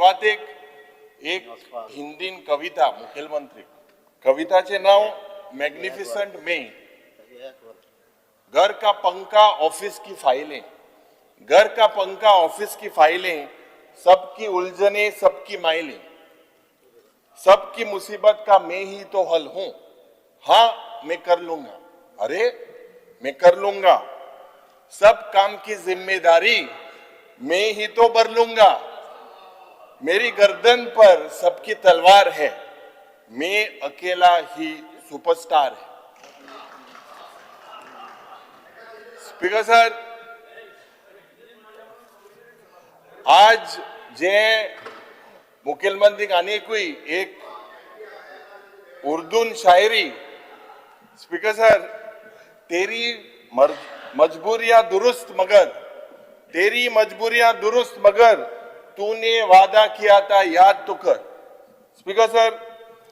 सुरवातेक एक हिंदीन कविता मुखेलमंत्री कविताचे नाव मैग्निफिसेंट मे। घर का पंखा ऑफिस की फाइलें, घर का पंखा ऑफिस की फाइलें, सबकी उलझने सबकी माइलें, सबकी मुसीबत का मैं ही तो हल हूं। हाँ मैं कर लूंगा, अरे मैं कर लूंगा, सब काम की जिम्मेदारी मैं ही तो भर लूंगा। मेरी गर्दन पर सबकी तलवार है, मैं अकेला ही सुपरस्टार है। स्पीकर सर, आज जे मुख्यमंत्री अनेक हुई एक उर्दू शायरी, स्पीकर सर, तेरी मजबूरियां दुरुस्त मगर, तेरी मजबूरियां दुरुस्त मगर, तूने वादा किया था याद तो कर। स्पीकर सर,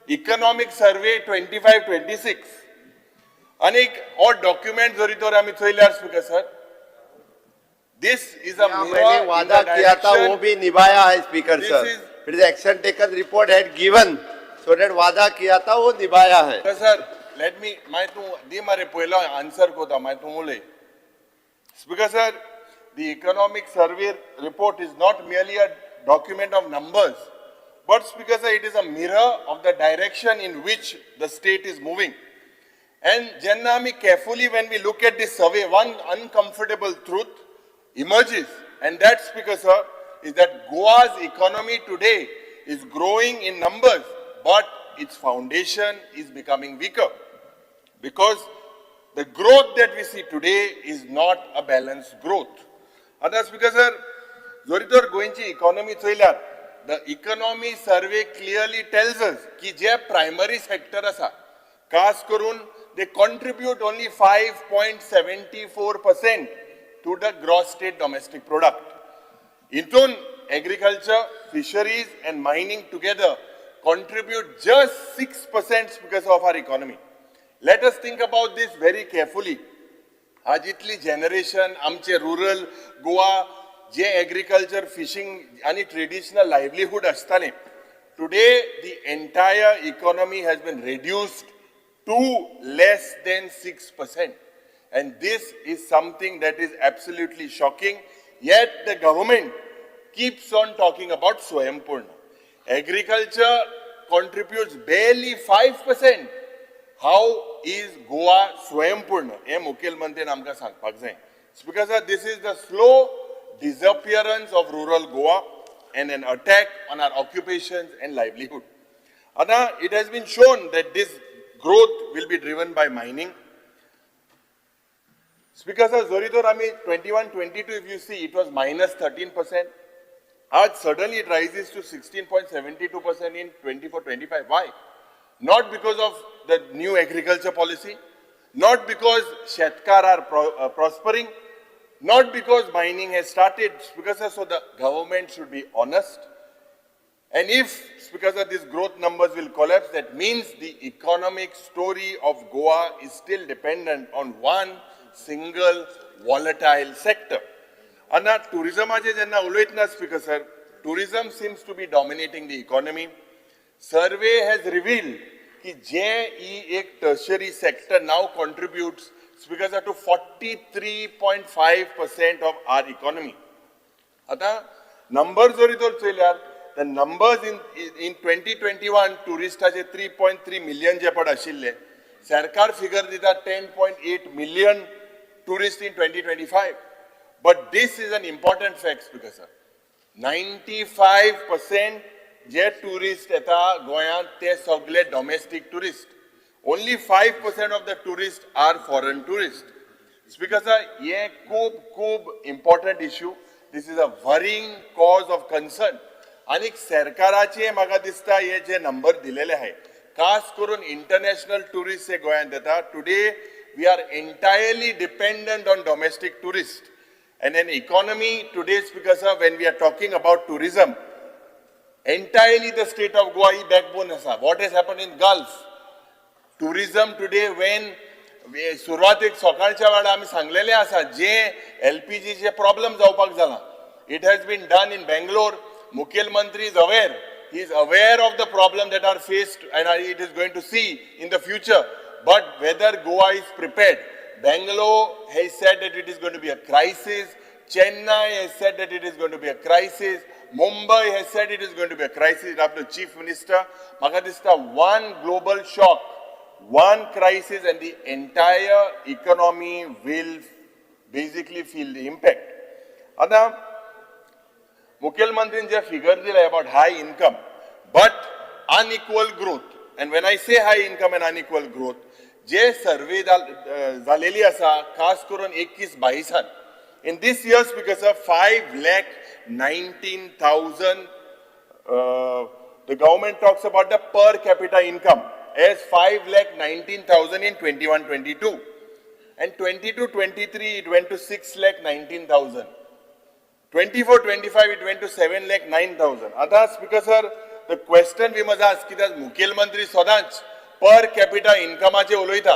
इकोनॉमिक सर्वे 25-26 अनेक और डॉक्यूमेंट जरी तो आम्ही चोयल्यार speaker sir, this is a मैंने वादा किया था वो भी निभाया है speaker sir. It is action taken report had given so that वादा किया था वो निभाया है। सर लेट मी मैं तू दी मारे पहला आंसर को था मैं तू बोले speaker sir, the economic survey report is not merely a document of numbers, but speaker sir, it is a mirror of the direction in which the state is moving. And Jannami, carefully when we look at this survey, one uncomfortable truth emerges, and that, speaker sir, is that Goa's economy today is growing in numbers, but its foundation is becoming weaker, because the growth that we see today is not a balanced growth. And speaker sir, Zoritor Goenchi economy choilar, the economy survey clearly tells us ki je primary sector asa, खास करून they contribute only 5.74% to the gross state domestic product. Intun agriculture, fisheries and mining together contribute just 6% because of our economy. Let us think about this very carefully. आज इतली generation आमचे rural Goa जे agriculture fishing आणि traditional livelihood असताले, today the entire economy has been reduced to less than 6%, and this is something that is absolutely shocking. Yet the government keeps on talking about Swayambhurna. Agriculture contributes barely 5%. How is Goa Swayambhurna? हे मुखेलमंत्रीन आमकां सांगपाक जाय. Because this is the slow disappearance of rural Goa and an attack on our occupations and livelihood. Ana, it has been shown that this growth will be driven by mining. Speaker sir, Zoridor Ami 21-22, if you see, it was minus 13%. आज suddenly it rises to 16.72% in 24-25. Why? Not because of the new agriculture policy, not because Shetkar are prospering, not because mining has started. Because so the government should be honest. And if, because of these growth numbers will collapse, that means the economic story of Goa is still dependent on one single volatile sector. And now tourism aje jenna uloitna speaker sir, tourism seems to be dominating the economy. Survey has revealed कि जे एक tertiary sector now contributes speaker sir to 43.5% of our economy. आता numbers जरी तो चोयल्यार, the numbers in 2021 touristaचे 3.3 million जे पड आशिल्ले, सरकार figure दिता 10.8 million tourists in 2025. But this is an important fact, speaker sir. 95% जे टुरिस्ट येता गोंयांत ते सगळे domestic tourist. Only 5% of the tourists are foreign tourists. Speaker sir, ये खूब important issue. This is a worrying cause of concern. आणि सरकाराचे म्हाका दिसता हे जे नंबर दिलेले आहे, खास करून इंटरनॅशनल टुरिस्ट हे गोंयांत येता. Today we are entirely dependent on domestic tourist. And an economy today, speaker sir, when we are talking about tourism, entirely the state of Goa is backbone asa. What has happened in Gulf? Tourism today, when सुरवातेक सकाळच्या वेळा आमी सांगलेले आसा जे LPG चे problem जावपाक जाला, it has been done in Bangalore, Mukhyamantri is aware. He is aware of the problem that are faced and it is going to see in the future. But whether Goa is prepared, Bangalore has said that it is going to be a crisis. Chennai has said that it is going to be a crisis. Mumbai has said it is going to be a crisis. After Chief Minister, maka dista one global shock, one crisis, and the entire economy will basically feel the impact. Ada Mukhyamantrin je figure dila about high income, but unequal growth. And when I say high income and unequal growth, जे सर्वे झालेली आसा खास करून 21-22 in this year's because of 5,19,000 the government talks about the per capita income as 5,19,000 in 21-22 and 22-23 it went to 6,19,000 24-25 it went to 7,09,000 आता speaker sir the question we must ask ki that Mukhyamantri सदांच per capita इन्कमाचे उलयता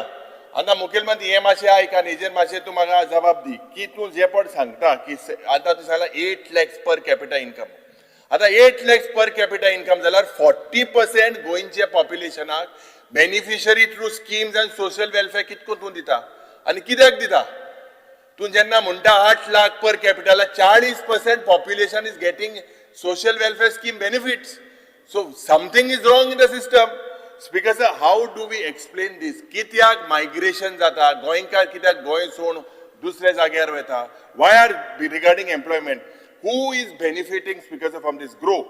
आतां मुखेलमंत्री हे मातशें आयका हेजेर मातशें तूं म्हाका जबाब दी की तूं जे पड सांगता की आतां तूं सांगला 8 lakhs पर कॅपिटा इन्कम आतां 8 lakhs पर कॅपिटा इन्कम जाल्यार 40% गोंयच्या पॉप्युलेशनाक beneficiary through schemes and social welfare कितको तूं दिता आनी कित्याक दिता तूं जेन्ना म्हणटा 8 लाख पर कॅपिटाला 40% population is getting social welfare scheme benefits so something is wrong in the system Speaker sir, how do we explain this? कित्याक migration जाता गोंयकार कित्याक गोंय सोडून दुसऱ्या जाग्यार वता? Why are regarding employment? Who is benefiting, Speaker sir, from this growth?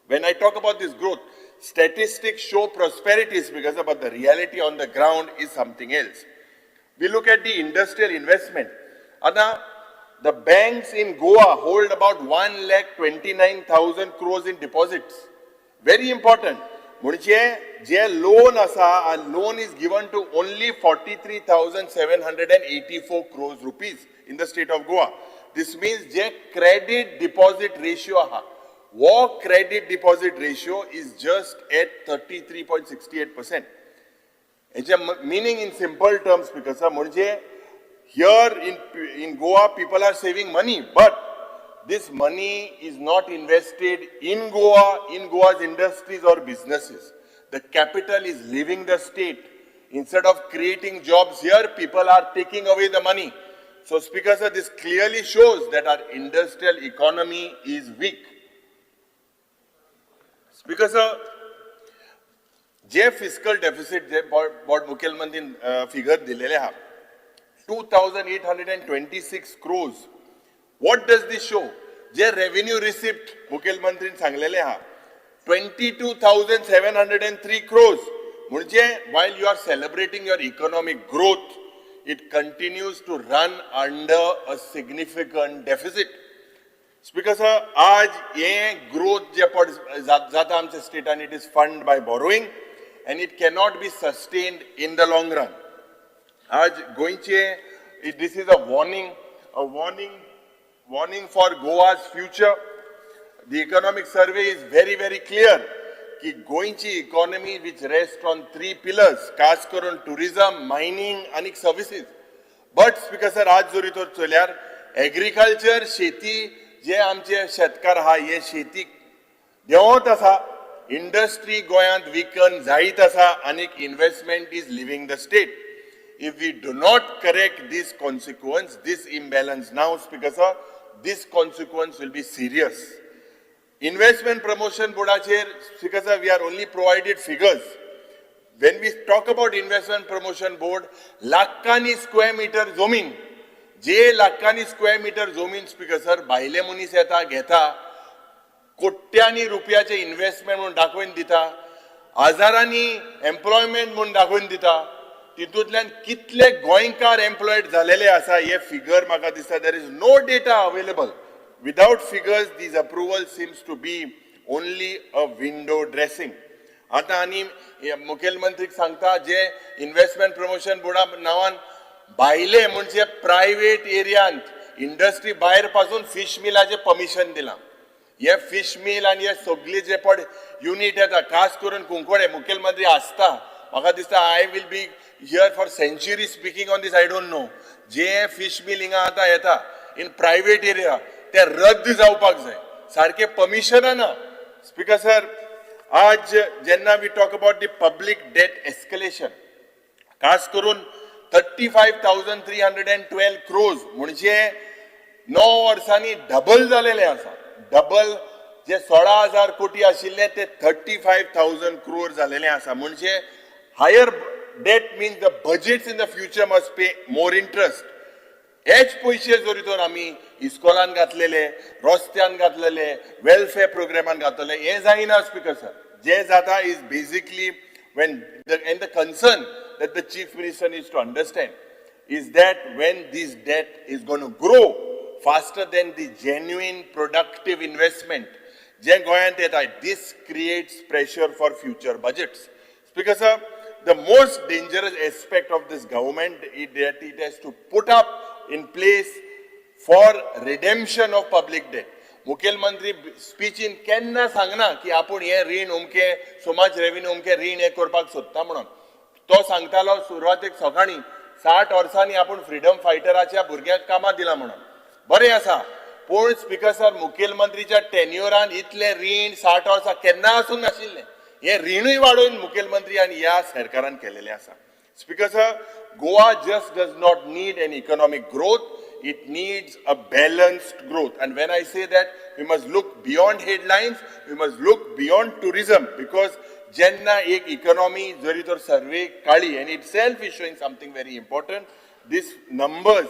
When I talk about this growth, statistics show prosperity, Speaker sir, but the reality on the ground is something else. We look at the industrial investment. Ada, the banks in Goa hold about 1,29,000 crores in deposits. Very important. म्हणजे जे loan asa, a loan is given to only 43,784 crores rupees in the state of Goa. This means je credit deposit ratio aha. War credit deposit ratio is just at 33.68%. It's meaning in simple terms because here in Goa people are saving money, but this money is not invested in Goa, in Goa's industries or businesses. The capital is leaving the state. Instead of creating jobs here, people are taking away the money. So, Speaker sir, this clearly shows that our industrial economy is weak. Speaker sir, जे fiscal deficit जे board Mukhyamantrin figure दिलेले हा 2,826 crores. What does this show? जे revenue receipt Mukhyamantrin सांगलेले हा 22,703 crores. म्हणजे while you are celebrating your economic growth, it continues to run under a significant deficit. Speaker sir, आज ये growth जे पड जाता आमच्या state and it is funded by borrowing and it cannot be sustained in the long run. आज गोंयचे this is a warning for Goa's future. The economic survey is very, very clear कि गोंयची economy which rests on 3 pillars, खास करून tourism, mining and services. But Speaker sir, आज जोरी तो चल्यार agriculture, शेती जे आमचे शेतकार हा हे शेती देंवत आसा, industry गोंयांत विकन जायत आसा आनी investment is leaving the state. If we do not correct this consequence, this imbalance now, Speaker sir, this consequence will be serious. Investment Promotion Board, Speaker sir, we are only provided figures. When we talk about Investment Promotion Board, lakhani square meter zomin, जे lakhani square meter zomin, Speaker sir, भायले मनीस येता घेता, कोट्यांनी रुपयाचे investment म्हणून दाखवून दिता, हजारांनी एम्प्लॉयमेंट म्हणून दाखवून दिता, तितूंतल्यान कितले गोंयकार एम्प्लॉयड झालेले आसा हे फिगर म्हाका दिसता there is no data available. Without figures, this approval seems to be only a window dressing. आता आनी मुखेलमंत्रीक सांगता जे इन्व्हेस्टमेंट प्रमोशन बोर्डा नावान भायले म्हणजे प्रायव्हेट एरियांत इंडस्ट्री भायर पासून फिश मिलाचे परमिशन दिला. हे फिश मिल आणि हे सगळे जे पड युनिट येता खास करून कुंकोडे मुखेलमंत्री आसता म्हाका दिसता I will be here for century speaking on this I don't know जे फिश मिल हिंगा आता येता इन प्रायव्हेट एरिया ते रद्द जावपाक जाय सारखे परमिशन ना. स्पीकर सर, आज जेन्ना we talk about the public debt escalation, खास करून 35,312 crores म्हणजे 9 वर्सांनी डबल झालेले आसा. डबल जे 16,000 कोटी आशिल्ले ते 35,000 crores झालेले आसा. म्हणजे higher debt means the budgets in the future must pay more interest. हेच पयशे जरी तर आमी इस्कॉलान घातलेले, रस्त्यान घातलेले, वेलफेअर प्रोग्रामान घातलेले, हे जायना स्पीकर सर. जे जाता is basically when the concern that the chief minister needs to understand is that when this debt is going to grow faster than the genuine productive investment, this creates pressure for future budgets. Speaker sir, the most dangerous aspect of this government is that it has to put up in place for redemption of public debt. मुखेलमंत्री स्पीचीन केन्ना सांगना की आपण हे रीण उमके समाज revenue उमके रीण हे करपाक सोदता म्हणून. तो सांगतालो सुरवातेक सकाळी 60 वर्सांनी आपण फ्रीडम फायटराच्या भुरग्याक कामां दिला म्हणून. बरें आसा, पूण स्पीकर सर मुखेलमंत्रीच्या टेन्युरान इतले रीण 60 वर्सां केन्ना आसूंक नाशिल्ले. हे रीणूय वाडोवन मुखेलमंत्री आनी ह्या सरकारान केलेले आसा. Speaker sir, Goa just does not need an economic growth. It needs a balanced growth. And when I say that, we must look beyond headlines, we must look beyond tourism, because jenna ek economy jari tor survey kali and itself is showing something very important. These numbers,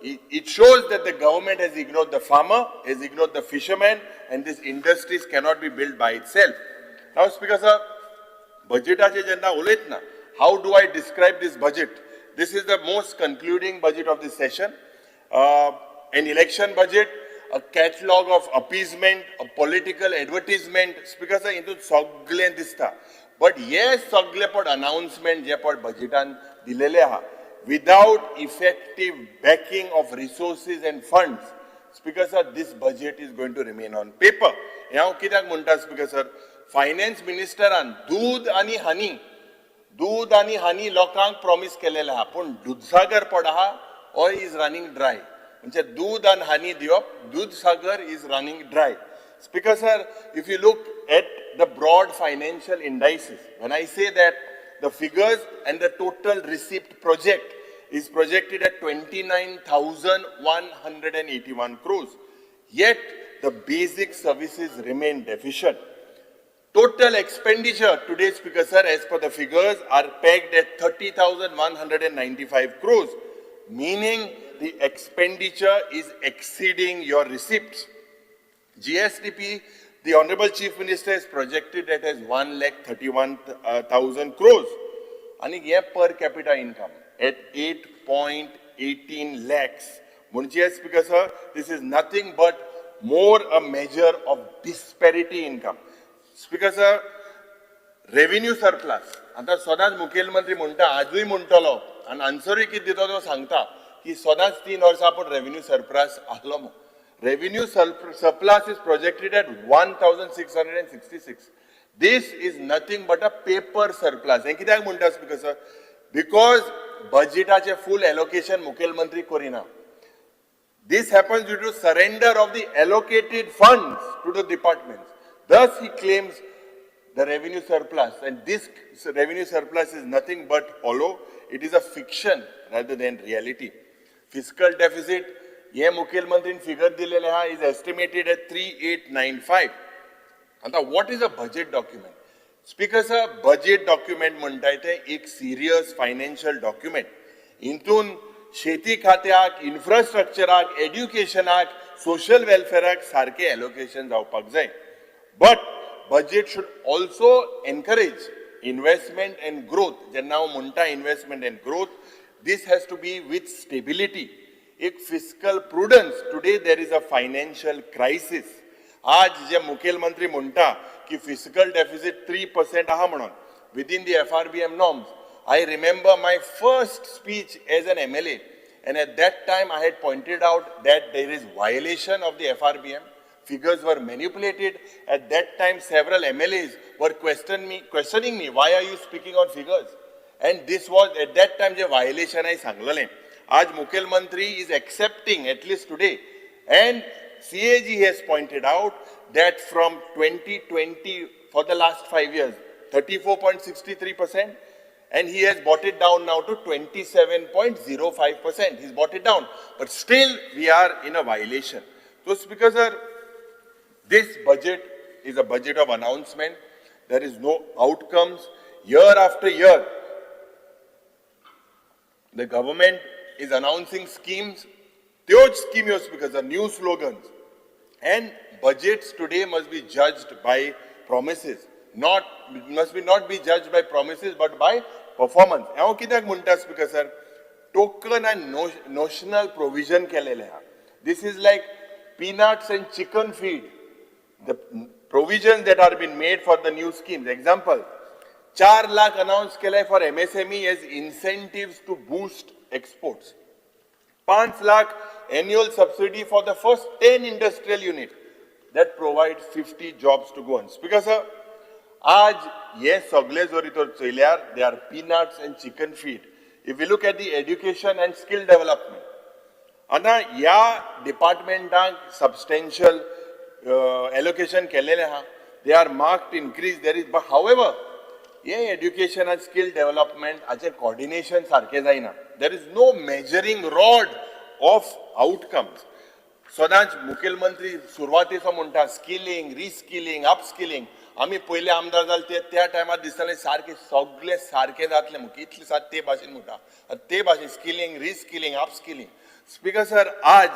it shows that the government has ignored the farmer, has ignored the fisherman, and these industries cannot be built by itself. Now, Speaker sir, budgetache jenna uletna, how do I describe this budget? This is the most concluding budget of this session. An election budget, a catalog of appeasement, a political advertisement. Speaker sir, into सगळे दिसता. But yes, सगळे पण announcement जे पण budgetan दिलेले आहा, without effective backing of resources and funds. Speaker sir, this budget is going to remain on paper. ह्या कित्याक म्हणटा Speaker sir, फायनान्स मिनिस्टरान दूध आणि हनी लोकांक प्रॉमिस केलेले आहा, पण दूधसागर पड आहा, oil is running dry. म्हणजे दूध and honey दिवप, Dudhsagar is running dry. Speaker sir, if you look at the broad financial indices, when I say that the figures and the total receipt project is projected at 29,181 crores, yet the basic services remain deficient. Total expenditure today, Speaker sir, as per the figures, are pegged at 30,195 crores. Meaning the expenditure is exceeding your receipts. GSDP, the Honorable Chief Minister has projected that as 1,31,000 crores. And here per capita income at 8.18 lakhs. Munchiya Speaker sir, this is nothing but more a measure of disparity income. Speaker sir, revenue surplus. आता सदांच मुखेलमंत्री म्हणटा, आजूय म्हणटलो आणि आन्सरूय कितें दिता तो सांगता की सदांच 3 वर्सां आपण रेव्हेन्यू सरप्लस आसलो म्हणून. Revenue surplus is projected at 1,666. This is nothing but a paper surplus. हे कित्याक म्हणटा स्पीकर सर? बिकॉज बजेटाचे फुल एलोकेशन मुखेलमंत्री करिना. This happens due to surrender of the allocated funds to the departments. Thus he claims the revenue surplus, and this revenue surplus is nothing but hollow. It is a fiction rather than reality. Fiscal deficit, ye Mukhyamantrin figure dilele ha, is estimated at 3,895. And what is a budget document? Speaker sir, budget document म्हणटाय ते एक serious financial document. Intun शेती खात्याक, infrastructureak, educationak, social welfareak सारखे allocation जावपाक जाय. But budget should also encourage investment and growth. जेन्ना हांव म्हणटा investment and growth, this has to be with stability. एक fiscal prudence. Today there is a financial crisis. आज जे मुखेलमंत्री म्हणटा की fiscal deficit 3% आहा म्हणून within the FRBM norms. I remember my first speech as an MLA, and at that time I had pointed out that there is violation of the FRBM. Figures were manipulated. At that time, several MLAs were questioning me, why are you speaking on figures? And this was at that time the violation I sanglale. Aj Mukhyamantri is accepting, at least today, and CAG has pointed out that from 2020 for the last 5 years, 34.63%, and he has brought it down now to 27.05%. He's brought it down, but still we are in a violation. So, Speaker Sir, this budget is a budget of announcement. There is no outcomes. Year after year, the government is announcing schemes. Those schemes because of new slogans. And budgets today must be judged by promises. Must not be judged by promises, but by performance. हांव कित्याक म्हणटा speaker sir, token and notional provision केलेले आहा. This is like peanuts and chicken feed. The provisions that are being made for the new schemes. Example, 4 lakh announced केले for MSME as incentives to boost exports. 5 lakh annual subsidy for the first 10 industrial units that provide 50 jobs to go on. Speaker sir, आज ये सगळे जोरी तर चयल्यार they are peanuts and chicken feed. If we look at the education and skill development, आता ह्या departmenटाक substantial allocation केलेले आहा. They are marked increase there is, but however, ये education and skill development हाचे coordination सारखे जायना. There is no measuring rod of outcomes. सदांच मुखेलमंत्री सुरवातेचो म्हणटा स्किलिंग, रिस्किलिंग, अपस्किलिंग. आमी पयले आमदार जाले त्या टायमार दिसताले सारखे सगळे सारखे जातले म्हणून इतले सार ते भाशेन म्हणटा. ते भाशेन skilling, reskilling, upskilling. Speaker sir, आज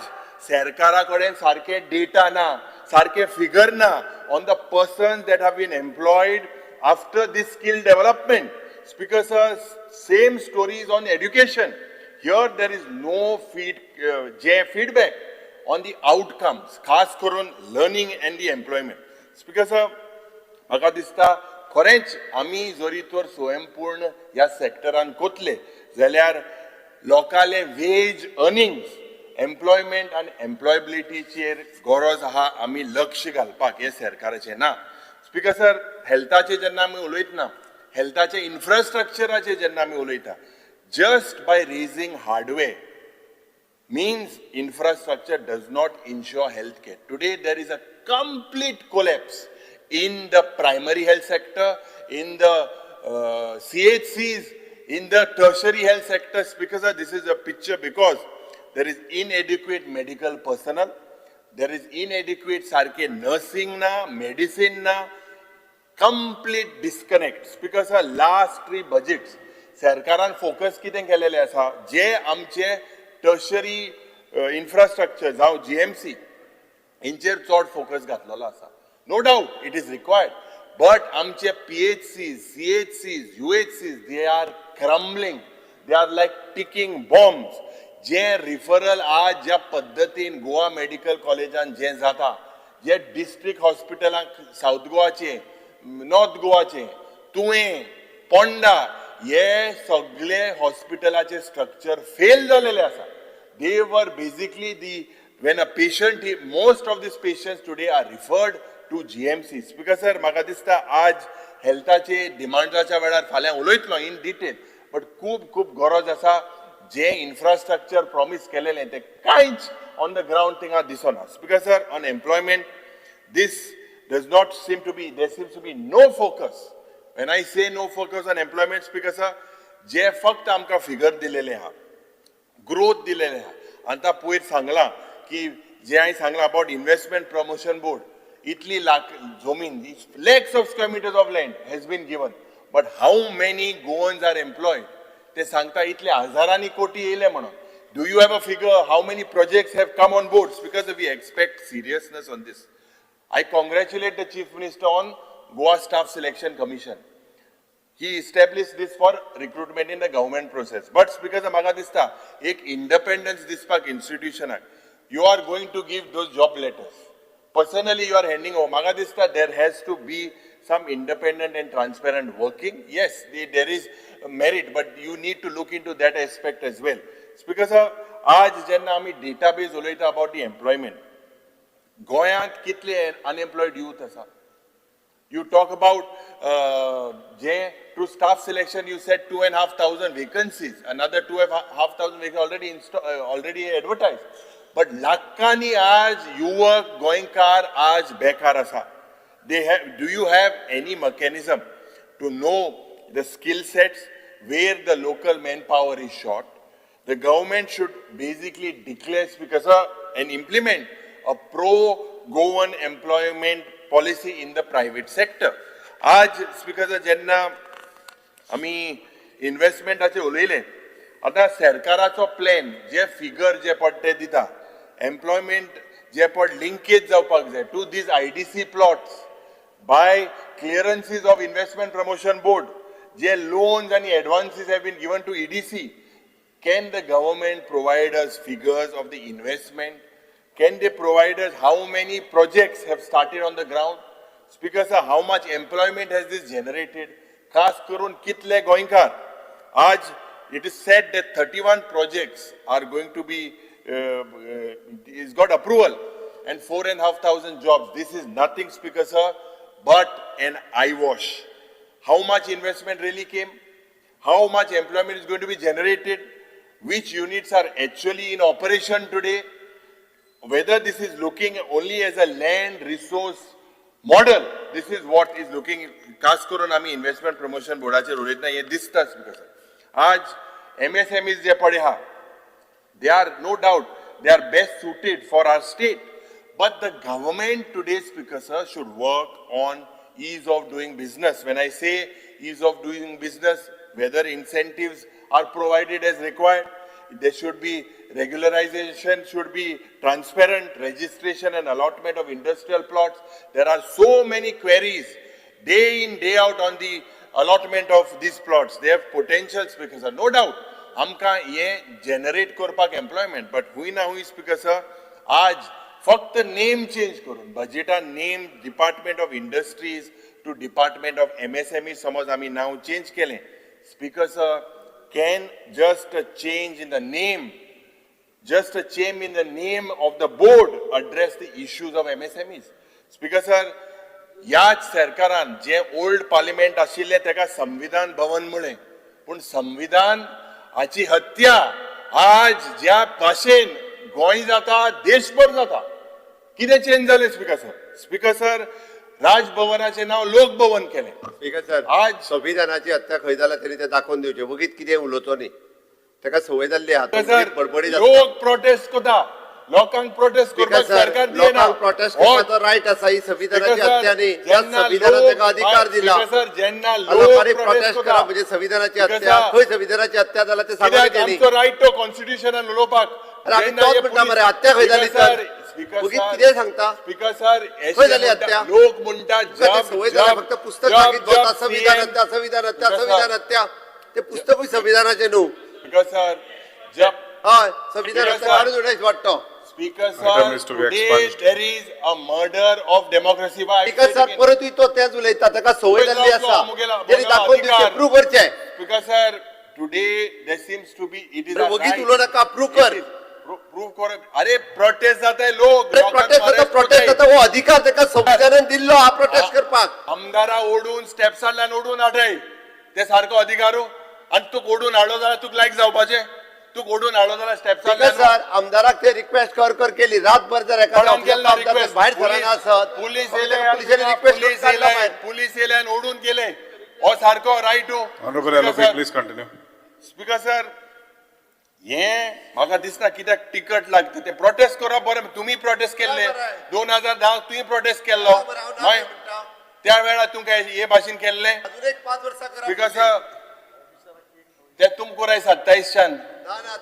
सरकारा कडेन सारखे डेटा ना, सारखे फिगर ना on the persons that have been employed after this skill development. Speaker sir, same stories on education. Here there is no feedback on the outcomes, खास करून learning and the employment. Speaker sir, म्हाका दिसता खरेंच आमी जरी तर स्वयंपूर्ण ह्या सेक्टरान कोतले जाल्यार लोकांले वेज अर्निंग्स, एम्प्लॉयमेंट आनी एम्प्लॉयबिलिटीचेर गरज आहा आमी लक्ष घालपाक हे सरकाराचें ना. स्पीकर सर, हेल्थाचे जेन्ना आमी उलयतना, हेल्थाचे इन्फ्रास्ट्रक्चराचे जेन्ना आमी उलयता, just by raising hardware means infrastructure does not ensure healthcare. Today there is a complete collapse in the primary health sector, in the CHCs, in the tertiary health sector. Because this is a picture because there is inadequate medical personnel, there is inadequate sarke nursing na, medicine na, complete disconnect. Because last 3 budgets, सरकारान focus कितें केलेले आसा, जे आमचे tertiary infrastructure जावं GMC हेंचेर चड focus घातलेलो आसा. No doubt it is required, but आमचे PHCs, CHCs, UHCs, they are crumbling, they are like ticking bombs. जे रिफरल आज ज्या पद्दतीन गोवा मेडिकल कॉलेजान जे जाता, जे डिस्ट्रिक्ट हॉस्पिटलांक साऊथ गोवाचे, नॉर्थ गोवाचे, तुवें, पोंडा हे सगळे हॉस्पिटलाचे स्ट्रक्चर फेल झालेले आसा. They were basically when a patient, most of these patients today are referred to GMCs. Because sir, म्हाका दिसता आज हेल्थाचे डिमांडाच्या वेळार फाल्यां उलयतलो इन डिटेल, बट खूब गरज आसा जे इन्फ्रास्ट्रक्चर प्रॉमिस केलेले ते कांयच ऑन द ग्राउंड थिंगा दिसना. Because sir, on employment, this does not seem to be, there seems to be no focus. When I say no focus on employment, Speaker sir, जे फक्त आमकां फिगर दिलेले आहा, ग्रोथ दिलेले आहा. आतां पयर सांगलां की जे हांवें सांगलां अबाउट इन्व्हेस्टमेंट प्रमोशन बोर्ड, इतली लाख जमीन, lakhs of square meters of land has been given, but how many Goans are employed? ते सांगता इतले हजारांनी कोटी येयले म्हणून. Do you have a figure how many projects have come on board? Because we expect seriousness on this. I congratulate the Chief Minister on Goa Staff Selection Commission. He established this for recruitment in the government process. But because of म्हाका दिसता एक independence दिसपाक institution आहे. You are going to give those job letters. Personally, you are handing over. म्हाका दिसता there has to be some independent and transparent working. Yes, there is merit, but you need to look into that aspect as well. Because आज जेन्ना आमी database उलयता about the employment, गोंयांत कितले unemployed youth आसा. You talk about through staff selection, you said 2,500 vacancies, another 2,500 vacancies already advertised. But लाखांनी आज युवक गोंयकार आज बेकार आसा. Do you have any mechanism to know the skill sets where the local manpower is short? The government should basically declare speaker and implement a pro-Goan employment policy in the private sector. आज speaker जेन्ना आमी इन्व्हेस्टमेंटाचे उलयले, आता सरकाराचो plan जे figure जे पडटे दिता, employment जे पड लिंकेज जावपाक जाय to these IDC plots by clearances of investment promotion board, जे लोन्स आणि advances have been given to EDC. Can the government provide us figures of the investment? Can they provide us how many projects have started on the ground? Speaker sir, how much employment has this generated? खास करून कितले गोंयकार? आज it is said that 31 projects are going to be is got approval and 4,500 jobs. This is nothing, Speaker sir, but an eyewash. How much investment really came? How much employment is going to be generated? Which units are actually in operation today? Whether this is looking only as a land resource model, this is what is looking. खास करून आम्ही investment promotion बोर्डाचेर उलयतना हे दिसता speaker sir. आज MSMEs जे पडे आहा, they are no doubt they are best suited for our state, but the government today, Speaker sir, should work on ease of doing business. When I say ease of doing business, whether incentives are provided as required, there should be regularization, should be transparent registration and allotment of industrial plots. There are so many queries day in day out on the allotment of these plots. They have potential, Speaker sir, no doubt. आमकां हे generate करपाक employment, but हुई ना हुई speaker sir, आज फक्त name change करून बजेटान name department of industries to department of MSME समज आमी नाव चेंज केलें, speaker sir, can just a change in the name, just a change in the name of the board address the issues of MSMEs? Speaker sir, याच सरकारान जे old parliament आशिल्ले तेका संविधान भवन म्हळें, पूण संविधान हाची हत्या आज ज्या भाशेन गोंय जाता, देशभर जाता. कितें चेंज जालें स्पीकर सर? स्पीकर सर, राजभवनाचें नांव लोकभवन केलें. स्पीकर सर, आज संविधानाची हत्या खंय जाला तरी ते दाखोवन दिवचे. वगीत कितें उलोवचो न्ही, तेका संवय जाल्ली आहा. सर, बडबडी लोक प्रोटेस्ट करता, लोकांक प्रोटेस्ट करपाक सरकार दिना. लोकांक प्रोटेस्ट करपाचो रायट आसा. ही संविधानाची हत्या न्ही, त्या संविधानान तेका अधिकार दिला. सर, जेन्ना लोकांनी लोक प्रोटेस्ट करा म्हणजे संविधानाची हत्या. खंय संविधानाची हत्या जाला ते सांगा तेणी. आमचो रायट तो कॉन्स्टिट्यूशनान उलोवपाक. आमी तोच म्हणटा मरे, हत्या खंय जाली सर? वगीत कितें सांगता? स्पीकर सर, खंय जाली हत्या? लोक म्हणटा संवय जाला, फक्त पुस्तक मागीत जाता. संविधान हत्या, संविधान हत्या, संविधान हत्या. ते पुस्तकूय संविधानाचे न्हू. स्पीकर सर, जब हय, संविधान हत्या काढून उडयच वाटतो. Speaker sir, today there is a murder of democracy. Speaker sir, परत तो तेच उलयता, तेका संवय जाल्ली आसा. तेणी दाखोवन दिवचे, प्रूव्ह करचे. Speaker sir, today there seems to be it is a वगीत उलोव नाका, प्रूव्ह कर. प्रूव्ह कर. अरे प्रोटेस्ट जाताय लोक. प्रोटेस्ट जाता, हो अधिकार तेका संविधानान दिल्लो हा प्रोटेस्ट करपाक. आमदारा ओडून स्टेप्सांतल्यान ओडून हाडय, ते सारको अधिकारू. आनी तूं ओडून हाडलो जाल्यार तुका लायक जावपाचें. तू ओडून हाडलो जाल्यार स्टेप्सांतल्यान. सर, आमदाराक ते रिक्वेस्ट कर केली. रातभर जर एखादा भायर सराना आसत, पुलीस येयल्यान ओडून केले. हो सारको right. Please continue. Speaker sir, हे म्हाका दिसता कित्याक टिकट लागता ते प्रोटेस्ट करप बरें. तुमी प्रोटेस्ट केल्ले 2010 तुमी प्रोटेस्ट केल्लो, मागीर त्या वेळार तुमकां हे भाशेन केल्ले. स्पीकर सर, ते तुमकां राय 27च्यान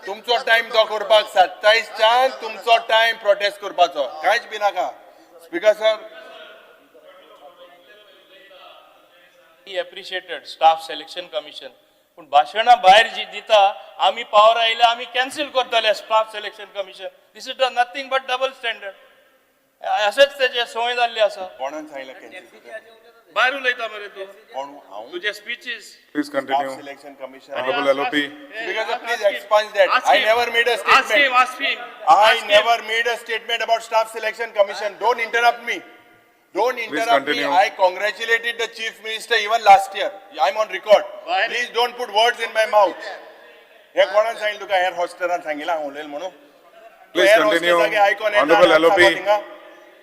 तुमचो टाइम तो करपाक. 27च्यान तुमचो टाइम प्रोटेस्ट करपाचो, कांयच बी नाका. Speaker sir, appreciated staff selection commission, पण भाशणां भायर जी दिता, आमी पावर आयले आमी कॅन्सल करतले staff selection commission. This is nothing but double standard. अशेंच तेजे संवय जाल्ली आसा. कोणान सांगलें कॅन्सल? भायर उलयता मरे तूं, कोण? हांव तुजे स्पीचीस. Please continue. Selection commission. Honorable LOP. Speaker sir, please expunge that. I never made a statement. Ask him. I never made a statement about staff selection commission. Don't interrupt me. Don't interrupt me. continue. I congratulated the chief minister even last year. I'm on record. Why? Please don't put words in my mouth. हे कोणान सांगितलं तुका? Air हॉस्टेलान सांगितलं हांव उलयलें म्हणून? Please air continue. hostess age icon eta Honorable nang LOP. सांगो थिंगा.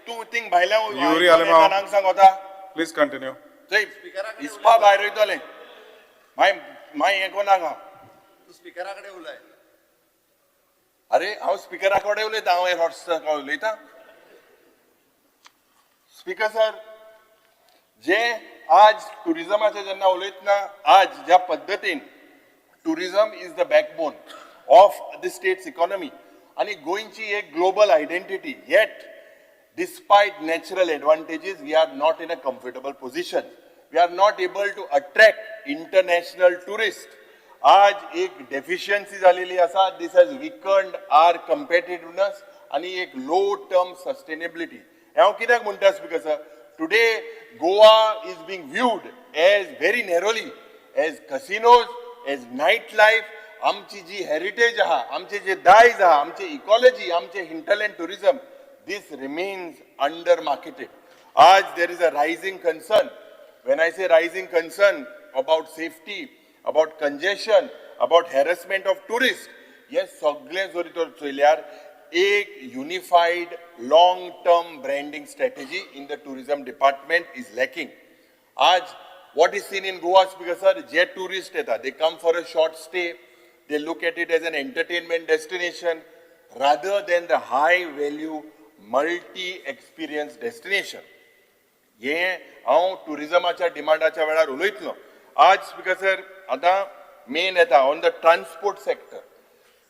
तू thing भायल्या Yuri icon Alemao. eta nang सांगोता. Please continue. थंय इस्पा भायर वयतले. माय हे कोणाक हा? तू स्पीकराकडे उलय. अरे हांव स्पीकरा कडेन उलयता हांव एअर हॉस्टेस उलयता. स्पीकर सर, जे आज टुरिझमाचे जेन्ना उलयतना आज ज्या पद्दतीन tourism is the backbone of the state's economy आणि गोंयची एक global identity yet despite natural advantages we are not in a comfortable position. We are not able to attract international tourist. आज एक डेफिशियन्सी जालेली आसा. दिस हॅज विकंड आर कम्पेटिटिवनेस आणि एक low term sustainability. हांव कित्याक म्हणटा speaker sir, today Goa is being viewed as very narrowly as casinos, as nightlife. आमची जी हेरिटेज आहा, आमचे जे दायज आहा, आमचे इकॉलॉजी, आमचे hinterland tourism, this remains under marketed. आज there is a rising concern. When I say rising concern about safety, about congestion, about harassment of tourists, yes, सगळे जरी तर चोयल्यार एक unified long-term branding strategy in the tourism department is lacking. आज what is seen in Goa, Speaker sir, जे tourists येतात, they come for a short stay, they look at it as an entertainment destination rather than the high value multi-experience destination. हे हांव टुरिझमाच्या डिमांडाच्या वेळार उलयतलो. आज speaker sir आता मेन येता on the transport sector.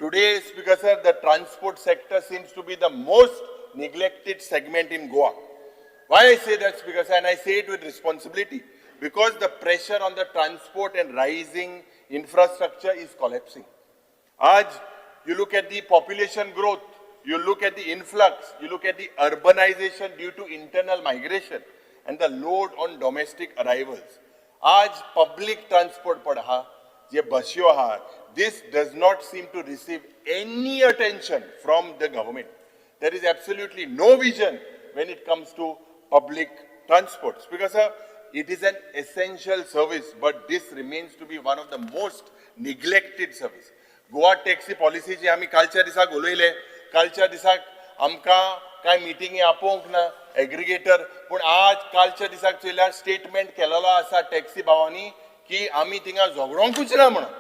Today speaker sir the transport sector seems to be the most neglected segment in Goa. Why I say that, Speaker sir, and I say it with responsibility, because the pressure on the transport and rising infrastructure is collapsing. आज you look at the population growth, you look at the influx, you look at the urbanization due to internal migration and the load on domestic arrivals. आज public transport पढ़ा, ये बसियो हा, this does not seem to receive any attention from the government. There is absolutely no vision when it comes to public transports. Because it is an essential service, but this remains to be one of the most neglected service. Goa taxi policy जी आम्ही कालच्या दिसाक उलयले, कालच्या दिसाक आमकां काय मिटिंगी आपोवंक ना aggregator, पूण आज कालच्या दिसाक चोयल्यार स्टेटमेंट केलेलो आसा टॅक्सी भावांनी की आमी थिंगा झगडोंकूच ना म्हणून.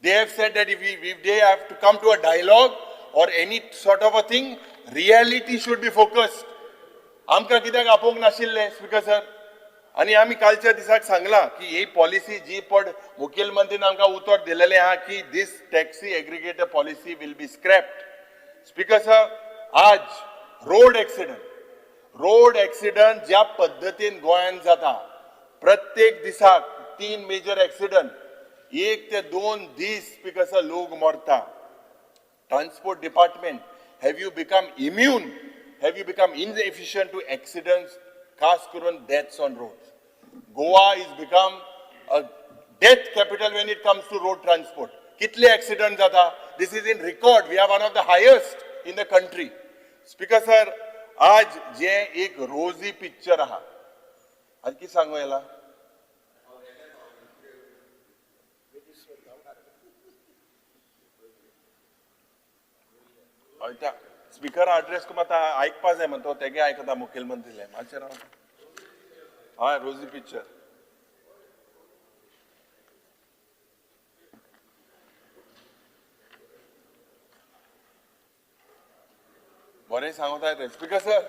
They have said that if they have to come to a dialogue or any sort of a thing, reality should be focused. आमकां कित्याक आपोवंक नाशिल्ले स्पीकर सर? आणि आमी कालच्या दिसाक सांगला की ही पॉलिसी जी पड मुखेलमंत्रीन आमकां उतर दिलेलें आहा की this taxi aggregator policy will be scrapped. Speaker sir, आज रोड एक्सिडंट ज्या पद्दतीन गोंयांत जाता, प्रत्येक दिसाक 3 मेजर एक्सिडंट, 1 ते 2 दीस स्पीकर सर लोक मरता. Transport department, have you become immune? Have you become inefficient to accidents, खास करून deaths on roads? Goa is become a death capital when it comes to road transport. कितले accidents जाता? This is in record. We are one of the highest in the country. Speaker sir, आज जे एक रोजी picture आहा, आज कितें सांगू येला? स्पीकर अड्रेस को माता आयकपा जाय म्हणतो तेगे आयकता मुखेलमंत्रीले मातशें राव. हय, रोजी पिक्चर बरें सांगता येते. Speaker sir,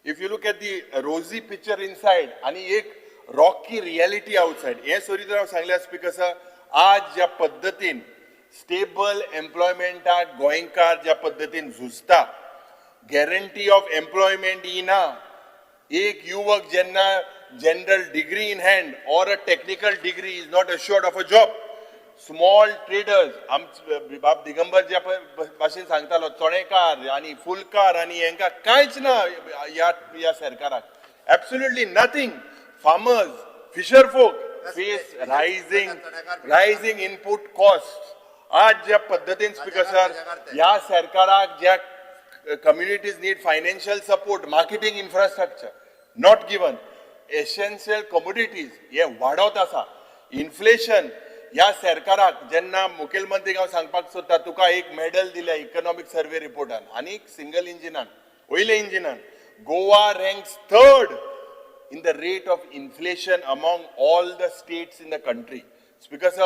if you look at the रोजी पिक्चर इनसाइड आणि एक रॉकी रियलिटी आउटसाइड, हे सोरी तर हांव सांगल्या स्पीकर सर, आज ज्या पद्दतीन स्टेबल एम्प्लॉयमेंटाक गोंयकार ज्या पद्दतीन झुजता, गॅरंटी ऑफ एम्प्लॉयमेंट येना. एक युवक जेन्ना जनरल डिग्री इन हँड और a technical degree is not assured of a job. Small traders, बाब दिगंबर ज्या भाशेन सांगतालो, चोणेकार आणि फुलकार आणि हेंका कांयच ना या सरकाराक. Absolutely nothing. Farmers, fisher folk face rising input costs. आज ज्या पद्धतीन स्पीकर सर या सरकाराक ज्या communities need financial support, marketing infrastructure not given, essential commodities हे वाडत आसा, inflation ह्या सरकाराक जेन्ना मुखेलमंत्रीक हांव सांगपाक सोदता तुका एक मेडल दिल्या इकॉनॉमिक सर्वे रिपोर्टान आनी सिंगल इंजिनान वयले इंजिनान Goa ranks third in the rate of inflation among all the states in the country. It's because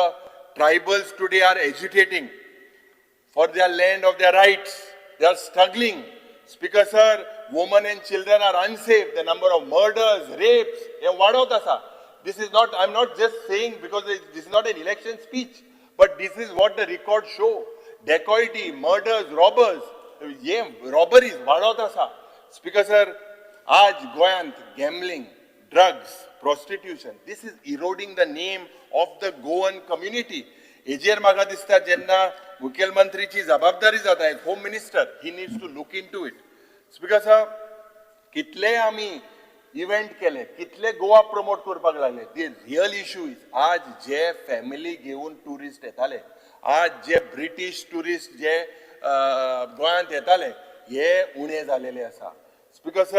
tribals today are agitating for their land of their rights. They are struggling. It's because women and children are unsafe. The number of murders, rapes, this is not, I'm not just saying because this is not an election speech, but this is what the records show. Dacoity, murders, robbers, robberies, it's because आज गोयांत gambling drugs prostitution this is eroding the name of the Goan community हेजेर म्हाका दिसता जेन्ना मुखेलमंत्रीची जबाबदारी जाता एक home minister he needs to look into it because कितले आमी इव्हेंट केले कितले गोवा प्रमोट करपाक लागले दी रियल इश्यू इज आज जे फॅमिली घेवन टुरिस्ट येताले आज जे ब्रिटीश टुरिस्ट जे गोंयांत येताले हे उणे जालेले आसा because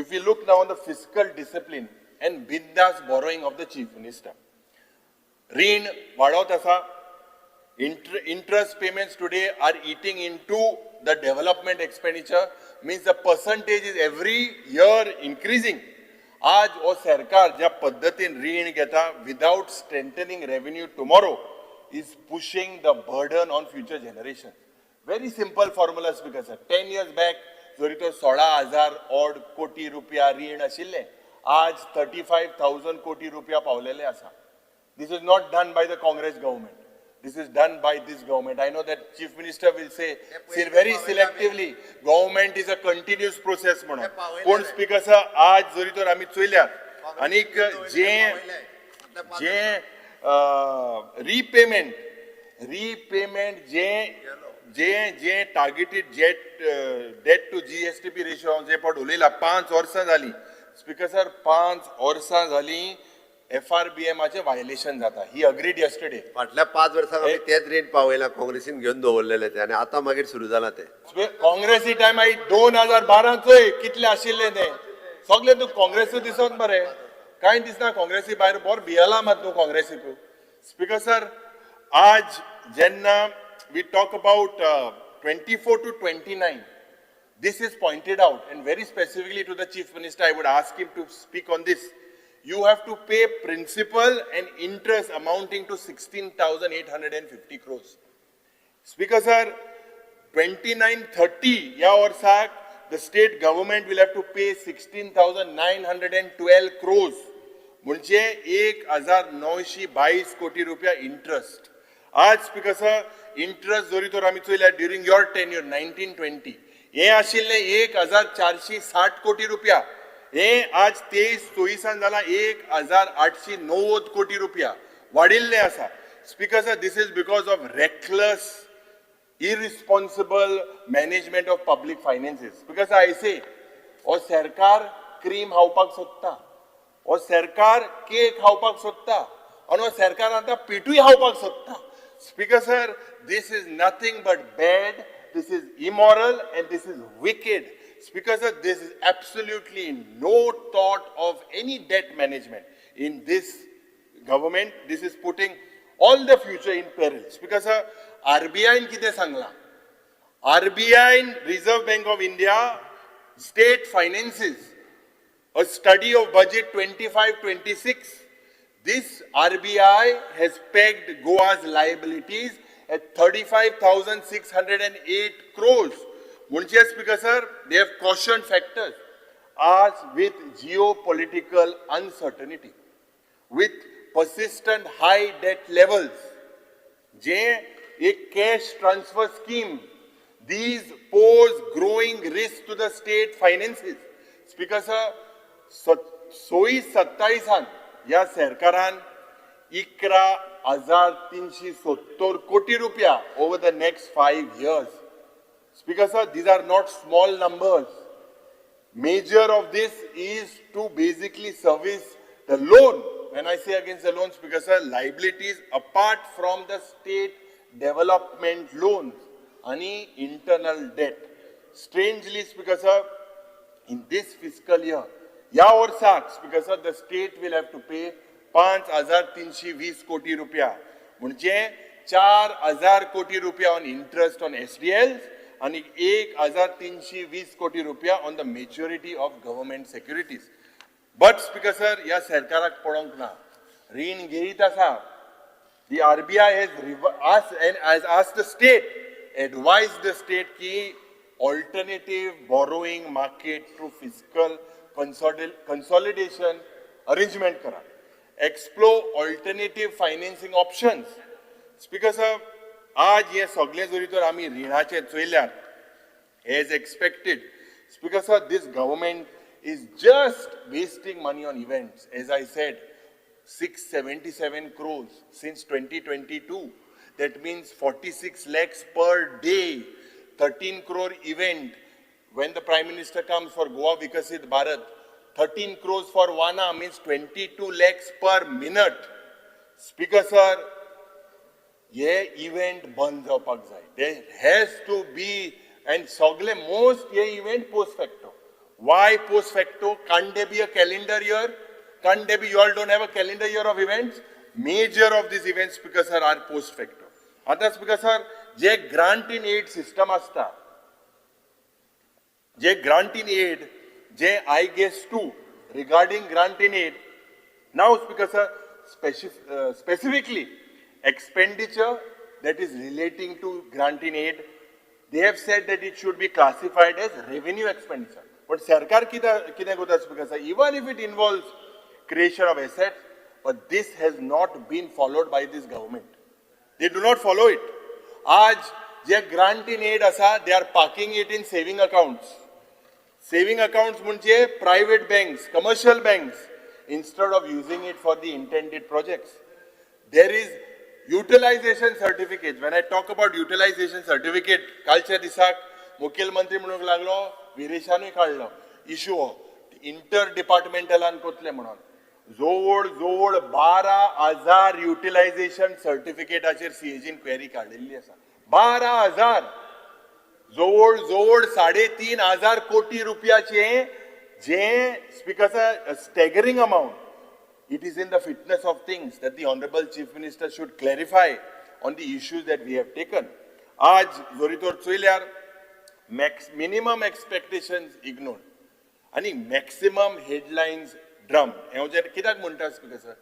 if we look now on the fiscal discipline and bindas borrowing of the chief minister, rin वाढवत आसा, interest payments today are eating into the development expenditure, means the percentage is every year increasing. आज वो सरकार ज्या पद्धतीन ऋण घेता without strengthening revenue tomorrow is pushing the burden on future generations. Very simple formula because 10 years back जरी तो 16,000 odd कोटी रुपया रीण आशिल्ले आज 35,000 कोटी रुपया पावलेले आसा. This is not done by the Congress government. This is done by this government. I know that Chief Minister will say very selectively government is a continuous process म्हणून. कोण स्पीकर आज जरी तर आम्ही चोयल्यात आनीक जे रिपेमेंट जे targeted date to GSTP ratio जे पट उलयला 5 वर्सां जाली स्पीकर सर 5 वर्सां जाली FRBMचे वायलेशन जाता ही अग्रीड यस्टरडे फाटल्या 5 वर्सांक आमी तेच रेट पावयला काँग्रेसीन घेवन दवरलेले ते आनी आतां मागीर सुरू जाला ते काँग्रेसी टायम 2012 चोय कितले आशिल्ले ते सगळे तू काँग्रेसी दिसत मरे कांय दिसना काँग्रेसी भायर बोर भियला मात तू काँग्रेसीक स्पीकर सर आज जेन्ना we talk about 24 to 29. This is pointed out and very specifically to the Chief Minister, I would ask him to speak on this. You have to pay principal and interest amounting to 16,850 crores. Speaker sir, 29-30 ya orsak, the state government will have to pay 16,912 crores. म्हणजे 1,922 कोटी रुपया interest. आज speaker sir interest जरी तर आम्ही चोयल्या during your tenure 1920 हे आशिल्ले 1,460 कोटी रुपया हे आज 23-24 जाला 1,890 कोटी रुपया वाढिल्ले आसा speaker sir this is because of reckless irresponsible management of public finances because I say ओ सरकार क्रीम खावपाक सोदता ओ सरकार केक खावपाक सोदता आणि ओ सरकार आता पिठूय खावपाक सोदता Speaker sir, this is nothing but bad, this is immoral and this is wicked. Speaker sir, this is absolutely no thought of any debt management in this government. This is putting all the future in peril. Speaker sir, RBI किते सांगला? RBI, Reserve Bank of India, state finances, a study of budget 25-26. This RBI has pegged Goa's liabilities at 35,608 crores. Munche Speaker sir, they have cautioned factors. As with geopolitical uncertainty, with persistent high debt levels, a cash transfer scheme, these pose growing risk to the state finances. Speaker sir, 27 या सरकारान 11,370 कोटी रुपया over the next 5 years. Speaker sir, these are not small numbers. Major of this is to basically service the loan. When I say against the loan, Speaker sir, liabilities apart from the state development loans, any internal debt. Strangely, Speaker sir, in this fiscal year, या वर्साक Speaker sir, the state will have to pay 5,320 कोटी रुपया म्हणजे 4,000 कोटी रुपया on interest on SDLs आणि 1,320 कोटी रुपया on the maturity of government securities. But speaker sir ह्या सरकाराक पडोंक ना रीण घेयत आसा. The RBI has asked the state, advised the state ki alternative borrowing market through fiscal consolidation arrangement kara. Explore alternative financing options. Speaker sir, आज ये सगळे जरी तर आमी रिणाचे चोयल्यार as expected. Speaker sir, this government is just wasting money on events. As I said, 677 crores since 2022. That means 46 lakhs per day. 13 crore event when the Prime Minister comes for Goa Vikasit Bharat. 13 crores for Vana means 22 lakhs per minute. Speaker sir, ये event बंद जावपाक जाय. There has to be, and सगळे most ये event post facto. Why post facto? Can't there be a calendar year? Can't there be, you all don't have a calendar year of events? Major of these events, Speaker sir, are post facto. आता Speaker sir, जे grant in aid system असता, जे grant in aid, जे I guess too, regarding grant in aid, now Speaker sir, specifically, expenditure that is relating to grant in aid, they have said that it should be classified as revenue expenditure. But Sarkar kida gota Speaker sir, even if it involves creation of assets, but this has not been followed by this government. They do not follow it. Aaj je grant in aid asa, they are parking it in saving accounts. Saving accounts munche private banks, commercial banks, instead of using it for the intended projects. There is utilization certificate. When I talk about utilization certificate, kalcha disak मुख्यमंत्री म्हणूक लागलो, विरेशानूय काढलो issue हो इंटरडिपार्टमेंटलान कोतले म्हणून जवळ 12,000 utilisation सर्टिफिकेटाचेर सीएजीन query काढिल्ली आसा. 12,000 जवळ 3,500 कोटी रुपयाचे जे speaker staggering amount. It is in the fitness of things that the Honorable Chief Minister should clarify on the issues that we have taken. आज जोरीतोर चोयल्यार minimum expectations ignored आणि maximum headlines drum. हे कित्याक म्हणटा speaker sir?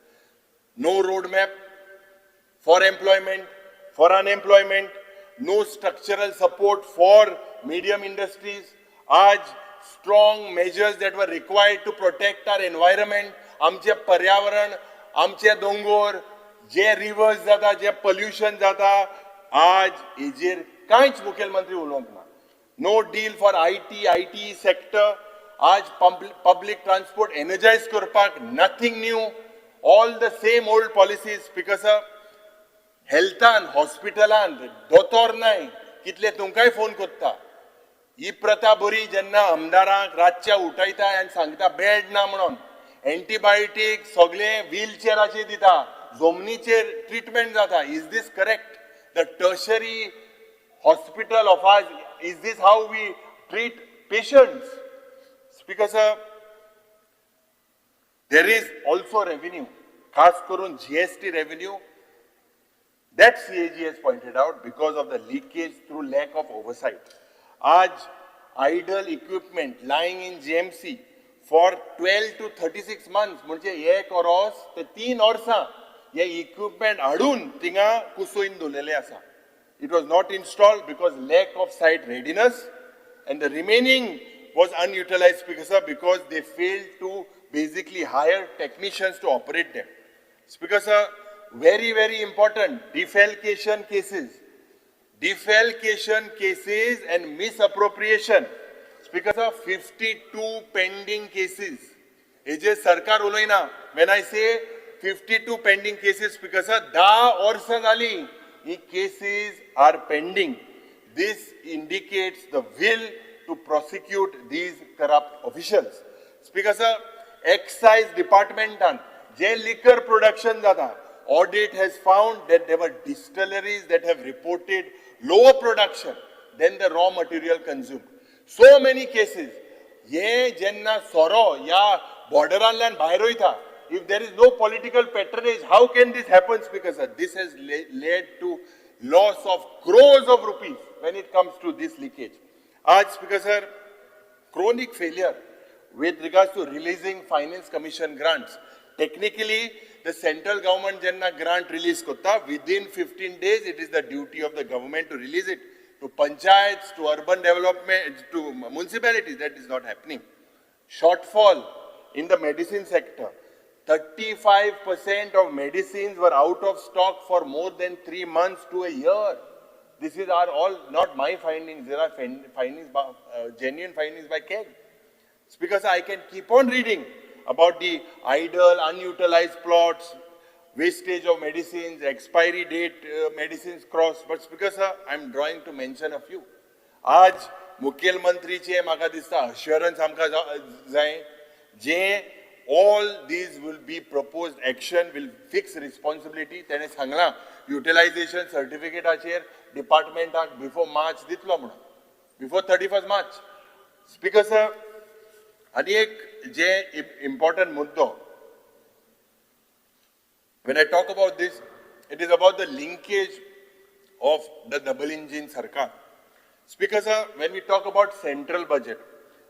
No roadmap for employment, for unemployment, no structural support for medium industries. आज strong measures that were required to protect our environment, आमचे पर्यावरण, आमचे दोंगर, जे रिवर्स जाता, जे पोल्यूशन जाता, आज हेजेर कांयच मुखेलमंत्री उलोवंक ना. No deal for IT sector. आज public transport energize करपाक nothing new. All the same old policies. Speaker sir, healthan, hospitalan, दोतोर नाय, कितले तुमकांय फोन कोत्ता. ही प्रथा बरी जेन्ना आमदारांक रातच्या उठयता आनी सांगता बेड ना म्हणून. एंटीबायोटीक सगळे व्हीलचेराचेर दिता, जमनीचेर ट्रीटमेंट जाता. Is this correct? The tertiary hospital of ours, is this how we treat patients? Speaker sir, there is also revenue, खास करून GST revenue, that CAG has pointed out because of the leakage through lack of oversight. आज idle equipment lying in GMC for 12 to 36 months, म्हणजे 1 वर्स ते 3 वर्सां हे equipment हाडून थिंगा कुसोइन दवरलेले आसा. It was not installed because lack of site readiness, and the remaining was unutilized, Speaker sir, because they failed to basically hire technicians to operate them. Speaker sir, very, very important, defalcation cases and misappropriation. Speaker sir, 52 pending cases. Eje sarkar uloina. When I say 52 pending cases, Speaker sir, 10 वर्सां जाली. Cases are pending. This indicates the will to prosecute these corrupt officials. Speaker sir, excise department done. Je liquor production jata. Audit has found that there were distilleries that have reported lower production than the raw material consumed. So many cases. Ye jenna soro ya borderanlan bhayro ita. If there is no political patronage, how can this happen, Speaker sir? This has led to loss of crores of rupees when it comes to this leakage. आज, Speaker sir, chronic failure with regards to releasing Finance Commission grants. Technically, the central government jenna grant release kotta, within 15 days, it is the duty of the government to release it to panchayats, to urban development, to municipalities. That is not happening. Shortfall in the medicine sector. 35% of medicines were out of stock for more than 3 months to a year. This is are all not my findings. There are findings, genuine findings by KEG. Speaker, sir, I can keep on reading about the idle, unutilized plots, wastage of medicines, expiry date medicines crossed. But Speaker, sir, I'm drawing to mention a few. आज मुख्यमंत्रीचे म्हाका दिसता assurance आमकां जाय जे all these will be proposed action will fix responsibility. तेणे सांगला utilization certificateाचेर डिपार्टमेंटाक before March दितलो म्हणून, before 31st March. Speaker, sir, आणि एक जे important मुद्दो. When I talk about this, it is about the linkage of the double engine Sarkar. Speaker, sir, when we talk about central budget,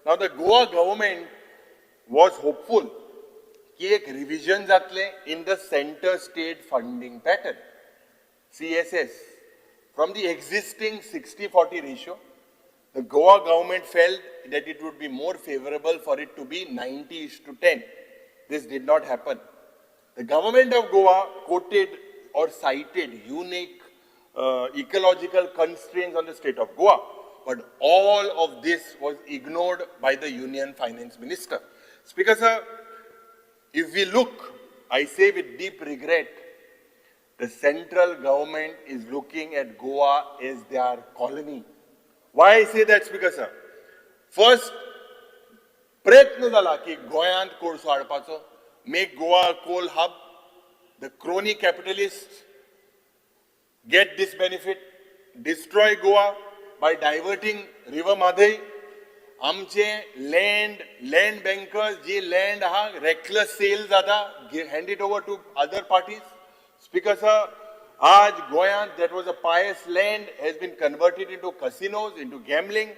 now the Goa government was hopeful कि एक revision जातले in the center state funding pattern, CSS, from the existing 60-40 ratio. The Goa government felt that it would be more favorable for it to be 90:10. This did not happen. The government of Goa quoted or cited unique ecological constraints on the state of Goa, but all of this was ignored by the Union Finance Minister. Speaker, sir, if we look, I say with deep regret, the central government is looking at Goa as their colony. Why I say that, Speaker, sir? First, प्रयत्न झाला की गोंयांत कोळसो हाडपाचो, make Goa a coal hub. The crony capitalists get this benefit, destroy Goa by diverting River Madhai. आमचे land bankers, जी land हा reckless sale जाता, hand it over to other parties. Speaker, sir, आज गोंयांत that was a pious land has been converted into casinos, into gambling.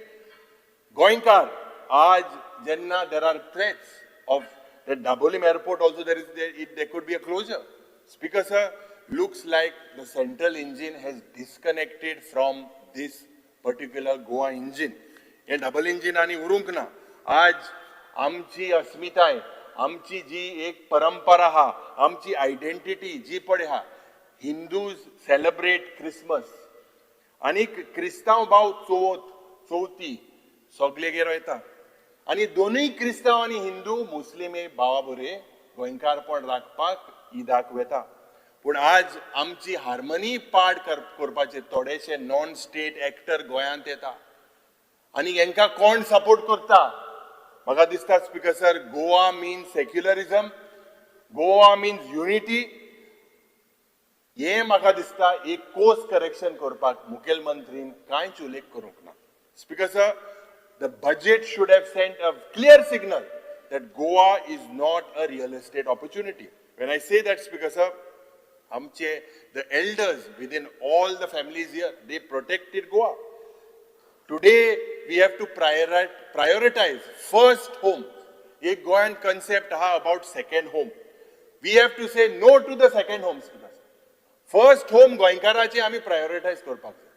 Goinkar, आज jenna there are threats of the Dabolim airport also there could be a closure. Speaker, sir, looks like the central engine has disconnected from this particular Goa engine. हे double engine आणि उरूंक ना. आज आमची अस्मिताय, आमची जी एक परंपरा हा, आमची आयडेंटिटी जी पळय हा, हिंदूज सेलिब्रेट क्रिसमस आणि क्रिस्तांव भाव चवथी सगळेगेर वयता आणि दोनूय क्रिस्तांव आणि हिंदू मुस्लिम भावा बरे गोंयकारपण राखपाक ईदाक वेता. पूण आज आमची हार्मनी पाड करपाचे थोडेशे नॉन स्टेट एक्टर गोंयांत येता आणि हांकां कोण सपोर्ट करता? म्हाका दिसता, speaker sir, Goa means secularism, Goa means unity. हे म्हाका दिसता एक कोर्स करेक्शन करपाक मुखेलमंत्रीन कांयच उल्लेख करूंक ना. Speaker sir, the budget should have sent a clear signal that Goa is not a real estate opportunity. When I say that, Speaker sir, the elders within all the families here, they protected Goa. Today, we have to prioritize first home. A Goan concept about second home. We have to say no to the second home, Speaker sir. First home Goinkarache आमी prioritize करपाक जाय.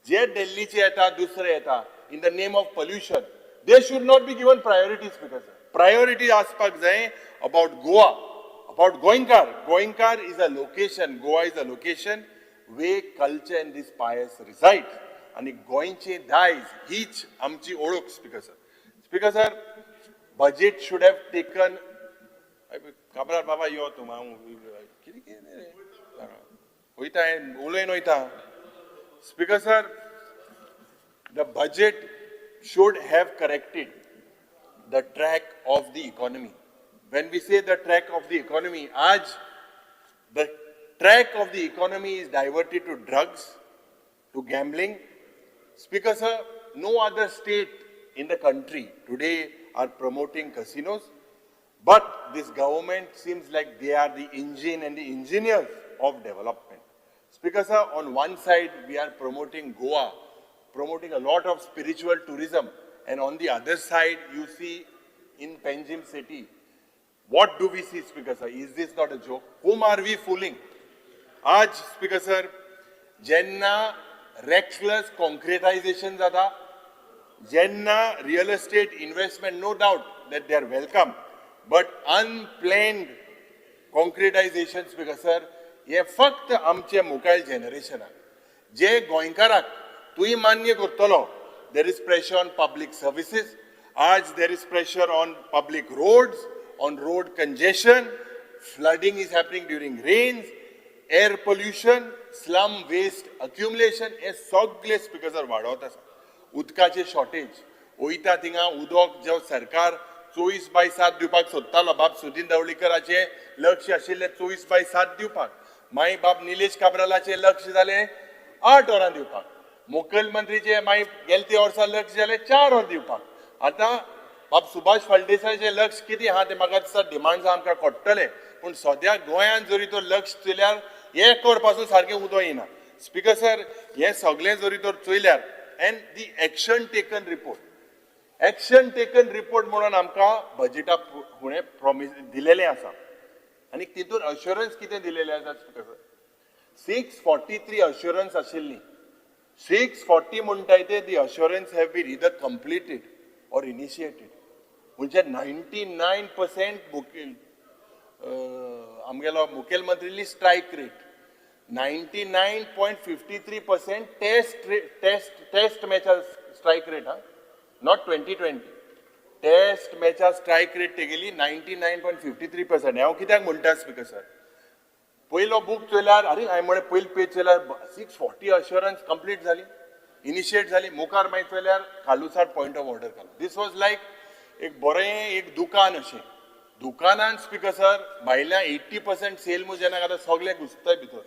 जे दिल्लीचे येता, दुसरे येता, in the name of pollution, they should not be given priority, Speaker sir. Priority aspak जाय about Goa, about Goinkar. Goinkar is a location, Goa is a location where culture and this pious reside. आणि गोंयचे दायज हीच आमची ओळख, speaker sir. Speaker sir, budget should have taken काबरार बाबा यो तूं वयता उलयन वयता. Speaker sir, the budget should have corrected the track of the economy. When we say the track of the economy, the track of the economy is diverted to drugs, to gambling. Speaker sir, no other state in the country today are promoting casinos. But this government seems like they are the engine and the engineers of development. Speaker sir, on one side we are promoting Goa, promoting a lot of spiritual tourism, and on the other side you see in Panjim city, what do we see, Speaker sir? Is this not a joke? Whom are we fooling? आज Speaker sir, जेन्ना reckless concretization जाता, जेन्ना real estate investment, no doubt that they are welcome, but unplanned concretization, Speaker sir, हे फक्त आमचे मुखार जनरेशनाक जे गोंयकाराक तुई मान्य करतलो. There is pressure on public services. आज there is pressure on public roads, on road congestion. Flooding is happening during rains. Air pollution, slum waste accumulation. हे सगळे Speaker sir वाढवत आसा. उदकाचे शॉर्टेज. वयता थिंगा उदक जो सरकार 24/7 दिवपाक सोदतालो. बाब सुदीन ढवळीकराचे लक्ष आशिल्ले 24/7 दिवपाक. माई बाब निलेश काब्रालाचे लक्ष जाले 8 वरां दिवपाक. मुखेलमंत्रीचे माई गेलते वर्सा लक्ष जाले 4 वर दिवपाक. आता बाब सुभाष फळदेसायचे लक्ष किती आहा ते म्हाका दिसता डिमांड्स आमकां कळटले. पूण सद्या गोंयांत जरी तो लक्ष चयल्यार 1 वर पासून सारकें उदक येना. स्पीकर सर, हे सगळें जरी तर चयल्यार and the action taken report म्हणून आमकां बजेटा फुडें प्रॉमिस दिलेलें आसा. आनी तितून अश्युरन्स कितें दिलेलें आसा स्पीकर सर? 643 अश्युरन्स आशिल्ली. 640 म्हणटाय ते the assurance have been either completed or initiated. म्हणजे 99% आमगेलो मुखेलमंत्रीली स्ट्रायक रेट. 99.53% टेस्ट मॅचा स्ट्रायक रेट हा, नॉट 2020. टेस्ट मॅचा स्ट्रायक रेट तेगेली 99.53%. हांव कित्याक म्हणटा स्पीकर सर, पयलो बूक चयल्यार अरे हांवें म्हळें पयली पेज चयल्यार 640 अश्युरन्स कंप्लीट जाली, इनिशिएट जाली. मुखार मागीर चयल्यार खालुसार पॉयंट ऑफ ऑर्डर घालो. दीस वॉज लायक एक बरें एक दुकान अशें. दुकानान स्पीकर सर भायल्या 80% सेल म्हूण जेन्ना घाता सगळे घुसताय भितर.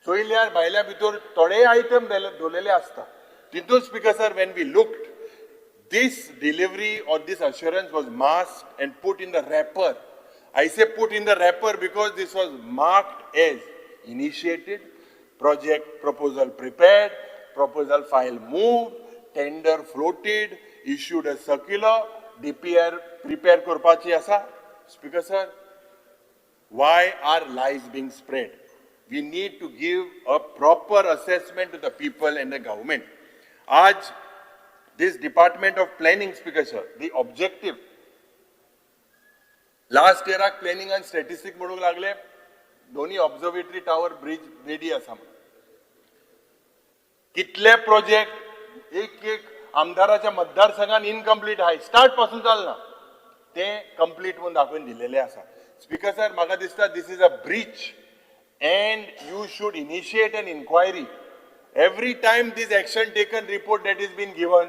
चयल्यार भायल्या भितर थोडे आयटम दवरलेले आसता. तितून speaker sir when we looked this delivery or this assurance was masked and put in the wrapper. I say put in the wrapper because this was marked as initiated, project proposal prepared, proposal file moved, tender floated, issued a circular, DPR prepare korpachi asa. Speaker sir, why are lies being spread? We need to give a proper assessment to the people and the government. Aaj this Department of Planning, Speaker sir, the objective last year planning and statistics म्हणूंक लागले दोन्ही observatory tower bridge ready आसा. कितले project एक आमदाराच्या मतदारसंघात incomplete आहाय, start पासून जालना ते कंप्लीट म्हणून दाखवून दिलेले आसा. स्पीकर सर, म्हाका दिसता this is a breach and you should initiate an inquiry. Every time this action taken report that is been given,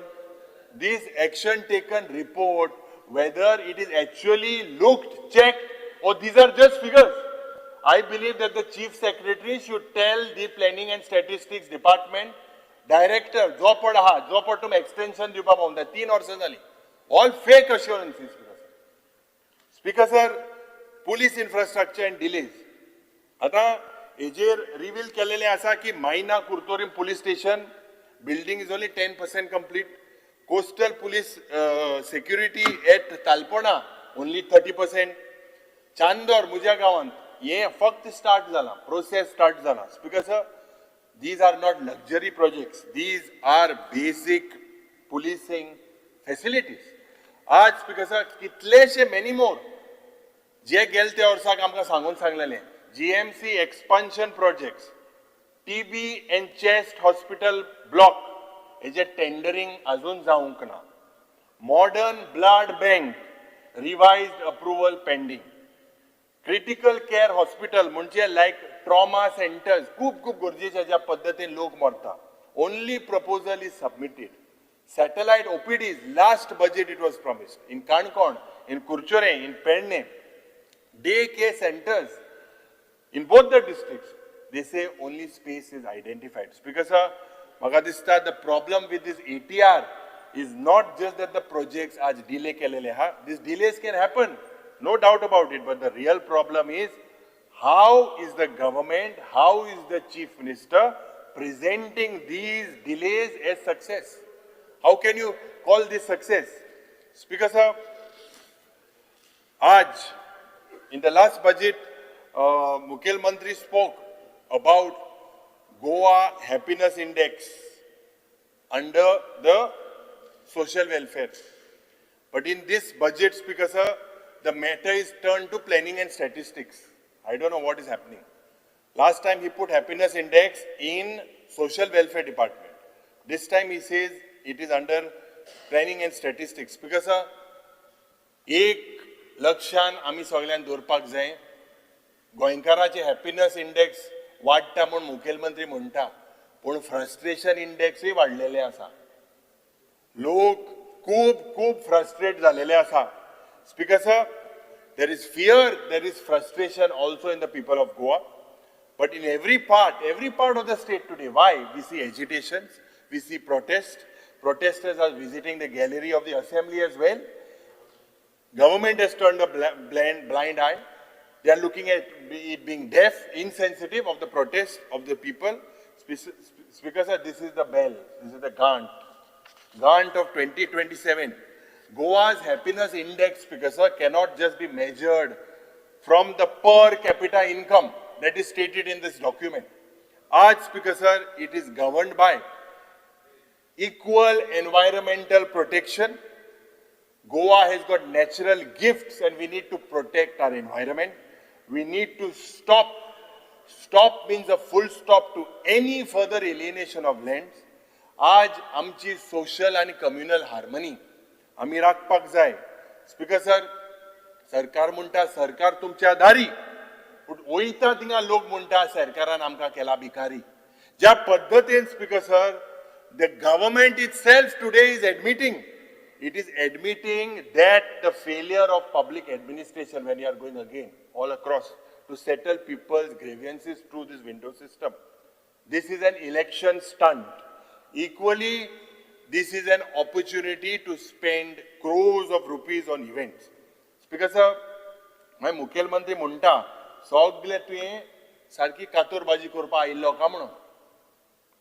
this action taken report, whether it is actually looked, checked, or these are just figures. I believe that the Chief Secretary should tell the Planning and Statistics Department, Director, जो पडtum extension दिवपा पावना 3 वर्सां जाली. All fake assurances. Speaker sir, police infrastructure and delays. आता हेजेर reveal केलेले आसा की मायना Curtorim police station building is only 10% complete. Coastal police security at Talpona only 30%. Chandor म्हज्या गांवांत हे फक्त स्टार्ट जाला, प्रोसेस स्टार्ट जाला. Speaker sir, these are not luxury projects, these are basic policing facilities. आज स्पीकर सर कितलेशे मेनी मोर जे गेले त्या वर्साक आमकां सांगलेले GMC expansion projects, TB and chest hospital block हेजे टेंडरिंग अजून जावंक ना. Modern blood bank revised approval pending. Critical care hospital म्हणजे like trauma centers खूप गरजेचे ज्या पद्धतीन लोक मरता. Only proposal is submitted. Satellite OPDs, last budget it was promised. In Kankon, in Kurchore, in Penne, day care centers, in both the districts, they say only space is identified. Speaker sir, म्हाका दिसता the problem with this ATR is not just that the projects are delay kelele ha. These delays can happen. No doubt about it. But the real problem is, how is the government, how is the chief minister presenting these delays as success? How can you call this success? Speaker sir, in the last budget, Mukhel Mantri spoke about Goa Happiness Index under the social welfare. But in this budget, Speaker sir, the matter is turned to planning and statistics. I don't know what is happening. Last time he put happiness index in social welfare department. This time he says it is under planning and statistics. Speaker sir, एक लक्षान आमी सगळ्यांनी दवरपाक जाय, गोंयकाराचे happiness index वाडटा म्हूण मुखेलमंत्री म्हणटा, पूण फ्रस्ट्रेशन इंडेक्सूय वाडलेले आसा. लोक खूब फ्रस्ट्रेट जालेले आसा. Speaker sir, there is fear, there is frustration also in the people of Goa. But in every part of the state today, why? We see agitations, we see protests. Protesters are visiting the gallery of the assembly as well. Government has turned a blind eye. They are looking at it being deaf, insensitive of the protest of the people. Speaker sir, this is the bell, this is the Gantt of 2027. Goa's happiness index, Speaker sir, cannot just be measured from the per capita income that is stated in this document. Speaker sir, it is governed by equal environmental protection. Goa has got natural gifts and we need to protect our environment. We need to stop. Stop means a full stop to any further alienation of lands. आज आमची social and communal harmony आमी राखपाक जाय. Speaker sir, सरकार म्हणटा सरकार तुमच्या दारी, पूण वयता थिंगा लोक म्हणटा सरकारान आमकां केला भिकारी. ज्या पद्दतीन speaker sir, the government itself today is admitting, it is admitting that the failure of public administration when you are going again all across to settle people's grievances through this window system. This is an election stunt. Equally, this is an opportunity to spend crores of rupees on events. Speaker sir, my Mukhel Mantri म्हणटा सगळे तुवें सारकी कातोरबाजी करपा आयिल्लो का म्हणून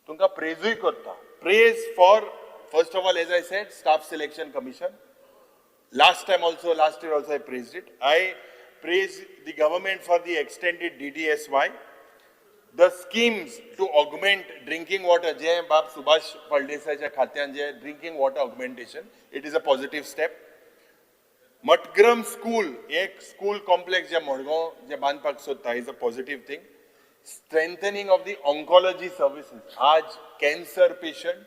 तुमकां प्रेजूय करता. Praise for, first of all, as I said, Staff Selection Commission. Last year also I praised it. I praise the government for the extended DDSY. The schemes to augment drinking water, Jai Bab Subhash Paldesaiच्या खात्यान जे drinking water augmentation, it is a positive step. Matgram School, एक school complex जे मडगांव जे बांदपाक सोदता, is a positive thing. Strengthening of the oncology services. आज cancer patient,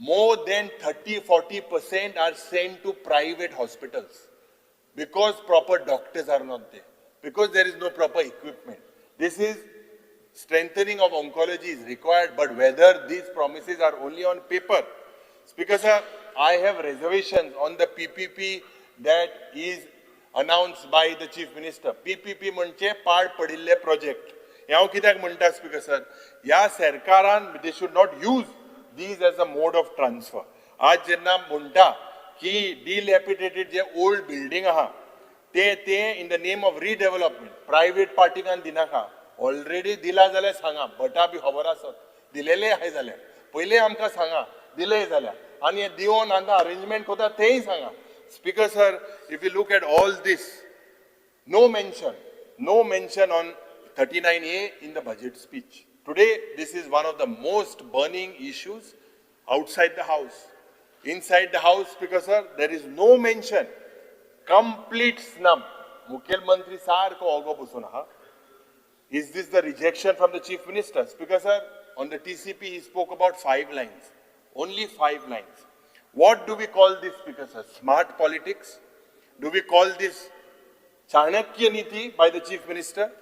more than 30-40% are sent to private hospitals because proper doctors are not there, because there is no proper equipment. This is strengthening of oncology is required, but whether these promises are only on paper. Speaker sir, I have reservations on the PPP that is announced by the Chief Minister. PPP म्हणजे पाड पडिल्ले project. हांव कित्याक म्हणटा speaker sir, ह्या सरकारान they should not use these as a mode of transfer. आज जेन्ना म्हणटा की dilapidated जे old building आहा ते in the name of redevelopment private partyकान दिनाका. ऑलरेडी दिला जाल्यार सांगा, भटा बी खबर आसत, दिलेले आहाय जाल्यार पयले आमकां सांगा दिले जाल्यार, आनी दिवन आतां अरेंजमेंट कोता तेय सांगा. Speaker sir, if you look at all this, no mention on 39A in the budget speech. Today, this is one of the most burning issues outside the house. Inside the house, Speaker sir, there is no mention. Complete snub. Mukhel Mantri सारको ओगो बसून आहा. Is this the rejection from the Chief Minister? Speaker sir, on the TCP he spoke about 5 lines. Only 5 lines. What do we call this, Speaker sir? Smart politics? Do we call this Chanakya Niti by the Chief Minister?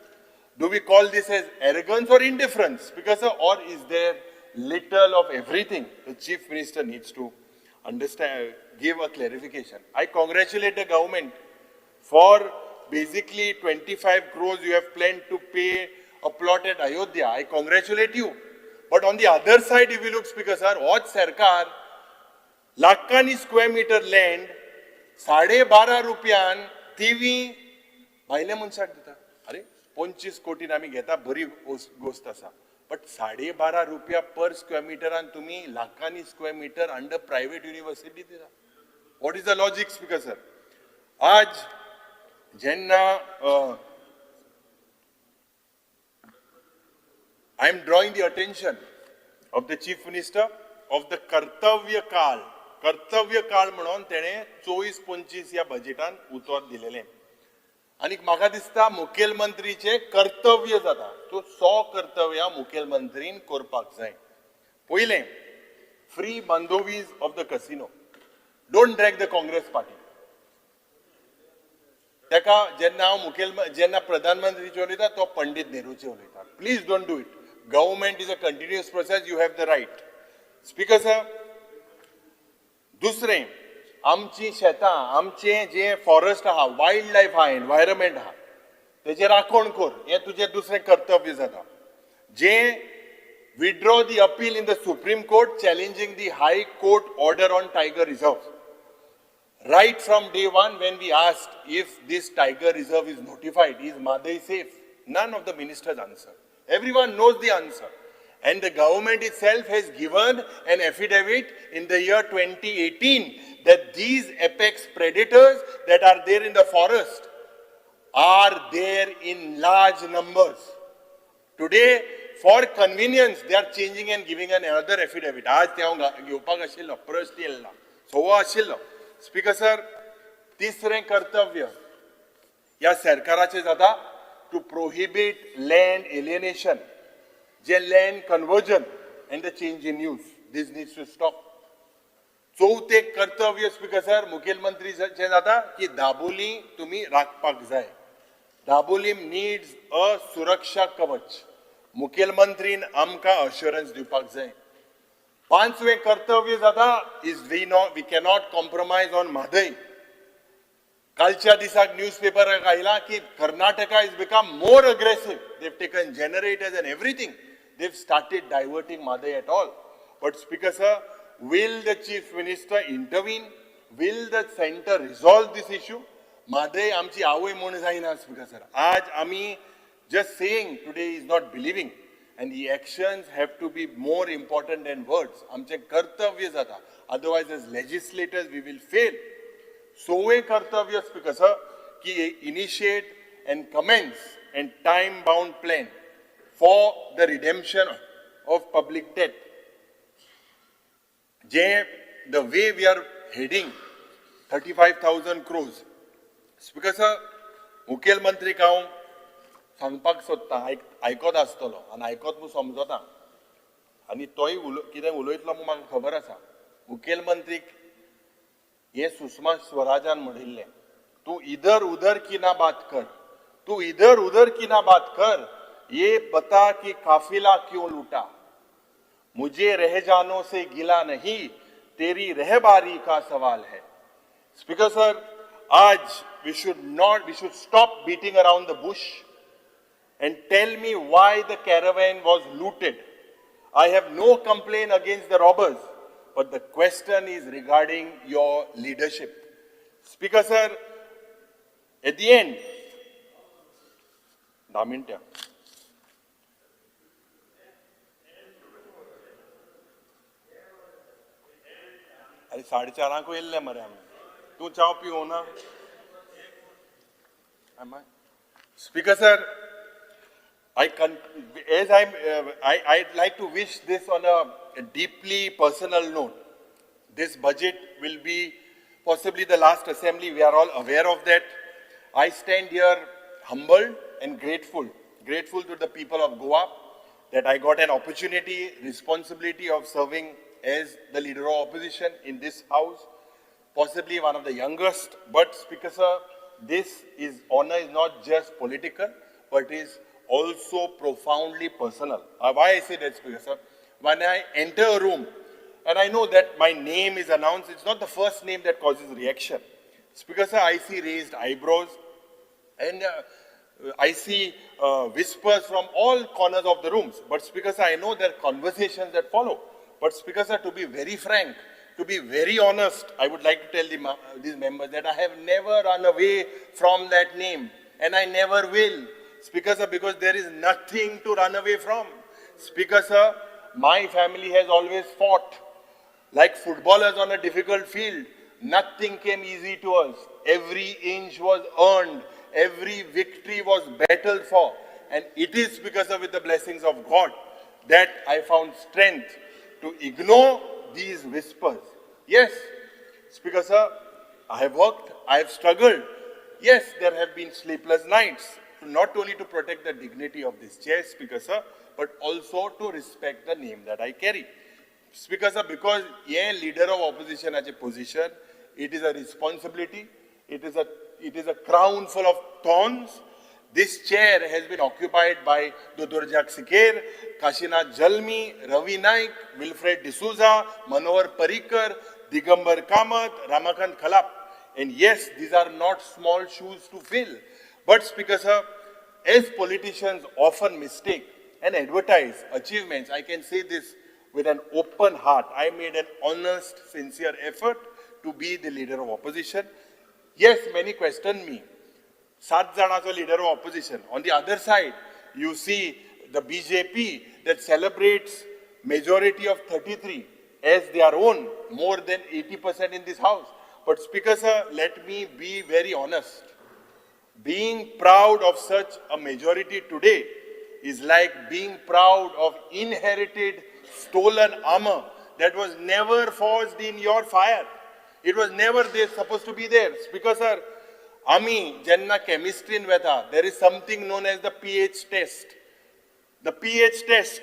Do we call this as arrogance or indifference? Speaker sir, or is there little of everything? The Chief Minister needs to understand, give a clarification. I congratulate the government for basically 25 crores you have planned to pay a plot at Ayodhya. I congratulate you. But on the other side, if you look, Speaker sir, what Sarkar, लाखांनी square meter land, ₹12.5 TV भायल्या मनशाक दिता. अरे 25 कोटीन आमी घेता, बरी गोष्ट आसा. बट 12.5 रुपया पर स्क्वेअर मीटरान तुम्ही लाखांनी square metre under private university दिता. What is the logic speaker sir? आज जेन्ना I am drawing the attention of the Chief Minister of the कर्तव्य काळ म्हणून तेणे 24-25 या बजेटान उतर दिलेले. आणि म्हाका दिसता मुखेलमंत्रीचे कर्तव्य जाता, तो 100 कर्तव्य मुखेलमंत्रीन करपाक जाय. पयलें, फ्री बांदोवीज of the casino. Don't drag the Congress party. तेका जेन्ना प्रधानमंत्रीचे उलयता तो पंडित नेहरूचे उलयता. Please don't do it. Government is a continuous process. You have the right. Speaker sir, दुसरें, आमची शेतां, आमचे जे फॉरेस्ट आहा, वायल्ड लायफ आहा, एनवायरमेंट आहा, तेजे राखण कर, हें तुजें दुसरें कर्तव्य जाता. जे withdraw the appeal in the Supreme Court challenging the High Court order on tiger reserve. Right from day one, when we asked if this tiger reserve is notified, is Madai safe? None of the ministers answered. Everyone knows the answer. And the government itself has given an affidavit in the year 2018 that these apex predators that are there in the forest are there in large numbers. Today, for convenience, they are changing and giving another affidavit. आज ते हांव घेवपाक आशिल्लो, प्रश्न येयल्लो, सवा आशिल्लो. Speaker sir, तिसरें कर्तव्य ह्या सरकाराचें जाता to prohibit land alienation, land conversion and the change in use. This needs to stop. चौथे कर्तव्य स्पीकर सर मुखेलमंत्रीचे जाता की दाबोली तुम्ही राखपाक जाय. दाबोली needs a सुरक्षा कवच. मुखेलमंत्रीन आमकां अश्युरन्स दिवपाक जाय. पांचवें कर्तव्य जाता is we cannot compromise on Mhadei. कालच्या दिसाक न्यूजपेपराक आयला की Karnataka is become more aggressive. They've taken generators and everything. They've started diverting Madai at all. But Speaker sir, will the Chief Minister intervene? Will the center resolve this issue? Madai आमची आवय म्हूण जायना Speaker sir. आज आमी just saying today is not believing. And the actions have to be more important than words. आमचे कर्तव्य जाता. Otherwise as legislators we will fail. सोवे कर्तव्य स्पीकर सर की initiate and commence and time bound plan for the redemption of public debt. The way we are heading 35,000 crores. Speaker sir, मुखेलमंत्री हांव सांगपाक सोदता, आयकत आसतलो आनी आयकत मूं समजता आनी तोय कितें उलयतलो म्हूण म्हाका खबर आसा. मुखेलमंत्रीक ये सुषमा स्वराजान म्हणिल्लें, तू इधर उधर की ना बात कर, तू इधर उधर की ना बात कर, ये बता कि काफिला क्यों लूटा. मुझे रह जानो से गिला नहीं, तेरी रहबारी का सवाल है. स्पीकर सर, आज we should stop beating around the bush and tell me why the caravan was looted. I have no complaint against the robbers. But the question is regarding your leadership. Speaker sir, at the end, Damintia. अरे 4:30 को येल्ले मरे आमी. तू चाव पियो ना. Speaker sir, I'd like to wish this on a deeply personal note. This budget will be possibly the last assembly. We are all aware of that. I stand here humbled and grateful to the people of Goa that I got an opportunity, responsibility of serving as the leader of opposition in this house, possibly one of the youngest. But Speaker sir, this honor is not just political, but is also profoundly personal. Why I say that, Speaker sir? When I enter a room, and I know that my name is announced, it's not the first name that causes reaction. Speaker sir, I see raised eyebrows, and I see whispers from all corners of the rooms. But Speaker sir, I know there are conversations that follow. But Speaker sir, to be very frank, to be very honest, I would like to tell these members that I have never run away from that name, and I never will. Speaker sir, because there is nothing to run away from. Speaker sir, my family has always fought like footballers on a difficult field. Nothing came easy to us. Every inch was earned. Every victory was battled for. And it is because of with the blessings of God that I found strength to ignore these whispers. Yes, Speaker sir, I have worked, I have struggled. Yes, there have been sleepless nights, not only to protect the dignity of this chair, Speaker sir, but also to respect the name that I carry. Speaker sir, because a leader of opposition as a position, it is a responsibility, it is a crown full of thorns. This chair has been occupied by Dudurjak Sikher, Kashinath Jalmi, Ravi Naik, Wilfred D'Souza, Manohar Parrikar, Digambar Kamath, Ramakant Khalap. And yes, these are not small shoes to fill. But Speaker sir, as politicians often mistake and advertise achievements, I can say this with an open heart. I made an honest, sincere effort to be the leader of opposition. Yes, many question me. 7 janacho leader of opposition. On the other side, you see the BJP that celebrates majority of 33 as their own, more than 80% in this house. But Speaker sir, let me be very honest. Being proud of such a majority today is like being proud of inherited stolen armor that was never forged in your fire. It was never there, supposed to be there. Speaker sir, Ami, Jenna chemistry in Veda, there is something known as the pH test. The pH test.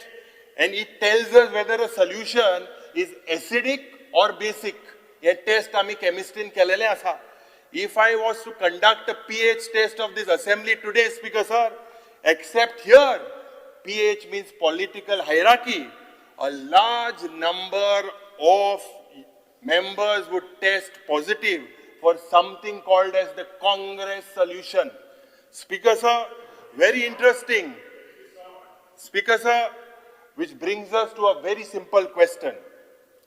And it tells us whether a solution is acidic or basic. A test ami chemistry in kelele asa. If I was to conduct a pH test of this assembly today, Speaker sir, except here, pH means political hierarchy. A large number of members would test positive for something called as the Congress solution. Speaker sir, very interesting. Speaker sir, which brings us to a very simple question.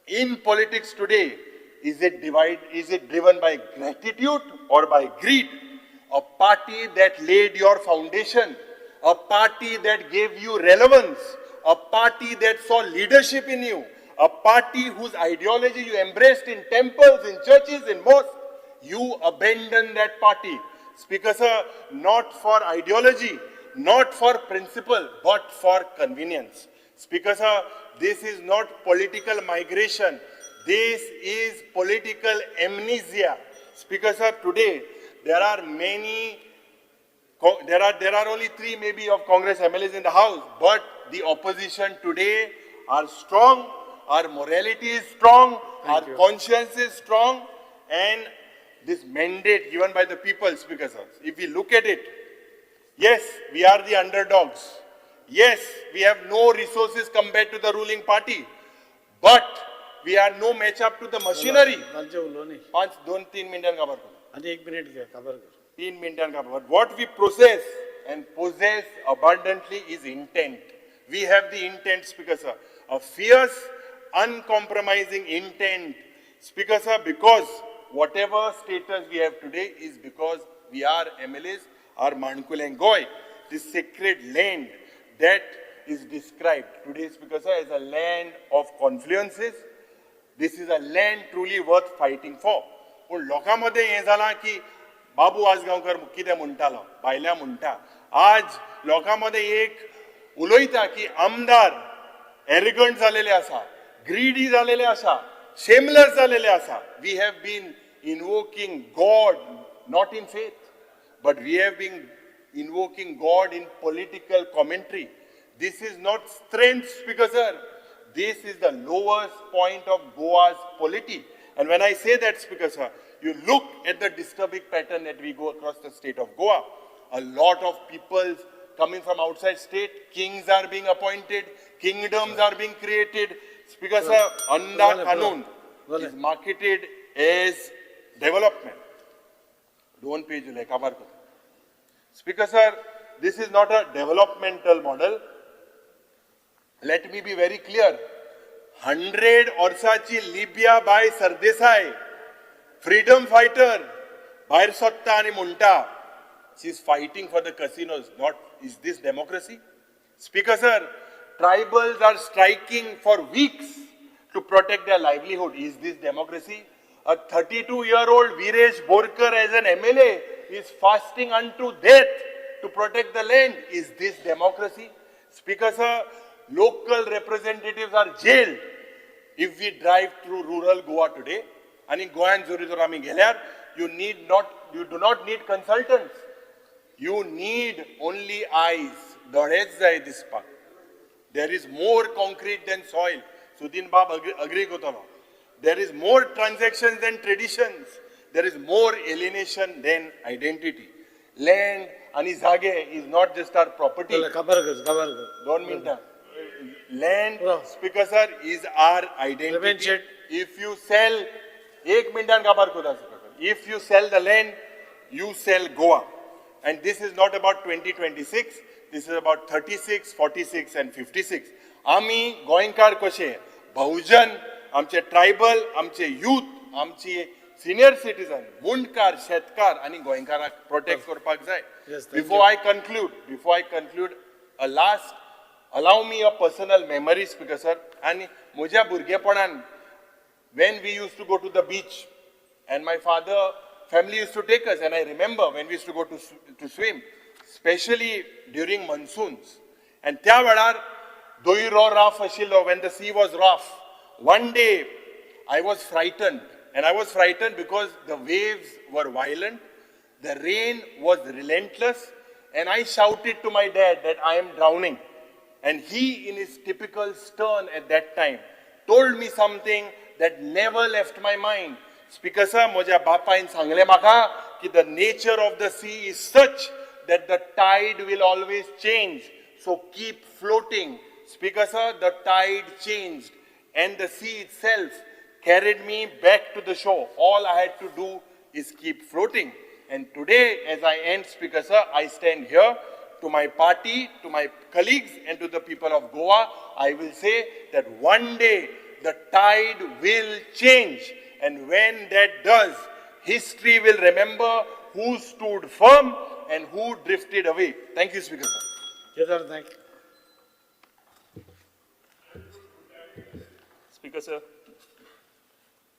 In politics today, is it driven by gratitude or by greed? A party that laid your foundation, a party that gave you relevance, a party that saw leadership in you, a party whose ideology you embraced in temples, in churches, in mosques, you abandon that party. Speaker sir, not for ideology, not for principle, but for convenience. Speaker sir, this is not political migration. This is political amnesia. Speaker sir, today there are only 3 maybe of Congress MLAs in the House, but the opposition today are strong, our morality is strong, our conscience is strong, and this mandate given by the people, Speaker sir, if we look at it, yes, we are the underdogs. Yes, we have no resources compared to the ruling party, but we are no match up to the machinery. 2-3 minute का आणि 1 minute घ्या खबर कर 3 minute का but what we process and possess abundantly is intent. We have the intent, Speaker sir, a fierce, uncompromising intent, Speaker sir, because whatever status we have today is because we are MLAs, our Mankul and Goy, this sacred land that is described today, Speaker sir, as a land of confluences. This is a land truly worth fighting for. पण लोकांमध्ये हे झाला की बाबू आजगावकर कितें म्हणटालो भायल्या म्हणटा आज लोकांमध्ये एक उलयता की आमदार एरिगंट जालेले आसा ग्रीडी जालेले आसा शेमलेस जालेले आसा we have been invoking God not in faith but we have been invoking God in political commentary. This is not strength, Speaker sir. This is the lowest point of Goa's polity. And when I say that, Speaker sir, you look at the disturbing pattern that we go across the state of Goa. A lot of people coming from outside state, kings are being appointed, kingdoms are being created. Speaker sir, Anda Kanun is marketed as development. Don't page you like cover. Speaker sir, this is not a developmental model. Let me be very clear. 100 वर्साची Libia by Sardesai freedom fighter भायर सोदता आनी म्हणटा she is fighting for the casinos not is this democracy speaker sir tribals are striking for weeks to protect their livelihood is this democracy a 32-year-old Viresh Borkar as an MLA is fasting unto death to protect the land is this democracy speaker sir local representatives are jailed if we drive through rural Goa today आणि गोंयान जरी जर आमी गेल्यार you do not need consultants you need only eyes दोळेच जाय दिसपाक there is more concrete than soil Sudin Bab agree kotalo there is more transactions than traditions there is more alienation than identity land आणि जागे is not just our property खबर कर 2 minutes land speaker sir is our identity Shed. if you sell 1 minute खबर कोता if you sell the land you sell Goa and this is not about 2026 this is about 36 46 and 56 आम्ही गोंयकार कशे बहुजन आमचे tribal आमचे youth आमची senior citizen मुंडकार शेतकार आणि गोंयकाराक प्रोटेक्ट करपाक जाय Yes, thank before I conclude a last allow me a personal memory speaker sir आणि म्हज्या भुरगेपणान when we used to go to the beach and my family used to take us and I remember when we used to go to swim especially during monsoons and त्या वेळार दोयरो rough आशिल्लो when the sea was rough one day I was frightened because the waves were violent the rain was relentless and I shouted to my dad that I am drowning and he in his typical stern at that time told me something that never left my mind speaker sir म्हज्या बापायन सांगले म्हाका की the nature of the sea is such that the tide will always change so keep floating speaker sir the tide changed and the sea itself carried me back to the shore all I had to do is keep floating and today as I end speaker sir I stand here to my party to my colleagues and to the people of Goa I will say that one day the tide will change and when that does history will remember who stood firm and who drifted away thank you speaker sir. Kedar Naik Speaker sir,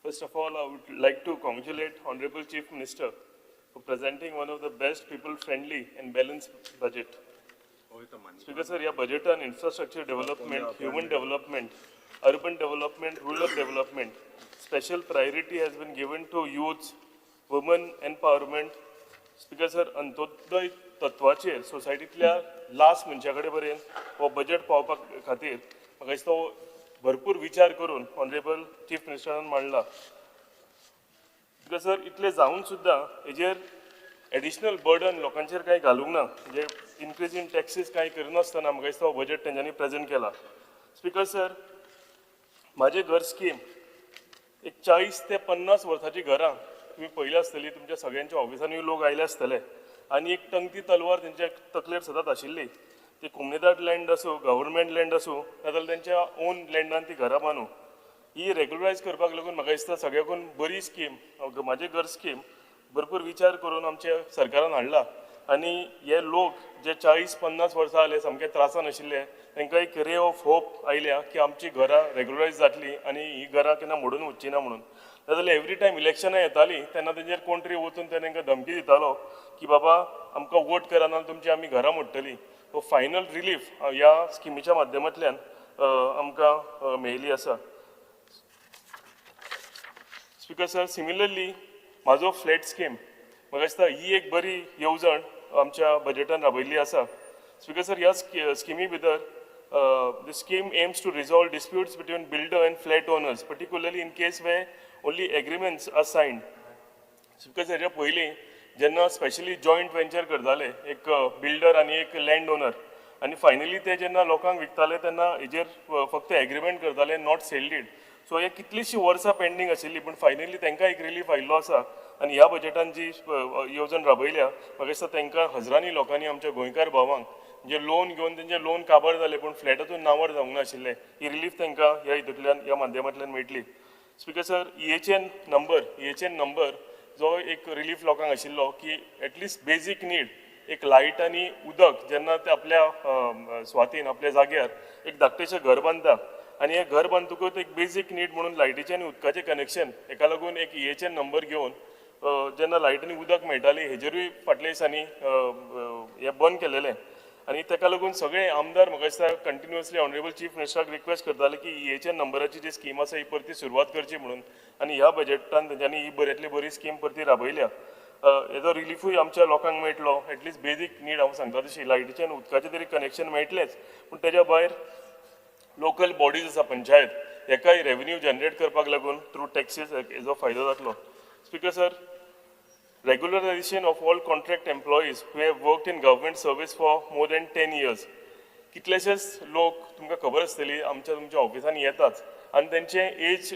first of all I would like to congratulate Honorable Chief Minister for presenting one of the best people-friendly and balanced budget. Speaker sir, या budgetan infrastructure development, human development, urban development, rural development, special priority has been given to youths, women empowerment. Speaker sir, अंत्योदय तत्वाचेर सोसायटीतल्या last मनशा कडेन पर्यंत हो budget पावपा खातीर म्हाका दिसता भरपूर विचार करून ऑनरेबल चीफ मिनिस्टरान मांडला बिकॉज सर इतले जावन सुद्दां हेजेर एडिशनल बर्डन लोकांचेर कांय घालूंक ना म्हणजे इनक्रीज इन टॅक्सीस कांय करनासतना म्हाका दिसता हो बजेट तेंच्यांनी प्रेजेंट केला स्पीकर सर म्हाजें घर स्कीम एक 40 ते 50 वर्सांची घरां तुम्ही पयली आसतली तुमच्या सगळ्यांच्या ऑफिसांनी लोक आयले आसतले आनी एक टंगती तलवार तेंच्या तकलेर सदांच आशिल्ली ती कोमनीदाद लँड आसूं गव्हर्मेंट लँड आसूं नाजाल्यार तेंच्या ओन लँडान ती घरां बांदूं ही रेग्युलरायज करपाक लागून म्हाका दिसता सगळ्याकून बरी स्कीम म्हाजें घर स्कीम भरपूर विचार करून आमच्या सरकारान हाडला आनी हे लोक जे 40-50 वर्सां जाले सामके त्रासान आशिल्ले तांकां एक रे ऑफ होप आयल्या की आमची घरां रेग्युलरायज जातली आनी ही घरां केन्ना मोडून वचची ना म्हणून नाजाल्यार एवरी टायम इलेक्शनां येतालीं तेन्ना तेंचेर कोण तरी वचून ते तांकां धमकी दितालो की बाबा आमकां वोट करा ना तुमची आमी घरां मोडटलीं सो फायनल रिलीफ ह्या स्किमीच्या माध्यमांतल्यान आमकां मेळिल्ली आसा स्पीकर सर सिमिलरली म्हाजो फ्लॅट स्कीम म्हाका दिसता ही एक बरी येवजण आमच्या बजेटान राबयल्ली आसा स्पीकर सर ह्या स्किमी भितर the scheme aims to resolve disputes between builder and flat owners, particularly in case where only agreements are signed. Because हेच्या पयलीं जेन्ना स्पेशली जॉयंट वेंचर करताले एक बिल्डर आनी एक लँड ओनर आनी फायनली ते जेन्ना लोकांक विकताले तेन्ना हेजेर फक्त एग्रीमेंट करताले नॉट सेल्ड इट सो हे कितलींशीं वर्सां पेंडींग आशिल्ली पूण फायनली तांकां एक रिलीफ आयिल्लो आसा आनी ह्या बजेटान जी येवजण राबयल्या म्हाका दिसता तांकां हजारांनी लोकांनी आमच्या गोंयकार भावांक जे लोन घेवन त्यांचे लोन काबार जाले पूण फ्लॅटातून नांवार जावंक नाशिल्ले ही रिलीफ तांकां ह्या हितूंतल्यान ह्या माध्यमांतल्यान मेळटली. स्पीकर सर, EHN नंबर जो एक रिलीफ लोकांक आशिल्लो की एटलिस्ट बेजीक नीड एक लायट आनी उदक जेन्ना ते आपल्या सुवातेन आपल्या जाग्यार एक धाकटेशें घर बांदता आनी हें घर बांदतकूच एक बेजीक नीड म्हणून लायटीचें आनी उदकाचें कनेक्शन हेका लागून एक EHN नंबर घेवन जेन्ना लायट आनी उदक मेळटाली हेजेरूय फाटल्या दिसांनी हें बंद केलेलें आनी ताका लागून सगळे आमदार म्हाका दिसता कंटिन्युअसली ऑनरेबल चीफ मिनिस्टराक रिक्वेस्ट करताले की EHN नंबराची जी स्कीम आसा ही परती सुरवात करची म्हणून आनी ह्या बजेटान तेंच्यांनी ही बऱ्यांतली बरी स्कीम परती राबयल्या. हेजो रिलीफूय आमच्या लोकांक मेळटलो एटलिस्ट बेजीक नीड हांव सांगता तशी लायटीचें आनी उदकाचें तरी कनेक्शन मेळटलेंच पूण तेज्या भायर लोकल बॉडीज आसा पंचायत हेकाय रेवन्यू जनरेट करपाक लागून थ्रू टॅक्सीस हेजो फायदो जातलो. Speaker sir, regularization of all contract employees who have worked in government service for more than 10 years. कितलेशेच लोक तुमकां खबर आसतली आमच्या तुमच्या ऑफिसांनी येतात आनी तेंचे एज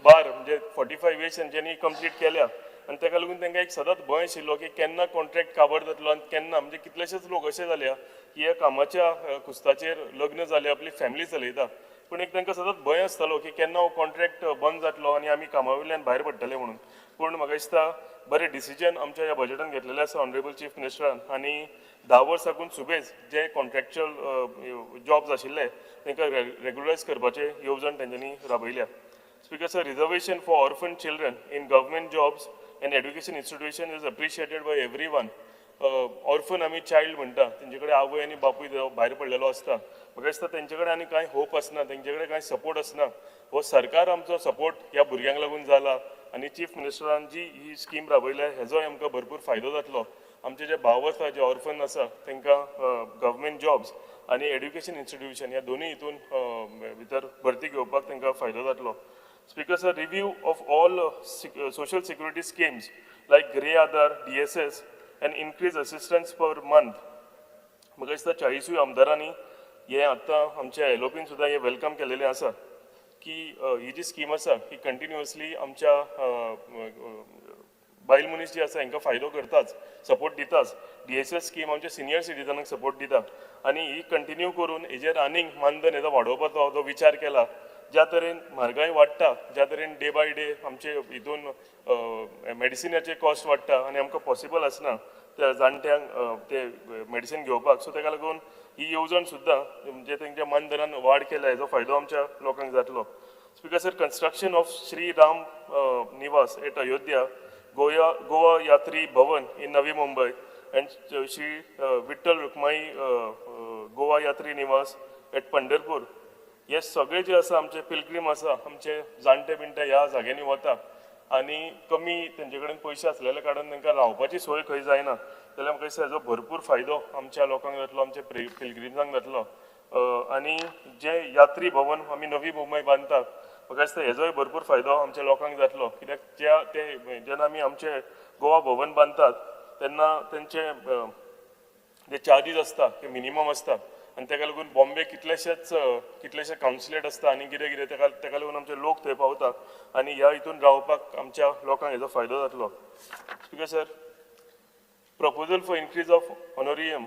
बार म्हणजे 45 एज तेंच्यांनी कंप्लीट केल्या आनी ताका लागून तांकां एक सदांच भंय आशिल्लो की केन्ना कॉन्ट्रॅक्ट काबार जातलो आनी केन्ना म्हणजे कितलेशेच लोक अशे जाल्या की ह्या कामाच्या कुस्ताचेर लग्न जालें आपली फॅमिली चलयता पूण एक तांकां सदांच भंय आसतालो की केन्ना हो कॉन्ट्रॅक्ट बंद जातलो आनी आमी कामा वयल्यान भायर पडटले म्हणून. पूण म्हाका दिसता बरें डिसिजन आमच्या ह्या बजेटान घेतलेलें आसा ऑनरेबल चीफ मिनिस्टरान आनी 10 वर्सांकून सुबेज जे कॉन्ट्रॅक्च्युअल जॉब्स आशिल्ले तांकां रेग्युलरायज करपाचें येवजण तेंच्यांनी राबयल्या. Speaker sir, reservation for orphan children in government jobs and education institution is appreciated by everyone. Orphan आमी चायल्ड म्हणटा तेंचे कडेन आवय आनी बापूय भायर पडलेलो आसता. म्हाका दिसता तेंचे कडेन आनी कांय होप आसना, तेंचे कडेन कांय सपोर्ट आसना. हो सरकार आमचो सपोर्ट ह्या भुरग्यांक लागून जाला आनी चीफ मिनिस्टरान जी ही स्कीम राबयल्या हेजोय आमकां भरपूर फायदो जातलो. आमचे जे भाव आसा जे ऑर्फन आसा तांकां गव्हर्मेंट जॉब्स आनी एड्युकेशन इन्स्टिट्यूशन ह्या दोनूय हितून भितर भरती घेवपाक तांकां फायदो जातलो. Speaker sir, review of all social security schemes like grey Aadhaar, DSS end increase assistance per month. म्हाका दिसता 40 आमदारांनी हे आतां आमच्या LOPन सुद्दां हे वेलकम केलेलें आसा की ही जी स्कीम आसा ही कंटिन्युअसली आमच्या बायल मनीस जी आसा हांकां फायदो करताच, सपोर्ट दिताच. DSS स्कीम आमच्या सिनियर सिटीजनांक सपोर्ट दिता आनी ही कंटिन्यू करून हेजेर आनीक मानधन हेजो वाडोवपाचो जो विचार केला. ज्या तरेन म्हारगाय वाडटा, ज्या तरेन डे बाय डे आमचे हितून मेडिसिनाचे कॉस्ट वाडटा आनी आमकां पॉसिबल आसना त्या जाणट्यांक ते मेडिसीन घेवपाक, सो ताका लागून ही येवजण सुद्दां म्हणजे तेंच्या मानधनान वाड केल्या हेजो फायदो आमच्या लोकांक जातलो. Speaker sir, construction of Shri Ram Niwas eight Ayodhya, Goa यात्री भवन इन नवी मुंबई एंड श्री विठ्ठल रुक्माई गोवा यात्री निवास एट पंढरपूर, हे सगळे जे आसा आमचे पिलग्रीम आसा आमचे जाणटे बिणटे ह्या जाग्यांनी वता आनी कमी तेंचे कडेन पयशे आसलेल्या कारणान तांकां रावपाची सोय खंय जायना जाल्यार म्हाका दिसता हेजो भरपूर फायदो आमच्या लोकांक जातलो, आमच्या पिलग्रिम्सांक जातलो. आनी जे यात्री भवन आमी नवी मुंबय बांदतात म्हाका दिसता हेजोय भरपूर फायदो आमच्या लोकांक जातलो. कित्याक जेन्ना आमी आमचे गोवा भवन बांदतात तेन्ना तेंचे जे चार्जीस आसता ते मिनिमम आसता आनी ताका लागून बॉम्बे कितलेशे कावन्सिलेट आसता आनी कितें कितें ताका लागून आमचे लोक थंय पावता आनी ह्या हितून रावपाक आमच्या लोकांक हेजो फायदो जातलो. Speaker sir, proposal for increase of honorarium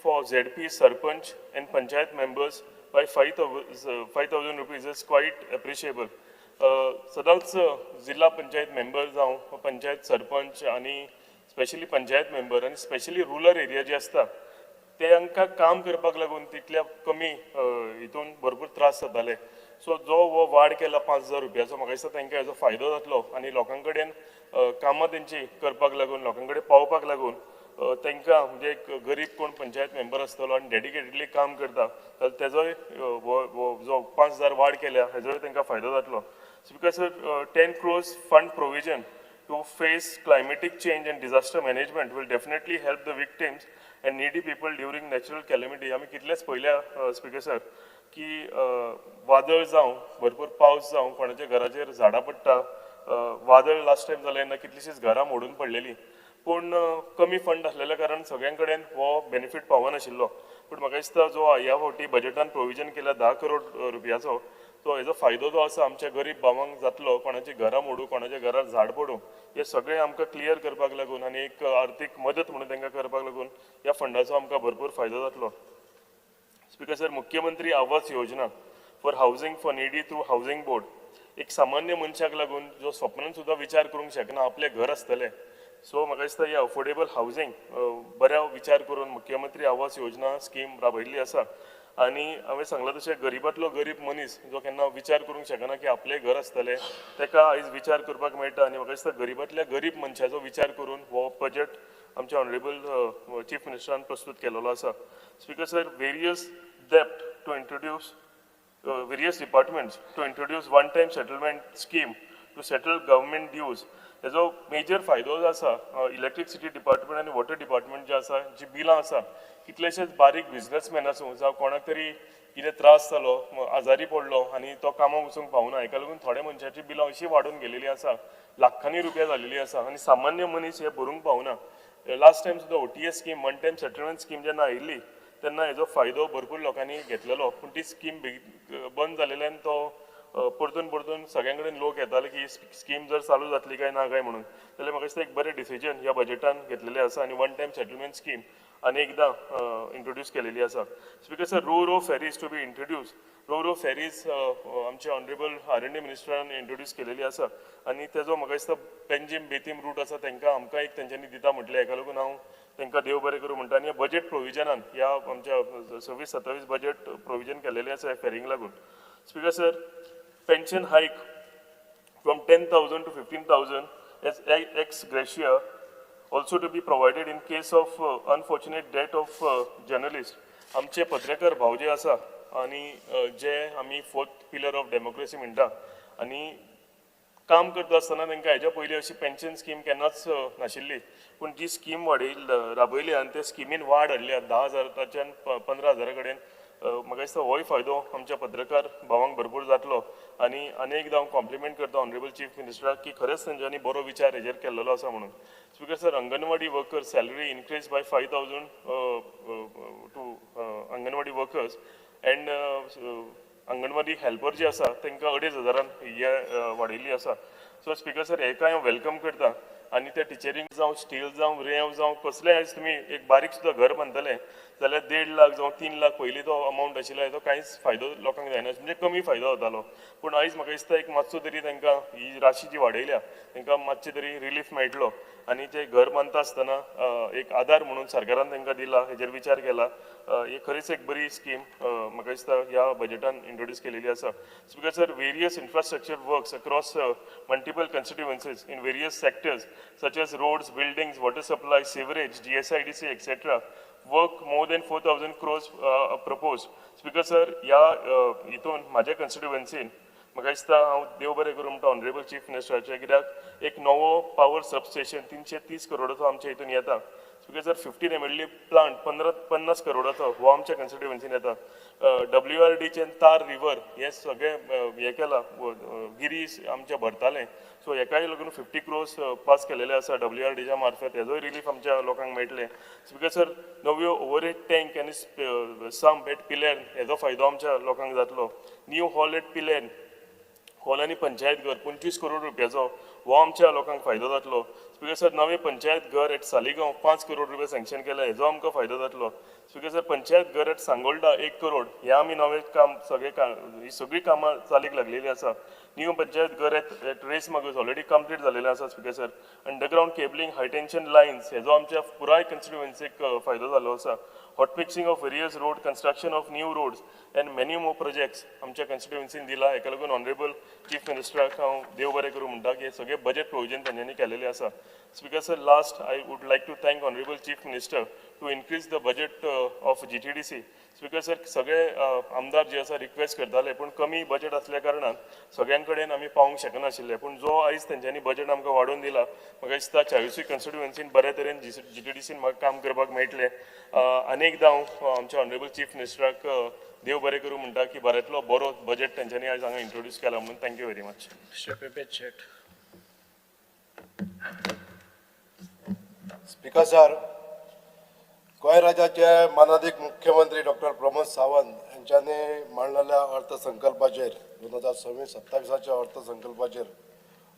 for ZP, Sarpanch and Panchayat members by 5,000 rupees is quite appreciable. सदांच जिल्हा पंचायत मेंबर जावं पंचायत सरपंच आनी स्पेशली पंचायत मेंबर आनी स्पेशली रुरल एरिया जे आसता तांकां काम करपाक लागून तितल्या कमी हितून भरपूर त्रास जाताले. सो जो हो वाड केला 5,000 रुपयाचो म्हाका दिसता तांकां हेजो फायदो जातलो आनी लोकां कडेन कामां तेंची करपाक लागून लोकां कडेन पावपाक लागून तांकां म्हणजे एक गरीब कोण पंचायत मेंबर आसतलो आनी डेडिकेटेडली काम करता जाल्यार तेजोय जो 5,000 वाड केल्या हेजोय तांकां फायदो जातलो. Speaker sir, 10 crores fund provision to face climatic change and disaster management will definitely help the victims and needy people during natural calamity. आमी कितलेच पयल्या स्पीकर सर की वादळ जावं भरपूर पावस जावं कोणाच्या घराचेर झाडां पडटा, वादळ लास्ट टायम जालें तेन्ना कितलींशींच घरां मोडून पडलेलीं पूण कमी फंड आसलेल्या कारण सगळ्यां कडेन हो बेनिफीट पावनाशिल्लो. पूण म्हाका दिसता जो ह्या फावटी बजेटान प्रोविजन केला 10 crore रुपयाचो सो हेजो फायदो जो आसा आमच्या गरीब भावांक जातलो, कोणाची घरां मोडू, कोणाच्या घरार झाड पडू, हे सगळे आमकां क्लियर करपाक लागून आनी एक आर्थीक मदत म्हणून तांकां करपाक लागून ह्या फंडाचो आमकां भरपूर फायदो जातलो. स्पीकर सर, मुख्यमंत्री Awas Yojana for housing for needy through housing board, एक सामान्य मनशाक लागून जो स्वप्नान सुद्दां विचार करूंक शकना आपले घर आसतले, सो म्हाका दिसता ही अफोर्डेबल हावजिंग बऱ्या विचार करून मुख्यमंत्री आवास योजना स्कीम राबयल्ली आसा. आनी हांवें सांगलां तशें गरीबांतलो गरीब मनीस जो केन्ना विचार करूंक शकना की आपले घर आसतलें, ताका आयज विचार करपाक मेळटा. आनी म्हाका दिसता गरीबांतल्या गरीब मनशाचो विचार करून हो बजेट आमच्या ऑनरेबल चीफ मिनिस्टरान प्रस्तूत केलेलो आसा. Speaker sir, various dept to introduce various departments to introduce one-time settlement scheme to settle government dues. हेजो मेजर फायदो जो आसा इलेक्ट्रिसिटी डिपार्टमेंट आनी वॉटर डिपार्टमेंट जे आसा, जी बिलां आसा, कितलेशेच बारीक बिझनेसमॅन आसूं जावं कोणाक तरी कितें त्रास जालो, आजारी पडलो आनी तो कामाक वचूंक पावना, हेका लागून थोड्या मनशाची बिलां अशी वाडून गेलेली आसा, लाखांनी रुपया जालेली आसा आनी सामान्य मनीस हे भरूंक पावना. लास्ट टायम सुद्दां OTS scheme, one time settlement scheme जेन्ना आयिल्ली तेन्ना हेजो फायदो भरपूर लोकांनी घेतलेलो, पूण ती स्कीम बंद जालेल्यान तो परतून परतून सगळ्यां कडेन लोक येताले की स्कीम जर चालू जातली काय ना काय म्हणून. जाल्यार म्हाका दिसता एक बरें डिसिजन ह्या बजेटान घेतलेलें आसा आनी वन टायम सेटलमेंट स्कीम आनी एकदां इंट्रोड्यूस केलेली आसा. Speaker sir, ro ferries to be introduce. Ro ferries आमचे ऑनरेबल R&D मिनिस्टरान इंट्रोड्यूस केलेली आसा आनी तेजो म्हाका दिसता पेंजीम बेतीम रूट आसा तांकां आमकां एक तेंच्यांनी दिता म्हटलें, हेका लागून हांव तांकां देव बरें करूं म्हणटा. आनी बजेट प्रोविजनान ह्या आमच्या 26-27 बजेट प्रोविजन केलेलें आसा फेरींक लागून. स्पीकर सर, पेन्शन हायक from 10,000 to 15,000 as ex gratia also to be provided in case of unfortunate death of journalist. आमचे पत्रकार भाव जे आसा आनी जे आमी फोर्थ पिलर ऑफ डेमोक्रेसी म्हणटा आनी काम करता आसतना तांकां हेज्या पयलीं अशी पेन्शन स्कीम केन्नाच नाशिल्ली, पूण जी स्कीम राबयली आनी ते स्किमीन वाड हाडल्या 10,000च्यान 15,000 कडेन. म्हाका दिसता होय फायदो आमच्या पत्रकार भावांक भरपूर जातलो. आनी एकदां हांव कॉम्प्लिमेंट करता ऑनरेबल चीफ मिनिस्टराक की खरेंच तांच्यांनी बरो विचार हेजेर केल्लो आसा म्हणून. Speaker sir, anganwadi workers salary increase by 5,000 to anganwadi workers and anganwadi helper जे आसा तांकां 2,500 हे वाडयल्ली आसा. सो स्पीकर सर, हेका हांव वेलकम करता. आनी ते टिचरींग जावं स्टील जावं रेंव जावं कसलें आयज तुमी एक बारीक सुद्दां घर बांदतले जाल्यार 1.5 लाख जावं 3 लाख पयलीं तो अमावंट आशिल्लो हेजो कांयच फायदो लोकांक जायना, म्हणजे कमी फायदो जातालो. पूण आयज म्हाका दिसता एक मातसो तरी तांकां ही राशी जी वाडयल्या तांकां मातशें तरी रिलीफ मेळटलो. आनी ते घर बांदता आसतना एक आदार म्हणून सरकारान तांकां दिला, हेजेर विचार केला. ही खरीच एक बरी स्कीम म्हाका दिसता ह्या बजेटान इंट्रोड्यूस केलेली आसा. Speaker sir, various infrastructure works across multiple constituencies in various sectors such as roads, buildings, water supply, sewerage, GSIDC, etc. work more than 4,000 crores proposed. Speaker sir, ह्या हितून म्हाज्या कन्स्टिट्युएन्सीन म्हाका दिसता हांव देव बरें करूं म्हणटा ऑनरेबल चीफ मिनिस्टराचे, कित्याक एक नवो पावर सबस्टेशन 330 करोडाचो आमच्या हितून येता. स्पीकर सर, 15 MLD प्लांट 50 करोडाचो हो आमच्या कन्स्टिट्युएन्सीन येता. WRDचे तार रिवर हे सगळे हे केला, गिरी आमच्या भरताले, सो हेकाय लागून 50 crores पास केलेले आसा WRDच्या मार्फत. हेजोय रिलीफ आमच्या लोकांक मेळटले. स्पीकर सर, नव्यो ओव्हरहेड टँक आनी संप एट पिलेर हेजो फायदो आमच्या लोकांक जातलो. न्यू हॉल एट पिलेर हॉल आनी पंचायत घर 25 करोड रुपयाचो हो आमच्या लोकांक फायदो जातलो. स्पीकर सर, नवे पंचायत घर एट सालिगांव 5 करोड रुपया सँक्शन केला, हेजो आमकां फायदो जातलो. स्पीकर सर, पंचायत घर एट सांगोळडा 1 करोड हे आमी नवे काम ही सगळी कामां चालीक लागलेली आसा. न्यू पंचायत घर at Reis Magos already complete जालेले आसा. Speaker sir, underground cabling high tension lines हेजो आमच्या पुराय कन्स्टिट्युएन्सीक फायदो जालो आसा. Hot mixing of various road, construction of new roads and many more projects आमच्या कन्स्टिट्युएन्सीन दिला. हेका लागून ऑनरेबल चीफ मिनिस्टराक हांव देव बरें करूं म्हणटा की हे सगळे बजेट प्रोविजन तांच्यांनी केलेले आसा. Speaker sir, last I would like to thank honourable chief minister to increase the budget of GTDC. Speaker sir, सगळे आमदार जे आसा रिक्वेस्ट करताले, पूण कमी बजेट आसल्या कारणान सगळ्यां कडेन आमी पावूंक शकनाशिल्ले. पूण जो आयज तेंच्यांनी बजेट आमकां वाडोवन दिला, म्हाका दिसता 40 कन्स्टिट्युएन्सीन बरे तरेन GTDCन म्हाका काम करपाक मेळटलें. अनेकदां हांव आमच्या ऑनरेबल चीफ मिनिस्टराक देव बरें करूं म्हणटा की बऱ्यांतलो बरो बजेट तेंच्यांनी आयज हांगा इंट्रोड्यूस केला म्हणून. Thank you very much. Speaker sir, Goa राज्याचे मानाधिक मुख्यमंत्री डॉक्टर प्रमोद सावंत यांच्यानी मांडलेल्या अर्थसंकल्पाचेर 2026-27च्या अर्थसंकल्पाचेर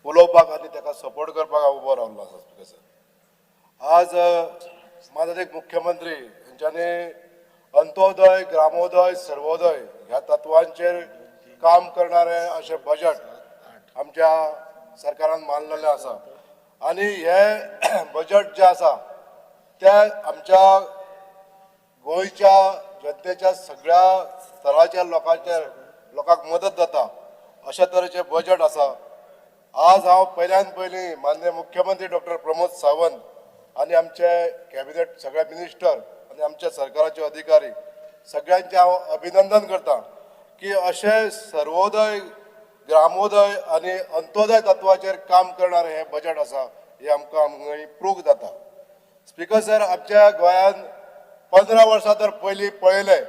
उलोवपाक आनी ताका सपोर्ट करपाक हांव उबो रावल्लो आसा स्पीकर सर. आज मानाधिक मुख्यमंत्री यांच्यानी अंत्योदय, ग्रामोदय, सर्वोदय ह्या तत्वांचेर काम करणारे अशें बजेट आमच्या सरकारान मांडलेलें आसा आनी हे बजेट जे आसा ते आमच्या गोंयच्या जनतेच्या सगळ्या स्तराच्या लोकांक मदत जाता अशा तरेचे बजेट आसा. आज हांव पयल्यान पयलीं माननीय मुख्यमंत्री डॉक्टर प्रमोद सावंत आनी आमचे कॅबिनेट सगळे मिनिस्टर आनी आमचे सरकाराचे अधिकारी सगळ्यांचे हांव अभिनंदन करता की अशे सर्वोदय, ग्रामोदय आनी अंत्योदय तत्वाचेर काम करणारे हे बजेट आसा हे आमकां प्रूव्ह जाता. स्पीकर सर, आमच्या गोंयांत 15 वर्सां जर पयलीं पळयलें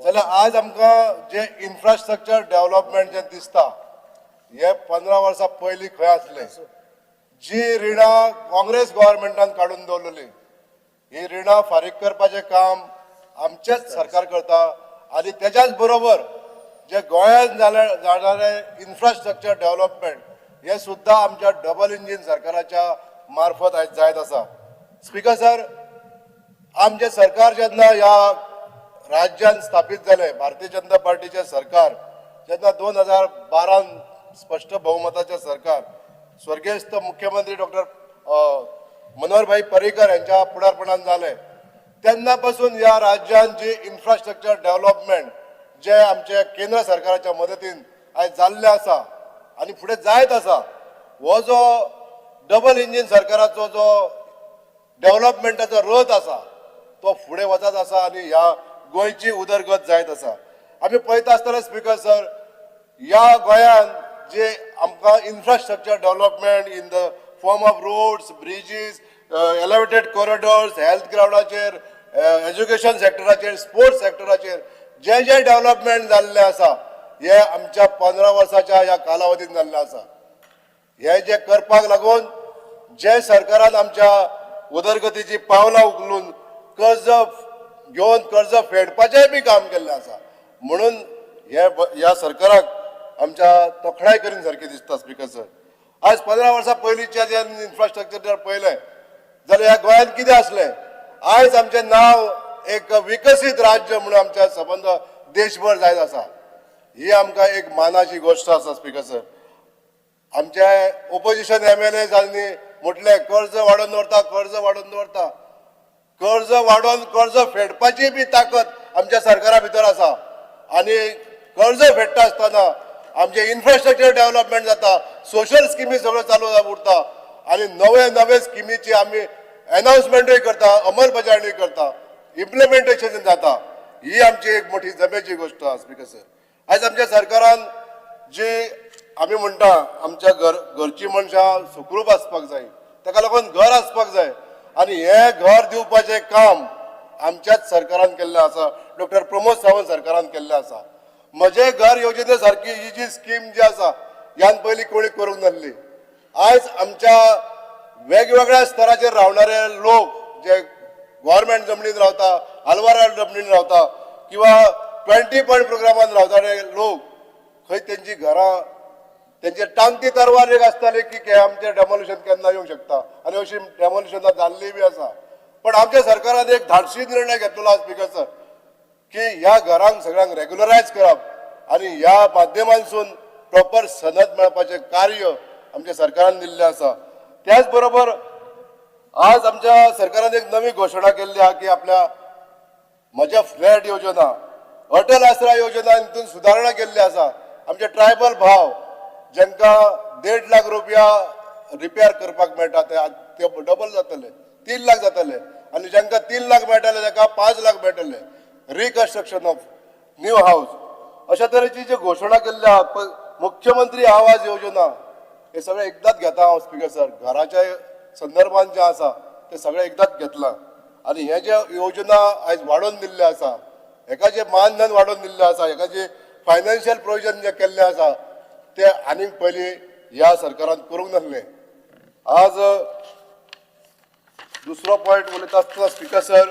जाल्यार आज आमकां जे इन्फ्रास्ट्रक्चर डेव्हलपमेंट जे दिसता हे 15 वर्सां पयलीं खंय आसलें. जी रिणां काँग्रेस गव्हर्मेंटान काडून दवरलेली ही रिणां फारीक करपाचें काम आमचेच सरकार करता आनी तेच्याच बरोबर जे गोंयांत जाणारे इन्फ्रास्ट्रक्चर डेव्हलपमेंट हे सुद्दां आमच्या डबल इंजीन सरकाराच्या मार्फत आयज जायत आसा. स्पीकर सर, आमचे सरकार जेन्ना ह्या राज्यात स्थापीत जाले, भारतीय जनता पार्टीचे सरकार जेन्ना 2012 स्पष्ट बहुमताचे सरकार स्वर्गीय मुख्यमंत्री डॉक्टर मनोहरभाई पर्रीकर यांच्या पुढारपणान जाले तेन्ना पासून ह्या राज्यात जी इन्फ्रास्ट्रक्चर डेव्हलपमेंट जे आमचे केंद्र सरकाराच्या मदतीन आयज जाल्ले आसा आनी फुडें जायत आसा, हो जो डबल इंजीन सरकाराचो जो डेव्हलपमेंटाचो रथ आसा तो फुडें वचत आसा आनी ह्या गोंयची उदरगत जायत आसा. आमी पळयता आसतले स्पीकर सर, ह्या गोंयांत जे आमकां infrastructure development in the form of roads, bridges, elevated corridors, health ग्राउंडाचेर, एज्युकेशन सेक्टराचेर, स्पोर्ट्स सेक्टराचेर जे जे डेव्हलपमेंट जाल्ले आसा हे आमच्या 15 वर्साच्या ह्या कालावधीन जाल्ले आसा. हे जे करपाक लागून जे सरकारान आमच्या उदरगतीची पावलां उखलून कर्ज घेवन कर्ज फेडपाचेंय बी काम केल्लें आसा. म्हणून ह्या सरकाराक आमच्या तोखणाय करीन सारकी दिसता स्पीकर सर. आज 15 वर्सां पयलींचे जे इन्फ्रास्ट्रक्चर जर पळयलें जाल्यार ह्या गोंयांत कितें आसलें, आयज आमचें नांव एक विकसीत राज्य म्हणून आमच्या संबंद देशभर जायत आसा. ही आमकां एक मानाची गोश्ट आसा स्पीकर सर. आमचे ओपोजिशन MLA जाल्ली म्हटलें कर्ज वाडोवन दवरता, कर्ज वाडोवन दवरता. कर्ज वाडोवन कर्ज फेडपाची बी ताकद आमच्या सरकारा भितर आसा आनी कर्ज फेडटा आसतना आमचे इन्फ्रास्ट्रक्चर डेव्हलपमेंट जाता, सोशल स्किमी सगळ्यो चालू उरता आनी नवे नवे स्किमीची आमी अनाउन्समेंटूय करता, अंमलबजावणी करता, इम्प्लिमेंटेशन जाता. ही आमची एक मोठी जमेची गोष्ट आसा स्पीकर सर. आयज आमच्या सरकारान जी आमी म्हणटा आमच्या घरची मनशां सुखरूप आसपाक जाय, ताका लागून घर आसपाक जाय आनी हे घर दिवपाचें काम आमच्याच सरकारान केल्लें आसा, डॉक्टर प्रमोद सावंत सरकारान केल्लें आसा. म्हजे घर योजने सारकी ही जी स्कीम जी आसा ह्यान पयलीं कोणी करूंक नासली. आयज आमच्या वेगवेगळ्या स्तराचेर रावणारे लोक जे गव्हर्मेंट जमनीन रावता, आलवारा जमनीन रावता किंवा 20 पॉयंट प्रोग्रामान रावताले लोक, खंय तेंची घरां तेंचे टांगती तरवार एक आसताली की आमचें डेमोलिशन केन्ना येवंक शकता आनी अशी डेमोलिशनां जाल्ली बी आसा. पण आमच्या सरकारान एक धाडसी निर्णय घेतलेलो आसा स्पीकर सर की ह्या घरांक सगळ्यांक रेग्युलरायज करप आनी ह्या माध्यमांतसून प्रॉपर सनद मेळपाचें कार्य आमच्या सरकारान दिल्लें आसा. त्याच बरोबर आज आमच्या सरकारान एक नवी घोशणा केल्ली आहा की आपल्या म्हज्या फ्लॅट योजना, अटल आसरा योजना हितून सुदारणा केल्ली आसा. आमचे ट्रायबल भाव जांकां 1.5 लाख रुपया रिपेर करपाक मेळटा ते डबल जातले, 3 लाख जातले आनी जांकां 3 लाख मेळटले ताका 5 लाख मेळटले. रिकन्स्ट्रक्शन ऑफ न्यू हाऊस अशा तरेची जी घोशणा केल्ली आहा. मुख्यमंत्री आवास योजना हे सगळे एकदाच घेता हांव स्पीकर सर. घराच्या संदर्भात जे आसा ते सगळे एकदाच घेतला आनी हे जे योजना आयज वाडोवन दिल्ले आसा, हेका जे मानधन वाडोवन दिल्ले आसा, हेका जे फायनान्शियल प्रोविजन जे केल्ले आसा ते आनीक पयलीं ह्या सरकारान करूंक नासलें. आज दुसरो पॉयंट उलयता आसतना speaker sir,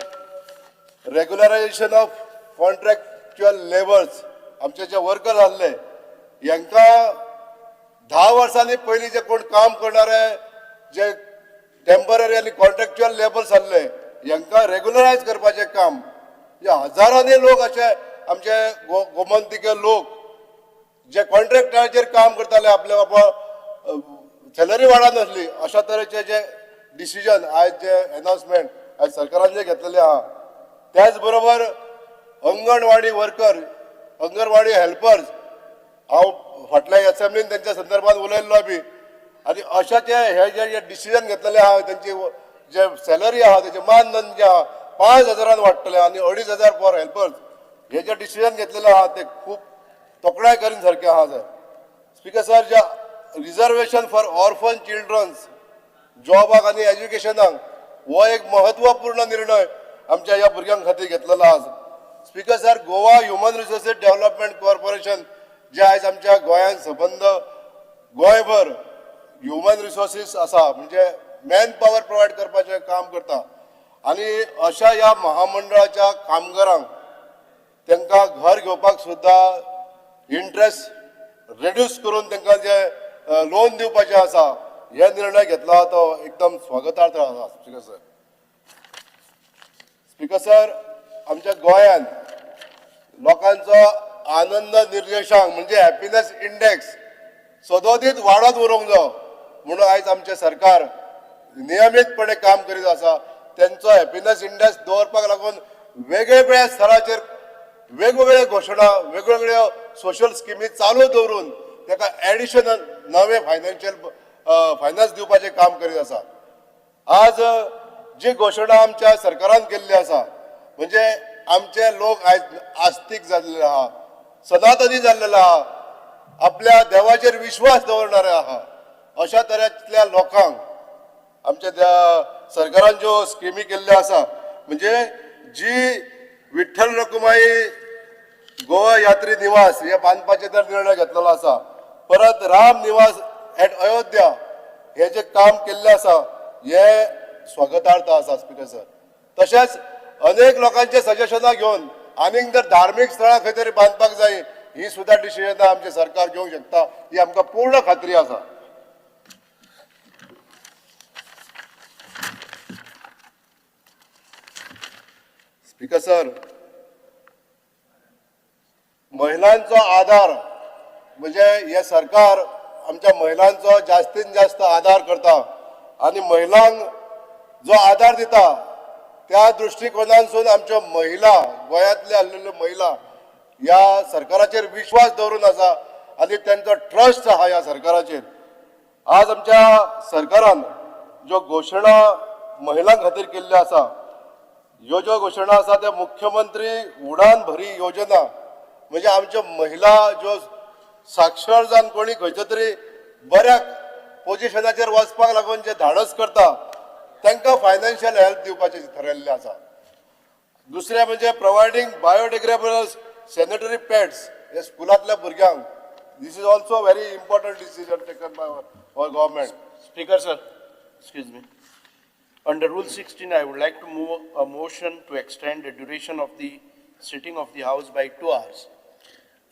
regularisation of contractual labours आमचे जे वर्कर आसले यांका 10 वर्सांनी पयलीं जे कोण काम करणारे जे टेम्पररी आनी कॉन्ट्रॅक्च्युअल लेबर्स आसले यांका रेग्युलरायज करपाचें काम जे हजारांनी लोक असे आमचे गोमंतकीय लोक जे कॉन्ट्रॅक्टाचेर काम करताले आपल्या बाबा सॅलरी वाडत नासली अशा तरेचे जे डिसिजन आयज जे अनाउन्समेंट आयज सरकारान जे घेतलेले आहा त्याच बरोबर अंगणवाडी वर्कर अंगणवाडी हेल्पर्स हांव फाटल्या असेंब्लीन त्यांच्या संदर्भात उलयल्लो बी आनी अशाचे हे जे डिसिजन घेतलेले आहा त्यांची जे सॅलरी आहा तेचे मानधन जे आहा 5,000 वाडटले आनी 2,500 फॉर हेल्पर्स हे जे डिसिजन घेतलेले आहा ते खूब तोखणाय करीन सारखे आहा सर स्पीकर सर जे रिजर्वेशन फॉर ऑर्फन चिल्ड्रन्स जॉबाक आनी एज्युकेशनाक हो एक महत्वपूर्ण निर्णय आमच्या ह्या भुरग्यां खातीर घेतलेलो आसा speaker sir Goa human resources development corporation जे आयज आमच्या गोंयांत संबंध गोंयभर ह्युमन रिसोर्सीस आसा म्हणजे मॅन पॉवर प्रोवायड करपाचें काम करता आनी अशा ह्या महामंडळाच्या कामगारांक तांकां घर घेवपाक सुद्दां इंट्रस्ट रिड्यूस करून तांकां जे लोन दिवपाचें आसा हे निर्णय घेतला तो एकदम स्वागतार्थ आसा स्पीकर सर स्पीकर सर आमच्या गोंयांत लोकांचो आनंद निर्देशांक म्हणजे हॅपीनेस इंडेक्स सदोदीत वाडत उरूंक जाय म्हणून आयज आमचें सरकार नियमीतपणे काम करीत आसा त्यांचो हॅपीनेस इंडेक्स दवरपाक लागून वेगवेगळ्या स्तराचेर वेगवेगळ्यो घोशणा वेगवेगळ्यो सोशल स्किमी चालू दवरून ताका एडिशनल नवे फायनान्स दिवपाचें काम करीत आसा आज जी घोशणा आमच्या सरकारान केल्ली आसा म्हणजे आमचे लोक आयज आस्तीक जाल्ले आहा सनातनी जाल्लेले आहा आपल्या देवाचेर विश्वास दवरणारे आहा अशा तरेतल्या लोकांक आमच्या त्या सरकारान ज्यो स्किमी केल्ल्यो आसा म्हणजे जी विठ्ठल रखुमाई गोवा यात्री निवास हे बांदपाचे तर निर्णय घेतलेलो आसा परत राम निवास एट अयोध्या हे जे काम केल्ले आसा हे स्वागतार्थ आसा स्पीकर सर तशेंच अनेक लोकांचे सजेशनां घेवन आनीक जर धार्मीक स्थळां खंय तरी बांदपाक जाय ही सुद्दां डिसिजनां आमचे सरकार घेवंक शकता ही आमकां पूर्ण खात्री आसा स्पीकर सर महिलांचो आधार म्हणजे हे सरकार आमच्या महिलांचो जास्तीत जास्त आधार करता आणि महिलांक जो आधार दिता त्या दृष्टिकोनांसून आमच्यो महिला गोंयांतले आसलेल्यो महिला ह्या सरकाराचेर विश्वास दवरून आसा आनी त्यांचो ट्रस्ट आहा ह्या सरकाराचेर आज आमच्या सरकारान ज्यो घोशणा महिलां खातीर केल्ल्यो आसा ह्यो ज्यो घोशणा आसा त्या मुख्यमंत्री उडान भरी योजना म्हणजे आमच्यो महिला ज्यो साक्षर जावन कोणी खंयच्या तरी बऱ्या पोजिशनाचेर वचपाक लागून जे धाडस करता तांकां फायनान्शियल हेल्प दिवपाचें थारायल्लें आसा दुसरें म्हणजे प्रोवायडींग बायोडिग्रेडेबल सॅनिटरी पॅड्स हे स्कुलांतल्या भुरग्यांक this is also very important decision taken by our government Speaker, sir, excuse me. Under Rule 16, I would like to move a motion to extend the duration of the sitting of the House by 2 hours.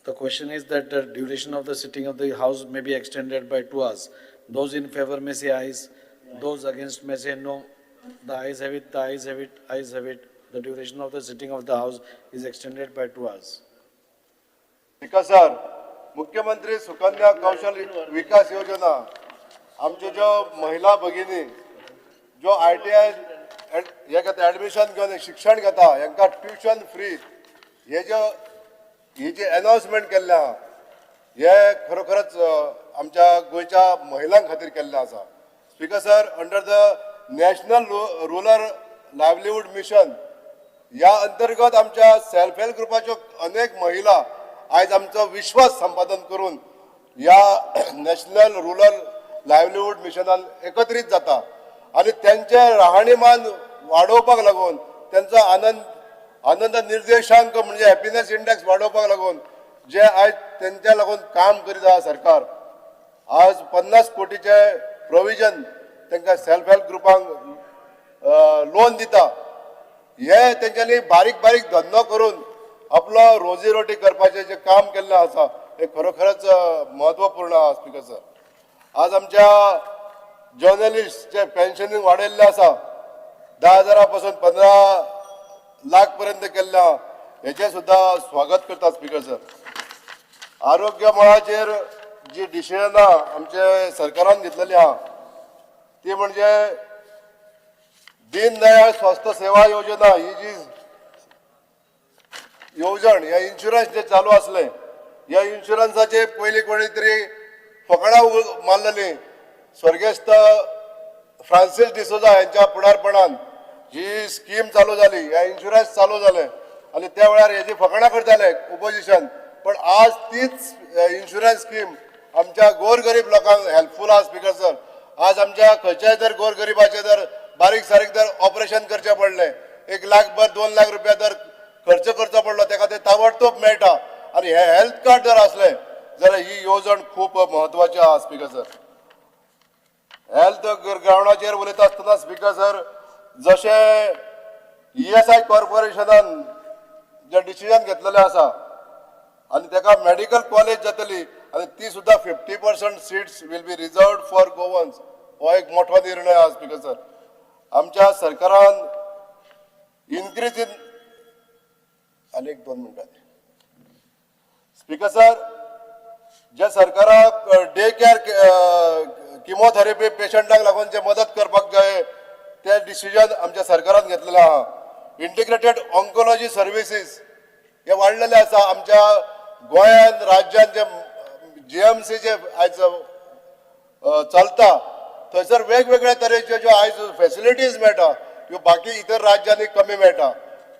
The question is that the duration of the sitting of the House may be extended by 2 hours. Those in favor may say ayes, those against may say no. The ayes have it, the ayes have it, ayes have it. The duration of the sitting of the House is extended by 2 hours. Speaker sir मुख्यमंत्री सुकन्या कौशल विकास योजना आमच्यो ज्यो महिला भगिनी ज्यो ITI हे घेता admission घेवन शिक्षण घेता हांकां ट्युशन फ्री हे जी अनाउन्समेंट केल्लें आहा हे खरोखरच आमच्या गोंयच्या महिलांक खातीर केल्लें आसा speaker sir under the national rural livelihood mission ह्या अंतर्गत आमच्या सेल्फ हेल्प ग्रुपाच्यो अनेक महिला आयज आमचो विश्वास संपादन करून ह्या नॅशनल रुरल लायव्हलीहूड मिशनान एकत्रीत जाता आणि त्यांचे राहणीमान वाडोवपाक लागून त्यांचो आनंद निर्देशांक म्हणजे हॅपीनेस इंडेक्स वाडोवपाक लागून जे आयज त्यांच्या लागून काम करीत आहा सरकार आज 50 कोटीचे प्रोविजन तांकां सेल्फ हेल्प ग्रुपांक लोन दिता हे तेंच्यांनी बारीक बारीक धंदो करून आपलो रोजी करपाचें जे काम केल्लें आसा हे खरोखरच महत्वपूर्ण आहा स्पीकर सर। आज आमच्या जर्नलिस्ट जे पेन्शनींग वाडयल्ले आसा 10,000 पासून 15 लाख पर्यंत केल्ले आहा हेचे सुद्धा स्वागत करता स्पीकर सर। आरोग्य मळाचेर जी डिसिजनां आमच्या सरकारान घेतलेली आहा ती म्हणजे दीनदयाळ स्वस्थ सेवा योजना ही जी येवजण ह्या इन्शुरन्स जे चालू असले ह्या इन्शुरन्साचे पयलीं कोणी तरी फकाणां मारलेली स्वर्गेस्त फ्रांसीस डिसोजा यांच्या फुडारपणान ही स्कीम चालू जाली ह्या इन्शुरन्स चालू जाले आणि त्या वेळार हेजी फकाणां करताले ओपोजिशन पण आज तीच इन्शुरन्स स्कीम आमच्या गोरगरीब लोकांक हेल्पफूल आहा स्पीकर सर। आज आमच्या खंयच्याय जर गोरगरिबाचे जर बारीक सारीक जर ऑपरेशन करचें पडलें 1 लाख भर 2 लाख रुपया जर खर्च करचो पडलो तेका ते ताबडतोब मेळटा आणि हे हेल्थ कार्ड जर असले जाल्यार ही येवजण खूप महत्वाची आहा स्पीकर सर। हेल्थ ग्राउंडाचेर उलयता आसतना स्पीकर सर जशे ESI कॉर्पोरेशनान जे डिसिजन घेतलेले आसा आणि तेका मेडिकल कॉलेज जातली आणि ती सुद्धा 50% seats will be reserved for Goans हो एक मोठो निर्णय आहा स्पीकर सर। आमच्या सरकारान इन्क्रीज इन आनी 2 मिनटां स्पीकर सर जे सरकाराक डे केअर किमोथेरपी पेशंटांक लागून जे मदत करपाक जाय ते डिसिजन आमच्या सरकारान घेतलेले आहा। इंटिग्रेटेड ऑन्कोलॉजी सर्विसीस हे वाडलेले आसा आमच्या गोंयान राज्यात जे GMC जे आयज चलता थंयसर वेगवेगळ्या तरेच्यो ज्यो आयज फॅसिलिटीज मेळटा ह्यो बाकी इतर राज्यांनी कमी मेळटा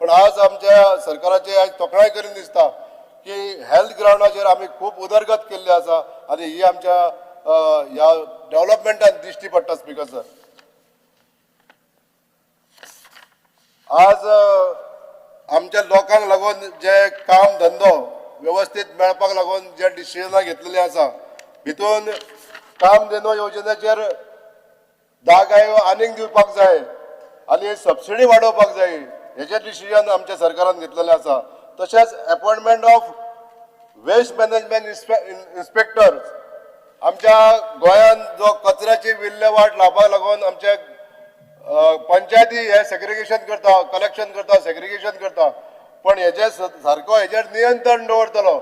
पण आज आमच्या सरकाराची आयज तोखणाय करून दिसता की हेल्थ ग्राउंडाचेर आमी खूब उदरगत केल्ली आसा आनी ही आमच्या ह्या डेव्हलपमेंटान दिश्टी पडटा स्पीकर सर। आज आमच्या लोकांक लागून जे काम धंदो व्यवस्थित मेळपाक लागून जे डिसिजनां घेतलेली आसा भितून काम धंदो योजनेचेर 10 गायो आनीक दिवपाक जाय आनी सबसिडी वाडोवपाक जाय हेचे डिसिजन आमच्या सरकारान घेतलेले आसा। तशेंच appointment of waste management inspector आमच्या गोंयान जो कचऱ्याची विल्हेवाट लावपाक लागून आमच्या पंचायती हे सेग्रिगेशन करता कलेक्शन करता सेग्रिगेशन करता पण हेजे सारको हेजेर नियंत्रण दवरतलो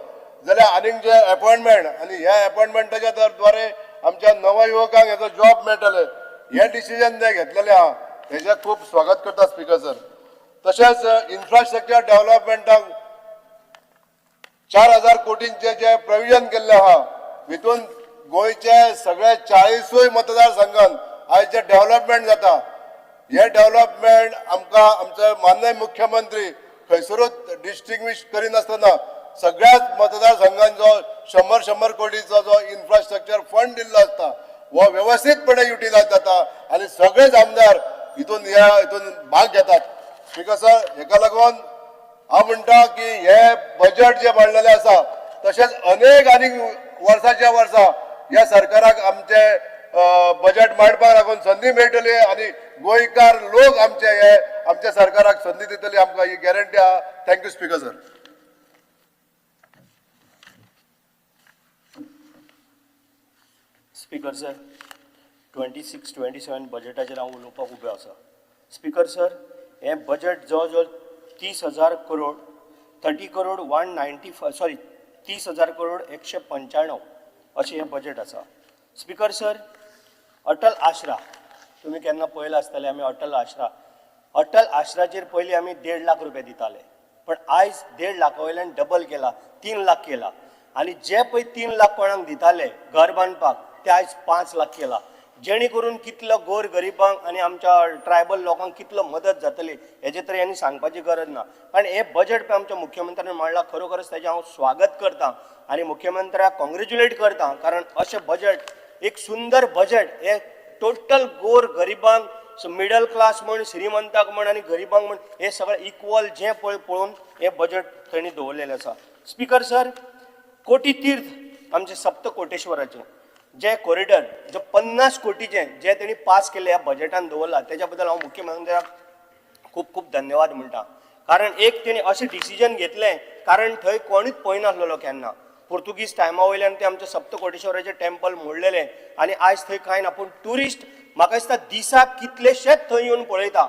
जाल्यार आनीक जे अपॉइंटमेंट आनी ह्या अपॉइंटमेंटाच्या द्वारे आमच्या नवयुवकांक हेजो जॉब मेळटले हे डिसिजन जे घेतलेले आहा हेजे खूब स्वागत करता स्पीकर सर। तशेंच इन्फ्रास्ट्रक्चर डेव्हलपमेंटाक 4,000 कोटींचे जे प्रोविजन केल्ले आहा भितून गोंयचे सगळे 40 मतदारसंघान आयज जे डेव्हलपमेंट जाता हे डेव्हलपमेंट आमकां आमचे माननीय मुख्यमंत्री खंयसरूच डिस्टिंग्विश करिनासतना सगळ्याच मतदारसंघांचो 100 कोटीचो जो इन्फ्रास्ट्रक्चर फंड दिल्लो आसता हो व्यवस्थितपणे युटिलायज जाता आणि सगळेच आमदार हितून भाग घेतात स्पीकर सर। हेका लागून हांव म्हणटा की हे बजेट जे मांडलेले आसा तशेंच अनेक आनीक वर्साच्या वर्सा ह्या सरकाराक आमचे बजेट मांडपाक लागून संदी मेळटली आणि गोंयकार लोक आमचे हे आमच्या सरकाराक संदी दितली आमकां ही गॅरंटी आहा। Thank you speaker sir. Speaker sir 26-27 बजेटाचेर हांव उलोवपाक उबे आसा। स्पीकर सर हे बजेट जवळ 30,000 करोड 30 करोड 30,000 करोड 195 अशें हें बजेट आसा। स्पीकर सर अटल आश्रा तुमी केन्ना पळयलां आसतलें आमी अटल आश्राचेर पयलीं आमी 1.5 लाख रुपया दिताले पण आयज 1.5 लाखा वयल्यान डबल केला 3 लाख केला आनी जे पळय 3 लाख कोणाक दिताले घर बांदपाक ते आयज 5 लाख केला जेणे करून कितलो गोर गरिबांक आनी आमच्या ट्रायबल लोकांक कितलो मदत जातली हेजे तरी आनी सांगपाची गरज ना कारण हे बजेट पळय आमच्या मुख्यमंत्र्यान मांडला खरोखरच ताचें हांव स्वागत करता आनी मुख्यमंत्र्याक कॉंग्रेच्युलेट करता कारण अशें बजेट एक सुंदर बजेट हे टोटल गोर गरिबांक मिडल क्लास म्हण श्रीमंताक म्हण आनी गरिबांक म्हण हे सगळें इक्वल जें पळोवन हे बजेट थंय दवरलेलें आसा। स्पीकर सर कोटी तीर्थ आमचे सप्तकोटेश्वराचें जे कॉरिडर जो 50 कोटीचे जे तेणी पास केले ह्या बजेटान दवरला त्याच्या बद्दल हांव मुख्यमंत्र्याक खूप खूप धन्यवाद म्हणटा. कारण एक तेणी अशें डिसिजन घेतलें कारण थंय कोणूच पळयनासलेलो केन्ना. पोर्तुगीज टायमा वयल्यान ते आमचे सप्तकोटेश्वराचें टेम्पल मोडलेलें आनी आयज थंय कांय ना. पूण ट्युरिस्ट म्हाका दिसता दिसाक कितलेशेच थंय येवन पळयता.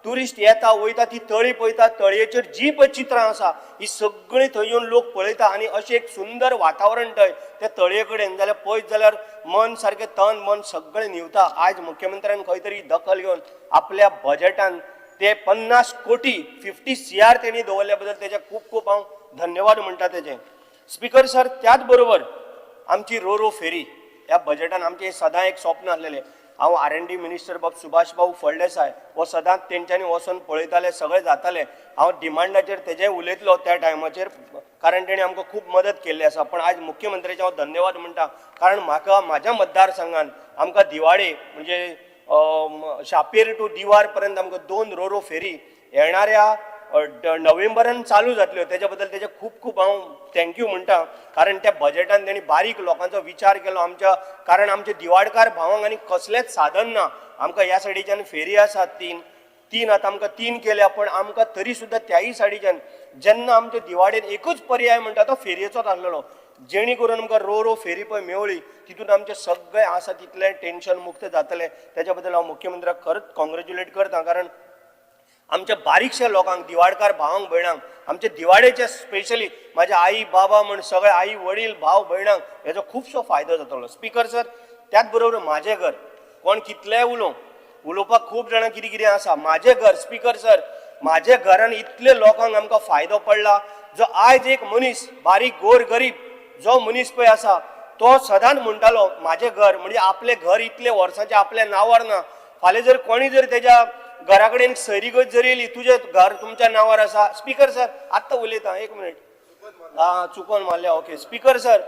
ट्युरिस्ट येता वयता ती तळी पळयता, तळयेचेर जी पळय चित्रां आसा ही सगळीं थंय येवन लोक पळयता आनी अशें एक सुंदर वातावरण थंय त्या तळये कडेन जाल्यार पळयत जाल्यार मन सारकें तन मन सगळें निवता. आयज मुख्यमंत्र्यान खंय तरी दखल घेवन आपल्या बजेटान ते 50 कोटी 50 CR तेणी दवरल्या बद्दल तेजे खूप खूप हांव धन्यवाद म्हणटा तेजे. स्पीकर सर, त्याच बरोबर आमची रो फेरी ह्या बजेटान आमचें सदां एक स्वप्न आसलेलें. हांव R&D मिनिस्टर बाब सुभाष भाऊ फळदेसाय हो सदांच तेंच्यांनी वचून पळयताले, सगळें जातालें. हांव डिमांडाचेर तेजेय उलयतलो त्या टायमाचेर कारण तेणी आमकां खूब मदत केल्ली आसा. पण आयज मुख्यमंत्र्याचे हांव धन्यवाद म्हणटा कारण म्हाका म्हाज्या मतदारसंघान आमकां दिवाळे म्हणजे शापेर टू दिवार पर्यंत आमकां 2 रो फेरी येणाऱ्या नोव्हेंबरान चालू जातल्यो. तेज्या बद्दल तेजे खूप खूप हांव थँक्यू म्हणटा कारण त्या बजेटान तेणी बारीक लोकांचो विचार केलो आमच्या. कारण आमच्या दिवाडकार भावांक आनी कसलेंच साधन ना. आमकां ह्या सायडीच्यान फेरी आसात तीन आतां आमकां 3 केल्या पण आमकां तरी सुद्दां त्याय सायडीच्यान जेन्ना आमच्या दिवाडेन एकूच पर्याय म्हणटा तो फेरयेचोच आसलेलो. जेणे करून आमकां रो फेरी पळय मेवळी तितून आमचें सगळें आसा तितलें टेन्शन मुक्त जातलें. तेज्या बद्दल हांव मुख्यमंत्र्याक खरंच कॉंग्रेच्युलेट करता कारण आमच्या बारीकशा लोकांक दिवाडकार भावांक भयणांक आमचे दिवाडेचे स्पेशली माझ्या आई बाबा म्हण सगळे आई वडील भाव भयणांक हेजो खुबसो फायदो जातलो. स्पीकर सर, त्याच बरोबर म्हाजें घर कोण कितलेंय उलोवपाक खूब जाणां कितें कितें आसा. म्हाजें घर स्पीकर सर, म्हाज्या घरान इतले लोकांक आमकां फायदो पडला. जो आयज एक मनीस बारीक गोर गरीब जो मनीस पळय आसा तो सदांच म्हणटालो म्हाजें घर म्हणजे आपलें घर इतले वर्सांचें आपल्या नांवार ना. फाल्यां जर कोणी जर तेज्या घरा कडेन सैरीगत जर येयली तुजें घर तुमच्या नांवार आसा. स्पीकर सर, आत्तां उलयता 1 मिनिट. चुकोन मारल्या. ओके स्पीकर सर,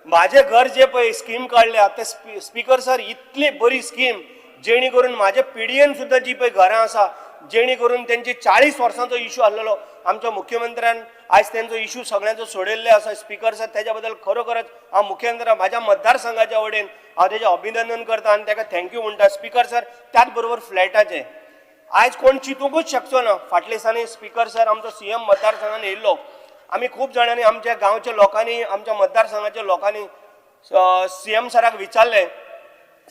म्हाजें घर जे पळय स्कीम काडल्या ते स्पीकर सर इतली बरी स्कीम जेणे करून म्हाज्या पिडयेन सुद्दां जी पळय घरां आसा जेणे करून तेंची 40 वर्सांचो इशू आसलेलो आमच्या मुख्यमंत्र्यान आयज तेंचो इशू सगळ्यांचो सोडयल्ले आसा. स्पीकर सर, तेज्या बद्दल खरोखरच हांव मुख्यमंत्र्या म्हाज्या मतदारसंघाच्या वटेन हांव तेजें अभिनंदन करता आनी ताका थँक्यू म्हणटा. स्पीकर सर, त्याच बरोबर फ्लॅटाचें आयज कोण चिंतूंकूच शकचो ना. फाटले दिसांनी स्पीकर सर आमचो CM मतदारसंघान येयल्लो. आमी खूब जाणांनी आमच्या गांवच्या लोकांनी आमच्या मतदारसंघाच्या लोकांनी CM सराक विचारलें,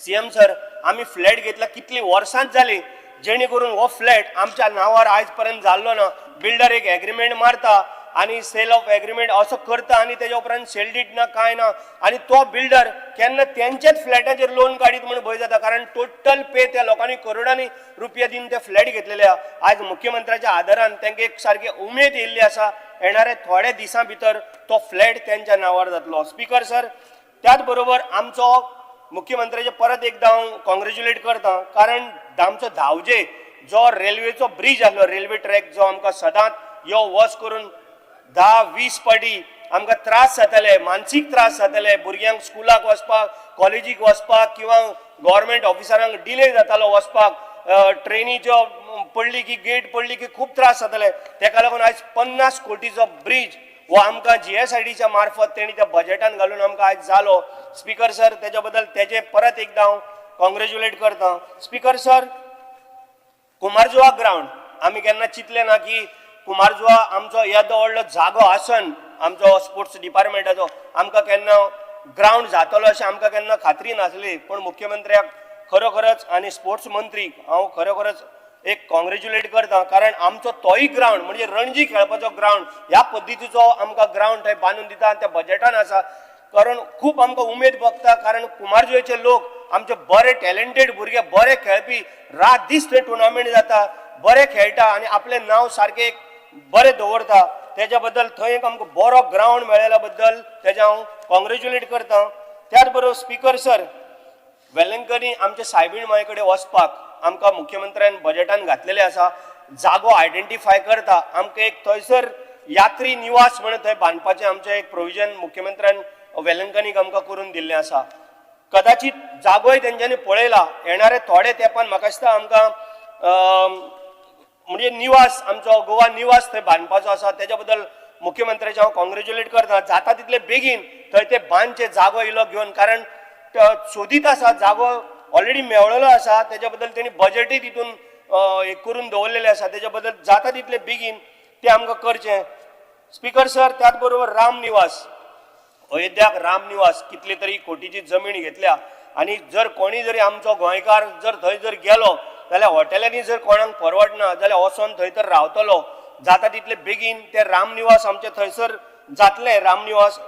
CM सर आमी फ्लॅट घेतला कितली वर्सांच जाली जेणे करून हो फ्लॅट आमच्या नांवार आयज पर्यंत जाल्लो ना. बिल्डर एक एग्रीमेंट मारता आनी सेल ऑफ एग्रीमेंट असो करता आनी तेज्या उपरांत सेल डीड ना कांय ना आनी तो बिल्डर केन्ना तेंच्याच फ्लॅटाचेर लोन काडीत म्हण भंय जाता कारण टोटल पे त्या लोकांनी करोडांनी रुपया दिवन ते फ्लॅट घेतलेले. आयज मुख्यमंत्र्याच्या आदारान तांकां एक सारकी उमेद येयल्ली आसा येणाऱ्या थोड्या दिसां भितर तो फ्लॅट त्यांच्या नांवार जातलो. स्पीकर सर, त्याच बरोबर आमचो मुख्यमंत्र्याचे परत एकदां हांव कॉंग्रेच्युलेट करता कारण आमचो धावजे जो रेल्वेचो ब्रिज आसलो रेल्वे ट्रॅक जो आमकां सदांच यो वच करून 10-20 फावटी आमकां त्रास जाताले, मानसीक त्रास जाताले. भुरग्यांक स्कुलाक वचपाक कॉलेजीक वचपाक किंवा गव्हर्मेंट ऑफिसरांक डिले जातालो वचपाक. ट्रेनीच्यो पडली की गेट पडली की खूब त्रास जाताले. तेका लागून आयज 50 कोटीचो ब्रिज वो आमकां GSIDच्या मार्फत तेणी त्या बजेटान घालून आमकां आयज जालो. स्पीकर सर, तेज्या बद्दल तेजे परत एकदां हांव कॉंग्रेच्युलेट करता. स्पीकर सर, कुमारजुवा ग्राउंड आमी केन्ना चिंतलें ना की कुमारजुवा आमचो येदो व्हडलो जागो आसन आमचो स्पोर्ट्स डिपार्टमेंटाचो आमकां केन्ना ग्राउंड जातलो अशें आमकां केन्ना खात्री नासली. पण मुख्यमंत्र्याक खरोखरच आनी स्पोर्ट्स मंत्रीक हांव खरोखरच एक कॉंग्रेच्युलेट करता कारण आमचो तोय ग्राउंड म्हणजे रणजी खेळपाचो ग्राउंड ह्या पद्दतीचो आमकां ग्राउंड थंय बांदून दिता त्या बजेटान आसा. कारण खूब आमकां उमेद भोगता कारण कुमारजुवेचे लोक आमचे बरे टॅलेंटेड भुरगे बरे खेळपी रात दीस थंय टुर्नामेंट जाता बरे खेळटा आनी आपलें नांव सारकें बरें दवरता. तेज्या बद्दल थंय एक आमकां बरो ग्राउंड मेळयल्या बद्दल तेजे हांव कॉंग्रेच्युलेट करता. त्याच बरोबर स्पीकर सर, वेलंकनी आमच्या सायबीण मांय कडेन वचपाक आमकां मुख्यमंत्र्यान बजेटान घातलेले आसा. जागो आयडेंटिफाय करता आमकां एक थंयसर यात्री निवास म्हणून थंय बांदपाचें आमचें एक प्रोविजन मुख्यमंत्र्यान वेलंकनीक आमकां करून दिल्लें आसा. कदाचित जागोय तेंच्यांनी पळयला. येणाऱ्या थोड्या तेंपान म्हाका दिसता आमकां म्हणजे निवास आमचो गोवा निवास थंय बांदपाचो आसा. तेज्या बद्दल मुख्यमंत्र्याचे हांव कॉंग्रेच्युलेट करता. जाता तितले बेगीन थंय ते बांदचे जागो इलो घेवन कारण सोदीत आसा जागो ऑलरेडी मेवळलो आसा. तेज्या बद्दल तेणी बजेटूय तितून एक करून दवरलेले आसा तेच्या बद्दल जाता तितले बेगीन ते आमकां करचें. स्पीकर सर, त्याच बरोबर राम निवास, अयोध्याक राम निवास कितले तरी कोटीची जमीन घेतल्या आणि जर कोणी जरी आमचो गोंयकार जर थंय जर गेलो जाल्यार हॉटेलांनी जर कोणाक परवडना जाल्यार वचोन थंय तर रावतलो. जाता तितले बेगीन ते राम निवास आमचे थंयसर जातले. राम निवास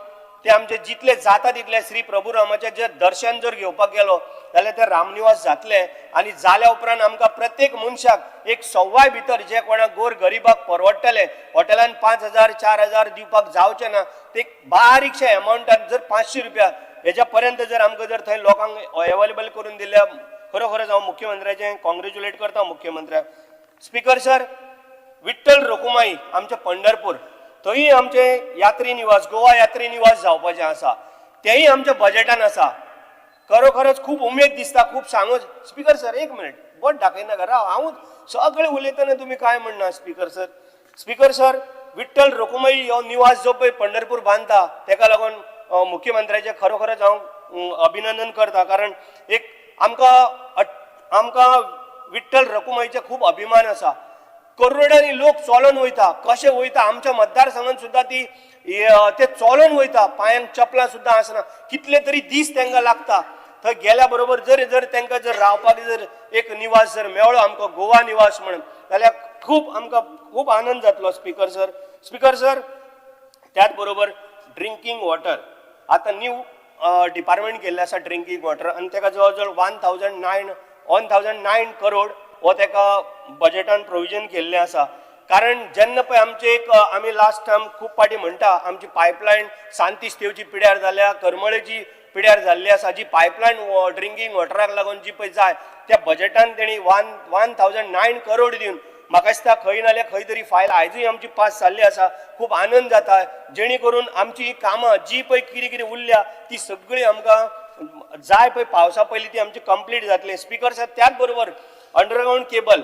ते आमचे जितले जाता तितले श्री प्रभू रामाचे जे दर्शन जर घेवपाक गेलो जाल्यार ते रामनिवास जातले. आणि जाल्या उपरांत आमकां प्रत्येक मनशाक एक सव्वाय भितर जे कोणाक गोर गरिबाक परवडटले, हॉटेलान 5,000 4,000 दिवपाक जावचे ना, ते बारीकशे एमावंटान जर 500 रुपया हेच्या पर्यंत जर आमकां जर थंय लोकांक अवेलेबल करून दिल्या, खरोखरच हांव मुख्यमंत्र्याचें कॉंग्रेच्युलेट करता मुख्यमंत्र्याक. स्पीकर सर, विठ्ठल रखुमाई आमचे पंढरपूर, थंय आमचे यात्री निवास, गोवा यात्री निवास जावपाचें आसा, तेंय आमच्या बजेटान आसा. खरोखरच खूप उमेद दिसता, खूप सांगूच. स्पीकर सर, एक मिनिट, बोट दाखयनाका राव, हांव सगळे उलयतना तुमी काय म्हणना speaker sir. Speaker sir, Vitthal Rakhumai हो निवास जो पळय पंढरपूर बांदता तेका लागून मुख्यमंत्र्याचे खरोखरच हांव अभिनंदन करता. कारण एक आमकां विठ्ठल रखुमाईचे खूप अभिमान आसा. करोडांनी लोक चलोन वयता, कशे वयता, आमच्या मतदारसंघात सुद्धा ते चलोन वयता, पांयांक चपलां सुद्धा आसना, कितले तरी दीस तांकां लागता. थंय गेल्या बरोबर जर तांकां जर रावपाक जर एक निवास जर मेळ्ळो आमकां गोवा निवास म्हणून जाल्यार आमकां खूप आनंद जातलो. स्पीकर सर, त्याच बरोबर ड्रिंकींग वॉटर आतां न्यू डिपार्टमेंट केल्लें आसा ड्रिंकींग वॉटर, आनी ताका जवळ जवळ 1,009 करोड हो ताका बजेटान प्रोविजन केल्लें आसा. कारण जेन्ना पळय आमी लास्ट टायम खूब पाटी म्हणटा आमची पायपलायन सांतिस्तेवची पिड्यार जाल्या, करमळेची पिड्यार जाल्ली आसा, जी पायपलायन ड्रिंकींग वॉटराक लागून जी पळय जाय त्या बजेटान तेणी 1,009 करोड दिवन म्हाका दिसता खंय नाल्यार खंय तरी फायल आयजूय आमची पास जाल्ली आसा. खूब आनंद जाता, जेणे करून आमची ही कामां जी पळय कितें उरल्या ती सगळी आमकां जाय पळय पावसा पयलीं ती आमची कंप्लीट जातली. स्पीकर सर, त्याच बरोबर underground cable,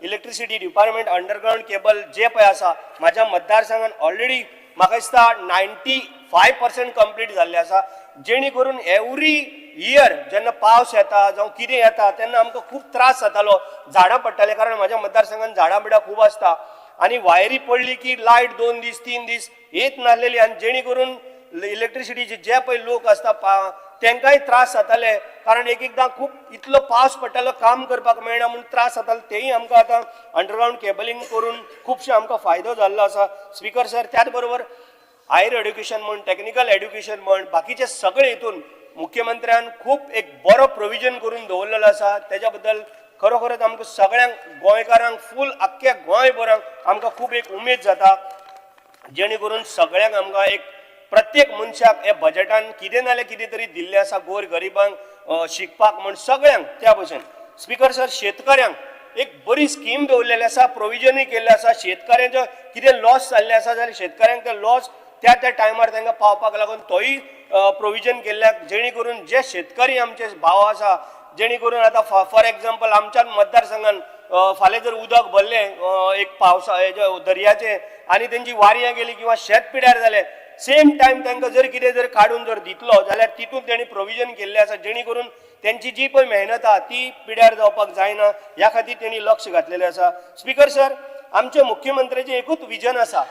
electricity department underground cable जे पळय आसा म्हाज्या मतदारसंघान ऑलरेडी म्हाका दिसता 95% कंप्लीट जाल्ले आसा. जेणे करून एवरी इयर जेन्ना पावस येता जावं कितें येता तेन्ना आमकां खूब त्रास जातालो, झाडां पडटाले, कारण म्हाज्या मतदारसंघान झाडां बिडां खूब आसता आनी वायरी पडली की लायट 2 दीस 3 दीस येत नासलेली, आनी जेणे करून इलेक्ट्रिसिटीचे जे पळय लोक आसता तांकांय त्रास जाताले, कारण एकदां खूब इतलो पावस पडटालो काम करपाक मेळना म्हणून त्रास जाताले. तेय आमकां आतां अंडरग्राउंड केबलिंग करून खुबशे आमकां फायदो जाल्लो आसा. स्पीकर सर, त्याच बरोबर हायर एड्युकेशन म्हण, टेक्निकल एड्युकेशन म्हण, बाकीचे सगळे हितून मुख्यमंत्र्यान खूब एक बरो प्रोविजन करून दवरलेलो आसा. तेज्या बद्दल खरोखरच आमकां सगळ्यांक गोंयकारांक फूल आख्ख्या गोंयभरांक आमकां खूब एक उमेद जाता, जेणे करून सगळ्यांक आमकां एक प्रत्येक मनशाक हे बजेटान कितें नाल्यार कितें तरी दिल्लें आसा गोर गरिबांक शिकपाक म्हण सगळ्यांक त्या भशेन. स्पीकर सर, शेतकऱ्यांक एक बरी स्कीम दवरलेली आसा, प्रोविजनूय केल्लें आसा. शेतकऱ्यांचो कितें लॉस जाल्लें आसा जाल्यार शेतकऱ्यांक ते लॉस त्या टायमार तांकां पावपाक लागून तोय प्रोविजन केल्ल्या, जेणे करून जे शेतकरी आमचे भाव आसा, जेणे करून आतां फॉर एग्जाम्पल आमच्या मतदारसंघान फाल्यां जर उदक भरलें एक पावसा दर्याचें आनी तेंची वारयां गेली किंवा शेत पिड्यार जालें, सेम टायम तांकां जर कितें जर काडून जर दितलो जाल्यार तितून तेणी प्रोविजन केल्लें आसा, जेणे करून त्यांची जी पळय मेहनत आहा ती पिड्यार जावपाक जायना, ह्या खातीर तेणी लक्ष घातलेलें आसा. स्पीकर सर, आमचे मुख्यमंत्र्याचें एकूच विजन आसा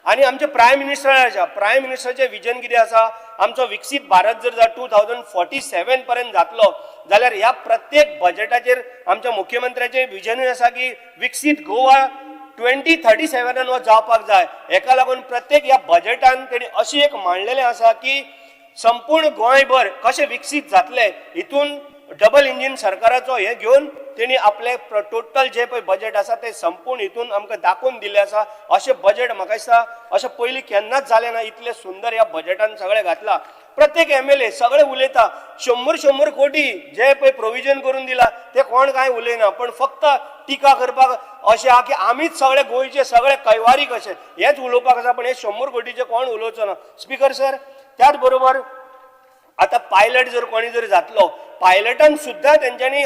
आनी आमचे प्रायम मिनिस्टराचें विजन कितें आसा, आमचो विकसीत भारत जर 2047 पर्यंत जातलो जाल्यार ह्या प्रत्येक बजेटाचेर आमच्या मुख्यमंत्र्याचें विजनूय आसा की विकसीत गोवा 2037 हो जावपाक जाय. हेका लागून प्रत्येक ह्या बजेटान तेणी अशी एक मांडलेलें आसा की संपूर्ण गोंयभर कशें विकसीत जातले हितून डबल इंजीन सरकाराचो हे घेवन तेणी आपले टोटल जे पळय बजेट आसा ते संपूर्ण हितून आमकां दाखोवन दिल्लें आसा. अशें बजेट म्हाका दिसता अशें पयलीं केन्नाच जालें ना, इतलें सुंदर ह्या बजेटान सगळें घातलां. प्रत्येक MLA सगळे उलयता 100 कोटी जे पळय प्रोविजन करून दिला ते कोण कांय उलयना, पण फक्त टिका करपाक अशें आहा की आमीच सगळे गोंयचे सगळे कैवारी कशे हेच उलोवपाक आसा, पण हे 100 कोटीचे कोण उलोवचो ना. स्पीकर सर, त्याच बरोबर आतां पायलट जर कोणी जर जातलो, पायलटान सुद्धा तेंच्यांनी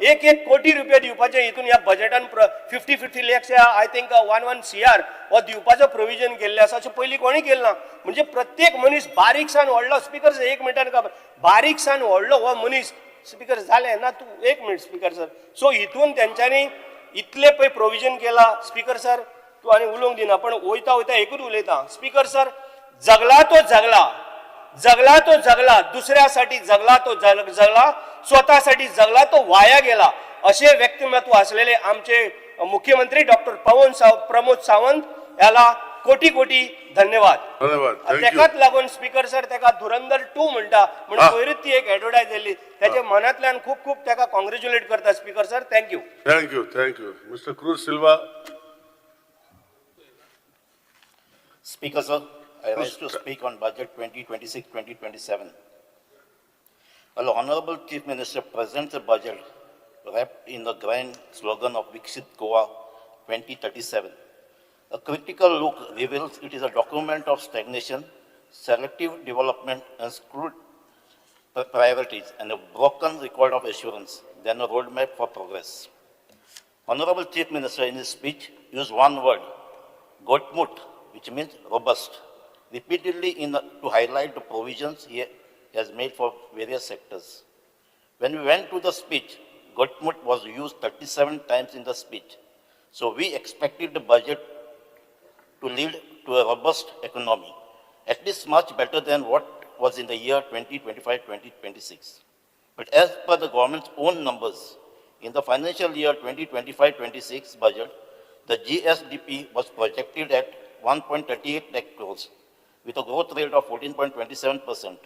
1 कोटी रुपया दिवपाचे हितून ह्या बजेटान 50 लॅक्स आय थिंक 1 CR हो दिवपाचो प्रोविजन केल्लें आसा, अशें पयलीं कोणी केलें ना. म्हणजे प्रत्येक मनीस बारीक सावन व्हडलो, स्पीकर सर 1 मिनटान खबर, बारीक सावन व्हडलो हो मनीस, स्पीकर जालें ना तूं 1 मिनट स्पीकर सर. सो हितून तेंच्यांनी इतले पळय प्रोविजन केला स्पीकर सर तूं आनी उलोवंक दिना पण वयता वयता एकूच उलयता स्पीकर सर जगला तो जगला जगला तो जगला दुसऱ्यासाठी जगला तो जगला स्वतःसाठी जगला तो वाया गेला असे व्यक्तिमत्व असलेले आमचे मुख्यमंत्री डॉक्टर प्रमोद सावंत याला कोटी कोटी धन्यवाद. धन्यवाद. तेकाच लागून स्पीकर सर तेका धुरंधर 2 म्हणटा म्हणून पयरूच ती एक एडवर्टायज येयली त्याच्या मनांतल्यान खूप खूप तेका कॉंग्रॅच्युलेट करता speaker sir. Thank you. Thank you. Mister cruise Silva. Speaker, sir, I rise to speak on budget 2026-2027. Well, Honorable Chief Minister presents a budget wrapped in the grand slogan of Viksit Goa 2037. A critical look reveals it is a document of stagnation, selective development, and screwed priorities, and a broken record of assurance than a roadmap for progress. Honorable Chief Minister, in his speech, used one word, Gotmut, which means robust, repeatedly to highlight the provisions he has made for various sectors. When we went to the speech, Gotmut was used 37 times in the speech. So we expected the budget to lead to a robust economy, at least much better than what was in the year 2025-2026. But as per the government's own numbers, in the financial year 2025-26 budget, the GSDP was projected at 1.38 lakh crores with a growth rate of 14.27%.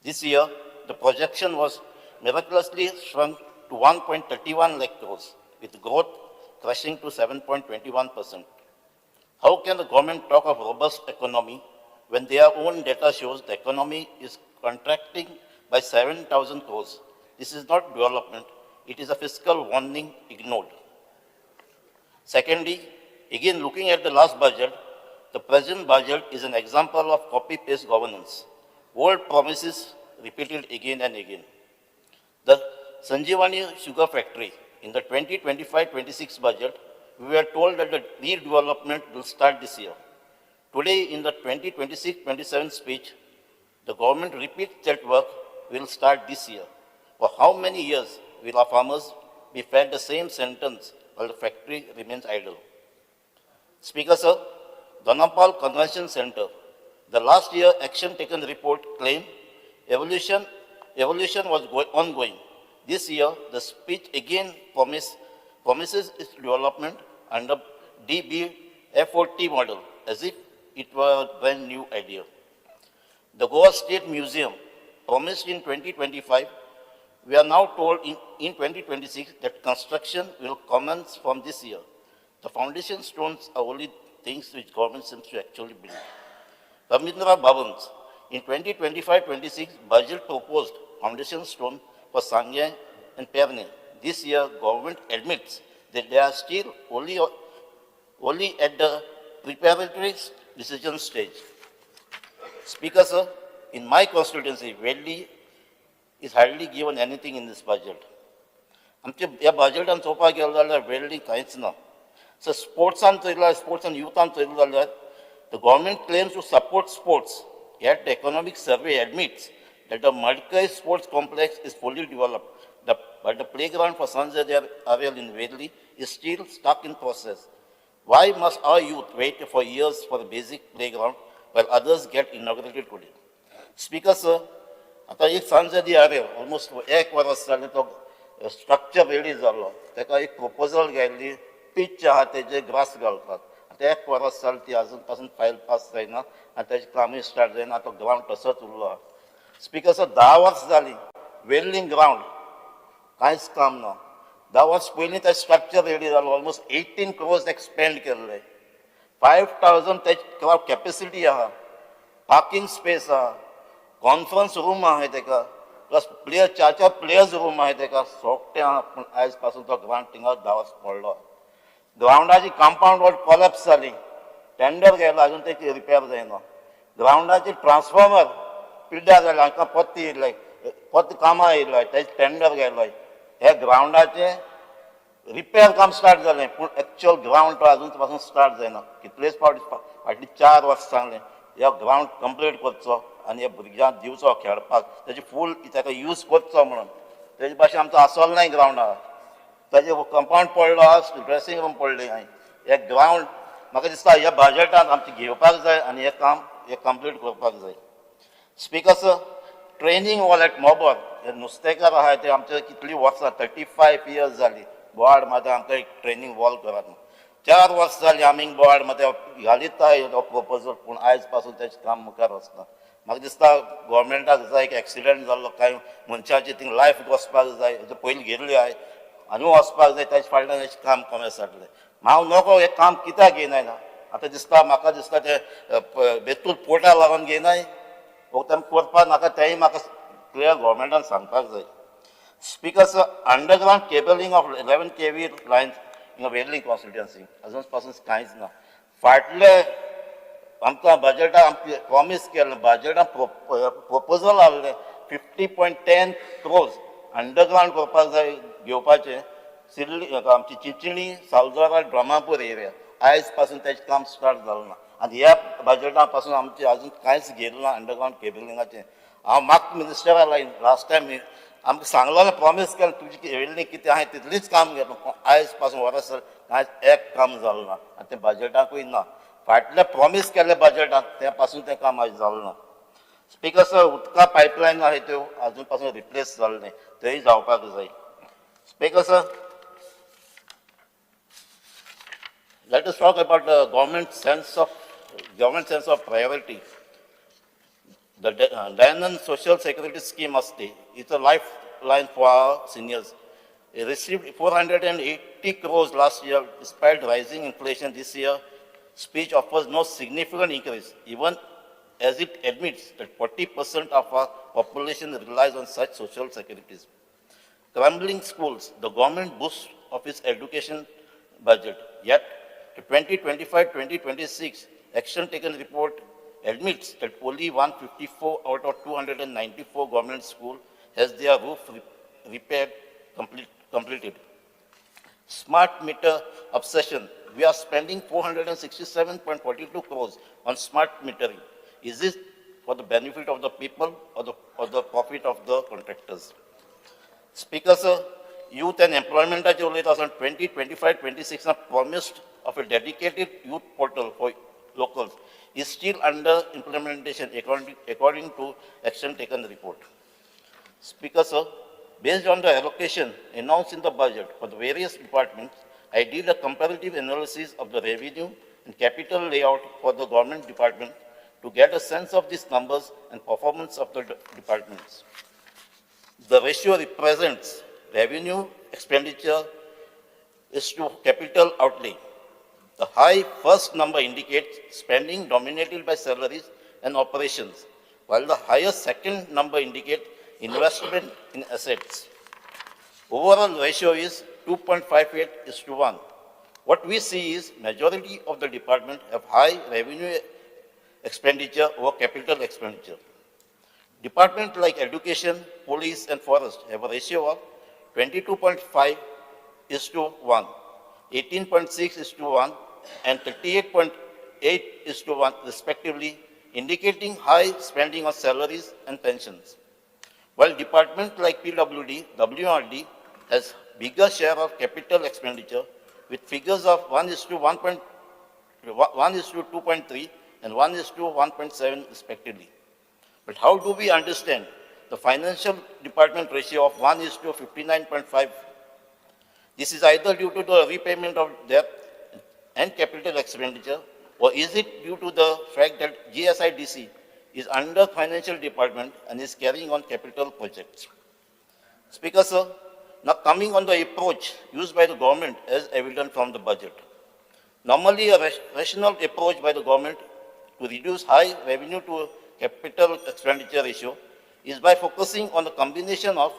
This year, the projection was miraculously shrunk to 1.31 lakh crores with growth crashing to 7.21%. How can the government talk of robust economy when their own data shows the economy is contracting by 7,000 crores? This is not development. It is a fiscal warning ignored. Secondly, again, looking at the last budget, the present budget is an example of copy-paste governance. Old promises repeated again and again. The Sanjeevani Sugar Factory, in the 2025-26 budget, we were told that the redevelopment will start this year. Today, in the 2026-27 speech, the government repeats that work will start this year. For how many years will our farmers be fed the same sentence while the factory remains idle? Speaker, sir, Donapal Convention Center, the last year action taken report claimed evolution was ongoing. This year, the speech again promises its development under DBFOT model, as if it were a brand new idea. The Goa State Museum, promised in 2025, we are now told in 2026 that construction will commence from this year. The foundation stones are only things which government seems to actually build. Ramindra Bhavans, in 2025-26, budget proposed foundation stone for Sangye and Perne. This year, government admits that they are still only at the preparatory decision stage. Speaker, sir, in my constituency, Vedli is hardly given anything in this budget. आमचे ह्या बजेटान चोवपाक गेलो जाल्यार welding कांयच ना. So sportsan चयला, sports and youthan चयलो जाल्यार the government claims to support sports, yet the economic survey admits that the Madkai sports complex is fully developed, but the playground for Sanjay Avel in Vedli is still stuck in process. Why must our youth wait for years for the basic playground while others get inaugurated today? Speaker, sir, आता एक सांसद आरे almost 1 वर्स जालें तो structure ready जालो ताका एक proposal घायल्ली peach आहा तेजे ग्रास घालपाक आतां 1 वर्स जालें ती अजून पासून फायल पास जायना आनी तेजें कामूय स्टार्ट जायना तो ग्रावंड तसोच उरलो आहा. स्पीकर सर 10 वर्स जालीं वेल्लिंग ग्रावंड कांयच काम ना. 10 वर्स पयलीं तें स्ट्रक्चर रेडी जालो ऑलमोस्ट 18 crores एक्सपेंड केल्ले 5000 तेजी कॅपेसिटी आहा पार्किंग स्पेस आहा कॉन्फरन्स रूम आहे तेका प्लस प्लेयर 4 प्लेयर्स रूम आहे तेका सोगटे आहा पूण आयज पासून तो ग्रावंड थिंगा 10 वर्स पडलो. ग्रावंडाची कंपाऊंड वॉल कॉलेप्स जाली टेंडर गेलो अजून तेची रिपेर जायना. ग्रावंडाची ट्रान्सफॉर्मर पिड्ड्यार जालें हाका पोत्ती येयले पोत्त कामां येयलो तेजे टेंडर गेलो. हे ग्रावंडाचे रिपेर काम स्टार्ट जालें पूण एक्चुअल ग्रावंड तो अजून पासून स्टार्ट जायना. कितलेच फावटी 4 वर्स सांगलें ह्या ग्रावंड कंप्लीट करचो आनी ह्या भुरग्यांक दिवचो खेळपाक तेजे फूल ताका यूज करचो म्हणून तेजे भाशेन आमचो आसोल नाय ग्रावंड आहा. ताजे कंपाऊंड पडलो ड्रेसिंग रूम पडले हांवें हे ग्रावंड म्हाका दिसता ह्या बजेटांत आमचे घेवपाक जाय आनी हे काम हे कंप्लीट करपाक जाय. Speaker sir, training wall at मोबर हे नुस्तेकार आहा ते आमचे कितलीं वर्सां 35 years जालीं बोवाड मात आमकां एक ट्रेनिंग वॉल करात. 4 वर्सां जालीं आमी बोवाड मात घालीताय हो प्रपोजल पूण आयज पासून तेजें काम मुखार वचना. म्हाका दिसता गोवोरमेंटाक जाय एक एक्सिडेंट जाल्लो कांय मनशाची थिंग लायफ वचपाक जाय हेजे पयलीं गेल्ली आय आनी वचपाक जाय ताचे फाटल्यान हेजें काम कोमें सारलें. हांव नको हें काम कित्याक घेयनाय ना आतां दिसता म्हाका दिसता ते बेतूल पोर्टा लागून घेयनाय हो तें करपाक नाका तेंय म्हाका क्लियर गोवोरमेंटान सांगपाक जाय. Speaker sir, underground cabling of 11 kV lines in Verli constituency अजून पासून कांयच ना. फाटले आमकां बजेटान आमचे प्रॉमीस केलें बजेटान प्रपोजल आहलें 50.10 crores अंडरग्राउंड करपाक जाय घेवपाचें सिल्ली आमची चिंचणी सालजोरा ड्रामापूर एरिया आयज पासून तेजें काम स्टार्ट जालें ना आनी ह्या बजेटा पासून आमचें अजून कांयच गेलें ना अंडरग्राउंड केबलिंगाचें. हांव म्हाका मिनिस्टरा लायन लास्ट टायम आमकां सांगलें प्रॉमीस केलें तुजी वेल्ली कितें हांवें तितलीच काम केलें पूण आयज पासून वर्सां कांयच एक काम जालें ना आनी तें बजेटाकूय ना. फाटलें प्रॉमीस केलें बजेटान त्या पासून तें काम आयज जालें ना. स्पीकर सर, उदका पायपलायन आहाय त्यो अजून पासून रिप्लेस जालें नाय तेंय जावपाक जाय. Speaker sir, let us talk about the government sense of priority. The Dayanand Social Security Scheme is a lifeline for our seniors. It received 480 crores last year. Despite rising inflation this year, speech offers no significant increase, even as it admits that 40% of our population relies on such social securities. Crumbling schools, the government boost of its education budget, yet the 2025-2026 action taken report admits that only 154 out of 294 government schools has their roof repaired completed. Smart meter obsession. We are spending 467.42 crores on smart metering. Is this for the benefit of the people or the profit of the contractors? Speaker, sir, youth and employment at 2025-26 are promised of a dedicated youth portal for locals is still under implementation according to action taken report. Speaker, sir, based on the allocation announced in the budget for the various departments, I did a comparative analysis of the revenue and capital layout for the government department to get a sense of these numbers and performance of the departments. The ratio represents revenue expenditure is to capital outlay. The high first number indicates spending dominated by salaries and operations, while the higher second number indicates investment in assets. Overall ratio is 2.58:1. What we see is majority of the department have high revenue expenditure over capital expenditure. Departments like education, police and forest have a ratio of 22.5:1, 18.6:1 and 38.8:1 respectively, indicating high spending on salaries and pensions. While departments like PWD, WRD has bigger share of capital expenditure with figures of 1:2.3 and 1:1.7 respectively. But how do we understand the financial department ratio of 1:59.5? This is either due to the repayment of debt and capital expenditure, or is it due to the fact that GSIDC is under financial department and is carrying on capital projects? Speaker, sir, now coming on the approach used by the government as evident from the budget. Normally, a rational approach by the government to reduce high revenue to capital expenditure ratio is by focusing on the combination of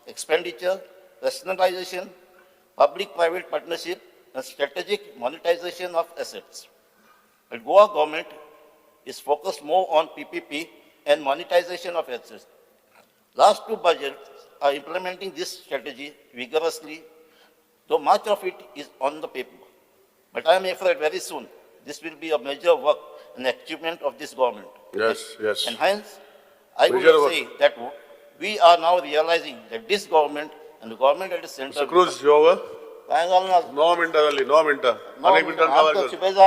expenditure, rationalization, public-private partnership, and strategic monetization of assets. But Goa government is focused more on PPP and monetization of assets. Last two budgets are implementing this strategy vigorously, though much of it is on the paper. But I am afraid very soon this will be a major work and achievement of this government. Yes. And hence, I would Major work. say that we are now realizing that this government and the government at the center. Mr. Cruz, you over? काय झालं ना 9 मिनिटं झाली 9 मिनिटं अनेक मिनिटांनी काबार कर शिपाईचा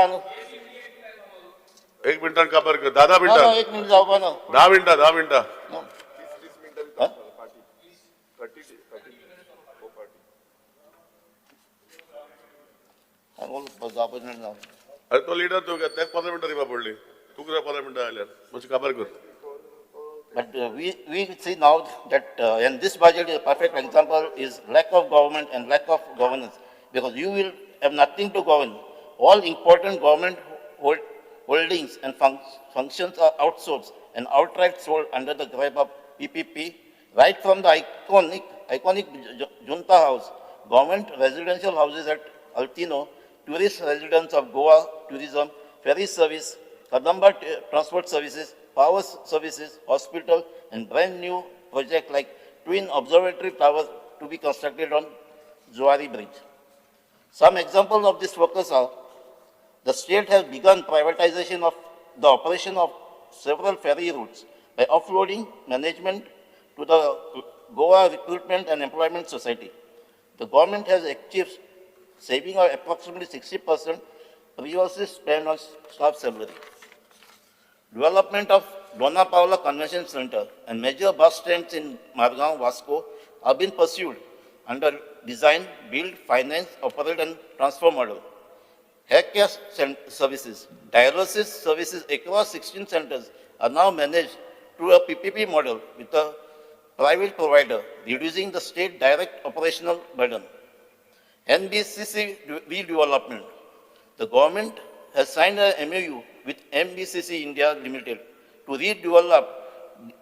1 मिनिटांनी काबार कर 10 मिनिटं 1 मिनिट जाऊ का ना 10 मिनिटं 10 मिनिटं जाऊ अरे तो लीडर तू त्या 15 मिनिटं दिवा पडली तू किती 15 मिनिटं आल्यार म्हणजे काबार कर But we see now that and this budget is a perfect example is lack of government and lack of governance because you will have nothing to govern. All important government holdings and functions are outsourced and outright sold under the gripe of PPP, right from the iconic Junta House, government residential houses at Altino, tourist residence of Goa Tourism, ferry service, Kadamba Transport Services, power services, hospital, and brand new project like twin observatory towers to be constructed on Zuari Bridge. Some examples of this focus are the state has begun privatization of the operation of several ferry routes by offloading management to the Goa Recruitment and Employment Society. The government has achieved saving of approximately 60% previously spent on staff salary. Development of Dona Paula Convention Center and major bus stands in Margao, Vasco have been pursued under design, build, finance, operate and transfer model. Healthcare services, dialysis services across 16 centers are now managed through a PPP model with a private provider, reducing the state direct operational burden. NBCC redevelopment. The government has signed a MOU with MBCC India Limited to redevelop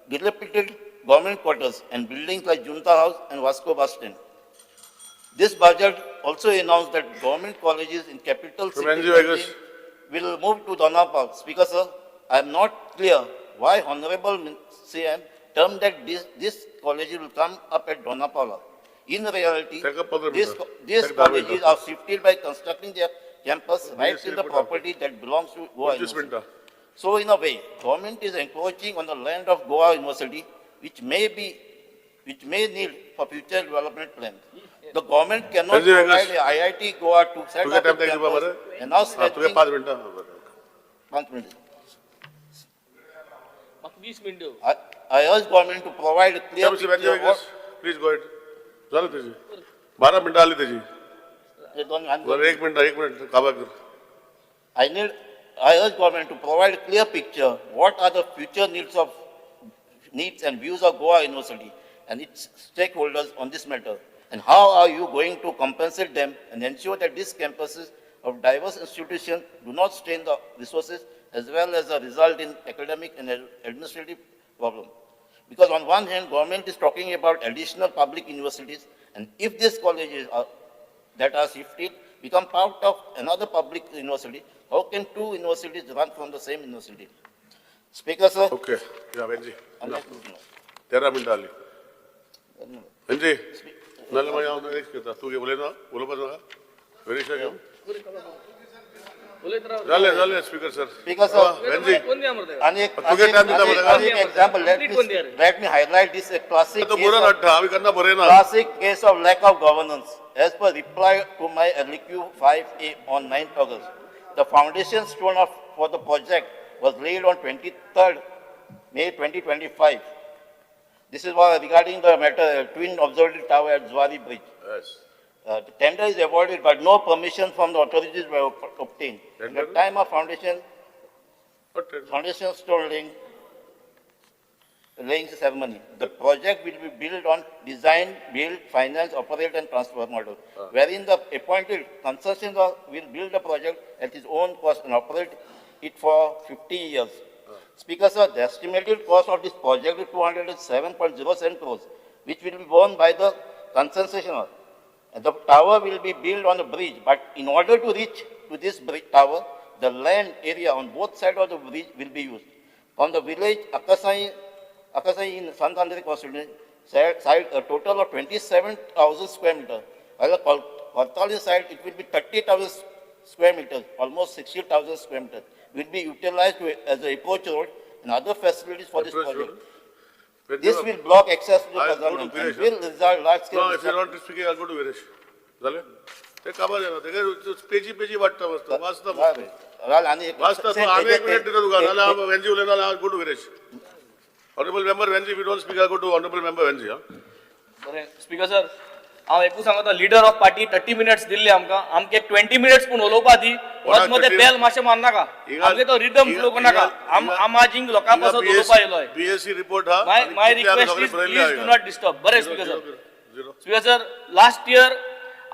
dilapidated government quarters and buildings like Junta House and Vasco Bus Stand. This budget also announced that government colleges in capital city will move to Donapal. Speaker sir, I am not clear why Honorable CM termed that this college will come up at Donapala. In reality, these colleges are shifted by constructing their campus right in the property that belongs to Goa University. So in a way, government is encroaching on the land of Goa University, which may need for future development plans. The government cannot provide a IIT Goa to set up a campus and now stretching 5 minutes. I urge government to provide a clear picture of please go झालं त्याची 12 मिनिटं आली त्याची बरं 1 minute काबार कर I urge government to provide a clear picture what are the future needs and views of Goa University and its stakeholders on this matter, and how are you going to compensate them and ensure that these campuses of diverse institutions do not strain the resources as well as result in academic and administrative problems. Because on one hand, government is talking about additional public universities, and if these colleges that are shifted become part of another public university, how can two universities run from the same university? Speaker, sir. Okay या Benji 13 मिनिटं आली Benji null मैं आऊँ एक करता तू ये बोले ना बोलो पर ना वेरी श्योर झाले speaker sir Speaker, sir. Benji Example, let me highlight this a classic तो बुरा नट्टा अभी करना बुरे ना classic case of lack of governance. As per reply to my LQ 5A on 9th August, the foundation stone for the project was laid on 23rd May 2025. This is regarding the matter twin observatory tower at Zuari Bridge. Yes. The tender is awarded, but no permission from the authorities were obtained. At the time of foundation stone laying ceremony, the project will be built on design, build, finance, operate and transfer model, wherein the appointed consortium will build the project at its own cost and operate it for 50 years. Speaker, sir, the estimated cost of this project is 207.07 crores, which will be borne by the concessionaire. And the tower will be built on a bridge, but in order to reach to this bridge tower, the land area on both sides of the bridge will be used. From the village Akasai in Sant Andre constituency, side a total of 27,000 square meters. While the Kortali side, it will be 30,000 square meters, almost 60,000 square meters. Will be utilized as an approach road and other facilities for this project. This will block access to the Kazan and will result large scale. No, if you are not speaking, I'll go to Viresh. झाले ते कामार येना तेगे पेजी वाटता मस्त वाचता मस्त राहुल आणि एक वाचता तो आम्ही एक मिनिट दिता तुका नाल्या वेंजी उलयना go to Girish honourable member Venzy we don't speak go to honourable member Venzy बरें स्पीकर सर हांव एकूच सांगता लिडर ऑफ पार्टी 30 मिनिट्स दिल्ले आमकां 20 मिनिट्स पूण उलोवपा दी वच मध्ये बेल मातशें मारनाका आमगे तो रिदम फ्लो करनाका आम आज हिंग लोकां पासत उलोवपा येयलोय बीएससी रिपोर्ट हा my request is please do not disturb बरें स्पीकर सर लास्ट इयर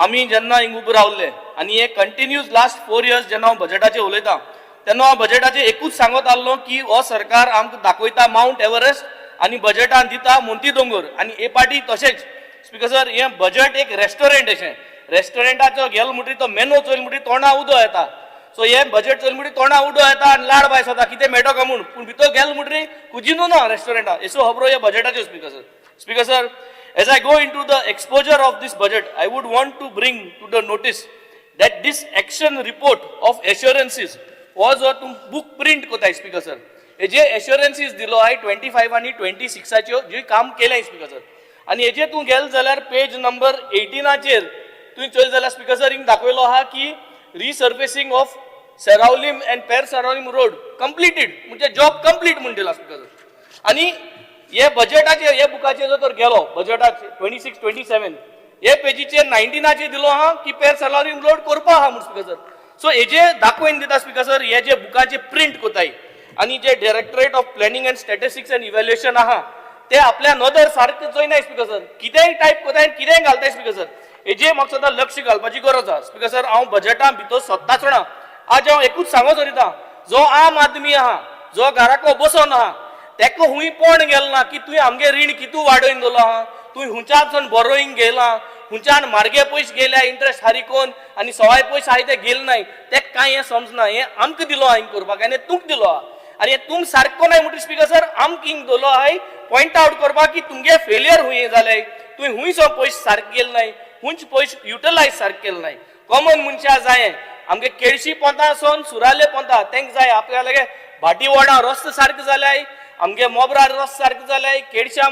आमी जेन्ना हिंग उबे रावल्ले आनी हे कंटिन्यूस लास्ट 4 इयर्स जेन्ना हांव बजेटाचेर उलयतां तेन्ना हांव बजेटाचेर एकूच सांगत आसलो की हो सरकार आमकां दाखयता माउंट एव्हरेस्ट आनी बजेटान दिता मोंती दोंगर आनी हे पाटी तशेंच स्पीकर सर हे बजेट एक रेस्टॉरंट अशें रेस्टॉरंटाचो गेलो म्हणटरी तो मेनू चोयल म्हणटरी तोंडा उदो येता सो हे बजेट चोयल म्हणटरी तोंडा उदो येता आनी लाड बायस जाता कितें मेळटो काय म्हूण पूण भितर गेलो म्हणटरी कुजिनू ना रेस्टॉरंटा एसो खबरो हे बजेटाच्यो speaker sir as I go into the exposure of this budget I would want to bring to the notice that this action report of assurances was a book print कोताय स्पीकर सर हे जे assurances दिलो हाय 25 आणि 26 च्यो जे काम केलें speaker sir आणि हेजे तूं गेल जाल्यार पेज नंबर 18 चेर तूं चल जाल्यार स्पीकर सर हिंग दाखयलो आहा की resurfacing of Seraulim and Per Seraulim road completed म्हणजे जॉब कंप्लीट म्हण दिला स्पीकर सर आणि हे बजेटाचे हे बुकाचे जो तर गेलो बजेटाचे 26 27 हे पेजीचे 19 दिलो हा की पेर सेरावलीम रोड करपा हा म्हण स्पीकर सर सो हेजे दाखोवन दिता स्पीकर सर हे जे बुकाचे प्रिंट कोताय आणि जे directorate of planning and statistics end evaluation आहा ते आपल्या नदर सारखे चोयनाय स्पीकर सर कितेंय टायप कोताय कितेंय घालताय स्पीकर सर हेजे म्हाका सदां लक्ष घालपाची गरज आसा स्पीकर सर हांव बजेटां भितर सोदताच ना आज हांव एकूच सांगो सोदिता जो आम आदमी आहा जो घराको बसोन आहा तेका हुंय कोण गेलो ना की तुवें आमगे रीण कितू वाडोवन दवरलो आहा तुवें हुंच्यान बरोईंग गेला हुंच्यान मार्गे पयशे गेल्या इंट्रस्ट हारिकोन आनी सवाय पयशे आहाय ते गेले नाय तेका कांय हें समजना हें आमकां दिलो हांवें करपाक आनी तुमकां दिलो आहा आनी तुम सारको नाय म्हणटा स्पीकर सर आमकां हिंग दवरलो आहाय पॉइंट आउट करपाक की तुमगे फेलियर हुंय जालें तुवें हुंय सो पयशे सारके गेले नाय हुंच पयशे युटिलायज सारके केले नाय कॉमन मनशां जाय आमगे केळशी पोंता सोन सुराले पोंता तेंक जाय आपल्या लागे भाटी वडा रस्तो सारके जाल्याय आमगे मोबरा रस सारके जाल्याय केळशा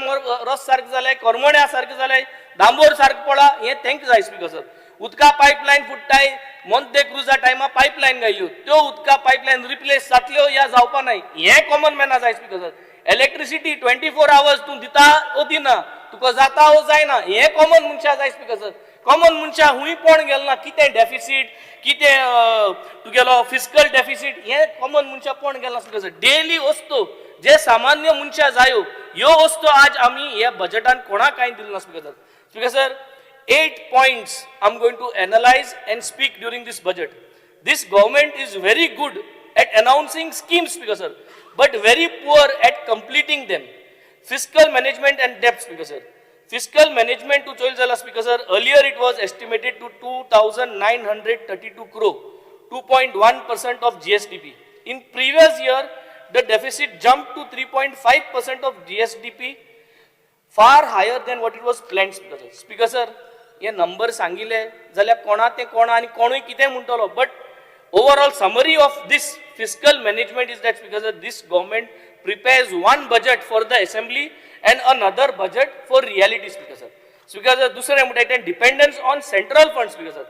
रस सारके जाल्याय करमोण्या सारके जाल्याय दांबोर सारके पडा हे तेंक जाय स्पीकर सर उदका पायपलायन फुट्टाय मोंते क्रुजा टायमा पायपलायन घायल्यो त्यो उदका पायपलायन रिप्लेस जातल्यो या जावपा नाय हे कॉमन मॅना जाय स्पीकर सर इलेक्ट्रिसिटी 24 आवर्स तूं दिता ओ दिना तुका जाता ओ जायना हे कॉमन मनशां जाय स्पीकर सर कॉमन मनशां हुंय कोण गेलो ना कितें डेफिसीट कितें तुगेलो फिस्कल डेफिसीट हे कॉमन मनशां कोण गेलो ना स्पीकर सर डेली वस्तू जे सामान्य मनशां जायो ह्यो वस्तू आज आमी ह्या बजेटान कोणाक कांय दिलो ना speaker sir 8 points I'm going to analyze and speak during this budget. This government is very good at announcing schemes, Speaker sir, but very poor at completing them. Fiscal management and debt, Speaker sir. Fiscal management to Choil Zala, Speaker sir, earlier it was estimated to 2,932 crore, 2.1% of GSDP. In previous year, the deficit jumped to 3.5% of GSDP, far higher than what it was planned, Speaker sir. Speaker sir, हे number सांगिले जाल्यार कोणा ते कोणा आनी कोणूय कितें म्हणटलो but overall summary of this fiscal management is that speaker sir this government prepares one budget for the assembly and another budget for reality speaker sir दुसरें म्हणटा dependence on central fund speaker sir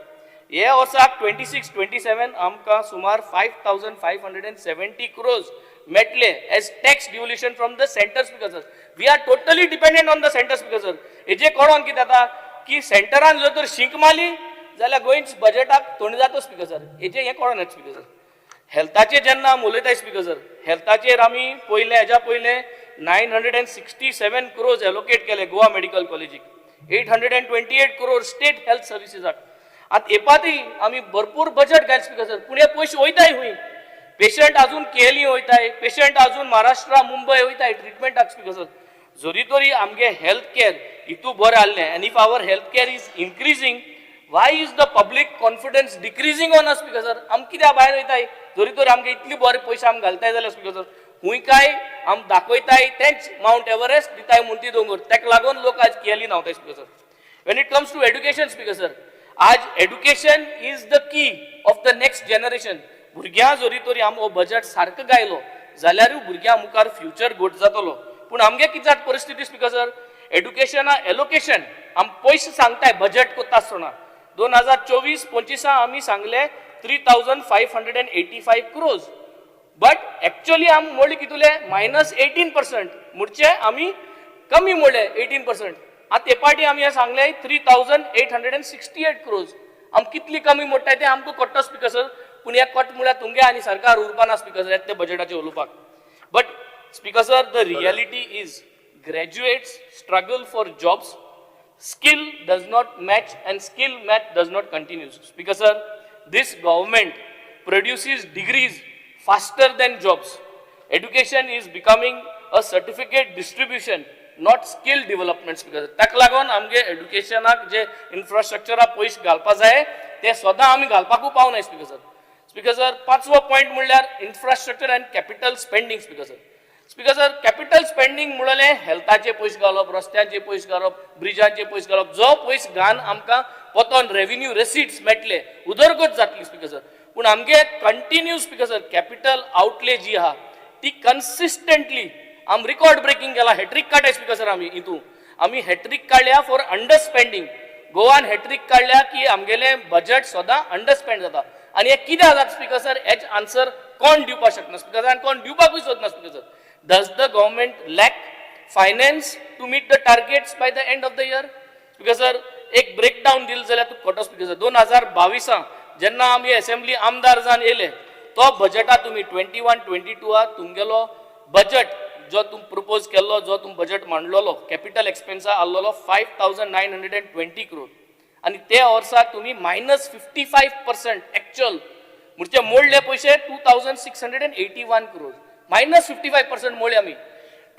हे वर्साक 26-27 आमकां सुमार 5,570 crores मेळटले as tax devolution from the centre speaker sir we are totally dependent on the centre speaker sir हेजे कळोन कितें जाता की सेंटरान जर तर शिंक मारली जाल्यार गोंयच बजेटाक तोंड जाता स्पीकर सर हेजे हे कळना स्पीकर सर हेल्थाचे जेन्ना आमी उलयताय स्पीकर सर हेल्थाचेर आमी पयले हेज्या पयले 967 crores एलोकेट केले गोवा मेडिकल कॉलेजीक 828 crores स्टेट हेल्थ सर्विसेसाक आतां एपाती आमी भरपूर बजेट घाल स्पीकर सर पूण हे पयशे वयताय हुंय पेशंट अजून केली वयताय पेशंट अजून महाराष्ट्रा मुंबय वयताय ट्रिटमेंटाक स्पीकर सर जरी तरी आमगे हेल्थ केअर इतू बरें आहलें and if our health care is increasing why is the public confidence decreasing on us speaker sir आमी कित्याक भायर वयताय जरी तरी आमगे इतली बरे पयशे आमी घालताय जाल्यार स्पीकर सर हुंय काय आमी दाखयताय तेंच माउंट एव्हरेस्ट दिताय मोंती दोंगर तेका लागून लोक आज केली नावताय speaker sir when it comes to education speaker sir आज education is the key of the next generation भुरग्यां जरी तरी आमी हो बजेट सारको गायलो जाल्यारूय भुरग्यां मुखार फ्युचर घोट जातलो पूण आमगे कितें जाता परिस्थिती स्पीकर सर एड्युकेशना एलोकेशन आमी पयशे सांगताय बजेट कोत्ता आसतना 2024-25 आम्ही सांगले 3,585 crores. बट ऍक्च्युअली आम मोडले कितुले -18%. मुडचे आम्ही कमी मोडले 18%. आता ते पाटी आम्ही सांगले 3,868 crores. आम कितली कमी मोडटाय ते आमकां कट्टो स्पीकर सर. पूण एक कट म्हळ्यार तुमगे आनी सरकार उरपाना स्पीकर सर ते बजेटाचे उलोवपाक. But speaker sir, the reality is graduates struggle for jobs. Skill does not match and skill match does not continue. Speaker sir, this government produces degrees faster than jobs. Education is becoming a certificate distribution, not skill development. Speaker sir, ताका लागून आमगे एड्युकेशनाक जे इन्फ्रास्ट्रक्चराक पयशे घालपा जाय ते सदां आमी घालपाकू पावनाय. Speaker sir. स्पीकर सर, 5वो पॉयंट म्हणल्यार infrastructure and capital spending. Speaker sir. Speaker sir, capital spending म्हणले हेल्थाचे पयशे घालप, रस्त्यांचे पयशे घालप, ब्रिजांचे पयशे घालप, जो पयशे घान आमकां पोतोन रेव्हेन्यू रेसिट्स मेळटले उदरगत जातली. Speaker sir. पूण आमगे continue speaker sir capital outlay जी आहा ती कन्सिस्टंटली आम रिकॉर्ड ब्रेकिंग केला. हॅट्रिक काडल्या स्पीकर सर. आमी हॅट्रिक काडल्या फॉर अंडर स्पेंडिंग. गोवान हॅट्रिक काडल्या की आमगेले बजेट सदां अंडर स्पेंड जाता. आनी हे कित्याक जाता स्पीकर सर? हेच आन्सर कोण दिवपाक शकना स्पीकर सर, आनी कोण दिवपाकूय सोदना speaker sir. Does the government lack finance to meet the targets by the end of the year? Because sir, एक ब्रेकडाऊन दिल जाल्यार तूं खोटो स्पीकर सर. 2022 जेन्ना आमी असेंब्ली आमदार जावन येले तो बजेटा तुमी 21-22 तुमगेलो बजेट जो तुम प्रपोज केल्लो, जो तुम बजेट मांडलेलो कॅपिटल एक्सपेन्सा आसलेलो 5,920 crore. आनी ते वर्सा तुमी -55% एक्चुअल म्हणजे मोडले पयशे 2,681 crores. -55% मोडले आमी.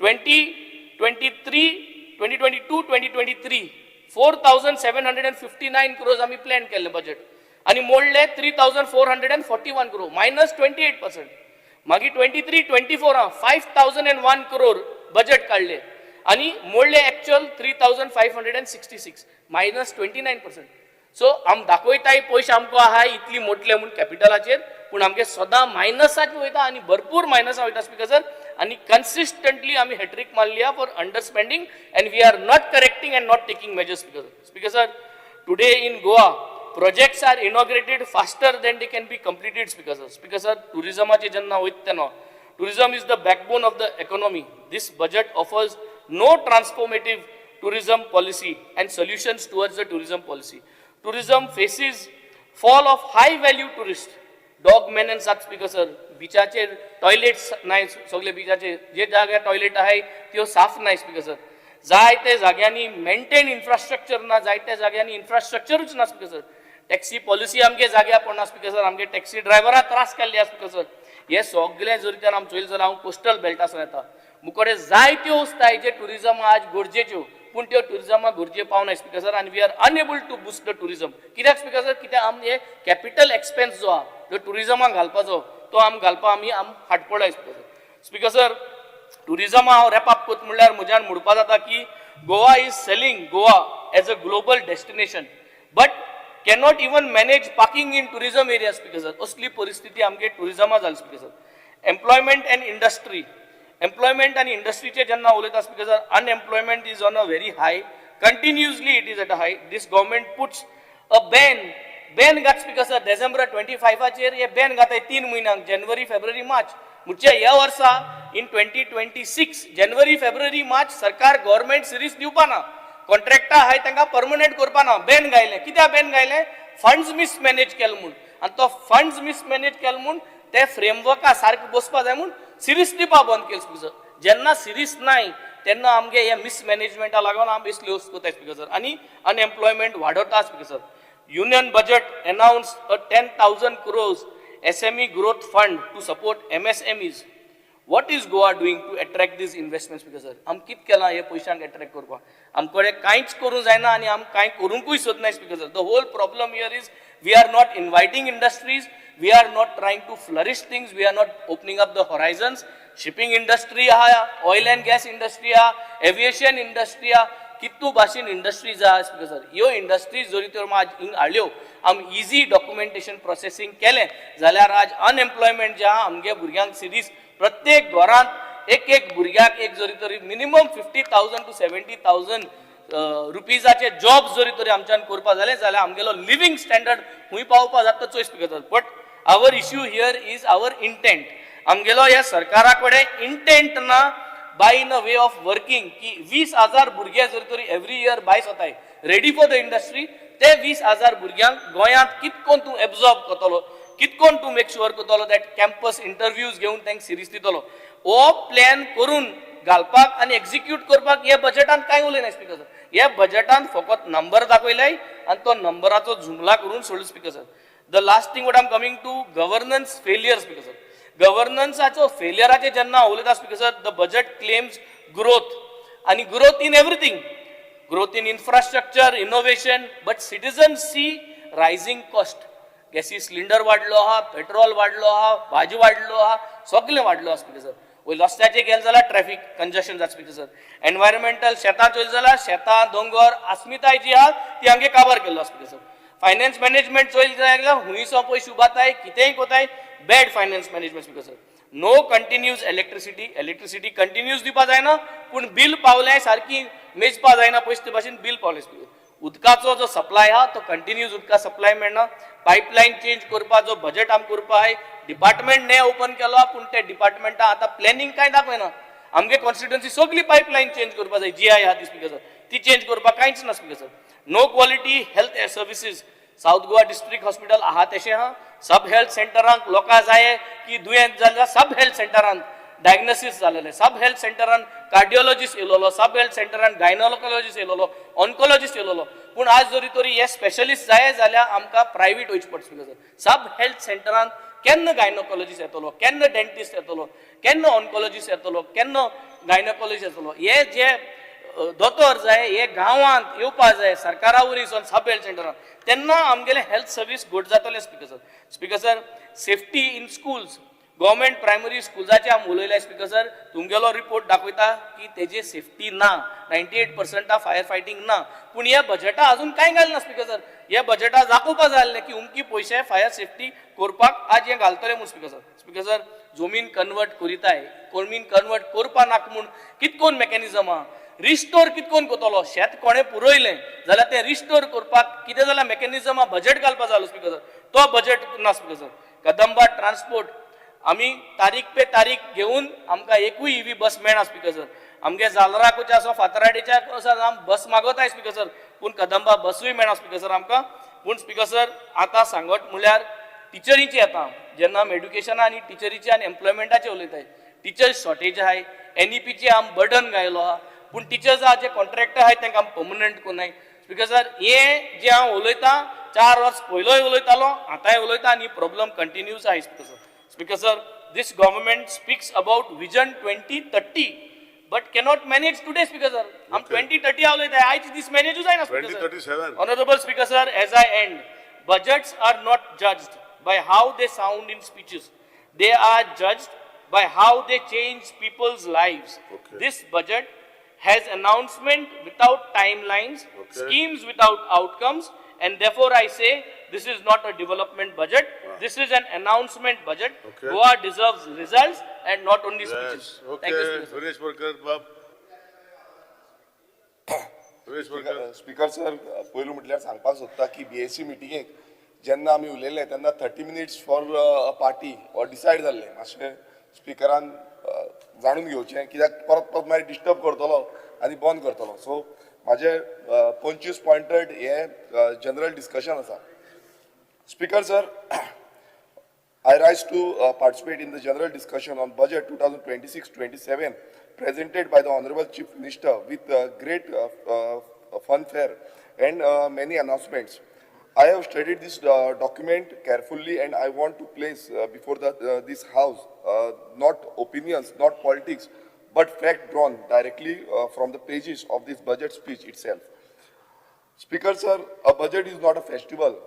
2022-23 4,759 crores आमी प्लॅन केल्ले बजेट आनी मोडले 3,441 crore, -28%. मागीर 23-24 5,001 crore बजेट काडले आनी मोडले एक्चुअल 3,566, -29%. सो आम दाखयताय पयशे आमकां आहा इतली मोटले म्हूण कॅपिटलाचेर, पूण आमगे सदां मायनसाक वयता आनी भरपूर मायनसा वयता स्पीकर सर. आनी कन्सिस्टंटली आमी हॅट्रिक मारली आहा for under spending and we are not correcting and not taking measures speaker sir. Speaker sir, today in Goa projects are inaugurated faster than they can be completed speaker sir. Speaker sir, टुरिजमाचे जेन्ना वयता तेन्ना tourism is the backbone of the economy. This budget offers no transformative tourism policy and solutions towards the tourism policy. Tourism faces fall of high value tourists. Dog maintenance at speaker sir, बिचाचे toilets नाही, सगळे बिचाचे जे जाग्यार toilet आहे त्यो साफ नाही speaker sir. जायते जाग्यांनी मेंटेन इन्फ्रास्ट्रक्चर ना, जायत्या जाग्यांनी इन्फ्रास्ट्रक्चरूच ना स्पीकर सर. टॅक्सी पॉलिसी आमगे जाग्यार पडना स्पीकर सर. आमगे टॅक्सी ड्रायव्हरां त्रास केल्ले स्पीकर सर. हे सगळे जरी तर आम चोयले जाल्यार हांव कोस्टल बेल्टासून येता. मुकडे जायत्यो वस्ताय जे टुरिजम आज गरजेच्यो, पूण त्यो टुरिजमाक गरजे पावनाय स्पीकर सर. आनी we are unable to boost the tourism. कित्याक स्पीकर सर? कित्याक आम हे कॅपिटल एक्सपेन्स जो आहा जो टुरिजमाक घालपाचो तो आमी फाटपडाय speaker sir. Speaker sir, tourism हांव रॅप अप करता म्हणल्यार म्हज्यान म्हणपा जाता की Goa is selling Goa as a global destination but cannot even manage parking in tourism areas speaker sir. असली परिस्थिती आमगे टुरिजमा जाली speaker sir. Employment and industry. Employment and industry चे जेन्ना उलयता speaker sir, unemployment is on a very high. Continuously it is at a high. This government puts a ban gat speaker sir. December 25 chair हे ban गाताय 3 म्हयन्यांक, January, February, March. मुझे ह्या वर्सा in 2026 January, February, March सरकार government series दिवपाना. Contractor आहाय तांकां permanent करपाना. Ban गायले. कित्याक ban गायले? फंड्स मिसमॅनेज केले म्हूण. आनी तो फंड्स मिसमॅनेज केले म्हूण ते फ्रेमवर्का सारकें बसपा जाय म्हूण सिरीज दिवपा बंद केले स्पीकर. जेन्ना सिरीज नाय तेन्ना आमगे हे मिसमॅनेजमेंटा लागून आमी बेसली वस्त कोताय स्पीकर सर. आनी अनएम्प्लॉयमेंट वाडवता speaker sir. Union budget announce a 10,000 crores SME growth fund to support MSMEs. What is Goa doing to attract these investments speaker sir? आम कित केला हे पयशांक अट्रॅक्ट करपाक? आमकडे कांयच करूं जायना आनी आम कांय करूंकूय सोदनाय speaker sir. The whole problem here is we are not inviting industries, we are not trying to flourish things, we are not opening up the horizons. Shipping industry आहा, ऑयल एंड गॅस इंडस्ट्री आहा, aviation industry आहा, कितू भाशेन industries आहा speaker sir. ह्यो industries जरी तर आज हाडल्यो, आम इजी डॉक्युमेंटेशन प्रोसेसिंग केलें जाल्यार आज अनएम्प्लॉयमेंट जे आहा आमगे भुरग्यांक सिरीज प्रत्येक घरांत एक भुरग्याक एक जरी तरी मिनिमम 50,000 to 70,000 रुपीजाचे जॉब जरी तरी आमच्यान करपा जाले जाल्यार आमगेलो लिव्हिंग स्टँडर्ड खूंय पावपा जाता चोयस speaker but our issue here is our intent आमगेलो ह्या सरकारा कडेन इंटेंट ना by in a way of working की 20,000 भुरगे जरी तरी एवरी इयर भायर सरताय रेडी फॉर द इंडस्ट्री ते 20,000 भुरग्यांक गोंयांत कितकोन तूं एब्झॉर्ब करतलो कितकोन तूं मेक शुअर करतलो दॅट कॅम्पस इंटरव्यूज घेवन तांकां सिरीयस दितलो हो प्लॅन करून घालपाक आनी एक्झिक्यूट करपाक हे बजेटान कांय उलयना स्पीकर सर हे बजेटान फकत नंबर दाखयलाय आनी तो नंबराचो जुमला करून सोडलो speaker sir the last thing what I am coming to governance failure speaker sir गव्हर्नन्साचो फेलियराचेर जेन्ना उलयता speaker sir the budget claims growth आनी growth in everything growth in infrastructure innovation but citizen see rising cost गॅसी cylinder वाडलो आहा petrol वाडलो आहा भाजी वाडलो आहा सगळें वाडलो आहा स्पीकर सर वयर रस्त्याचेर गेले जाल्यार ट्रॅफिक कंजशन जाता स्पीकर सर एनवायरमेंटल शेतां चोयली जाल्यार शेतां दोंगर अस्मिताय जी आहा ती हांगे काबार केल्लो आहा स्पीकर सर फायनान्स मॅनेजमेंट चोयली जाल्यार हुंयसो पयशे उबाताय कितेंय कोताय bad finance management speaker sir no continues electricity continues दिवपा जायना पूण बील पावल्यार सारकी मेजपा जायना पयशे ते भाशेन बील पावले स्पीकर उदकाचो जो सप्लाय आहा तो कंटिन्यूज उदका सप्लाय मेळना पायपलायन चेंज करपाक जो बजेट आमी करपा आहाय डिपार्टमेंट ने ओपन केलो पूण ते डिपार्टमेंटा आतां प्लॅनिंग कांय दाखयना आमगे कॉन्स्टिट्युएन्सी सगळी पायपलायन चेंज करपा जाय जी आहा ती स्पीकर सर ती चेंज करपाक कांयच ना speaker sir no quality health services south Goa district hospital आहा तशें आहा सब हेल्थ सेंटरांक लोकां जाय की दुयेंत जाल्यार सब हेल्थ सेंटरांत डायग्नोसीस जालेले सब हेल्थ सेंटरांत कार्डिओलॉजिस्ट येयलोलो सब हेल्थ सेंटरांत गायनोलॉजिस्ट येयलोलो ऑन्कोलॉजिस्ट येयलोलो पूण आज जरी तरी हे स्पेशलिस्ट जाय जाल्यार आमकां प्रायवेट वयचें पडटा स्पीकर सर सब हेल्थ सेंटरांत केन्ना गायनोकॉलॉजिस्ट येतलो केन्ना डेंटिस्ट येतलो केन्ना ऑन्कोलॉजिस्ट येतलो केन्ना गायनोकॉलॉजिस्ट येतलो हे जे दोतोर जाय हे गांवांत येवपा जाय सरकारा वरवीं सब हेल्थ सेंटरांत तेन्ना आमगेले हेल्थ सर्वीस घट जातले speaker sir safety in schools government primary स्कुल्साचे आमी उलयले स्पीकर सर तुमगेलो रिपोर्ट दाखयता की तेजी सेफ्टी ना 98% फायर फायटींग ना पूण ह्या बजेटा अजून कांय घालना स्पीकर सर ह्या बजेटा दाखोवपा जाय आसलें की उमकी पयशे फायर सेफ्टी करपाक आज हे घालतले म्हूण स्पीकर सर जमीन कन्वर्ट करिताय जमीन कन्वर्ट करपा नाका म्हूण कितकोन मेकॅनिझम आहा रिस्टोर कितकोन करतलो शेत कोणें पुरयलें जाल्यार तें रिस्टोर करपाक कितें जाल्यार मेकॅनिझम बजेट घालपा जालो स्पीकर सर तो बजेट ना स्पीकर सर कदंबा ट्रान्सपोर्ट आमी तारीख पे तारीख घेवन आमकां एकूय ईव्ही बस मेळना स्पीकर सर आमगे जालराकुच्या असो फातराडेच्या असो बस मागवताय स्पीकर सर पूण कदंबा बसूय मेळना स्पीकर सर आमकां पूण स्पीकर सर आतां सांगट म्हळ्यार टिचरीची येता जेन्ना आमी एड्युकेशना आनी टिचरीचे आनी एम्प्लॉयमेंटाचे उलयताय टिचर्स शॉर्टेज आहाय एनईपीचे आमी बर्डन घायलो आहा पूण टिचर्स आहा जे कॉन्ट्रॅक्टर आहाय तांकां आमी पर्मनंट कोन्नाय स्पीकर सर हे जे हांव उलयतां 4 वर्स पयलोय उलयतालो आतांय उलयता आनी प्रॉब्लम कंटिन्यूज आहाय speaker sir Speaker sir, this government speaks about vision 2030, but cannot manage today, Speaker sir. हम 2030 आवले थे, आज this manage हो जाए ना, Speaker sir. 2037. Honorable Speaker sir, as I end, budgets are not judged by how they sound in speeches. They are judged by how they change people's lives. Okay. This budget has announcement without timelines, schemes without outcomes, and therefore I say this is not a development budget. This is an announcement budget. Okay. Goa deserves results and not only speeches. Yes. Okay. Thank you, Speaker. Suresh Parkar, Bab. Suresh Parkar. Speaker sir पयलू म्हटल्यार सांगपाक सोदता की BSc मिटिंगेक जेन्ना आमी उलयले तेन्ना 30 minutes for a party और डिसायड जाल्लें मातशें स्पीकरान जाणून घेवचें कित्याक परत परत मागीर डिस्टर्ब करतलो आनी बंद करतलो सो म्हाजे 25 पॉयंटेड हे जनरल डिस्कशन आसा speaker sir I rise to participate in the general discussion on budget 2026-27 presented by the Honorable Chief Minister with great fanfare and many announcements. I have studied this document carefully and I want to place before this House not opinions, not politics, but fact drawn directly from the pages of this budget speech itself. Speaker sir, a budget is not a festival,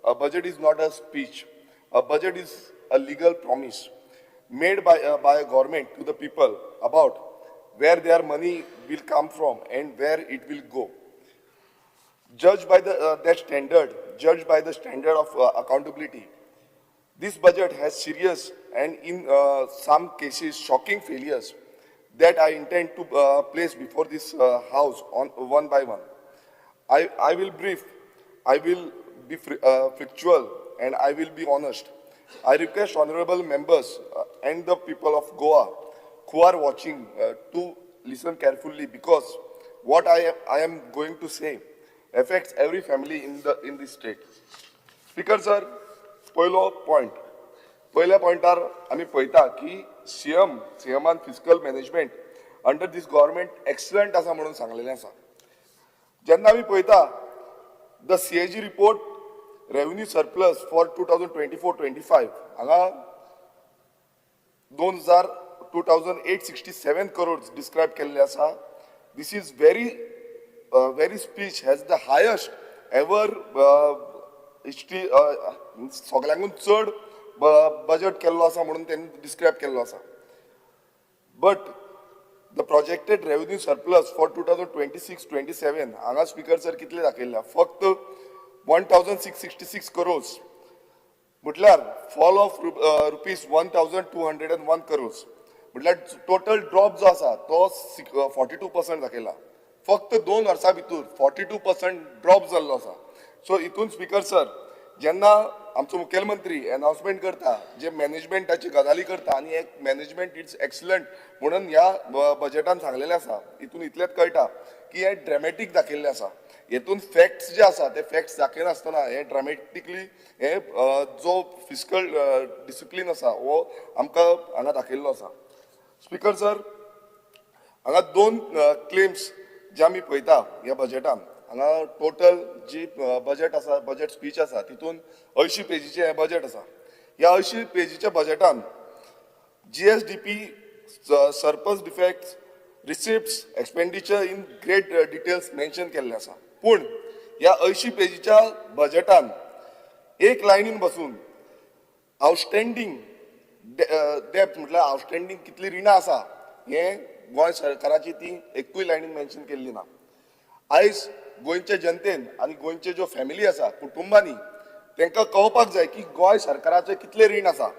a budget is not a speech. A budget is a legal promise made by a government to the people about where their money will come from and where it will go. Judged by that standard, judged by the standard of accountability, this budget has serious and in some cases shocking failures. that I intend to place before this House on one by one. I will brief, I will be factual, and I will be honest. I request honorable members and the people of Goa who are watching to listen carefully, because what I am going to say affects every family in this state. Speaker sir, पहिल्या पॉइंटार आमी पळयता की सीएमान fiscal management under दीस government excellent आसा म्हणून सांगलेलें आसा. जेन्ना आमी पळयता the CAG report revenue surplus for 2024-25 हांगा 2,867 crores डिस्क्रायब केल्ले आसा. This is very speech has the highest ever history सगळ्यांकून चड बजेट केल्लो आसा म्हणून त्यांनी डिस्क्रायब केल्लो आसा. But the projected revenue surplus for 2026-27 हांगा स्पीकर सर कितले दाखयल्या, फक्त 1,666 crores, म्हटल्यार फॉल ऑफ रुपीज 1,201 crores, म्हटल्यार टोटल ड्रॉप जो आसा तो 42% दाखयला. फक्त 2 वर्सां भितर 42% ड्रॉप जाल्लो आसा. सो हितून स्पीकर सर जेन्ना आमचो मुखेलमंत्री अनाउन्समेंट करता, जे मॅनेजमेंटाची गजाली करता आनी एक मॅनेजमेंट इट्स एक्सलंट म्हणून ह्या बजेटान सांगलेलें आसा, हितून इतलेंच कळटा की हें ड्रॅमॅटीक दाखयल्लें आसा. हितून फॅक्ट्स जे आसा ते फॅक्ट्स दाखयनासतना हें ड्रॅमॅटिकली हें जो फिस्कल डिसिप्लीन आसा हो आमकां हांगा दाखयल्लो आसा. स्पीकर सर, हांगा 2 क्लेम्स जे आमी पळयता ह्या बजेटान, हांगा टोटल जी बजेट आसा, बजेट स्पीच आसा, तितून 80 पेजीचें हें बजेट आसा. ह्या 80 पेजीच्या बजेटान GSDP, surplus defects, receipts, expenditure in great details mention केल्ले आसा. पूण ह्या 80 पेजीच्या बजेटान एक लायनीन बसून आउटस्टँडींग डेब्ट म्हटल्यार आउटस्टँडींग कितली रिणां आसा हें गोंय सरकाराची ती एकूय लायनीन मेन्शन केल्ली ना. आयज गोंयच्या जनतेन आनी गोंयचे ज्यो फॅमिली आसा, कुटुंबांनी तांकां कळपाक जाय की गोंय सरकाराचें कितलें रीण आसा.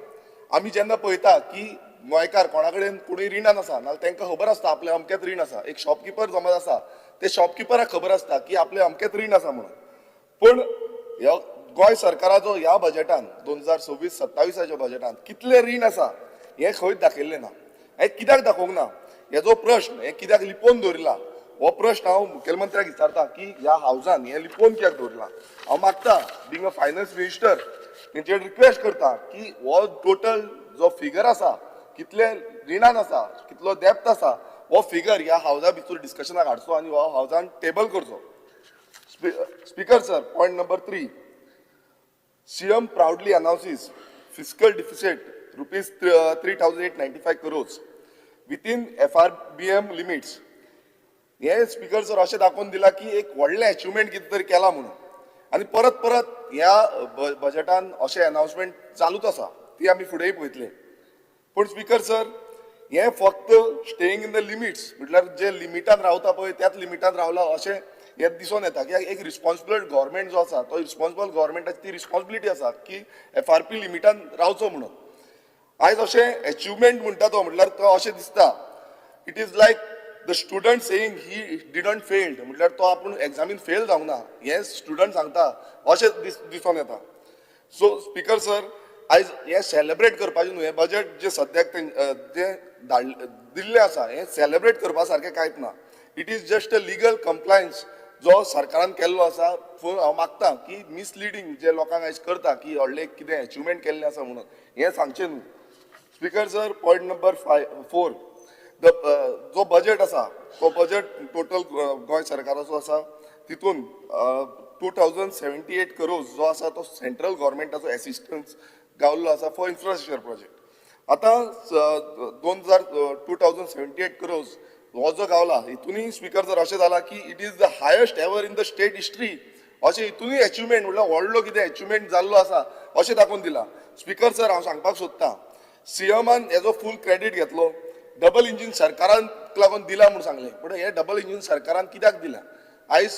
आमी जेन्ना पळयता की गोंयकार कोणा कडेन कोणूय रिणान आसा नाल्यार तांकां खबर आसता आपलें अमकेंच रीण आसा. एक शॉपकिपर समज आसा, ते शॉपकिपराक खबर आसता की आपलें अमकेंच रीण आसा म्हणून. पूण ह्या गोंय सरकाराचो ह्या बजेटान 2026-27 बजेटान कितलें रीण आसा हें खंयच दाखयल्लें ना. हें कित्याक दाखोवंक ना हेजो प्रश्न हें कित्याक लिपोवन दवरिला हो प्रश्न हांव मुखेलमंत्र्याक विचारता की ह्या हावजान हें लिपोवन कित्याक दवरला. हांव मागता बींग अ फायनान्स मिनिस्टर तेंचेर रिक्वेस्ट करता की हो टोटल जो फिगर आसा, कितले रिणान आसा, कितलो डेप्थ आसा, हो फिगर ह्या हावजा भितर डिस्कशनाक हाडचो आनी हो हावजान टेबल करचो. Speaker sir, point number 3, CM proudly announces fiscal deficit rupees 3,895 crores within FRBM limits. हे स्पीकर सर अशें दाखोवन दिला की एक व्हडलें अचिवमेंट कितें तरी केला म्हणून, आनी परत ह्या बजेटान अशें अनाउन्समेंट चालूच आसा, ती आमी फुडेंय पळयतले. पूण स्पीकर सर, हें फक्त स्टेईंग इन द लिमिट्स, म्हटल्यार जे लिमिटान रावता पळय त्याच लिमिटान रावला अशें हें दिसून येता. कित्याक एक रिस्पॉन्सिबल गव्हर्मेंट जो आसा तो रिस्पॉन्सिबल गव्हर्मेंटाची ती रिस्पॉन्सिबिलिटी आसा की FRP लिमिटान रावचो म्हणून. आयज अशें अचिवमेंट म्हणटा तो म्हटल्यार तो अशें दिसता it is like the student saying he didn't failed, म्हटल्यार तो आपूण एग्जामीन फेल जावंक ना हें स्टुडंट सांगता अशें दिसून येता. सो स्पीकर सर, आयज हें सेलेब्रेट करपाचें न्हू, हें बजेट जें सद्याक जें दिल्लें आसा हें सेलेब्रेट करपा सारकें कांयच ना. It is just a legal compliance जो सरकारान केल्लो आसा. हांव मागता की मिसलिडींग जे लोकांक आयज करता की व्हडलें कितें अचिवमेंट केल्लें आसा म्हणून हें सांगचें न्हू. स्पीकर सर, पॉयंट नंबर 4, जो बजेट आसा तो बजेट टोटल गोंय सरकाराचो आसा, तितून 2,078 crores जो आसा तो सेंट्रल गव्हर्मेंटाचो एसिस्टन्स गावल्लो आसा फॉर इन्फ्रास्ट्रक्चर प्रोजेक्ट. आतां 2,078 crores हो जो गावला हितूनय स्पीकर जर अशें जाला की it is the highest ever in the state history, अशें हितूनय अचिवमेंट म्हटल्यार व्हडलो कितें अचिवमेंट जाल्लो आसा अशें दाखोवन दिला. स्पीकर सर, हांव सांगपाक सोदतां सीएमान हेजो फूल क्रेडीट घेतलो, डबल इंजीन सरकाराक लागून दिला म्हणून सांगलें, पूण हे डबल इंजीन सरकारान कित्याक दिला. आयज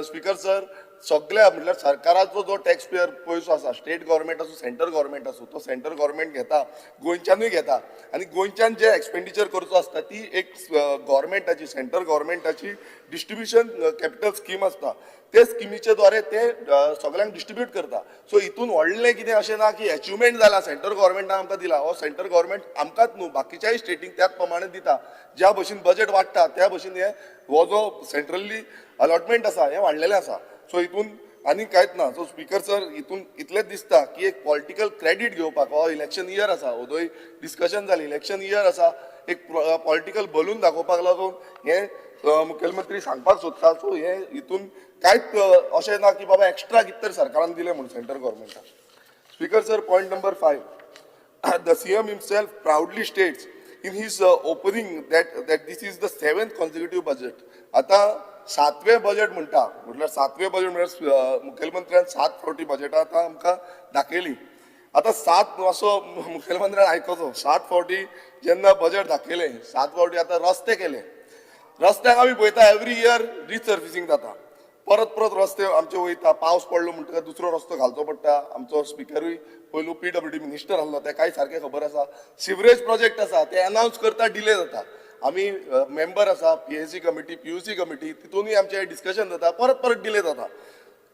स्पीकर सर, सगळ्या म्हटल्यार सरकाराचो जो टॅक्स पेयर पयसो आसा, स्टेट गव्हर्मेंट आसूं सेंट्रल गव्हर्मेंट आसूं, तो सेंट्रल गव्हर्मेंट घेता, गोंयच्यानूय घेता, आनी गोंयच्यान जे एक्सपेंडिचर करचो आसता ती एक गव्हर्मेंटाची, सेंट्रल गव्हर्मेंटाची डिस्ट्रिब्युशन कॅपिटल स्कीम आसता, ते स्किमीचे द्वारे ते सगळ्यांक डिस्ट्रिब्यूट करता. सो हितून व्हडलें कितें अशें ना की अचिवमेंट जाला सेंट्रल गव्हर्मेंटान आमकां दिला, हो सेंट्रल गव्हर्मेंट आमकांच न्हू बाकीच्याय स्टेटीक त्याच प्रमाणे दिता. ज्या भशेन बजेट वाडटा त्या भशेन हो जो सेंट्रली अलॉटमेंट आसा हें वाडलेलें आसा. सो हितून आनी कांयच ना. सो स्पीकर सर, हितून इतलेंच दिसता की एक पॉलिटिकल क्रेडीट घेवपाक, हो इलेक्शन इयर आसा, ओदोय डिस्कशन जाली, इलेक्शन इयर आसा, एक पॉलिटिकल बलून दाखोवपाक लागून हे मुखेलमंत्री सांगपाक सोदता. सो हे हितून कांयच अशें ना की बाबा एक्स्ट्रा कितें तरी सरकारान दिलें म्हणून सेंट्रल गव्हर्मेंटान. Speaker sir, point number 5, the CM himself proudly states in his opening that this is the 7th consecutive budget. आता 7वें बजेट म्हणटा, म्हटल्यार 7वें बजेट म्हळ्यार मुखेलमंत्र्यान 7 फावटी बजेटां आतां आमकां दाखयली. आतां 7 असो मुखेलमंत्र्यान आयकोचो, 7 फावटी जेन्ना बजेट दाखयलें, 7 फावटी आतां रस्ते केले. रस्त्याक आमी पळयता एवरी इयर रिसर्फिसींग जाता, परत परत रस्ते आमचे वयता, पावस पडलो म्हणटकच दुसरो रस्तो घालचो पडटा. आमचो स्पिकरूय पयलू PWD मिनिस्टर आसलो, तेकाय सारकें खबर आसा. सिवरेज प्रोजेक्ट आसा ते अनावन्स करता डिले जाता. आमी मेंबर आसा PAC कमिटी, PUC कमिटी, तितूनय आमचे डिस्कशन जाता, परत परत डिले जाता.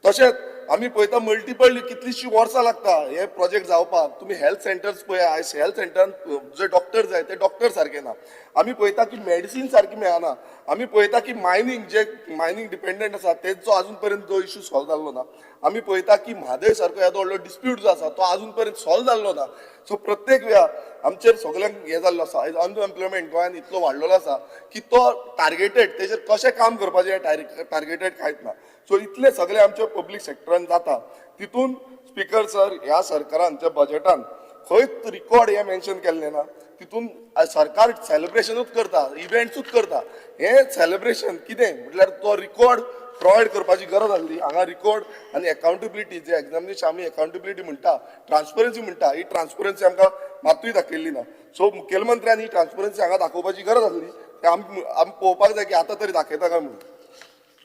तशेंच आमी पळयता मल्टिपल कितलींशीं वर्सां लागता हे प्रोजेक्ट जावपाक. तुमी हेल्थ सेंटर्स पळया, आयज हेल्थ सेंटरान जे डॉक्टर जाय ते डॉक्टर सारके ना. आमी पळयता की मेडिसीन सारकी मेळना. आमी पळयता की मायनींग डिपेंडंट आसा तेंचो आजून पर्यंत जो इश्यू सॉल्व जाल्लो ना. आमी पळयता की म्हादय सारको येदो व्हडलो डिस्प्यूट जो आसा तो आजून पर्यंत सॉल्व जाल्लो ना. सो प्रत्येक वेळा आमचेर सगळ्यांक हे जाल्लो आसा. आयज अनएम्प्लॉयमेंट गोंयांत इतलो वाडलेलो आसा की तो टार्गेटेड, तेजेर कशें काम करपाचें हें टार्गेटेड कांयच ना. सो इतले सगळे आमच्या पब्लीक सेक्टरान जाता. तितून स्पीकर सर, ह्या सरकारान त्या बजेटान खंयच रिकॉर्ड हे मेन्शन केल्लें ना. तितून सरकार सेलिब्रेशनूच करता, इव्हेंट्सूच करता. हे सेलिब्रेशन कितें म्हटल्यार तो रिकॉर्ड प्रोवायड करपाची गरज आसली. हांगा रिकॉर्ड आनी अकाउंटेबिलिटी, जे एग्जामिनेशन आमी अकाउंटेबिलिटी म्हणटा, ट्रान्सपरन्सी म्हणटा, ही ट्रान्सपरन्सी आमकां मातूय दाखयल्ली ना. सो मुखेलमंत्र्यान ही ट्रान्सपरन्सी हांगा दाखोवपाची गरज आसली. ते आमी पळोवपाक जाय की आतां तरी दाखयता काय म्हणून.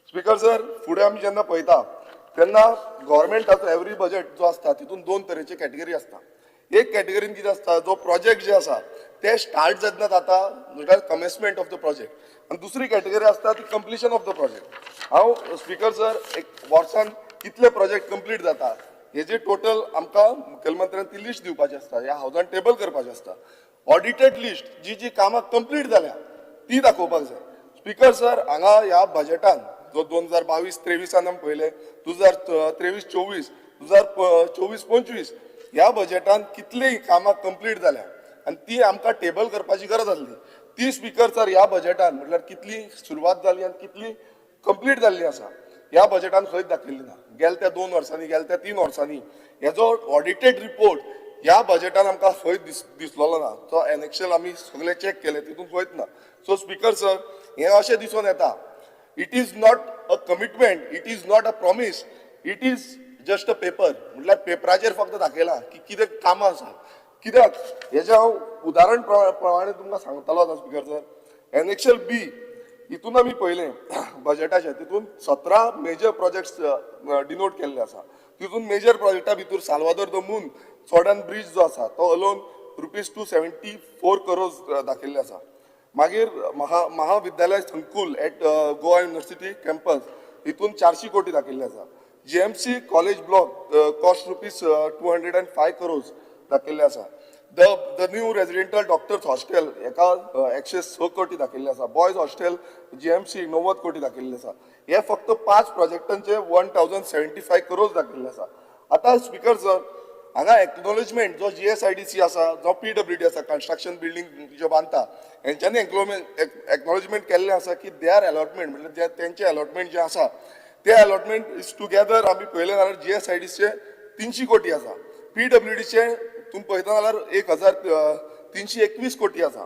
स्पीकर सर, फुडें आमी जेन्ना पळयता तेन्ना गव्हर्मेंटाचो एवरी बजेट जो आसता तितून 2 तरेचे कॅटेगरी आसता. एक कॅटेगरीन कितें आसता, जो प्रोजेक्ट जे आसा ते स्टार्ट जेन्ना जाता म्हटल्यार कमेन्समेंट ऑफ द प्रोजेक्ट, आनी दुसरी कॅटेगरी आसता ती कंप्लिशन ऑफ द प्रोजेक्ट. हांव स्पीकर सर, एक वर्सान कितले प्रोजेक्ट कंप्लीट जाता हेजी टोटल आमकां मुखेलमंत्र्यान ती लिस्ट दिवपाची आसता, ह्या हावजान टेबल करपाचें आसता. ऑडिटेड लिस्ट जी कामां कंप्लीट जाल्या ती दाखोवपाक जाय. स्पीकर सर, हांगा ह्या बजेटान जो 2022-23 आमी पळयले, 2023-24, 2024-25 ह्या बजेटान कितलीं कामां कंप्लीट जाल्या आनी ती आमकां टेबल करपाची गरज आसली. ती स्पीकर सर ह्या बजेटान म्हटल्यार कितली सुरवात जाली आनी कितली कंप्लीट जाल्ली आसा ह्या बजेटान खंयच दाखयल्ली ना. गेल्या त्या 2 वर्सांनी, गेल्या त्या 3 वर्सांनी हेजो ऑडिटेड रिपोर्ट ह्या बजेटान आमकां खंयच दिसलेलो ना. तो एनेक्शल आमी सगळे चॅक केले, तितून खंयच ना. सो स्पीकर सर, हें अशें दिसून येता, it is not a commitment, it is not a promise, it is just a paper. म्हटल्यार पेपराचेर फक्त दाखयलां की कितें कामां आसा. कित्याक हेजें हांव उदाहरण प्रमाणे तुमकां सांगतलो आतां स्पीकर सर. एनेक्शल B हितून आमी पळयलें बजेटाचें, तितून 17 मेजर प्रोजेक्ट्स डिनोट केल्ले आसा. तितून मेजर प्रोजेक्टा भितर साल्वादोर द मून सोडन ब्रिज जो आसा तो अलोन ₹274 crores दाखयल्ले आसा. मागीर महाविद्यालय संकुल एट गोवा युनिवर्सिटी कॅम्पस हितून 400 कोटी दाखयल्ले आसा. GMC college block cost ₹205 crores दाखयल्ले आसा. The new residential doctors hostel हेका 106 कोटी दाखयल्ले आसा. बॉयज हॉस्टेल GMC 90 कोटी दाखयल्ले आसा. हे फक्त 5 प्रोजेक्टांचे 1075 crores दाखयल्ले आसा. आतां स्पीकर सर, हांगा एक्नॉलेजमेंट जो GSIDC आसा, जो PWD आसा, कन्स्ट्रक्शन बिल्डींग जे बांदता, हेंच्यांनी एक्नॉलेजमेंट केल्लें आसा की देआर अलॉटमेंट म्हणजे तेंचे अलॉटमेंट जे आसा ते अलॉटमेंट इज टुगेदर आमी पळयलें जाल्यार GSIDCचे 300 कोटी आसा. PWDचे तुमी पळयता जाल्यार 1321 कोटी आसा.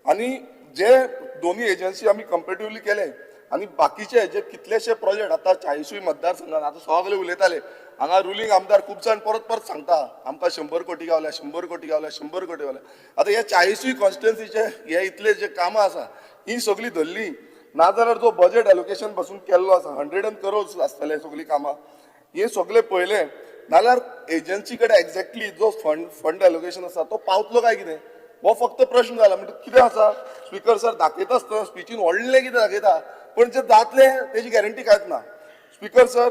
आनी जे दोन्ही एजन्सी आमी कंपेरेटिवली केले आनी बाकीचे जे कितलेशे प्रोजेक्ट आतां 40 मतदारसंघात आतां सगळे उलयताले, हांगा रुलींग आमदार खूब जाण परत परत सांगता आमकां 100 कोटी गावल्या, 100 कोटी गावल्या, 100 कोटी गावल्या. आतां हे 40 कॉन्स्टिट्युन्सीचे हे इतले जे कामां आसा ही सगळी धरली नाजाल्यार जो बजेट एलोकेशन पासून केल्लो आसा 100 crores आसतले सगळी कामां हे सगळे पळयलें नाल्यार एजन्सी कडेन एक्झॅक्टली जो फंड एलोकेशन आसा तो पावतलो काय कितें हो फक्त प्रश्न जाला. म्हणजे कितें आसा स्पीकर सर दाखयता आसतना स्पिचीन व्हडलें कितें दाखयता पण जे जातलें तेजी गॅरंटी कांयच ना. स्पीकर सर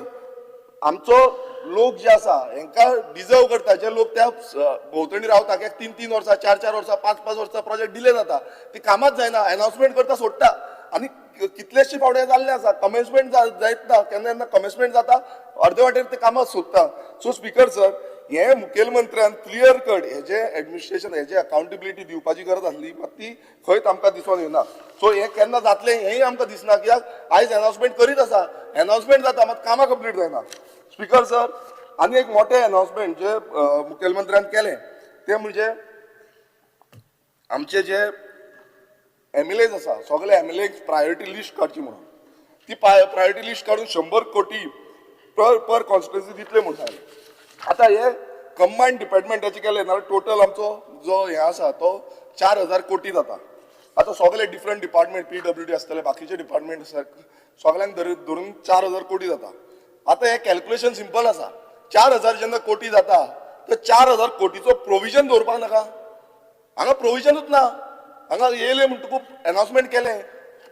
आमचो लोक जे आसा हांकां डिजर्व करता जे लोक त्या भोंवतणी रावता कित्याक 3-3 वर्सां 4-4 वर्सां 5-5 वर्सां प्रोजेक्ट डिले जाता ती कामाच जायना अनाउन्समेंट करता सोडटा आनी कितलेशे फावटे जाल्ले आसा कमेन्समेंट जायत ना केन्ना केन्ना कमेन्समेंट जाता अर्दे वाटेर ते कामां सोदता. सो स्पीकर सर हे मुखेलमंत्र्यान क्लियर कट हेजे एडमिनिस्ट्रेशन हेजे अकाउंटेबिलिटी दिवपाची गरज आसली मात ती खंयच आमकां दिसून येना. सो हे केन्ना जातलें हेंय आमकां दिसना कित्याक आयज अनाउन्समेंट करीत आसा अनाउन्समेंट जाता मात कामां कंप्लीट जायना. स्पीकर सर आनी एक मोठें अनाउन्समेंट जे मुखेलमंत्र्यान केलें ते म्हणजे आमचे जे MLAs आसा सगळे MLAक प्रायोरिटी लिस्ट काडची म्हणून ती प्रायोरिटी लिस्ट काडून 100 कोटी पर कॉन्स्टिट्युएन्सी दितले म्हणून सांगलें. आतां हे कंबायंड डिपार्टमेंटाचे केले नाल्यार टोटल आमचो जो हे आसा तो 4000 कोटी जाता. आतां सगळे डिफरंट डिपार्टमेंट PWD आसतले बाकीचे डिपार्टमेंट आसा सगळ्यांक धरून 4000 कोटी जाता. आतां हे कॅल्क्युलेशन सिंपल आसा 4000 जेन्ना कोटी जाता तर 4000 कोटीचो प्रोविजन दवरपाक नाका हांगा प्रोविजनूच ना. हांगा येयले म्हणटकूच अनाउन्समेंट केलें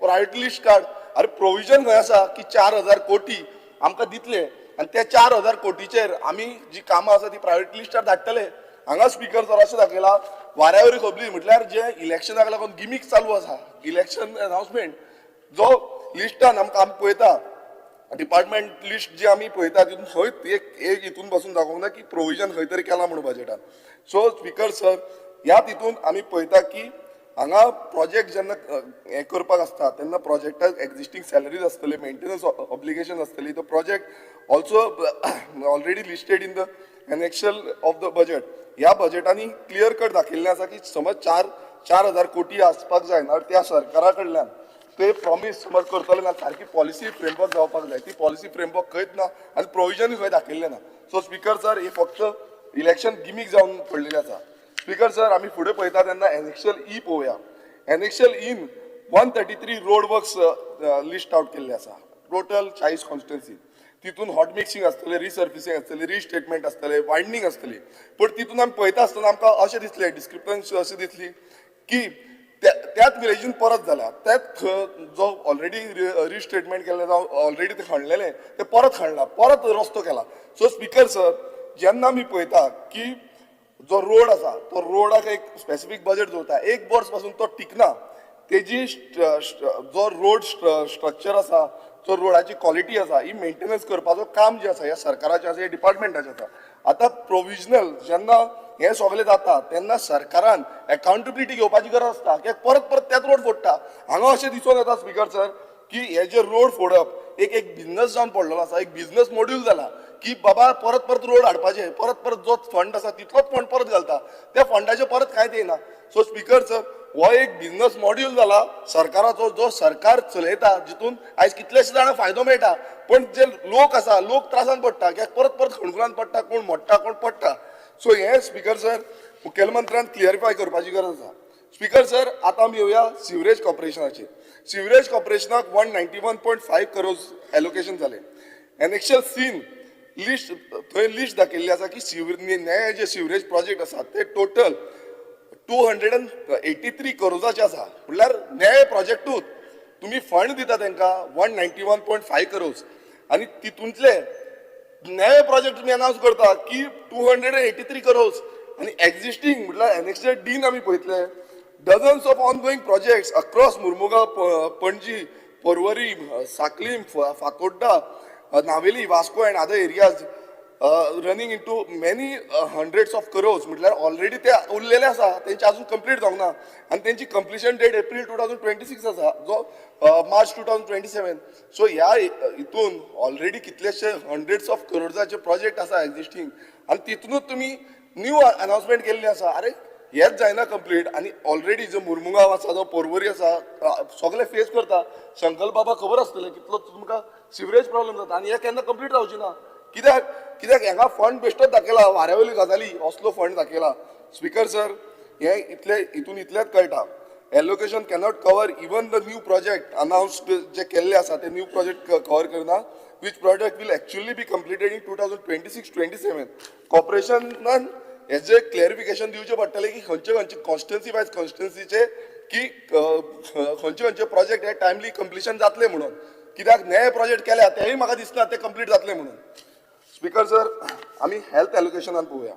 प्रायोरिटी लिस्ट कार्ड अरे प्रोविजन खंय आसा की 4000 कोटी आमकां दितले आनी त्या 4000 कोटीचेर आमी जी कामां आसा ती प्रायोरिटी लिस्टार धाडटले. हांगा स्पीकर सर अशें दाखयला वाऱ्यावरी खबरी म्हटल्यार जे इलेक्शनाक लागून गिमिक चालू आसा इलेक्शन अनाउन्समेंट जो लिस्टान आमकां आमी पळयता डिपार्टमेंट लिस्ट जी आमी पळयता तितून खंयच एक हितून बसून दाखोवंक ना की प्रोविजन खंय तरी केला म्हणून बजेटान. सो स्पीकर सर ह्या तितून आमी पळयता की हांगा प्रोजेक्ट जेन्ना हें करपाक आसता तेन्ना प्रोजेक्टाक एक्झिस्टींग सॅलरीज आसतले मेंटेनन्स ऑब्लिगेशन आसतली तो project also already listed in the annexure of the budget. ह्या बजेटांनी क्लियर कट दाखयल्लें आसा की समज 4000 कोटी आसपाक जाय ना त्या सरकारा कडल्यान ते प्रॉमिस समज करतले ना सारकी पॉलिसी फ्रेमवर्क जावपाक जाय ती पॉलिसी फ्रेमवर्क खंयच ना आनी प्रोविजनूय खंय दाखयल्लें ना. सो स्पीकर सर हे फक्त इलेक्शन गिमीक जावन पडलेलें आसा. स्पीकर सर आमी फुडें पळयता तेन्ना एनेक्शल ई पळोवया. एनेक्शल ईन 133 रोड वर्क्स लिस्ट आउट केल्ले आसा टोटल 40 कॉन्स्टिट्युएन्सी. तितून हॉट मिक्सिंग आसतलें रिसर्फिसींग आसतलें रिस्टेटमेंट आसतलें वायडनींग आसतली. पण तितून आमी पळयता आसतना आमकां अशें दिसलें डिस्क्रिपन्सी अशी दिसली की त्याच विलेजीन परत जाला त्याच जो ऑलरेडी रिस्टेटमेंट केल्लें जावं ऑलरेडी ते खणलेलें ते परत खणला परत रस्तो केला. सो स्पीकर सर जेन्ना आमी पळयता की जो रोड आसा तो रोडाक एक स्पेसिफीक बजेट दवरता 1 वर्स पासून तो टिकना तेजी जो रोड स्ट्रक्चर आसा जो रोडाची क्वॉलिटी आसा ही मेंटेनन्स करपाचो काम जे आसा ह्या सरकाराचें आसा ह्या डिपार्टमेंटाचें आसा. आतां प्रोविजनल जेन्ना हे सगळें जाता तेन्ना सरकारान अकाउंटेबिलिटी घेवपाची गरज आसता कित्याक परत परत तेच रोड फोडटा. हांगा अशें दिसून येता स्पीकर सर की हे जे रोड फोडप एक बिझनस जावन पडलेलो आसा एक बिझनस मॉड्यूल जाला की बाबा परत परत रोड हाडपाचे परत परत जो फंड आसा तितलोच फंड परत घालता त्या फंडाचे परत कांयच येना. सो स्पीकर सर हो एक बिझनस मॉड्यूल जाला सरकाराचो जो सरकार चलयता जितून आयज कितलेशे जाणांक फायदो मेळटा पण जे लोक आसा लोक त्रासान पडटा कित्याक परत परत खणकुलान पडटा कोण मोडटा कोण पडटा. सो हे स्पीकर सर मुखेलमंत्र्यान क्लियरिफाय करपाची गरज आसा. स्पीकर सर आतां आमी येवया सिवरेज कॉर्पोरेशनाचेर. सिवरेज कॉर्पोरेशनाक 191.5 करोड एलोकेशन जालें. एनेक्शल सीन लिस्ट थंय लिस्ट दाखयल्ली आसा की नये जे सिवरेज प्रोजेक्ट आसा ते टोटल 283 करोडाचे आसा म्हणल्यार नये प्रोजेक्टूच तुमी फंड दिता तांकां 191.5 करोड आनी तितूंतले नये प्रोजेक्ट तुमी अनाउन्स करता की 283 करोड आनी एक्झिस्टींग म्हटल्यार एनेक्शल डीन आमी पळयतले dozens of ongoing projects across Mormugao Panaji Porvorim Sanquelim Fatorda Navelim Vasco and other areas running into many hundreds of crores म्हटल्यार ऑलरेडी ते उरलेले आसा तेंचे अजून कंप्लीट जावंक ना आनी तेंची कंप्लिशन डेट एप्रील 2026 आसा जो मार्च 2027. सो ह्या हितून ऑलरेडी कितलेशे हंड्रेड्स ऑफ करोड्साचे प्रोजेक्ट आसा एक्झिस्टींग आनी तितूनच तुमी न्यू अनाउन्समेंट केल्ली आसा. अरे हेच जायना कंप्लीट आनी ऑलरेडी जो मुर्मुगांव आसा जो पर्वरी आसा सगळे फेस करता. शंकर बाबा खबर आसतलें कितलो तुमकां सिवरेज प्रॉब्लेम जाता आनी हे केन्ना कंप्लीट जावची ना कित्याक हांगा फंड बेश्टोच दाखयला वाऱ्यावयली गजाली असलो फंड दाखयला. स्पीकर सर हे हितून इतलेंच कळटा allocation cannot cover even the new project announced जे केल्ले आसा ते न्यू प्रोजेक्ट कवर करना which project will actually be completed in 2026-27 कॉर्पोरेशनान हेजे क्लॅरिफिकेशन दिवचे पडटले की खंयचे खंयचे कॉन्स्टिट्युन्सी वायज कॉन्स्टिट्युन्सीचे की खंयचे खंयचे प्रोजेक्ट हे टायमली कंप्लिशन जातले म्हणून कित्याक नवे प्रोजेक्ट केल्या तेय म्हाका दिसना ते कंप्लीट जातले म्हणून. स्पीकर सर, आमी हेल्थ एलोकेशनान पळोवया.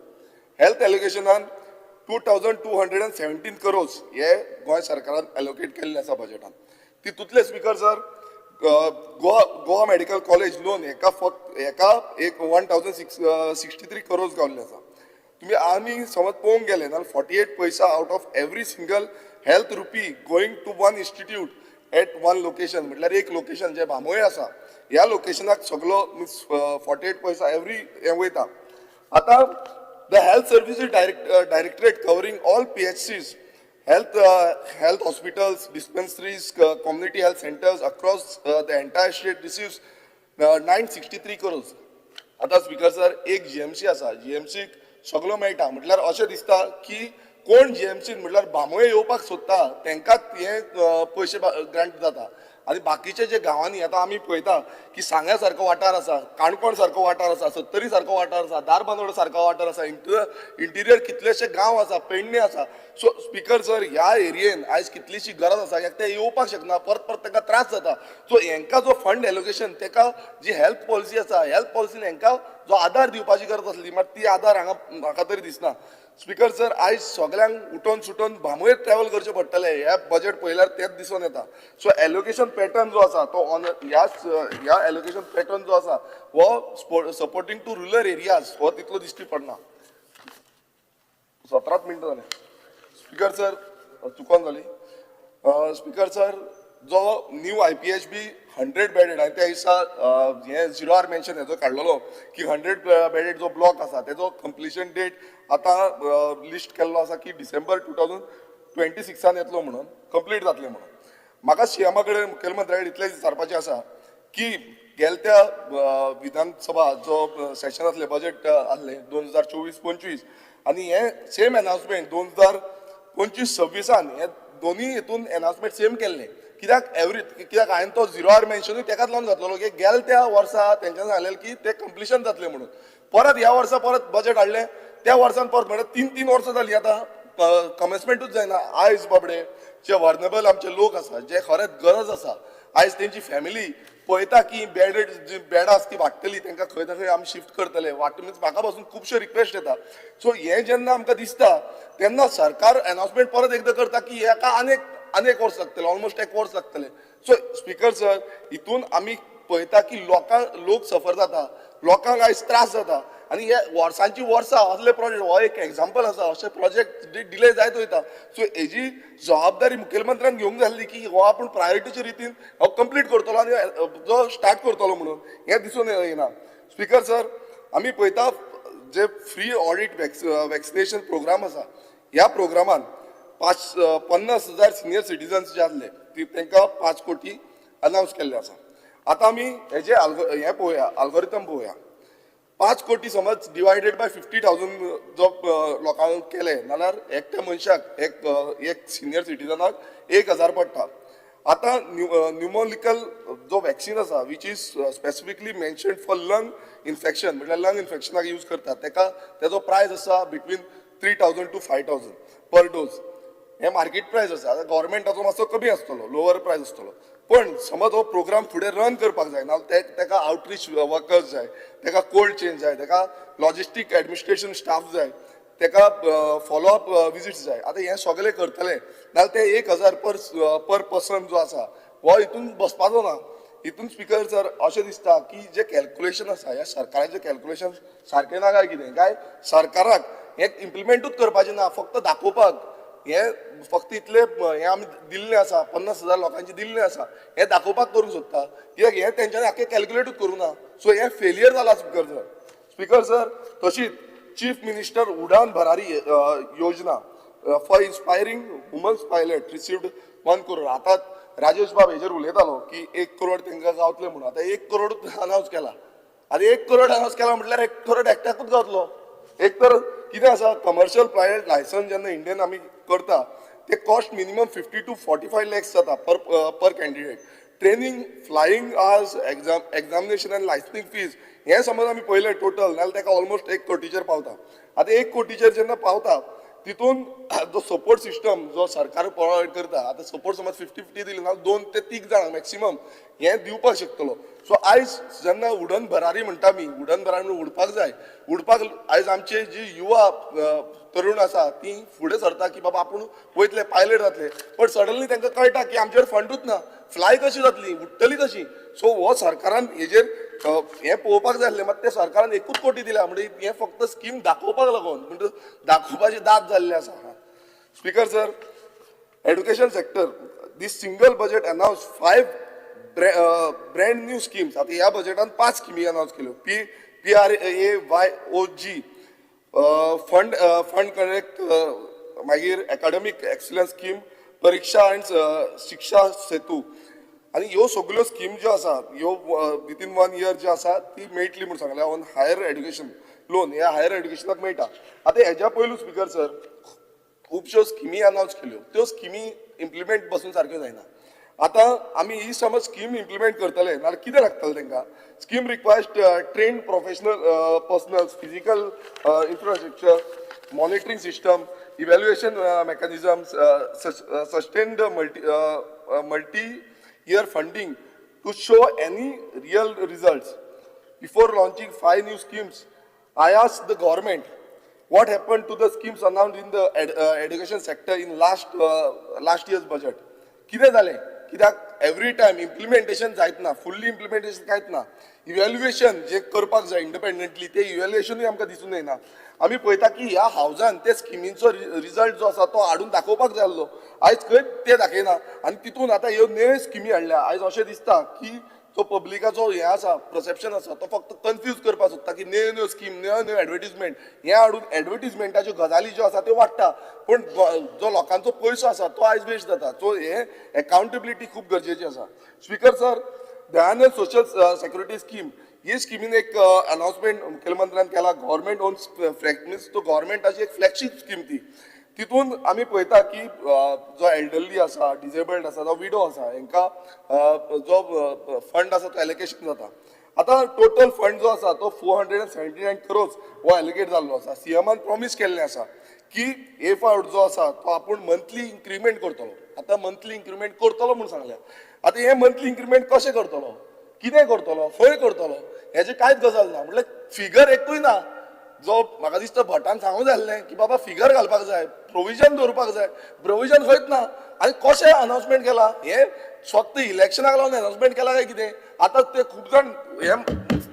हेल्थ एलोकेशनान 2217 करोड्स हे गोंय सरकारान एलोकेट केल्ले आसा बजेटान. तितूंतले speaker sir Goa medical college loan हेका फक्त एक 1663 करोड्स गावल्ले आसा. तुम्ही आमी समज पळोवंक गेले जाल्यार 48 पैसा out of every single health rupee going to one institute at one location म्हटल्यार एक लोकेशन जे बांबोळे आसा ह्या लोकेशनाक सगळो 48 पैसा एवरी हे वयता. आतां the health services directorate covering all PHCs health hospitals, dispensaries, community health centers across the entire state receives 963 crores. आता स्पीकर सर एक GMC आसा, GMC सगळो मेळटा म्हटल्यार अशें दिसता की कोण GMC म्हटल्यार बांबोळे येवपाक सोदता तांकांच हे पयशे ग्रांट जाता आनी बाकीचे जे गांवांनी आतां आमी पळयता की सांग्या सारको वाठार आसा, काणकोण सारको वाठार आसा, सत्तरी सारको वाठार आसा, दारबांदोड सारको वाठार आसा, इंटिरियर कितलेशे गांव आसा, पेडणे आसा. सो स्पीकर सर ह्या एरियेन आयज कितलीशी गरज आसा कित्याक ते येवपाक शकना, परत परत तांकां त्रास जाता. सो हांकां जो फंड एलोकेशन ताका जी हेल्थ पॉलिसी आसा हेल्थ पॉलिसीन हांकां जो आदार दिवपाची गरज आसली मात ती आदार हांगा म्हाका तरी दिसना. स्पीकर सर आयज सगळ्यांक उठोन सुटोन बांबोळेत ट्रॅव्हल करचें पडटलें हे बजेट पळयल्यार तेच दिसून येता. सो एलोकेशन पॅटर्न जो आसा तो ह्या एलोकेशन पॅटर्न जो आसा हो सपोर्टिंग टू रुरल एरियाज हो तितलो दिश्टी पडना. 17 मिनटां जाले. स्पीकर सर चुकोन जाली. स्पीकर सर जो न्यू IPHB 100 बेडेड हांवें त्या दिसा हे 0R मेन्शन हेजो काडलेलो की 100 बेडेड जो ब्लॉक आसा तेजो कंप्लिशन डेट आतां लिस्ट केल्लो आसा की डिसेंबर 2026 येतलो म्हणून कंप्लीट जातले म्हणून. म्हाका CMA कडेन मुखेलमंत्र्या कडेन इतलें विचारपाचें आसा की गेल्या विधानसभा जो सेशन आसले बजेट आसले 2024-25 आनी हे सेम अनाउन्समेंट 2025-26 हे दोनी हितून अनाउन्समेंट सेम केल्ले कित्याक हांवें तो 0R मेन्शनूय तेकाच लावन घातलेलो की गेल्या त्या वर्सा तेंच्यान सांगलेलें की ते कंप्लिशन जातले म्हणून. परत ह्या वर्सा परत बजेट हाडलें त्या वर्सान परत म्हणल्यार 3 वर्सां जालीं आतां कमेन्समेंटूच जायना. आयज बाबडे जे वर्नेबल आमचे लोक आसा जे खरेंच गरज आसा आयज तेंची फॅमिली पळयता की बेडेड जी बेडां आसा ती वाडटली तांकां खंय ना खंय आमी शिफ्ट करतले वाटून म्हाका पासून खुबशे रिक्वेस्ट येता. सो हें जेन्ना आमकां दिसता तेन्ना सरकार अनाउन्समेंट परत एकदां करता की हेका आनेक वर्स लागतले ऑलमोस्ट 1 वर्स लागतले. सो स्पीकर सर हितून आमी पळयता की लोक सफर जाता, लोकांक आयज त्रास जाता आनी हे वर्सांची वर्सां असले प्रोजेक्ट हो एक एग्जाम्पल आसा अशे प्रोजेक्ट डिले जायत वयता. सो हेजी जबाबदारी मुखेलमंत्र्यान घेवंक जाय आसली की हो आपूण प्रायोरिटीच्या रितीन हो कंप्लीट करतलो आनी जो स्टार्ट करतलो म्हणून हें दिसून येना. स्पीकर सर आमी पळयता जे फ्री ऑडिट वॅक्सिनेशन प्रोग्राम आसा ह्या प्रोग्रामान 50,000 सिनियर सिटीजन्स जे आसले तांकां 5 कोटी अनाउन्स केल्ले आसा. आतां आमी हेजे हें पळोवया अल्गोरिथम पळोवया. 5 कोटी समज डिवायडेड बाय 50,000 जो लोकांक केले नाल्यार एकट्या मनशाक एक सिनियर सिटीजनाक 1,000 पडटा. आतां न्युमोनिकल जो वॅक्सीन आसा which is specifically mentioned for lung infection म्हटल्यार लंग इन्फेक्शनाक यूज करतात तेजो प्रायस आसा बिटवीन 3,000 to 5,000 पर डोज. हे मार्केट प्रायस आसा. आतां गव्हर्मेंटाचो मातसो कमी आसतलो लोवर प्रायस आसतलो पण समज हो प्रोग्राम फुडें रन करपाक जाय ना तेका आउटरीच वर्कर्स जाय, तेका कोल्ड चेन जाय, तेका लॉजिस्टीक एडमिनिस्ट्रेशन स्टाफ जाय, तेका फॉलोअप विजिट्स जाय. आतां हें सगळें करतले नाल्यार ते 1,000 पर पर्सन जो आसा हो हितून बसपाचो ना. हितून स्पीकर सर अशें दिसता की जे कॅल्क्युलेशन आसा ह्या सरकाराचें कॅल्क्युलेशन सारकें ना काय कितें काय सरकाराक हें इम्प्लिमेंटूच करपाचें ना फक्त दाखोवपाक हे फक्त इतले हे आमी दिल्ले आसा 50,000 लोकांचे दिल्ले आसा हे दाखोवपाक करूंक सोदता कित्याक हे तेंच्यांनी आख्खें कॅल्क्युलेटूच करूं ना. सो हे फेलियर जाला स्पीकर सर. तशीच chief minister Udaan Bharari Yojana for inspiring womens pilot received 1 crore. आतां राजेश बाब हेजेर उलयतालो की 1 करोड तांकां गावतले म्हणून. आतां 1 करोड अनाउन्स केला. आतां 1 करोड अनाउन्स केला म्हटल्यार 1 करोड एकट्याकूच गावतलो. एक तर कितें आसा कमर्शियल पायलट लायसन्स जेन्ना इंडियन आमी करता ते कॉस्ट मिनिमम 50 to 45 lakhs जाता per candidate. Training, flying hours, examination आनी लायसनिंग फीज हे समज आमी पळयलें टोटल नाल्यार ताका ऑलमोस्ट 1 कोटीचेर पावता. आतां 1 कोटीचेर जेन्ना पावता तितून जो सपोर्ट सिस्टम जो सरकार प्रोवायड करता, आतां सपोर्ट समज 50-50 दिली ना 2 ते 3 जाणांक मॅक्सिमम हे दिवपाक शकतलो. सो आयज जेन्ना उडन भरारी म्हणटा आमी, उडन भरारी म्हणून उडपाक जाय, उडपाक आयज आमचे जी युवा तरुण आसा ती फुडें सरता की बाबा आपूण वयतले पायलट जातले, पण सडनली तांकां कळटा की आमचेर फंडूच ना, फ्लाय कशी जातली, उडटली कशी. सो हो सरकारान हेजेर हे पळोवपाक जाय आसलें. मात त्या सरकारान 1 कोटी दिल्या म्हणजे हे फक्त स्कीम दाखोवपाक लागून, म्हणजे दाखोवपाचे दात जाल्ले आसा. Speaker sir, education sector, this single budget announce 5 brand new schemes. आता ह्या बजेटान 5 स्किमी अनाउन्स केल्यो. PRAYOG फंड कनेक्ट, मागीर academic excellence scheme, Pariksha and Shiksha Setu. आणि ह्यो सगळ्यो स्कीम ज्यो आसा ह्यो विथीन 1 year ज्यो आसा ती मेळटली म्हणून सांगल्या ऑन हायर एड्युकेशन लोन. ह्या हायर एड्युकेशनाक मेळटा. आता हेज्या पयलू स्पीकर सर खुबश्यो स्किमी अनाउन्स केल्यो, त्यो स्किमी इम्प्लिमेंट पासून सारक्यो जायना. आता आमी ही समज स्कीम इम्प्लिमेंट करतले नाल्यार कितें लागतलें तांकां? Scheme requires trained professional personnels, physical infrastructure, monitoring system, evaluation mechanisms, sustained multi-year funding to show any real results. Before launching 5 new schemes, I asked the government what happened to the schemes announced in the education sector in last year's budget. कितें जालें? कित्याक every time implementation जायत ना, fully implementation कांयच ना. Evaluation जे करपाक जाय इंडिपेंडंटली ते इव्हॅल्युएशनूय आमकां दिसून येना. आमी पळयता की ह्या हावजान ते स्किमींचो रिजल्ट जो आसा तो हाडून दाखोवपाक जाय आसलो, आयज खंय ते दाखयना. आनी तितून आतां ह्यो नव्यो स्किमी हाडल्या. आयज अशें दिसता की जो पब्लिकाचो हे आसा परसेप्शन आसा तो फक्त कन्फ्यूज करपाक सोदता की न्यू स्कीम, न्यू एडवर्टिजमेंट हे हाडून एडवर्टिजमेंटाच्यो गजाली ज्यो आसा त्यो वाडटा, पण जो लोकांचो पयसो आसा तो आयज वेस्ट जाता. सो हे अकाउंटेबिलिटी खूब गरजेची आसा. Speaker sir, Dayanand social security scheme ही स्किमीन एक अनाउन्समेंट मुख्यमंत्र्यान केला. गव्हर्मेंट ओन मीन्स तो गव्हर्मेंटाची एक फ्लॅगशीप स्कीम ती. तितून आमी पळयता की जो एल्डरली आसा, डिजेबल्ड आसा, जो विडो आसा हांकां जो फंड आसा तो एलोकेशन जाता. आतां टोटल फंड जो आसा तो 479 crores हो एलोकेट जाल्लो आसा. सीएमान प्रॉमिस केल्लें आसा की ए फावट जो आसा तो आपूण मंथली इन्क्रिमेंट करतलो. आतां मंथली इन्क्रिमेंट करतलो म्हणून सांगल्या. आतां हे मंथली इन्क्रिमेंट कशें करतलो, कितें करतलो, खंय करतलो, हेजे कांयच गजाल ना. म्हटल्यार फिगर एकूय ना. जो म्हाका दिसता भटान सांगूंक जाय आसलें की बाबा फिगर घालपाक जाय, प्रोविजन दवरपाक जाय, प्रोविजन खंयच ना. आनी कशें अनाउन्समेंट केला? हे फक्त इलेक्शनाक लागून अनाउन्समेंट केला काय कितें? आतां ते खूब जाण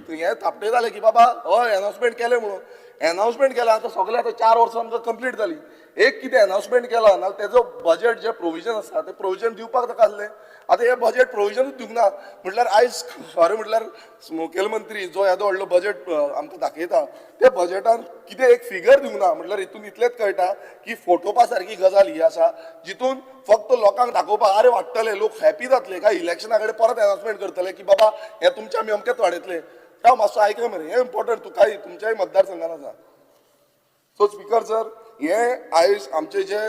हे थापटे जाले की बाबा हय अनाउन्समेंट केलें म्हणून. अनाउन्समेंट केला आतां सगळे आतां 4 वर्सां आमकां कंप्लीट जाली. एक कितें अनाउन्समेंट केला ना तेजो बजेट जे प्रोविजन आसा ते प्रोविजन दिवपाक ताका आसलें. आतां हे बजेट प्रोविजनूच दिवंक ना. म्हटल्यार आयज खरें म्हटल्यार मुखेलमंत्री जो येदो व्हडलो बजेट आमकां दाखयता त्या बजेटान कितें एक फिगर दिवंक ना. म्हटल्यार हितून इतलेंच कळटा की फोटोपा सारकी गजाल ही आसा जितून फक्त लोकांक दाखोवपाक अरे वाडटले, लोक हॅपी जातले काय इलेक्शना कडेन परत अनाउन्समेंट करतले की बाबा हे तुमचे आमी अमकेच वाडयतले. राव मातसो आयका मरे, हे इम्पॉर्टंट तुकाय तुमच्याय मतदारसंघान आसा. सो स्पीकर सर, हे आयज आमचे जे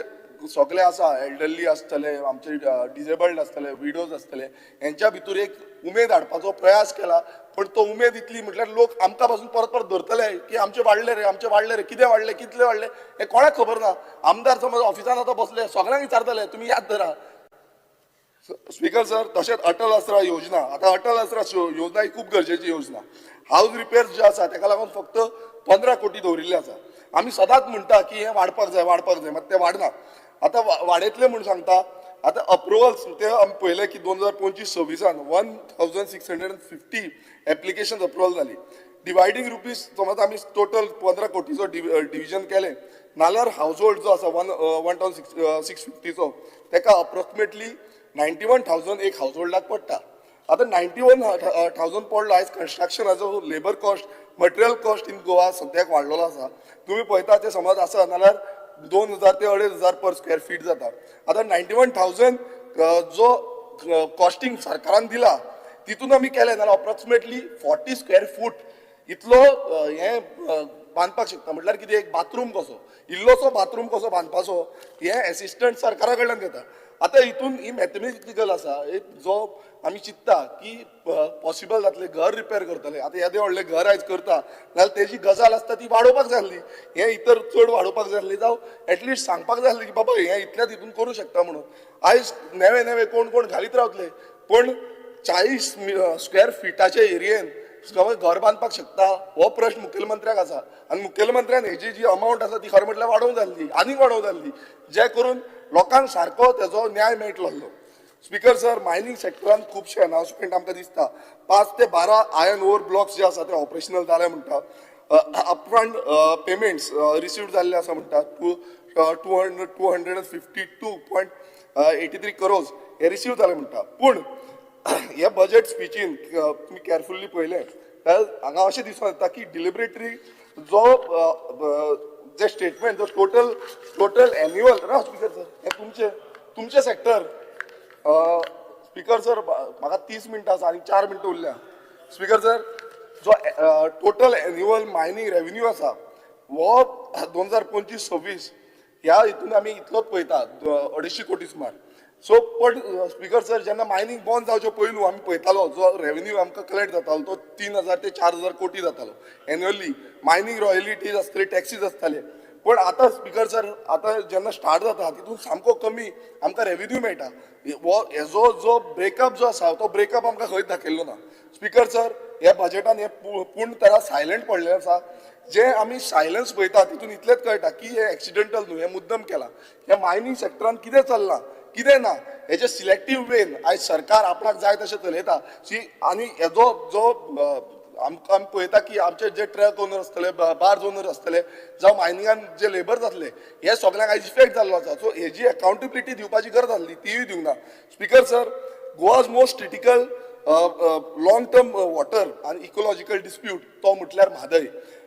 सगळे आसा एल्डरली आसतले, आमचे डिजेबल्ड आसतले, विडोज आसतले, हेंच्या भितर एक उमेद हाडपाचो प्रयास केला. पण तो उमेद इतली म्हटल्यार लोक आमकां पासून परत परत धरतले की आमचे वाडले रे, कितें वाडले, कितले वाडले हे कोणाक खबर ना. आमदार समज ऑफिसान आतां बसले सगळ्यांक विचारतले तुमी याद धरा. स्पीकर सर, तशेंच अटल आसरा योजना. आतां अटल आसरा योजना ही खूब गरजेची योजना. हाऊस रिपेर्स जे आसा ताका लागून फक्त 15 कोटी दवरिल्ले आसा. आमी सदांच म्हणटा की हे वाडपाक जाय मात ते वाडना. आतां वाडयतले म्हूण सांगता. आतां अप्रुवल्स ते आमी पळयले की 2025-26 1650 एप्लिकेशन अप्रुवल जाली. डिवायडींग रुपीज समज आमी टोटल 15 कोटीचो डिविजन केलें नाल्यार हाऊस होल्ड जो आसा 1,650 ताका अप्रोक्सिमेटली 91,000 एक हाऊस होल्डाक पडटा. आतां 91,000 पडलो. आयज कन्स्ट्रक्शनाचो labour cost, material cost in Goa सद्याक वाडलेलो आसा. तुमी पळयता ते समज आसा नाल्यार 2,000 ते 2,500 पर स्क्वेअर फीट जाता. आतां 91,000 जो कॉस्टिंग सरकारान दिला तितून आमी केले नाल्यार अप्रोक्सिमेटली 40 स्क्वेअर फूट इतलो हे बांदपाक शकता म्हटल्यार कितें एक बाथरूम कसो इल्लोसो बाथरूम कसो बांदपाचो हे असिस्टंट सरकारा कडल्यान घेता आतां हितून ही मॅथमॅटिकल आसा एक जो आमी चिंतता की पॉसिबल जातलें घर रिपेर करतले आतां येदें व्हडलें घर आयज करता जाल्यार तेजी गजाल आसता ती वाडोवपाक जाय आसली हें इतर चड वाडोवपाक जाय आसली जावं एटलिस्ट सांगपाक जाय आसलें की बाबा हें इतल्याच हितून करूं शकता म्हणून आयज नेवे नेवे कोण कोण घालीत रावतले पण 40 स्क्वेअर फिटाच्या एरियेन घर बांदपाक शकता हो प्रश्न मुखेलमंत्र्याक आसा आनी मुखेलमंत्र्यान हेजी जी अमावंट आसा ती खरें म्हटल्यार वाडोवंक जाय आसली आनीक वाडोवंक जाय आसली जे करून लोकांक सारको तेजो न्याय मेळटलो आसलो स्पीकर सर मायनिंग सेक्टरान खुबशे अनाउन्समेंट आमकां दिसता 5 ते 12 आयर्न ओर ब्लॉक्स जे आसा ते ऑपरेशनल जाले म्हणटा अपफ्रंट पेमेंट्स रिसीव्ड जाल्ले आसा म्हणटा 252.83 करोज हे रिसीव जाले म्हणटा पूण हे बजेट स्पीचीन तुम्ही केअरफुल्ली पळयलें जाल्यार हांगा अशें दिसून येता की डिलिबरेटरी जो जे स्टेटमेंट जो टोटल एन्युअल स्पीकर सर हे तुमचे सेक्टर स्पीकर सर म्हाका 30 मिनटां आसा आनी 4 मिनटां उरल्या स्पीकर सर जो टोटल एन्युअल मायनिंग रेव्हेन्यू आसा हो 2025-26 ह्या हितून आमी इतलोच पळयता 250 कोटी सुमार सो पण स्पीकर सर जेन्ना मायनिंग बंद जावचे पयलू आमी पळयतालो जो रेव्हेन्यू आमकां कलेक्ट जातालो तो 3000 ते 4000 कोटी जातालो एन्युअली मायनिंग रॉयल्टीज आसतले टॅक्सीज आसताले पण आतां स्पीकर सर आतां जेन्ना स्टार्ट जाता तितून सामको कमी आमकां रेव्हेन्यू मेळटा हेजो जो ब्रेकअप जो आसा तो ब्रेकअप आमकां खंयच दाखयल्लो ना स्पीकर सर ह्या बजेटान हे पूर्ण तरा सायलेंट पडलें आसा जे आमी सायलन्स पळयता तितून इतलेंच कळटा की हे एक्सिडेंटल न्हू हे मुद्दम केला ह्या मायनिंग सेक्टरान कितें चल्लां कितें ना हेजे सिलेक्टीव वेन आयज सरकार आपणाक जाय तशें चलयता आनी हेजो जो आमकां आमी पळयता की आमचे जे ट्रक ओनर आसतले बार्ज ओनर आसतले जावं मायनिंगान जे लेबर जातले हे सगळ्यांक आयज इफेक्ट जाल्लो आसा सो हेजी अकाउंटेबिलिटी दिवपाची गरज आसली तीय दिवंक ना speaker sir Goa's most critical long term water आनी इकोलॉजिकल डिस्प्यूट तो म्हटल्यार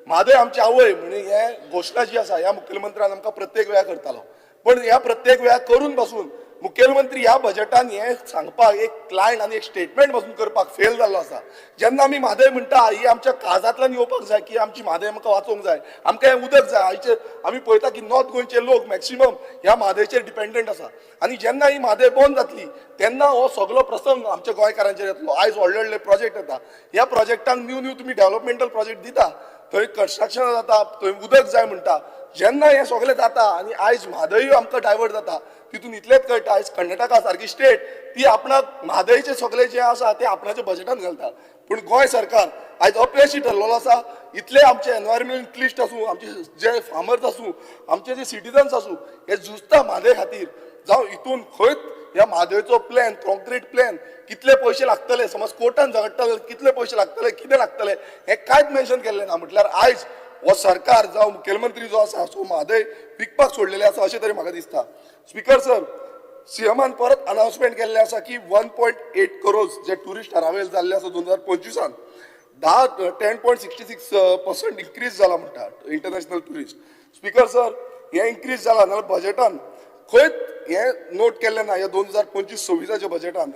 म्हादय आमची आवय म्हणून हे घोशणा जी आसा ह्या मुखेलमंत्र्यान आमकां प्रत्येक वेळा करतालो पण ह्या प्रत्येक वेळा करून पासून मुखेलमंत्री ह्या बजेटान हे सांगपाक एक लायन आनी एक स्टेटमेंट पासून करपाक फेल जाल्लो आसा जेन्ना आमी म्हादय म्हणटा ही आमच्या काळजांतल्यान येवपाक जाय की आमची म्हादय आमकां वाचोवंक जाय आमकां हें उदक जाय आयचे आमी पळयता की नॉर्थ गोंयचे लोक मॅक्सिमम ह्या म्हादयचेर डिपेंडंट आसा आनी जेन्ना ही म्हादय बंद जातली तेन्ना हो सगळो प्रसंग आमच्या गोंयकारांचेर येतलो आयज व्हडले व्हडले प्रोजेक्ट येता ह्या प्रोजेक्टांक न्यू तुमी डेव्हलपमेंटल प्रोजेक्ट दिता थंय कन्स्ट्रक्शन जाता थंय उदक जाय म्हणटा जेन्ना हें सगळें जाता आनी आयज म्हादय आमकां डायवर्ट जाता तितून इतलेंच कळटा आयज कर्नाटका सारकी स्टेट ती आपणाक म्हादयचे सगळे जे आसा ते आपणाच्या बजेटान घालता पूण गोंय सरकार आयज अपयशी ठरलेलो आसा इतले आमचे एनवायरमेंटलिस्ट आसूं आमचे जे फार्मर्स आसूं आमचे जे सिटीजन्स आसूं हे झुजता म्हादय खातीर जावं हितून खंयच ह्या म्हादयचो प्लॅन कॉन्क्रीट प्लॅन कितले पयशे लागतले समज कोर्टान झगडटले कितले पयशे लागतले कितें लागतले हें कांयच मेन्शन केल्लें ना म्हटल्यार आयज हो सरकार जावं मुखेलमंत्री जो आसा सो म्हादय विकपाक सोडलेले आसा अशें तरी म्हाका दिसता स्पीकर सर सीएमान परत अनाउन्समेंट केल्लें आसा की 1.8 करोज जे टुरिस्ट अरायवल जाल्ले आसा 2025 10.66% इन्क्रीज जाला म्हणटा इंटरनॅशनल टुरिस्ट स्पीकर सर हे इन्क्रीज जाला नाल्यार बजेटान खंयच हे नोट केल्लें ना ह्या 2025-26 बजेटान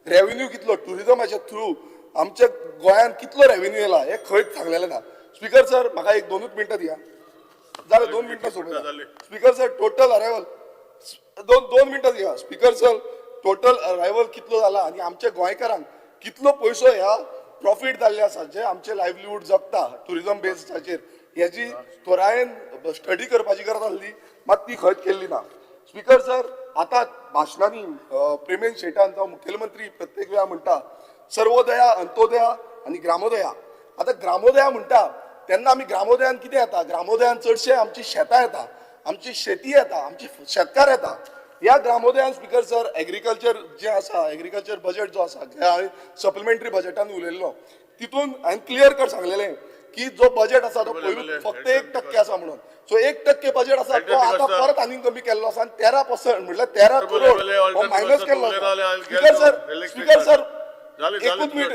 रेव्हेन्यू कितलो टुरिजमाच्या थ्रू आमच्या गोंयान कितलो रेव्हेन्यू येयला हे खंयच सांगलेलें ना स्पीकर सर म्हाका एक 2 मिनटां दिया जाले 2 मिनटां सोडून स्पीकर सर टोटल अरायवल 2 मिनटां दिया स्पीकर सर टोटल अरायवल कितलो जाला आनी आमच्या गोंयकारांक कितलो पयसो ह्या प्रॉफीट जाल्ले आसा जे आमचे लायव्हलीहूड जगता टुरिजम बेसिसाचेर हेजी थोरायेन स्टडी करपाची गरज आसली मात ती खंयच केल्ली ना स्पीकर सर आतां भाशणांनी प्रेमेन शेटान जावं मुखेलमंत्री प्रत्येक वेळा म्हणटा सर्वोदया अंत्योदया आनी ग्रामोदया आतां ग्रामोदया म्हणटा तेन्ना आमी ग्रामोदयान कितें येता ग्रामोदयान चडशे आमची शेतां येता आमची शेती येता आमचे शेतकार येता ह्या ग्रामोदयान स्पीकर सर एग्रीकल्चर जे आसा एग्रीकल्चर बजेट जो आसा जे हांवें सप्लिमेंटरी बजेटान उलयल्लो तितून हांवें क्लियर कट सांगलेलें की जो बजेट आसा तो पयलू फक्त 1% आसा म्हणून सो 1% बजेट आसा तो आतां परत आनी कमी केल्लो आसा आनी 13% म्हटल्यार 13 करोड हो मायनस केल्लो स्पीकर सर एकूच मिनिट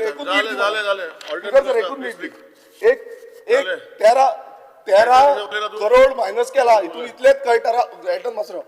एक 13 करोड मायनस केला हितून इतलेच कळटा मास्टर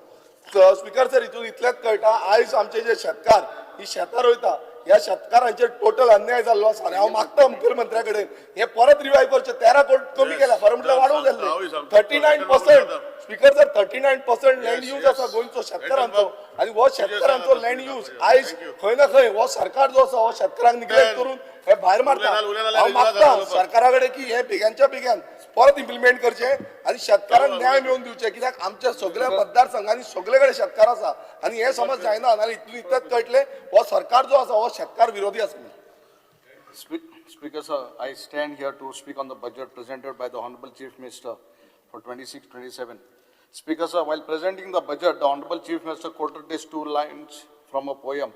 स्पीकर सर हितून इतलेच कळटा आयज आमचे जे शेतकार ही शेतां रोयता ह्या शेतकारांचेर टोटल अन्याय जाल्लो आसा आनी हांव मागता मुख्यमंत्र्या कडेन हे परत रिवायव करचे 13 कोटी कमी केला खरं म्हटल्यार वाडोवंक जाल्ले 39%. स्पीकर सर 39% लँड यूज आसा गोंयचो शेतकारांचो आनी हो शेतकारांचो लँड यूज आयज खंय ना खंय हो सरकार जो आसा हो शेतकारांक निग्लेक्ट करून हे भायर मारता. हांव मागता सरकारा कडेन की हे बेग्यानच्या बेग्यान परत इम्प्लिमेंट करचे आनी शेतकारांक न्याय मेळोवन दिवचे कित्याक आमच्या सगळ्या मतदारसंघांनी सगळे कडेन शेतकार आसा आनी हे समज जायना जाल्यार इतलेच कळटले हो सरकार जो आसा हो शेतकार विरोधी आसा. Speaker sir, I stand here to speak on the budget presented by the Honorable Chief Minister for 26-27. Speaker sir, while presenting the budget, the Honorable Chief Minister quoted these two lines from a poem.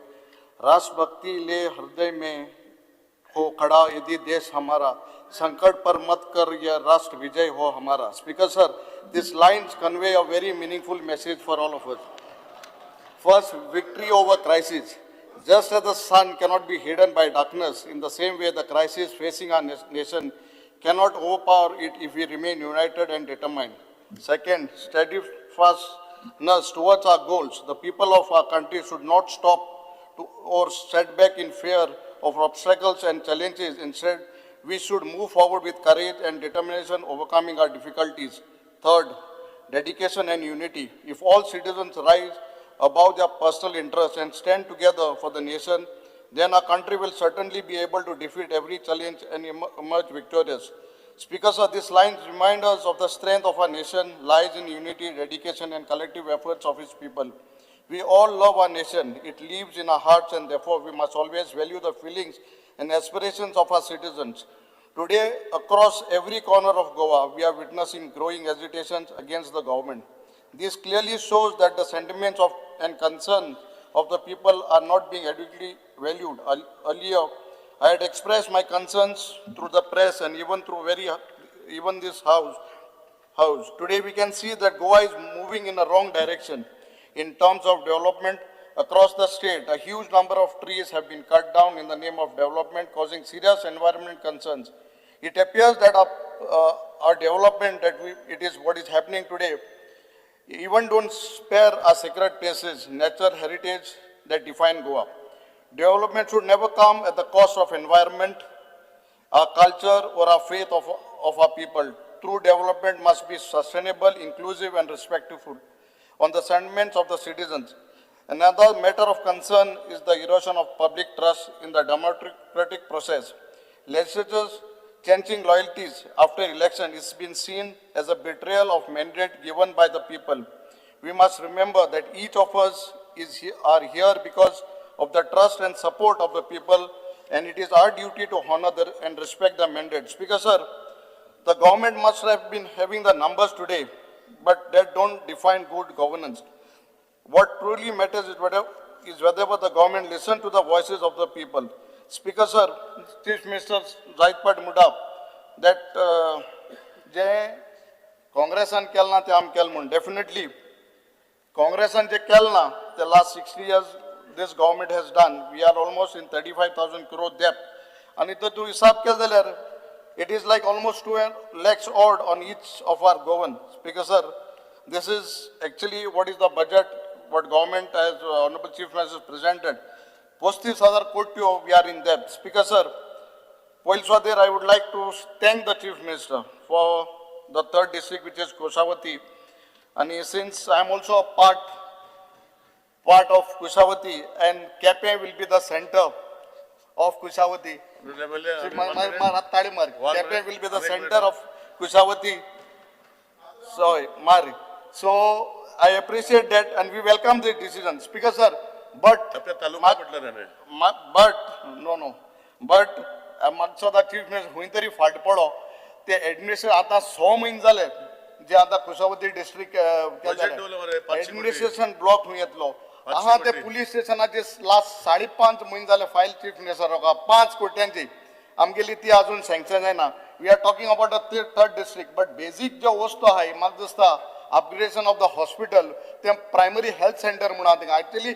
राष्ट्र भक्ति ले हृदय में हो खड़ा यदि देश हमारा, संकट पर मत कर यह राष्ट्र विजय हो हमारा. Speaker sir, these lines convey a very meaningful message for all of us. First, victory over crisis. Just as the sun cannot be hidden by darkness, in the same way the crisis facing our nation cannot overpower it if we remain united and determined. Second, steadfastness towards our goals. The people of our country should not stop or set back in fear of obstacles and challenges. Instead, we should move forward with courage and determination, overcoming our difficulties. Third, dedication and unity. If all citizens rise above their personal interests and stand together for the nation, then our country will certainly be able to defeat every challenge and emerge victorious. Speakers of these lines remind us of the strength of our nation lies in unity, dedication, and collective efforts of its people. We all love our nation. It lives in our hearts, and therefore we must always value the feelings and aspirations of our citizens. Today, across every corner of Goa, we are witnessing growing agitations against the government. This clearly shows that the sentiments of and concerns of the people are not being adequately valued. Earlier, I had expressed my concerns through the press and even through even this house. Today, we can see that Goa is moving in a wrong direction in terms of development. Across the state, a huge number of trees have been cut down in the name of development, causing serious environment concerns. It appears that our development, it is what is happening today, even don't spare our sacred places, nature, heritage that define Goa. Development should never come at the cost of environment, our culture, or our faith of our people. True development must be sustainable, inclusive, and respectful on the sentiments of the citizens. Another matter of concern is the erosion of public trust in the democratic process. Legislatures changing loyalties after election is been seen as a betrayal of mandate given by the people. We must remember that each of us are here because of the trust and support of the people, and it is our duty to honor and respect the mandate. Speaker sir, the government must have been having the numbers today, but that don't define good governance. What truly matters is whether the government listen to the voices of the people. Speaker sir, Chief Minister Zaidpat Muda, that जे काँग्रेसान केल ना ते आम केल म्हणून definitely काँग्रेसान जे केल ना the last 60 years this government has done. We are almost in 35,000 crore debt. आणि तो तू हिसाब केल जाल्यार it is like almost 2 lakhs odd on each of our govern. Speaker sir, this is actually what is the budget, what government as Honorable Chief Minister presented. 35,000 koti we are in debt. Speaker sir, while there I would like to thank the Chief Minister for the third district, which is Kushavati. And since I am also a part of Kushavati, and Kepe will be the center of Kushavati. Kepe will be the center of Kushavati. So I appreciate that, and we welcome the decision. Speaker sir, but मागचो दा chief minister हुंय तरी फाट पडो ते administration आता 6 म्हयने जाले जे आता कुशावती डिस्ट्रिक्ट एडमिनिस्ट्रेशन ब्लॉक हुंय येतलो आहा ते पुलीस स्टेशनाचे लास्ट 5.5 म्हयने जाले फायल चीफ मिनिस्टर 5 कोट्यांची आमगेली ती अजून सँक्शन जायना. We are talking about the third district, but basic ज्यो वस्तू आहाय म्हाका दिसता upgradation of the hospital, the primary health center म्हणा actually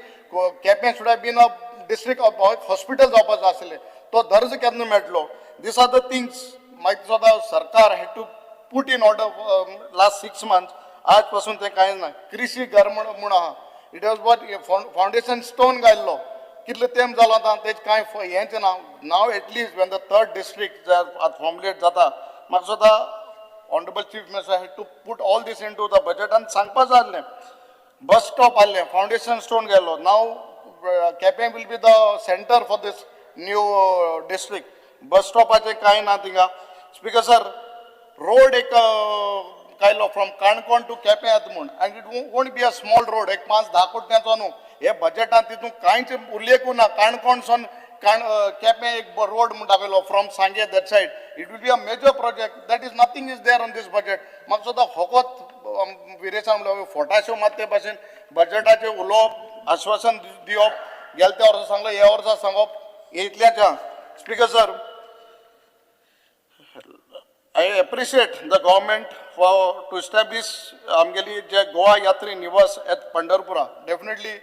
Kepen should have been a district of hospitals जावपाचो आसले तो दर्ज केन्ना मेळटलो. These are the things मागीर सुद्दां सरकार had to put in order last 6 months. आज पासून ते कांय ना. कृषी घर म्हण आहा, it was what foundation stone घाल्लो कितले तेंप जालो आतां तेज कांय हेंचें ना नाव at least when the third district formulate जाता म्हाका सुद्दां honourable chief minister had to put all these into the budget आनी सांगपा जाय आसलें बस स्टॉप आहलें फावंडेशन स्टोन गेलो नाव Quepem will be the centre for these new district bus स्टॉपाचें कांय ना थिंगा स्पीकर सर रोड एक कायलो फ्रॉम काणकोण टू केपें येता म्हूण आनी it won't be a small road एक 5-10 कोट्यांचो न्हू हे बजेटान तितून कांयच उल्लेखूच ना काणकोण सोन केपें एक रोड म्हूण दाखयलो from Sanguem that side it will be a major project that is nothing is there on this budget म्हाका सुद्दां फकत विरेसान म्हणलो फोटाश्यो मात ते भाशेन बजेटाचेर उलोवप आश्वासन दिवप गेल्या त्या वर्सा सांगलो ह्या वर्सा सांगप हे इतल्याच्या speaker sir I appreciate the government to establish आमगेली जे गोवा यात्री निवास at पंढरपुरा definitely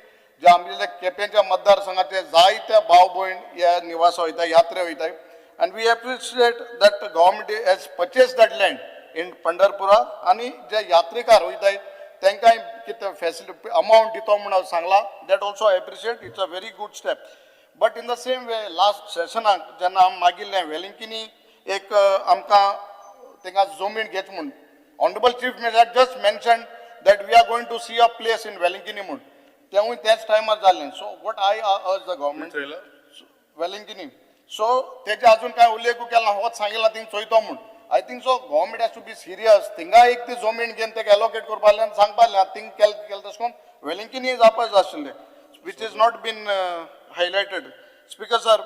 जे आमगेले केपेंच्या मतदारसंघाचे जायते भाव भयण ह्या निवास वयता यात्रे वयताय and we appreciate that the government has purchased that land in पंढरपुरा आणि जे यात्रिकार वयताय तांकां कितें फॅसिलिटी अमाउंट दितो म्हणून सांगला that also I appreciate it's a very good step but in the same way last सेशनाक जेन्ना मागिल्लें वेलिंकिनी एक आमकां तेंकां जमीन घेच म्हूण honourable chief minister just mention that we are going to see a place in Velankanni म्हूण तेवूय त्याच टायमार जाल्लें so what I urge the government Velankanni so तेजे अजून कांय उल्लेखू केला ना होच सांगिल्ला थिंग चोयतो म्हूण I think so government has to be serious थिंगा एक ती जमीन घेवन तेका एलोकेट करपालें आनी सांगपालें थिंग केलें तशें करून वेलिंकिनी जावपा जाय आशिल्लें which is not been highlighted speaker sir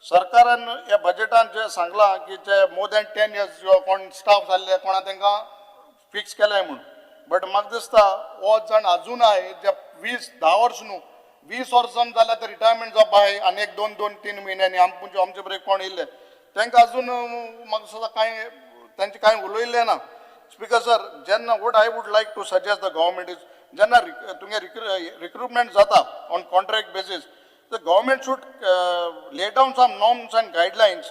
सरकारान ह्या बजेटान जे सांगलां की जे मोर दॅन 10 years कोण स्टाफ जाल्ले कोणा तांकां फिक्स केल्याय म्हूण बट म्हाका दिसता हो जण अजुनय जे 10 वर्स न्हू 20 वर्सां जाल्यार ते रिटायरमेंट जावपा आहाय आनी एक 2-3 म्हयन्यांनी आमचे बरें कोण येयले तांकां अजून म्हाका सुद्दां कांय तांचे कांय उलयल्लें ना स्पीकर सर जेन्ना what I would like to suggest the government is जेन्ना तुमगे रिक्रुटमेंट जाता on contract basis the government should lay down some norms and guidelines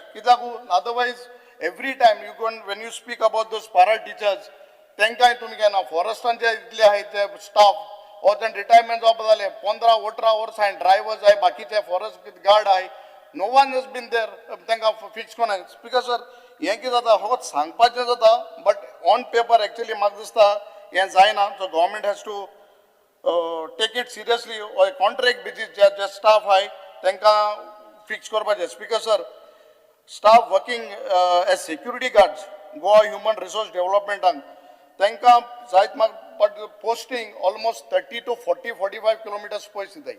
otherwise every time you go and when you speak about those para teachers तांकां तुमी केन्ना फॉरेस्टांचे इतले आहाय ते staff हो तें रिटायरमेंट जावपा जालें 15-18 वर्सां ड्रायव्हर्स आहाय बाकीचे फॉरेस्ट गार्ड आहाय no one has been there तांकां फिक्स कोणाक स्पीकर सर हें कितें जाता फकत सांगपाचें जाता बट ऑन पेपर एक्चुअली म्हाका दिसता हें जायना so government has to take it seriously or contract basis जे staff आहाय तांकां फिक्स करपाचें speaker sir staff working as security guards Goa human resource डेव्हलपमेंटाक तांकां जायत म्हाका पोस्टिंग ऑलमोस्ट 30 to 40-45 kilometers पयस दिताय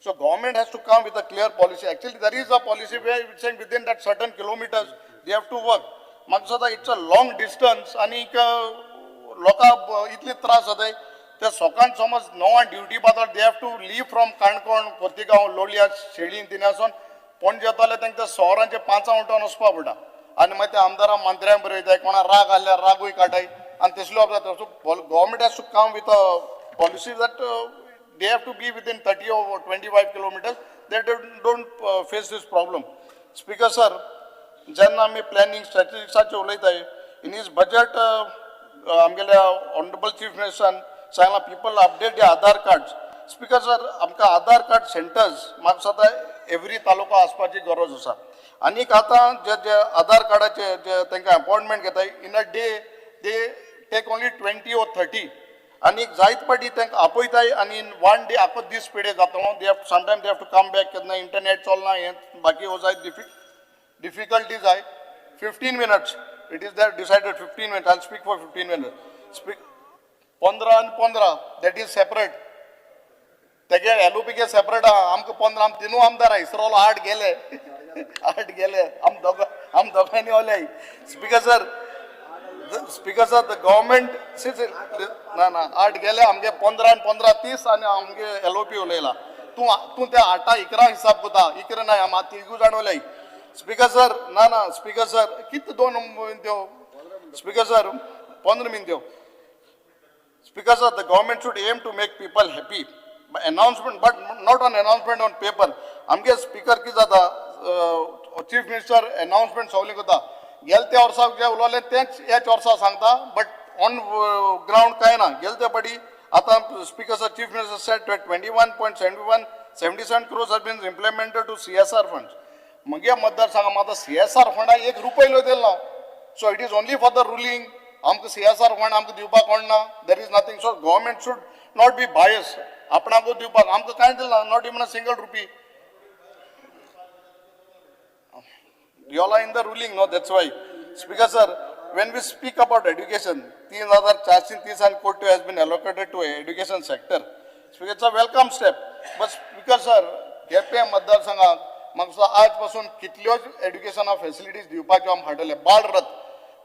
so government has to come with a clear policy actually there is a policy where it's saying within that certain kilometers they have to work म्हाका दिसता it's a long distance आनीक लोकांक इतले त्रास जाताय ते सकाळ समज 9 ड्युटी पावता they have to leave from Canacona Khotigao Loliem शेळीन तिनासून पणजे येताले तांकां शहरांचे 5 उठोन वचपा पडटा आनी मागीर ते आमदारां मंत्र्यांक बरयताय कोणा राग आल्यार रागूय काटाय आनी तसलो जाता so government has to come with a policy that they have to be within 30 or 25 kilometers they don't face this problem speaker sir जेन्ना आमी प्लॅनिंग स्ट्रॅटेजिक्साचेर उलयताय इन हीज बजेट आमगेल्या ऑनरेबल चीफ मिनिस्टरान सांगला people update the Aadhaar card speaker sir आमकां Aadhaar card centres म्हाका सद्दां एवरी तालुका आसपाची गरज आसा आनीक आतां जे आधार कार्डाचे जे तांकां अपॉयंटमेंट घेताय in a day they take only 20 or 30 आनीक जायत पाटी तांकां आपयताय आनी इन 1 day आखो दीस पिडे जाता they have sometime they have to come back केन्ना इंटरनेट चलना हें बाकी हो जायत डिफिकल्टीज आहाय 15 minutes it is that decided 15 minutes I speak for 15 minutes speak 15 and 15 that is separate तेगे LOP के सेपरेट आमकां 15 आम तिनू आमदार इसरोलो 8 गेले आम दोगांनी ओले स्पीकर सर द गव्हर्मेंट ना 8 गेले आमगे 15 and 15 30 आनी आमगे LOP उलयला तूं ते 8-11 हिसाब कोता इकरा ना आम तिगू जाण उलय स्पीकर सर ना स्पीकर सर कित 2 त्यो स्पीकर सर 15 मिनट त्यो Speaker sir, the government should aim to make people happy. Announcement, but not an announcement on paper. आमगे स्पीकर की जाता चीफ मिनिस्टर अनाउन्समेंट सगळें करता गेल्या वर्साक जे उलयलें तेंच ह्याच वर्सा सांगता बट ऑन ग्राउंड कांय ना गेल्या पाटी आतां speaker sir chief minister set 21.71 77 crores has been implemented to CSR funds. मगे मतदारसंघात आता CSR फंडा एक रुपये दिल ना. So it is only for the ruling. आमक CSR फंड आमक दिवपाक कोणना. There is nothing. So government should not be biased. आपणाक दिवपाक आमक काय दिल ना. Not even a single rupee. You all are in the ruling, no? That's why. Speaker sir, when we speak about education, 3,430 crore has been allocated to education sector. Speaker, it's a welcome step. But Speaker sir, केपे मतदारसंघात म्हाका आजपासून कितल्योच एड्युकेशना facilities दिवपाच्यो आमी हाडले. बाल रथ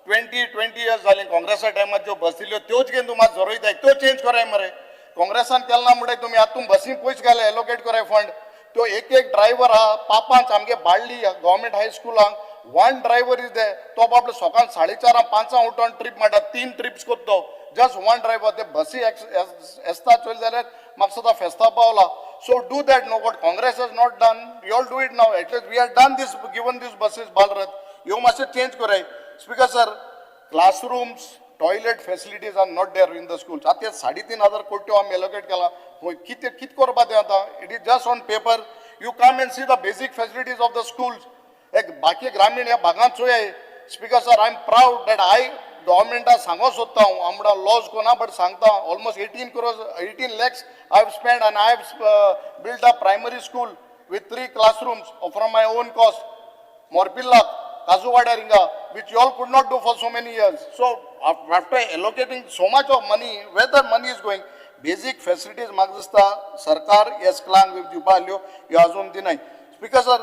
20 years जाली काँग्रेसा टायमार ज्यो बस दिल्यो त्योच घेवन तुमी जोरयताय त्यो चेंज कराय मरे. काँग्रेसान केला म्हणटा तुमी आतां बसीन पयस घाले एलोकेट कराय फंड. तो एक ड्रायव्हर हा पापांच आमगे बाळ्ळी गव्हर्मेंट हायस्कुलांक 1 ड्रायव्हर इज दे. तो बाबलो सकाळ 4:30 5 उठोन ट्रिप मारता. 3 ट्रिप्स करतो. जस्ट 1 ड्रायव्हर ते बसी एस्ता चोयल जाल्यार म्हाका सदां फेस्ता पावला. So do that, no, what Congress has not done, you all do it now. At least we have done this, given these buses, Balrath. You must change korai. Speaker sir, classrooms, toilet facilities are not there in the schools. Atya 3,500 crore am allocate kala. Kit korba de ata. It is just on paper. You come and see the basic facilities of the schools. Ek baki gramin ya bhagan choye. Speaker sir, I am proud that I government सांगोस होता हूँ आमड़ा lodge को ना but सांगता almost 18 lakhs I have spent and I have built a primary school with 3 classrooms from my own cost. Morpilla, Kazuwada Ringa, which you all could not do for so many years. So after allocating so much of money, where the money is going, basic facilities Magista, Sarkar, yes, Klang with Jubalio, Yazun Dinai. Speaker sir,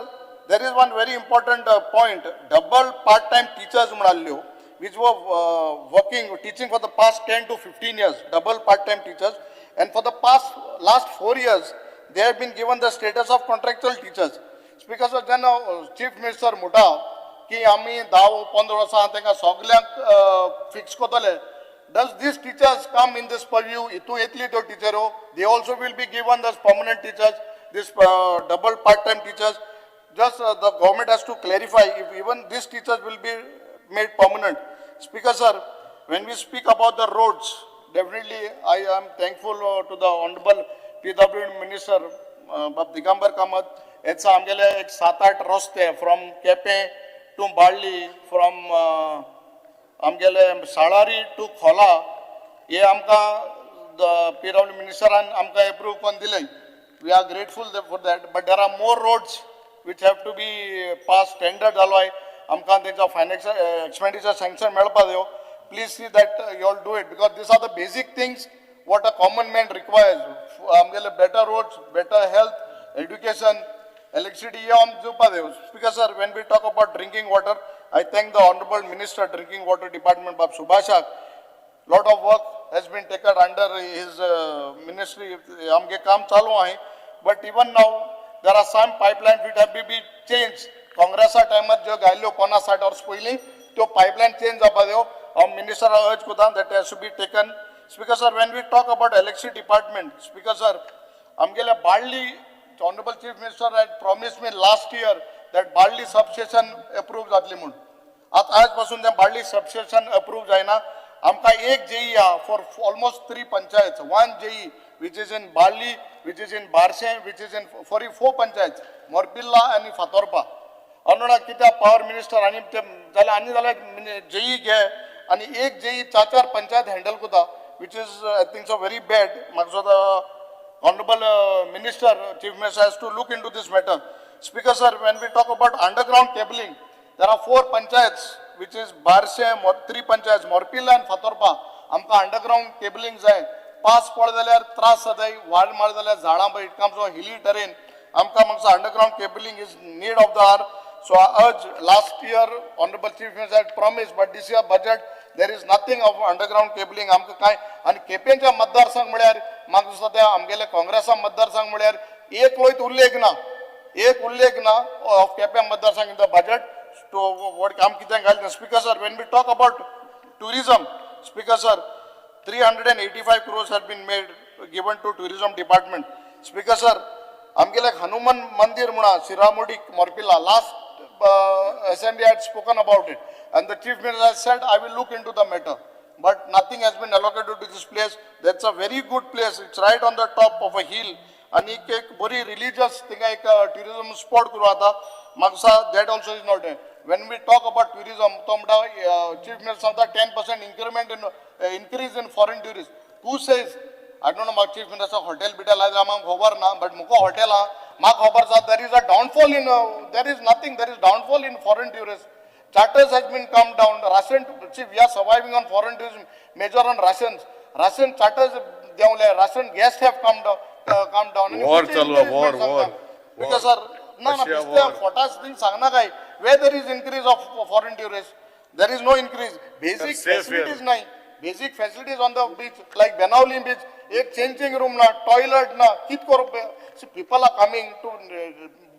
there is one very important point. Double part-time teachers Mudalio, which were teaching for the past 10 to 15 years, double part-time teachers. And for the last 4 years, they have been given the status of contractual teachers. Speaker sir, then Chief Minister Muta, ki ami 10-15 वर्सां तांकां सगळ्यांक fix कोतले. Does these teachers come in this purview? Itu etli to teachero. They also will be given as permanent teachers, this double part-time teachers. Just the government has to clarify if even these teachers will be made permanent. Speaker sir, when we speak about the roads, definitely I am thankful to the Honorable PWD Minister Digambar Kamat. It's amgele 7-8 roste from Kepe to Balli, from amgele Salari to Khola. Ye amka the PWD Minister and amka approve kon dilay. We are grateful for that. But there are more roads which have to be passed tender alloy. आमकां तेंचा financial expenditure sanction मेळपा दियो. Please see that you all do it because these are the basic things what a common man requires. आमगेले better roads, better health, education, electricity ये आम दिवपा दियो. Speaker sir, when we talk about drinking water, I thank the Honorable Minister Drinking Water Department Bab Subhashak. Lot of work has been taken under his ministry. आमगे काम चालू आहे. But even now there are some pipelines which have to be changed. काँग्रेसा टायमार ज्यो घाल्यो 50-60 वर्स पयलीं त्यो pipeline change जावपा दियो. हांव मिनिस्टर अर्ज कोता that has to be taken. Speaker sir, when we talk about electricity department, Speaker sir, आमगेले Balli, Honorable Chief Minister had promised me last year that Balli substation approved जातली म्हणून. आतां आज पासून तें बाळ्ळी substation approved जायना. आमकां एक JE for almost 3 panchayats, 1 JE which is in Balli, which is in Barshe, which is in 4 panchayats, Morpilla and Fatorpa. अनुना कित्या पावर मिनिस्टर आणि ते जाल्यार आनी जाल्यार जेई घे आणि एक जेई 4 पंचायत हँडल कोता which is I think so very bad. म्हाका the honorable minister, chief minister has to look into this matter. Speaker sir, when we talk about underground cabling, there are 4 panchayats which is Barshe, 3 panchayats Morpilla and Fatorpa. आमकां underground cabling जाय. Pass पड जाल्यार त्रास जाताय, वाड मार जाल्यार झाडां पळय, it comes on hilly terrain. आमकां म्हाका underground cabling is need of the hour. So I urge, last year Honorable Chief Minister had promised, but this year budget there is nothing of underground cabling. आमकां काय आणि केपेंच्या मतदारसंघ म्हळ्यार म्हाका दिसता ते आमगेले काँग्रेसा मतदारसंघ म्हळ्यार एक लोयत उल्लेख ना ऑफ केपें मतदारसंघ in the budget to what काम कितें घालता. Speaker sir, when we talk about tourism, Speaker sir, 385 crores have been made given to tourism department. Speaker sir, आमगेले हनुमान मंदिर म्हणा शिरामुडी मोरपिला last assembly had spoken about it and the chief minister has said I will look into the matter, but nothing has been allocated to this place. That's a very good place. It's right on the top of a hill आणि एक बरी religious थिंगा एक tourism spot करू आता म्हाका that also is not when we talk about tourism तो म्हणटा chief minister सांगता 10% increment in increase in foreign tourists. Who says? I don't know म्हाका chief minister hotel बिटेल आयज आम्हाला खबर ना but मुको hotel म्हाका खबर आसा there is a downfall in there is nothing, there is downfall in foreign tourists. Charters has been come down. Ration, see, we are surviving on foreign tourism, major on rations. Ration charters, ration guests have come down. And War which chalu hai, increase war. Because sir, no, Russia Mr. war. Fortas thing sangna kai. Where there is increase of foreign tourists, there is no increase. Basic safe facilities here. nahi. Basic facilities on the beach, like Benauli beach, एक changing room na, toilet na, kit koro. See, people are coming to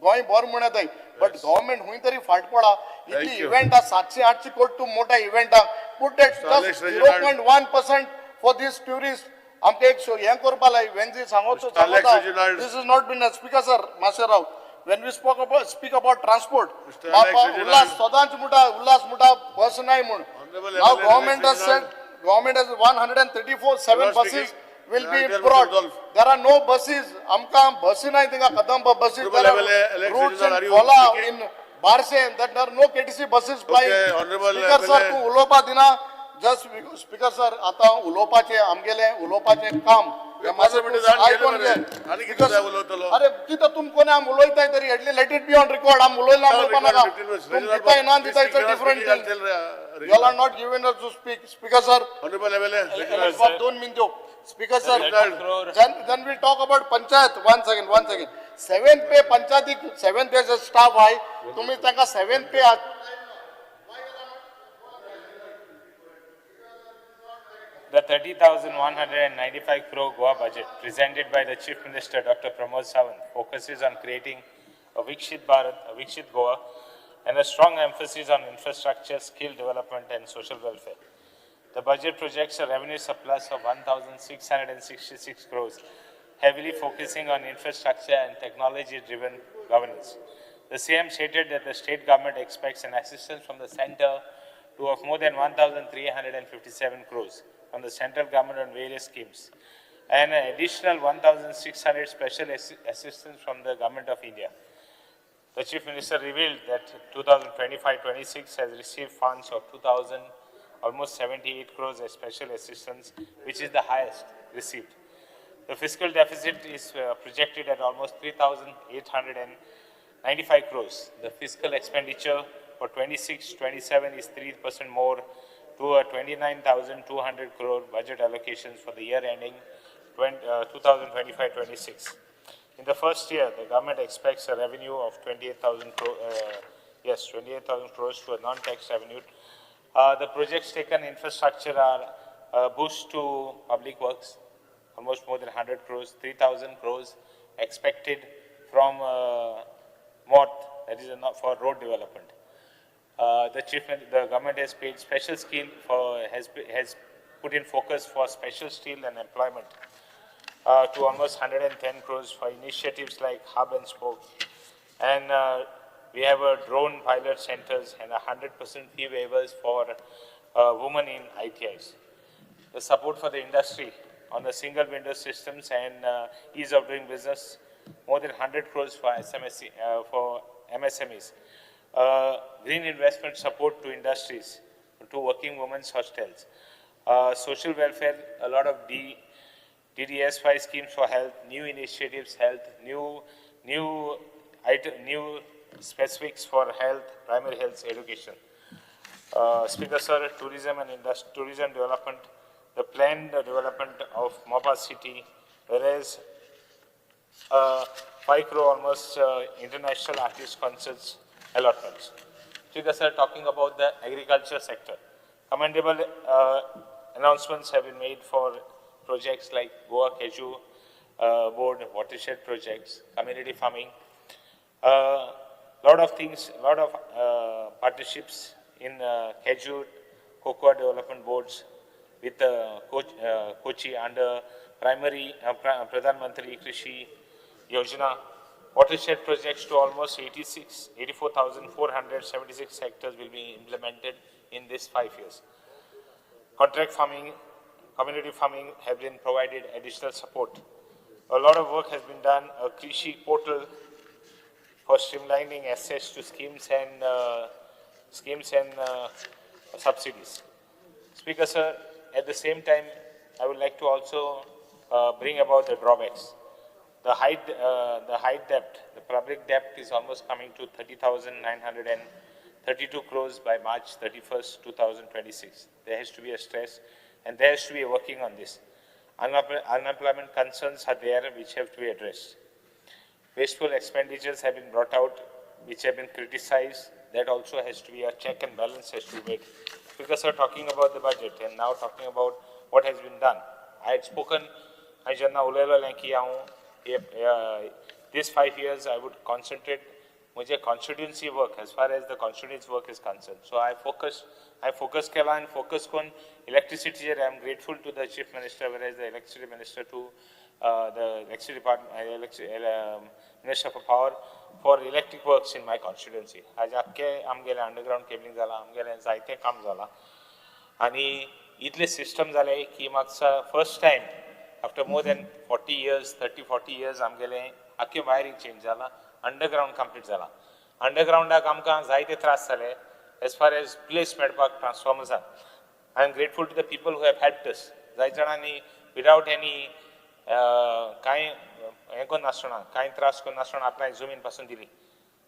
going bor mune dai, but government हुई तरी फाट पडा. इतली you. event आ 700-800 कोटी to मोठा event a. Put that just 0.1% for these tourists. आमके एक show हे करपा लाय when G सांगोतो Alex सांगोता. Reginald. This is not been a speaker sir, Masharao. When we speak about transport, Mr. Alex बाबा Reginald. उल्लास सदांच मुठा बस नाही म्हणून. Honorable Now MLA government has Alex said, Reginald. government has 134 7 You are buses speaking. will be Tell Mr. brought. Dolph. There are no buses. Amka buses nahi tinga kadam buses. Honorable There are MLA Alex routes Reginald, are in you Kola, speaking? in Barse, that there are no KTC buses flying. Okay, Honorable Speaker sir, MLA. तू उलोवपा दिना. Just speaker sir, आता उलोवपाचे आमगेले उलोवपाचे काम. माझं minute जाण गेले आयकून मरे. घे. आणि किती Because- जाय उलवतलो? अरे किती तुम कोणी आम उलोयताय तरी at least let it be on record. आम उलोयला Record म्हणपा नाका. 15 minutes. तुम Reginald दिताय ना Bob, दिताय it's a speaking, different speaking, thing. I'll tell, You all are not giving us to speak. Speaker sir. Honorable MLA. Reginald. For 2 minutes. Speaker sir, Reginald. then we talk about panchayat. One second. 7th pay panchayat, 7th pay staff high. तुम्ही त्यांना 7th pay The 30,195 crore Goa budget presented by the Chief Minister Dr. Pramod Sawant focuses on creating a Vikshit Bharat, a Vikshit Goa, and a strong emphasis on infrastructure, skill development, and social welfare. The budget projects a revenue surplus of 1,666 crores, heavily focusing on infrastructure and technology-driven governance. The CM stated that the state government expects an assistance from the center to of more than 1,357 crores from the central government on various schemes, and an additional 1,600 special assistance from the Government of India. The Chief Minister revealed that 2025-26 has received funds of 2,000, almost 78 crores as special assistance, which is the highest received. The fiscal deficit is projected at almost 3,895 crores. The fiscal expenditure for 26-27 is 3% more to a 29,200 crore budget allocations for the year ending 2025-26. In the first year, the government expects a revenue of 28,000 crores to a non-tax revenue. The projects taken infrastructure are a boost to public works, almost more than 100 crores, 3,000 crores expected from MOT, that is for road development. The government has paid special skill has put in focus for special skill and employment to almost 110 crores for initiatives like hub and spoke. And we have a drone pilot centers and 100% fee waivers for women in ITIs. The support for the industry on the single window systems and ease of doing business, more than 100 crores for for MSMEs. Green investment support to industries, to working women's hostels. Social welfare, a lot of DDSY schemes for health, new initiatives, health, new specifics for health, primary health education. Speaker sir, tourism and tourism development, the planned development of Mopa city, whereas 5 crore almost international artist concerts allotments. Speaker sir, talking about the agriculture sector, commendable announcements have been made for projects like Goa Keju Board, watershed projects, community farming, lot of things, lot of partnerships in Keju Cocoa Development Boards with Kochi under primary Pradhan Mantri Krishi Yojana. Watershed projects to almost 84,476 hectares will be implemented in these 5 years. Contract farming, community farming have been provided additional support. A lot of work has been done, a Krishi portal for streamlining access to schemes and subsidies. Speaker, sir, at the same time, I would like to also bring about the drawbacks. The height debt, the public debt is almost coming to 30,932 crores by March 31st, 2026. There has to be a stress and there has to be a working on this. Unemployment concerns are there which have to be addressed. Wasteful expenditures have been brought out which have been criticized. That also has to be a check and balance has to be made. Because we're talking about the budget and now talking about what has been done. I had spoken, I janna ulelo ki these 5 years I would concentrate मुझे constituency work as far as the constituency work is concerned. So I focus kela and focus on electricity. I am grateful to the chief minister, whereas the electricity minister to the electricity department, minister for power for electric works in my constituency. आज आख्खे आमगेले underground cabling जाला, आमगेले जायते काम जाला, आणि इतले system जाले की मागचा first time after more than 40 years, 30-40 years, आमगेले आख्खे wiring change जाला, underground complete जाला. Underground आमकां जायते त्रास जाले as far as place मेळपाक transformers are. I am grateful to the people who have helped us. जाय जाणांनी without any कांय हें कोन्न नासतना, कांय त्रास कोन्न नासतना आपणाक जमीन पासून दिली.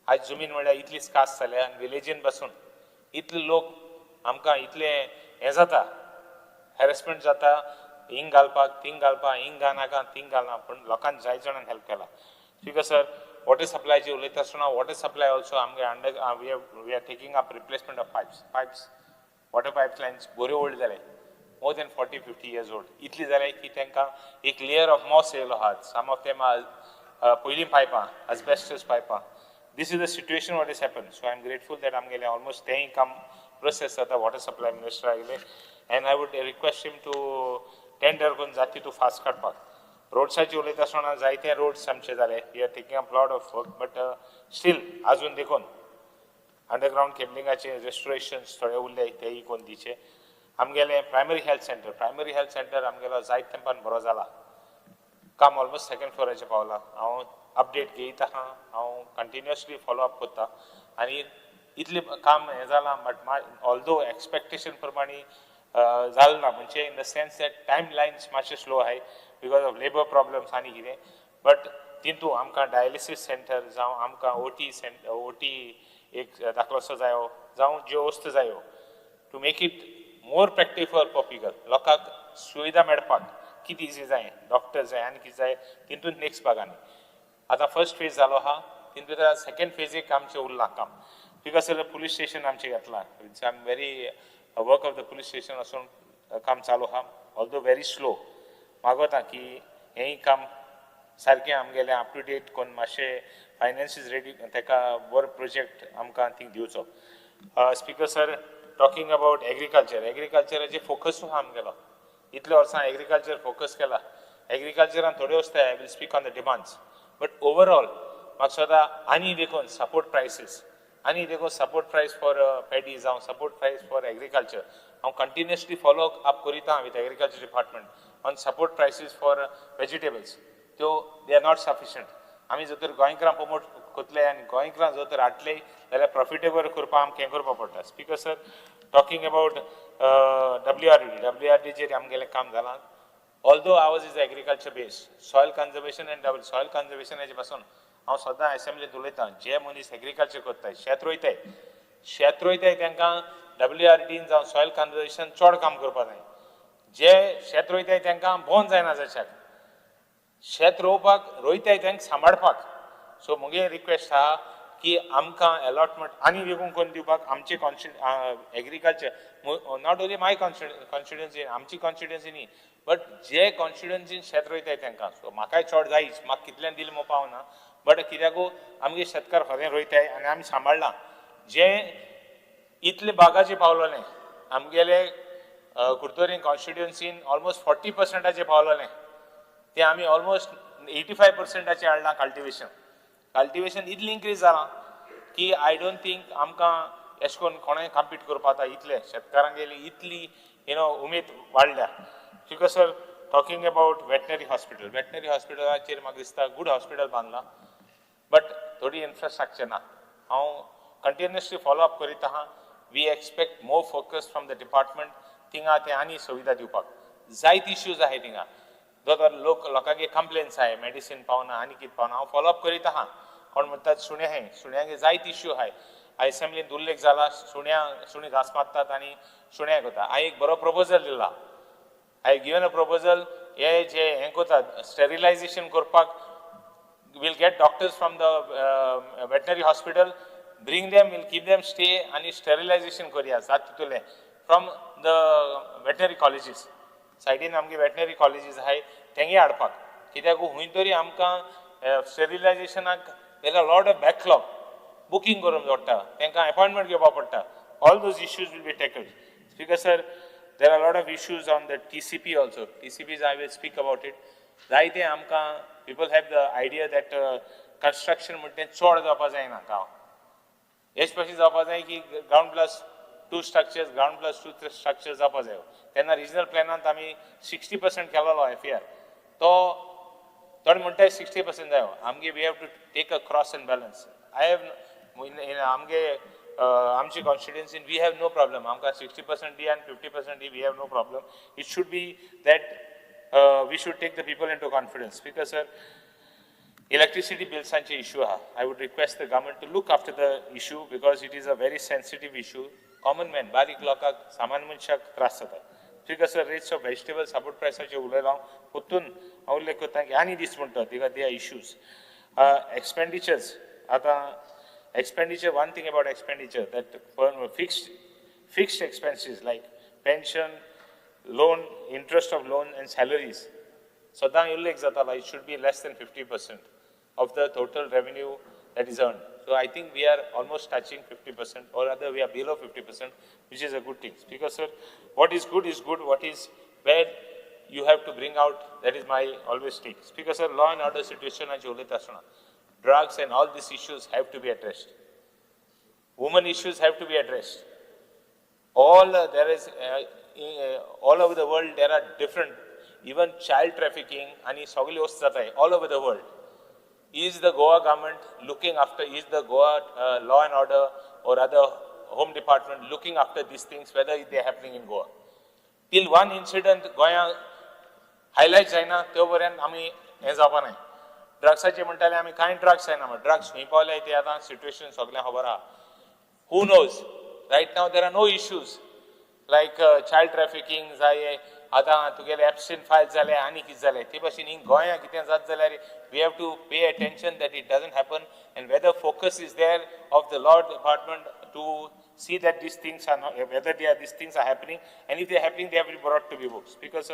आज जमीन म्हळ्यार इतलीच कास जाले आनी विलेजीन बसून इतले लोक आमकां इतले हें जाता, हॅरेसमेंट जाता, हिंग घालपाक, थिंग घालपाक, हिंग घालनाका, थिंग घालना, पूण लोकांनी जाय जाणांनी हेल्प केला. बिकॉज सर, water supply जी उलयता आसतना water supply also आमगे we are taking up replacement of pipes. Water pipelines बऱ्यो old जाले, more than 40-50 years old. इतली जाले की तांकां एक layer of moss येयलो आहात. Some of them are पयलीं पायपां, asbestos पायपां. This is the situation what has happened. So I am grateful that आमगेले almost तेंय काम process जाता water supply minister आयले, and I would request him to tender करून जाती to fast काडपाक. रोड्साची उलयता आसतना जायते रोड्स आमचे जाले. We are taking up lot of work, but still आजून देखून अंडरग्राउंड केबलिंगाचे रेस्टोरेशन्स थोडे उरले तेय कोण दिचे. आमगेले प्रायमरी हेल्थ सेंटर आमगेलो जायत तेंपान बरो जाला. काम ऑलमोस्ट सेकंड फ्लोराचेर पावला. हांव अपडेट घेयता आहा, हांव कंटिन्युअसली फॉलो अप करता, आनी इतले काम हें जालां, बट ऑल्दो एक्सपेक्टेशन प्रमाणे जालें ना, म्हणजे in the sense that timelines मातशे स्लो आहाय बिकॉज ऑफ लेबर प्रॉब्लम्स आनी कितें. बट तितू आमकां डायलिसीस सेंटर जावं आमकां ओटी एक दाखलोसो जायो, जावं ज्यो वस्तू जायो to make it more practical for people, लोकांक सुविधा मेळपाक कितें इजी जाय, डॉक्टर जाय आनी कितें जाय, तितून नेक्स्ट भागांनी आतां फर्स्ट फेज जालो आहा, तितून सेकंड फेजीक आमचें उरलां काम. बिकॉज पुलीस स्टेशन आमचें घेतलां. I am very work of the police station वचून काम चालू आहा, ऑल्दो व्हेरी स्लो. मागोता की हेंय काम सारकें आमगेलें अप टू डेट कोन्न मातशें फायनान्सीस रेडी ताका बरो प्रोजेक्ट आमकां थिंग दिवचो. स्पीकर सर, टॉकिंग अबाउट एग्रीकल्चराचे फोकस आहा आमगेलो. इतले वर्सां एग्रीकल्चर फोकस केला. एग्रीकल्चरान थोडे वस्तू I will speak on the demands, but overall म्हाका सदां आनी देखून सपोर्ट प्रायसीस, आनी देखून सपोर्ट प्रायस फॉर पॅडी जावं सपोर्ट प्रायस फॉर एग्रीकल्चर हांव कंटिन्युअसली फॉलो अप करीता with agriculture department on support prices for vegetables. त्यो दे आर नॉट सफिशियंट. आमी जर तर गोंयकारांक प्रमोट कोतले आनी गोंयकारांक जर तर हाडले जाल्यार प्रॉफिटेबल करपाक आमकां हें करपा पडटा. स्पीकर सर, टॉकिंग अबाउट WRDचेर आमगेलें काम जालां. Although ours is agriculture based, soil conservation and double soil कन्जर्वेशनाचे पासून हांव सदां असेंब्लींत उलयतां. जे मनीस एग्रीकल्चर करताय, शेत रोयताय तांकां WRDन जावं सॉयल कन्जर्वेशन चड काम करपा जाय. जे शेत रोयताय तांकां भोंवन जायना जशाक शेत रोयताय तांकां सांबाळपाक. सो म्हगे रिक्वेस्ट आहा की आमकां अलॉटमेंट आनी देखून कोन्न दिवपाक आमचे agriculture not only my constituency, आमची कॉन्स्टिट्युएन्सी न्ही, बट जे कॉन्स्टिट्युएन्सीन शेत रोयताय तांकां. सो म्हाकाय चड जायच, म्हाका कितल्यान दिलें म्हणून पावना, बट कित्याकू आमगे शेतकार खरें रोयताय आनी आमी सांबाळना. जे इतले बागाचे पावलोलें आमगेले कुडतोरी कॉन्स्टिट्युएन्सीन ऑलमोस्ट 40% पावलोलें तें आमी ऑलमोस्ट 85% हाडलां. कल्टिवेशन इतली इन्क्रीज जालां की आय डोंट थिंक आमकां अशें करून कोणें कम्पीट करपा जाता. इतले शेतकारांक गेली इतली उमेद वाडल्या. Because sir talking about veterinary hospitalaचेर म्हाका दिसता good hospital बांदला, but थोडी infrastructure ना. हांव continuously follow up करीत आहा. We expect more focus from the department. थिंगा ते आनी सुविधा दिवपाक. जायत issues आहाय थिंगा. दोतोर लोकांगे complaints आहाय, medicine पावना आनी कितें पावना. हांव follow up करीत आहा. कोण म्हणटात सुण्यांगे जायत issue आहाय. असेंब्लीन उल्लेख जाला सुणी घास मारतात आनी सुण्यांक कोता. हांवें एक बरो proposal दिला. I have given a proposal, sterilization korpak, we'll get doctors from the veterinary hospital, bring them, we'll keep them stay, and sterilization korea, from the veterinary colleges. Side in amge veterinary colleges hai, tengi adpak. Kida ko huintori amka sterilization there are a lot of backlog. Booking korum dotta, tenka appointment geba patta. All those issues will be tackled. Speaker sir, there are a lot of issues on the TCP also. TCPs, I will speak about it. Zaite amka, people have the idea that construction mutne chod japa jayna gaon. Especially japa jay ki ground plus 2 structures, ground plus 2 structures japa jayo. Then a regional plan ant ami 60% kelalo FAR. So, third muntai 60% jayo. Amge we have to take a cross and balance. I have in amge आमची constituency, we have no problem. आमका 60% D and 50% D, we have no problem. It should be that we should take the people into confidence. Because sir, electricity bills are issue. I would request the government to look after the issue because it is a very sensitive issue. Common man, barik lokak, saman munshak tras hota. Because sir, rates of vegetable support price are ulelong. Putun, aule kotang yani dispunta. There are issues. Expenditures. Expenditure, one thing about expenditure, that fixed expenses like pension, loan, interest of loan and salaries. So it should be less than 50% of the total revenue that is earned. So I think we are almost touching 50%, or rather we are below 50%, which is a good thing. Because sir, what is good, what is bad, you have to bring out, that is my always take. Because sir, law and order situation is drugs and all these issues have to be addressed. Women issues have to be addressed. All over the world there are different, even child trafficking all over the world. Is the Goa government looking after, is the Goa law and order or other home department looking after these things, whether they are happening in Goa? Till one incident Goa highlights China, ड्रग्साचे म्हणटाले आमी कांय drugs जायना drugs खंय पावले ते आतां situation सगळ्यांक खबर आहा. Who knows right now there are no issues like child trafficking जाय आतां तुगेले एब्सेंट फायल्स जाले आनी कितें जालें ते भाशेन हिंग गोंया कितें जात जाल्यार we have to pay attention that it doesn't happen and whether focus is there of the law department to see that these things are not, whether these things are happening, and if they are happening, they have to be brought to be books. Because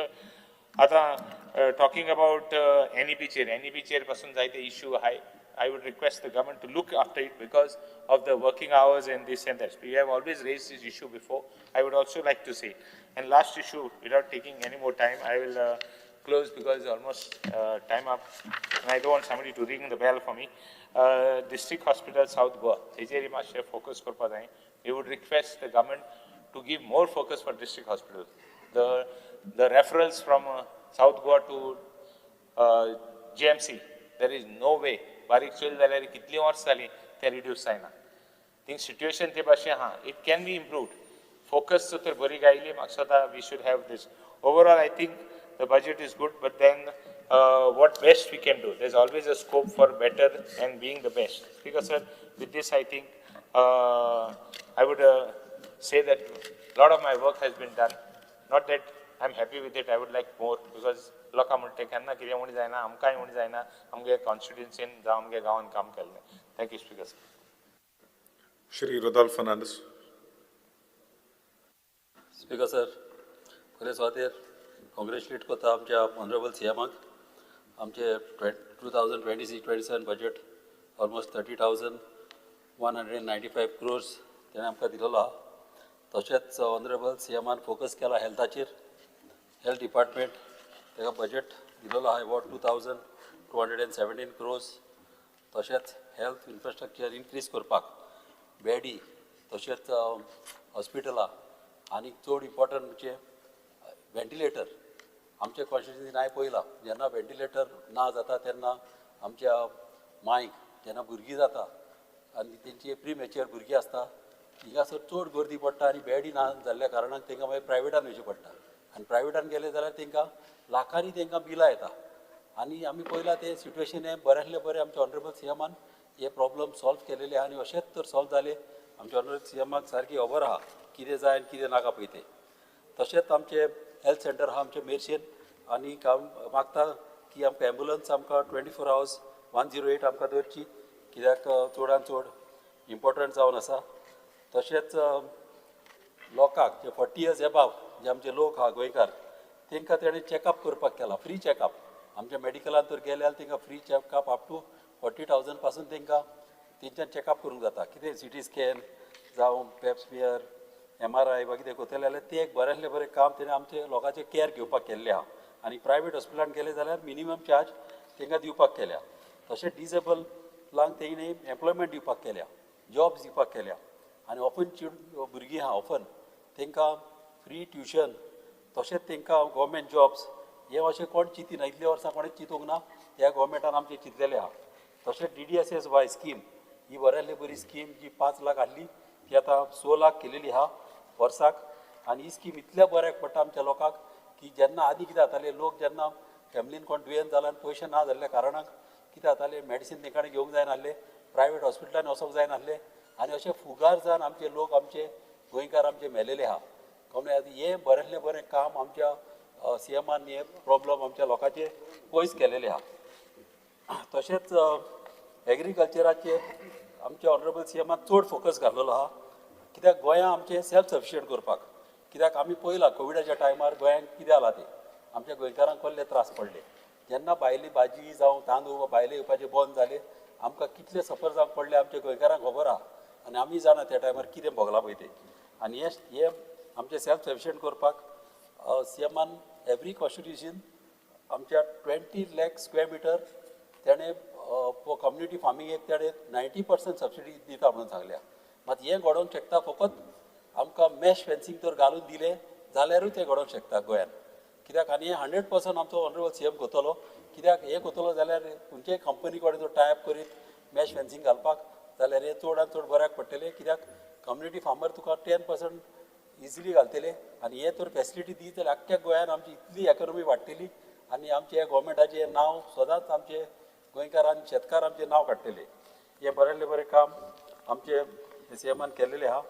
talking about NEP chair pasun jaite issue I would request the government to look after it because of the working hours and this and that. We have always raised this issue before. I would also like to say, and last issue, without taking any more time, I will close because almost time up, and I don't want somebody to ring the bell for me. District Hospital South Goa, focus korpa jai. We would request the government to give more focus for district hospital. The referrals from South Goa to GMC, there is no way. Barik chil dalari kitli hours sali te reduce saina. Think situation te bashe it can be improved. Focus to bari gaili maksada we should have this. Overall, I think the budget is good, but then what best we can do. There's always a scope for better and being the best. Because sir, with this I think I would say that a lot of my work has been done. Not that I'm happy with it, I would like more because लोकां म्हणटा केन्ना कितें म्हूण जायना आमकांय म्हूण जायना आमगे कॉन्स्टिट्युएन्सीन जावं आमगे गांवांत काम केल्लें. Thank you speaker. Shri Rodolfo Fernandes. Speaker sir, पयले सुवातेर कॉंग्रेच्युलेट करता आमच्या ऑनरेबल सीएमाक. आमचे 2026-27 बजेट ऑलमोस्ट 30,195 crores तेणें आमकां दिलेलो आहा. तशेंच ऑनरेबल सीएमान फोकस केला हेल्थाचेर. हेल्थ डिपार्टमेंट तेका बजेट दिलेलो आहा अबावट 2,217 crores. तशेंच हेल्थ इन्फ्रास्ट्रक्चर इनक्रीज करपाक बेडी तशेंच हॉस्पिटलां आनी चड इम्पॉर्टंट म्हणजे व्हेंटिलेटर आमचे कॉन्स्टिट्युन्सी हांवें पळयलां जेन्ना व्हेंटिलेटर ना जाता तेन्ना आमच्या मांयक जेन्ना भुरगीं जाता आनी तेंची प्री मॅच्युअर भुरगीं आसता हिंगासर चड गर्दी पडटा आनी बॅडी ना जाल्ल्या कारणान तांकां मागीर प्रायवेटान वयचें पडटा आनी प्रायवेटान गेले जाल्यार तांकां लाखांनी तांकां बिलां येता आनी आमी पळयलां तें सिट्युएशन हें बऱ्यांतलें बरें आमच्या ऑनरेबल सीएमान हे प्रॉब्लम सॉल्व केलेले आहा आनी अशेंच तर सॉल्व जाले आमच्या ऑनरेबल सीएमाक सारकी खबर आहा कितें जाय आनी कितें नाका पळय तें तशेंच आमचे हेल्थ सेंटर आहा आमचे मेर्शेन आनी हांव मागता की आमकां एम्बुलन्स आमकां 24 hours 108 आमकां दवरची कित्याक चडांत चड इम्पॉर्टंट जावन आसा तशेंच लोकांक जे 40 years एबाव जे आमचे लोक आहा गोंयकार तांकां तेणें चॅकअप करपाक केला फ्री चॅकअप आमच्या मेडिकलान तर गेले जाल्यार तांकां फ्री चॅकअप अप टू 40,000 पासून तांकां तेंच्यान चॅकअप करूंक जाता कितें सिटी स्कॅन जावं पेप्समियर MRI वा कितें करतले जाल्यार तें एक बऱ्यांतलें बरें काम तेणें आमचे लोकांचे कॅर घेवपाक केल्लें आहा आनी प्रायवेट हॉस्पिटलान गेले जाल्यार मिनिमम चार्ज तांकां दिवपाक केल्या तशेंच डिसेबलांक तेणें एम्प्लॉयमेंट दिवपाक केल्या जॉब्स दिवपाक केल्या आनी ऑफन भुरगीं आहा ऑफन तांकां फ्री ट्युशन तशेंच तांकां गव्हर्मेंट जॉब्स हे अशें कोण चिंतिना इतल्या वर्सां कोणें चिंतूंक ना ह्या गोवोरमेंटान आमचें चिंतलेलें आहा तशेंच DDSSY स्कीम ही बऱ्यांतली बरी स्कीम जी 5 लाख आहली ती आतां 6 लाख केलेली आहा वर्साक आनी ही स्कीम इतल्या बऱ्याक पडटा आमच्या लोकांक की जेन्ना आदीं कितें जातालें लोक जेन्ना फॅमिलीन कोण दुयेंत जाला आनी पयशे ना जाल्ल्या कारणाक कितें जातालें मेडिसीन तेंकां घेवंक जायनासलें प्रायवेट हॉस्पिटलान वचोंक जायनासलें आनी अशें फुगार जावन आमचे लोक आमचे गोंयकार आमचे मेलेले आहा कळ्ळें हें बऱ्यांतलें बरें काम आमच्या सीएमान हे प्रॉब्लम आमच्या लोकांचे पयस केलेले आहा तशेंच एग्रीकल्चराचेर आमच्या ऑनरेबल सीएमान चड फोकस घाल्लेलो आहा कित्याक गोंयां आमचें सेल्फ सफिशियंट करपाक कित्याक आमी पळयलां कोविडाच्या टायमार गोंयांक कितें जालां तें आमच्या गोंयकारांक कसले त्रास पडले जेन्ना भायली भाजी जावं तांदूळ भायले येवपाचे बंद जाले आमकां कितले सफर जावंक पडले आमच्या गोंयकारांक खबर आहा आनी आमी जाणा त्या टायमार कितें भोगलां पळय तें आनी हे आमचें सेल्फ सफिशियंट करपाक सीएमान एवरी कॉन्स्टिट्युशन आमच्या 20 लाख स्क्वेअर मिटर तेणें कम्युनिटी फार्मिंगेक तेणें 90% सबसिडी दिता म्हणून सांगल्या मात हें घडोवंक शकता फकत आमकां मॅश फेन्सिंग तर घालून दिलें जाल्यारूच तें घडोवंक शकता गोंयांत कित्याक आनी हें 100% आमचो ऑनरेबल सीएम करतलो कित्याक हें करतलो जाल्यार खंयचेय कंपनी कडेन जर टायप करीत मॅश फेन्सिंग घालपाक जाल्यार हें चडांत चड बऱ्याक पडटलें कित्याक कम्युनिटी फार्मर तुका 10% इजिली घालतले आनी हे तर फॅसिलिटी दी जाल्यार आख्ख्या गोंयांत आमची इतली इकॉनॉमी वाडटली आनी आमचे गोवोरमेंटाचें नांव सदांच आमचे गोंयकार आनी शेतकार आमचें नांव काडटले हें बऱ्यांतलें बरें काम आमचे सीएमान केल्लेलें आहा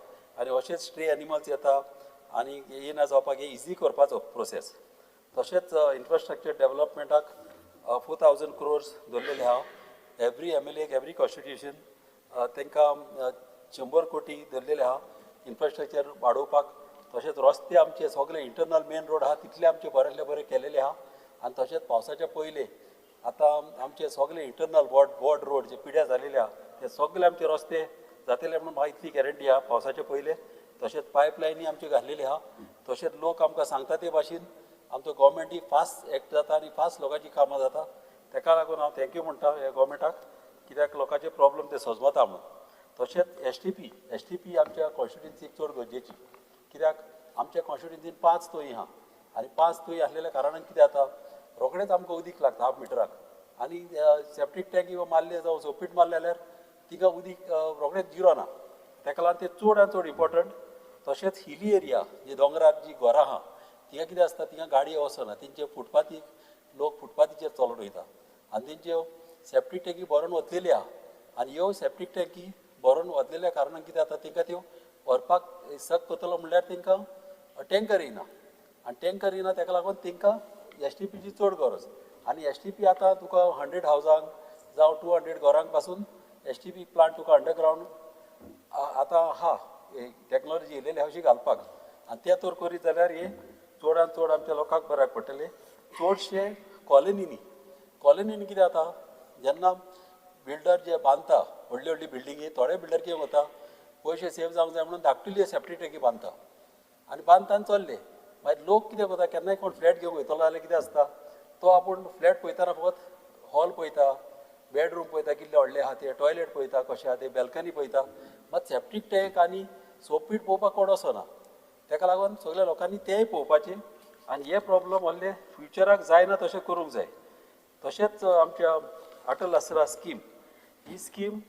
आनी अशेंच स्ट्रे एनिमल्स येता आनी येना जावपाक हे इजी करपाचो प्रोसेस तशेंच इन्फ्रास्ट्रक्चर डेवलपमेंटाक 4,000 crores दवरलेले आहा एवरी MLA एवरी कॉन्स्टिट्युशन तांकां 100 कोटी धरलेले आहा इन्फ्रास्ट्रक्चर वाडोवपाक तशेंच रस्ते आमचे सगळे इंटरनल मेन रोड आहा तितले आमचे बऱ्यांतले बरे केलेले आहा आनी तशेंच पावसाच्या पयले आतां आमचे सगळे इंटरनल वॉर्ड रोड जे पिड्यार जालेले आहा ते सगळे आमचे रस्ते जातले म्हणून म्हाका इतली गॅरंटी आहा पावसाच्या पयले तशेंच पायपलायनी आमचे घातलेली आहा तशेंच लोक आमकां सांगता ते भाशेन आमचो गोवोरमेंट फास्ट एक्ट जाता आनी फास्ट लोकांची कामां जाता ताका लागून हांव थँक्यू म्हणटा ह्या गोवोरमेंटाक कित्याक लोकांचे प्रॉब्लेम ते सजमता म्हणून तशेंच एसटीपी आमच्या कॉन्स्टिट्युन्सीक चड गरजेची कित्याक आमच्या कॉन्स्टिट्युन्सीन 5 तोंय आहा आनी 5 तोंय आसलेल्या कारणान कितें जाता रोखडेंच आमकां उदीक लागता हाफ मिटराक आनी सेप्टीक टँक मारले जावं सोपीट मारले जाल्यार तिका उदीक रोखडेंच जिरो ना ताका लागून ते चड आनी चड इम्पॉर्टंट तशेंच हिली एरिया जी दोंगरार जी घरां आहा तिका कितें आसता तिका गाडी वचना तेंचे फुटपाथीक लोक फुटपाथीचेर चलून वयता आनी तेंच्यो सेप्टीक टँकी भरून वतलेली आहा आनी ह्यो सेप्टीक टँकी भरून वतलेल्या कारणान कितें जाता तांकां त्यो व्हरपाक सक करतलो म्हणल्यार तांकां टँकर येना आनी टँकर येना ताका लागून तांकां एसटीपीची चड गरज आनी एसटीपी आतां तुका 100 हावजांक जावं 200 घरांक पासून एसटीपी प्लांट तुका अंडरग्रावंड आतां आहा टॅक्नोलॉजी येयलेली अशी घालपाक आनी ते तर करीत जाल्यार हे चडांत चड आमच्या लोकांक बऱ्याक पडटले चडशे कॉलनीनी कितें जाता जेन्ना बिल्डर जे बांदता व्हडली व्हडली बिल्डिंगी थोडे बिल्डर कितें करता पयशे सेव जावंक जाय म्हणून धाकटुली सेप्टीक टँकी बांदता आनी बांदता चल्ले मागीर लोक कितें करता केन्नाय कोण फ्लॅट घेवंक वयतलो जाल्यार कितें आसता तो आपूण फ्लॅट पळयतना फकत हॉल पळयता बेडरूम पळयता कितले व्हडले आहा ते टॉयलेट पळयता कशें आहा ते बॅल्कनी पळयता मात सेप्टीक टँक आनी सोपीट पळोवपाक कोण वचना ताका लागून सगळ्या लोकांनी तेंय पळोवपाचें आनी हे प्रॉब्लम व्हडले फ्युचराक जायना तशें करूंक जाय. तशेंच आमच्या अटल आसरा स्कीम, ही स्कीम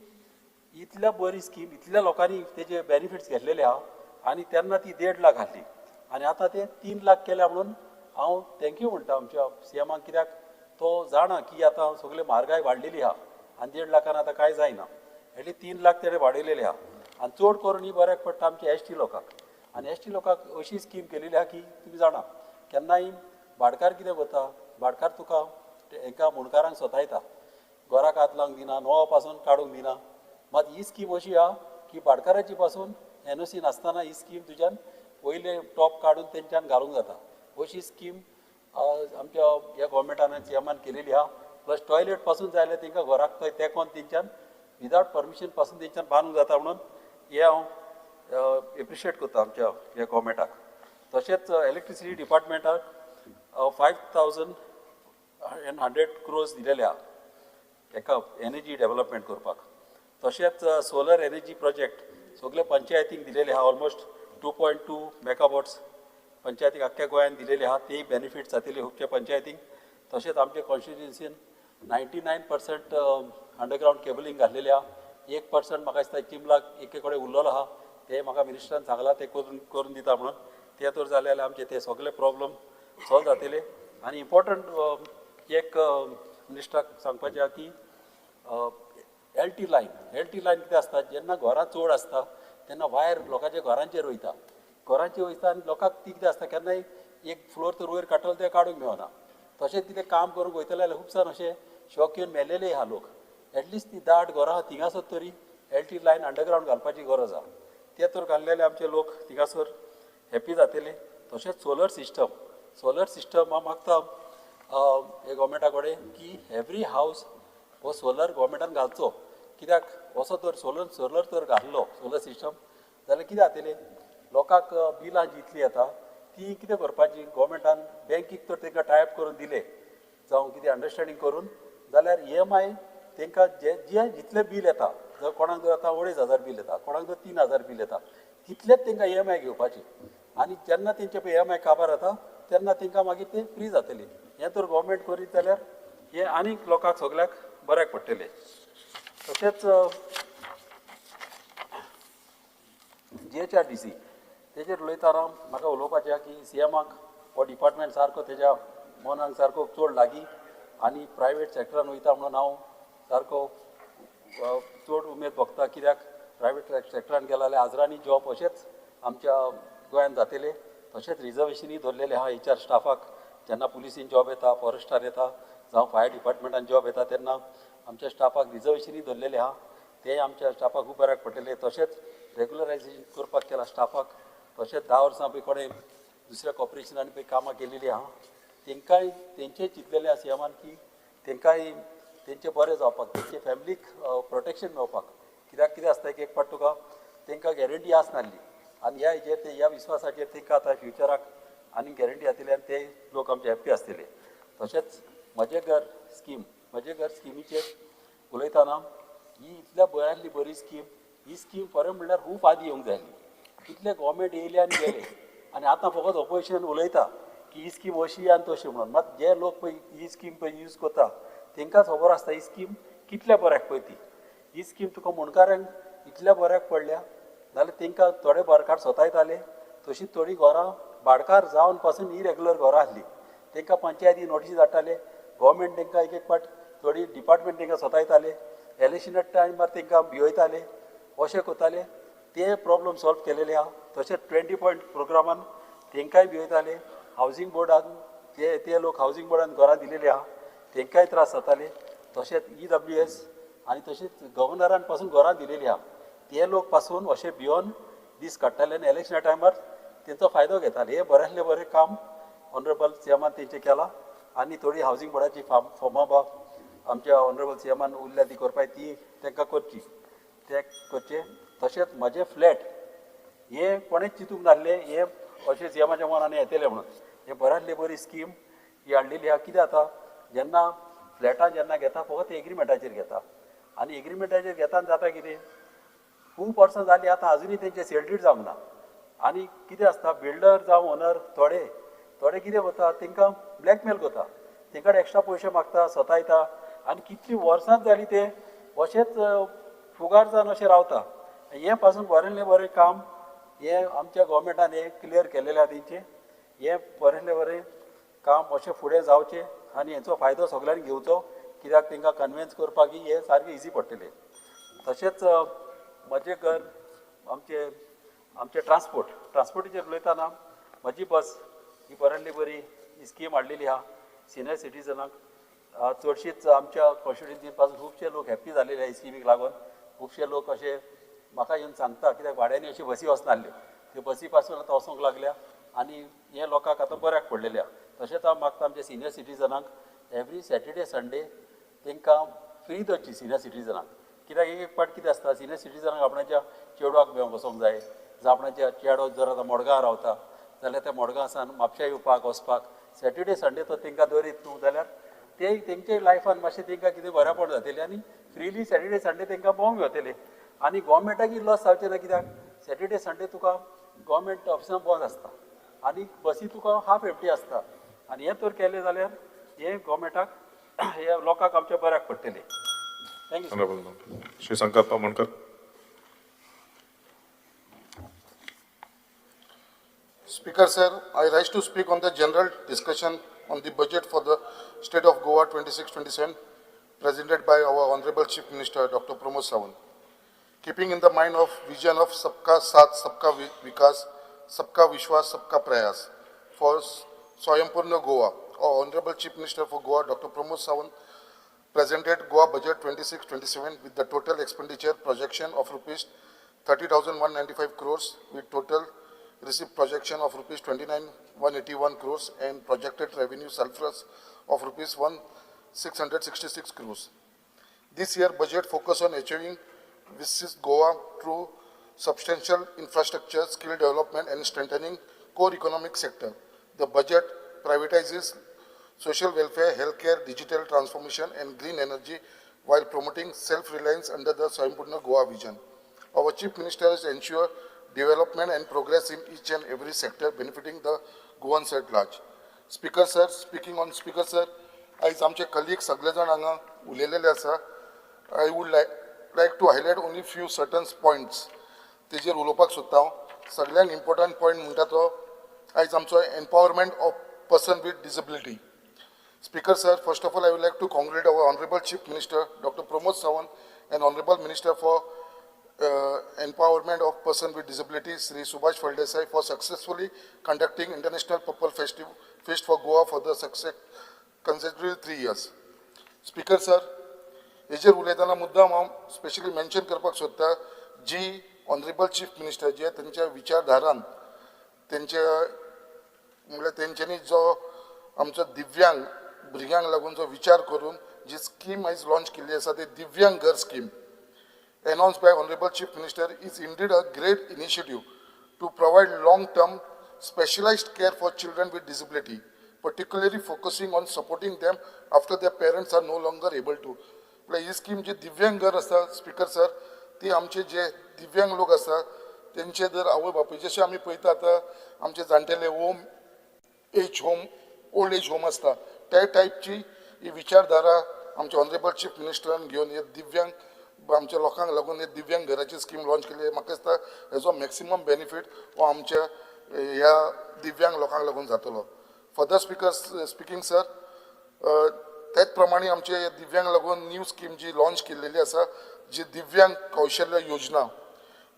इतल्या बरी स्कीम, इतल्या लोकांनी तेजे बेनिफिट्स घेतलेले आहा आनी तेन्ना ती 1.5 लाख आहली आनी आतां ते 3 लाख केल्या म्हणून हांव थँक्यू म्हणटा आमच्या सीएमाक, कित्याक तो जाणा की आतां सगळे म्हारगाय वाडलेली आहा आनी 1.5 लाखान आतां कांय जायना. एटली 3 लाख तेणे वाडयलेले आहा आनी चड करून ही बऱ्याक पडटा आमच्या एसटी लोकांक. आनी एसटी लोकांक अशी स्कीम केलेली आहा की तुमी जाणा केन्नाय भाडकार कितें करता, भाडकार तुका हांकां मुणकारांक सोतायता, घराक हात लावंक दिना, नवो पासून काडूंक दिना. मात ही स्कीम अशी आहा की भाडकाराची पासून एनओसी नासतना ही स्कीम तुज्यान पयले टॉप काडून तेंच्यान घालूंक जाता. अशी स्कीम आमच्या ह्या गोवोरमेंटान सीएमान केलेली आहा. प्लस टॉयलेट पासून जाय जाल्यार तेंकां घराक थंय तेंकोन तेंच्यान विदावट परमिशन पासून तेंच्यान बांदूंक जाता म्हणून हे हांव एप्रिशिएट करता आमच्या ह्या गोवोरमेंटाक. तशेंच इलेक्ट्रिसिटी डिपार्टमेंटाक 5,100 crores दिलेले आहा एका एनर्जी डेव्हलपमेंट करपाक. तशेंच सोलर एनर्जी प्रोजेक्ट सगळे पंचायतीक दिलेले आहा. ऑलमोस्ट 2.2 मेगावॉट्स पंचायतीक आख्ख्या गोंयांत दिलेले आहा. तेय बेनिफिट्स जातले खुबच्या पंचायतींक. तशेंच आमच्या कॉन्स्टिट्युएन्सीन 99% अंडरग्रावंड केबलिंग घातलेले आहा. 1% म्हाका दिसता चिंबलाक एके कडेन उरलेलो आहा, ते म्हाका मिनिस्टरान सांगला ते करून दिता म्हणून. ते तर जाले जाल्यार आमचे ते सगळे प्रॉब्लेम सॉल्व जातले. आनी इम्पॉर्टंट एक मिनिस्टराक सांगपाचें आहा की LT लायन कितें आसता, जेन्ना घरां चड आसता तेन्ना वायर लोकांच्या घरांचेर वयता आनी लोकांक ती कितें आसता केन्नाय एक फ्लोर तर वयर काडटलो ते काडूंक मेळना. तशेंच कितें काम करूंक वयतले जाल्यार खुबसाण अशें शॉक येवन मेलेले आहा लोक. एटलिस्ट ती 10 घरां आहा थिंगासर तरी LT लायन अंडरग्रावंड घालपाची गरज आहा. ते तर घाल्लेले आमचे लोक थिंगासर हॅप्पी जातले. तशेंच सोलर सिस्टम हांव मागता हे गोवोरमेंटा कडेन की एवरी हावस हो सोलर गोवोरमेंटान घालचो. कित्याक असो तर सोलर तर घाल्लो सोलर सिस्टम जाल्यार कितें जातलें, लोकांक बिलां जितलीं येता ती कितें करपाची, गोवोरमेंटान बँकीक तर तांकां टायप करून दिले जावं कितें अंडरस्टँडींग करून, जाल्यार EMI तांकां जितलें बील येता, जर कोणाक जर आतां 2,500 बील येता, कोणाक जर 3,000 बील येता, तितलेंच तांकां EMI घेवपाची. आनी जेन्ना तेंचे पळय EMI काबार जाता तेन्ना तांकां मागीर तें फ्री जातलें. हें तर गोवोरमेंट करीत जाल्यार हें आनीक लोकांक सगळ्याक बऱ्याक पडटलें. तशेंच GHRTC तेजेर उलयतना म्हाका उलोवपाचें आहा की सीएमाक हो डिपार्टमेंट सारको तेज्या मनाक सारको चड लागीं आनी प्रायवेट सॅक्टरान वयता म्हणून हांव सारको चड उमेद भोगता. कित्याक प्रायवेट सॅक्टरान गेला जाल्यार आजरांनी जॉब अशेंच आमच्या गोंयांत जातले. तशेंच रिजर्वेशनूय धरलेले आहा HR स्टाफाक. जेन्ना पुलिसीन जॉब येता, फॉरेस्टार येता, जावं फायर डिपार्टमेंटान जॉब येता तेन्ना आमच्या स्टाफाक रिजर्वेशनूय धरलेले आहा. ते आमच्या स्टाफाक खूब बऱ्याक पडटले. तशेंच रेग्युलरायझेशन करपाक केलां स्टाफाक. तशेंच 10 वर्सां पळय कोणें दुसऱ्या कॉर्पोरेशनांनी पळय कामां केलेलीं आहा, तेंकांय तेंचेय चिंतलेलें आहा सीएमान की तेंकांय तेंचें बरें जावपाक, तेंचे फॅमिलीक प्रोटेक्शन मेळपाक. कित्याक कितें आसता एक पाट तुका तेंकां गॅरंटी आसनासली आनी ह्या हेजेर ह्या विश्वासाचेर तेंकां आतां फ्युचराक आनी गॅरंटी जातली आनी ते लोक आमचे हॅप्पी आसतले. तशेंच म्हजें घर स्किमीचेर उलयतना ही इतल्या बऱ्यांतली बरी स्कीम, ही स्कीम खरें म्हणल्यार खूब आदीं येवंक जाय आसली. कितले गोवोरमेंट येयले आनी गेले आनी आतां फकत ऑपोजिशन उलयता की ही स्कीम अशी आनी तशी म्हणून. मात जे लोक पळय ही स्कीम पळय यूज करता तेंकां खबर आसता ही स्कीम कितल्या बऱ्याक पळय ती. ही स्कीम तुका मुणकारांक इतल्या बऱ्याक पडल्या जाल्यार तेंकां थोडे भाडकार सोतायताले, तशींच थोडीं घरां भाडकार जावन पासून इरेग्युलर घरां आसलीं तेंकां पंचायती नोटीस धाडटाले, गोवोरमेंट तेंकां एक पाट थोडी डिपार्टमेंट तेंकां सोतायताले, इलेक्शना टायमार तेंकां भिवयताले, अशें करताले. ते प्रॉब्लेम सॉल्व केलेले आहा. तशेंच 20 पॉयंट प्रोग्रामान तेंकांय भिवयताले. हावजींग बोर्डान ते लोक हावजींग बोर्डान घरां दिलेली आहा, तेंकांय त्रास जाताले. तशेंच EWS आनी तशेंच गव्हर्नरान पासून घरां दिलेलीं आहा, ते लोक पासून अशें भिवन दीस काडटाले आनी इलेक्शना टायमार तेंचो फायदो घेताले. हे बऱ्यांतलें बरें काम ऑनरेबल सीएमान तेंचें केलां. आनी थोडी हावजींग बोर्डाची फॉर्मां बा आमच्या ऑनरेबल सीएमान उरल्या ती करपाक ती तेंकां करची, ते करचें. तशेंच म्हजे फ्लॅट हे कोणेच चिंतूंक नासले हे अशें सीएमाच्या मनान येतले म्हणून. हे बऱ्यांतली बरी स्कीम ही हाडलेली आहा. कितें जाता जेन्ना फ्लॅटां जेन्ना घेता फकत एग्रिमेंटाचेर घेता आनी एग्रिमेंटाचेर घेताना जाता कितें, खूब वर्सां जालीं आतां आजुनूय तेंचे सेल डीड जावंक ना. आनी कितें आसता बिल्डर जावं ओनर थोडे थोडे कितें करता तांकां ब्लॅकमेल करता तांकां एक्स्ट्रा पयशे मागता सतायता आनी कितलीं वर्सांच जालीं ते अशेंच फुगार जावन अशें रावता हें पासून बरेंतलें बरें काम हें आमच्या गोवोरमेंटान हें क्लियर केलेलें आहा तेंचें हें बरेंतलें बरें काम अशें फुडें जावचें आनी हेचो फायदो सगळ्यांनी घेवचो कित्याक तांकां कन्विन्स करपाक हें सारकें इजी पडटलें तशेंच म्हजें घर आमचे ट्रान्सपोर्टीचेर उलयतना म्हजी बस ही बरेंतली बरी ही स्कीम हाडलेली आहा सिनियर सिटीजनाक चडशींच आमच्या कॉन्स्टिट्युन्सीन पासून खुबशे लोक हॅप्पी जालेले ह्या स्किमीक लागून खुबशे लोक अशे म्हाका येवन सांगता कित्याक भाड्यांनी अशी बसी वचनासल्यो त्यो बसी पासून आतां वचोंक लागल्या आनी हे लोकांक आतां बऱ्याक पडलेल्या तशेंच हांव मागता आमच्या सिनियर सिटीजनाक एवरी सॅटर्डे संडे तांकां फ्री धरची सिनियर सिटीजनाक कित्याक एक पाट कितें आसता सिनियर सिटीजनाक आपणाच्या चेडवाक बेवन वचोंक जाय जावं आपणाच्या चेडो जर आतां मडगांव रावता जाल्यार त्या मडगांवसान म्हापश्यां येवपाक वचपाक सॅटर्डे संडे तो तांकां दरीत न्हू जाल्यार ते तेंचे लायफान मातशें तांकां कितें बऱ्यापण जातलें आनी फ्रीली सॅटर्डे संडे तांकां भोंवंक मेळटलें आनी गोवोरमेंटाकय लॉस जावचें ना कित्याक सॅटर्डे संडे तुका गोवोरमेंट ऑफिसान बंद आसता आनी बसी तुका हाफ एम्प्टी आसता आनी हें तर केलें जाल्यार हें गोवोरमेंटाक हे लोकांक आमच्या बऱ्याक पडटलें thank you Honorable Shri Sankalpa Mankar. Speaker sir, I rise to speak on the general discussion on the budget for the state of Goa 26-27 presented by our Honorable Chief Minister Dr. Pramod Sawant. Keeping in the mind of vision of Sabka Saath, Sabka Vikas, Sabka Vishwas, Sabka Prayas for Swayampurna Goa, our Honorable Chief Minister for Goa Dr. Pramod Sawant presented Goa budget 26-27 with the total expenditure projection of rupees 30,195 crores with total received projection of rupees 29,181 crores and projected revenue surplus of rupees 1,666 crores. This year budget focus on achieving Visit Goa through substantial infrastructure, skill development and strengthening core economic sector. The budget privatizes social welfare, healthcare, digital transformation and green energy while promoting self-reliance under the Swayampurna Goa vision. Our Chief Minister has ensured development and progress in each and every sector benefiting the Goans at large. Speaker sir, speaking on Speaker sir, आज आमचे colleague सगळे जाण हांगा उलयलेले आसा. I would like to highlight only few certain points. तेजेर उलोवपाक सोदता हांव. सगळ्यांत इम्पॉर्टंट पॉइंट म्हणटा तो आज आमचो empowerment of person with disability. Speaker sir, first of all I would like to congratulate our Honorable Chief Minister Dr. Pramod Sawant and Honorable Minister for Empowerment of Person with Disabilities Sri Subhash Phaldesai for successfully conducting International Purple Fest for Goa for the consecutive 3 years. Speaker sir, हेजेर उलयतना मुद्दाम हांव specially mention करपाक सोदता जी honourable chief minister जे तेंच्या विचारधारान तेंच्या म्हणल्यार तेंच्यांनी जो आमचो दिव्यांग भुरग्यांक लागून जो विचार करून जी स्कीम आयज लॉन्च केल्ली आसा ती दिव्यांग घर scheme announced by Honorable Chief Minister is indeed a great initiative to provide long-term specialized care for children with disability, particularly focusing on supporting them after their parents are no longer able to. ही scheme जी दिव्यांग घर आसा speaker sir ती आमचे जे दिव्यांग लोक आसा तेंचे जर आवय बापूय जशें आमी पळयता आतां आमचे जाणटेले ओल्ड एज होम आसता त्या टायपची ही विचारधारा आमच्या ऑनरेबल चीफ मिनिस्टरान घेवन हे दिव्यांग आमच्या लोकांक लागून हे दिव्यांग घराची स्कीम लॉन्च केली म्हाका दिसता हेजो मॅक्सिमम बेनिफीट हो आमच्या ह्या दिव्यांग लोकांक लागून जातलो. फर्दर स्पीकिंग सर त्याच प्रमाणे आमचे दिव्यांग लागून न्यू स्कीम जी लॉन्च केलेली आसा जी दिव्यांग कौशल्य योजना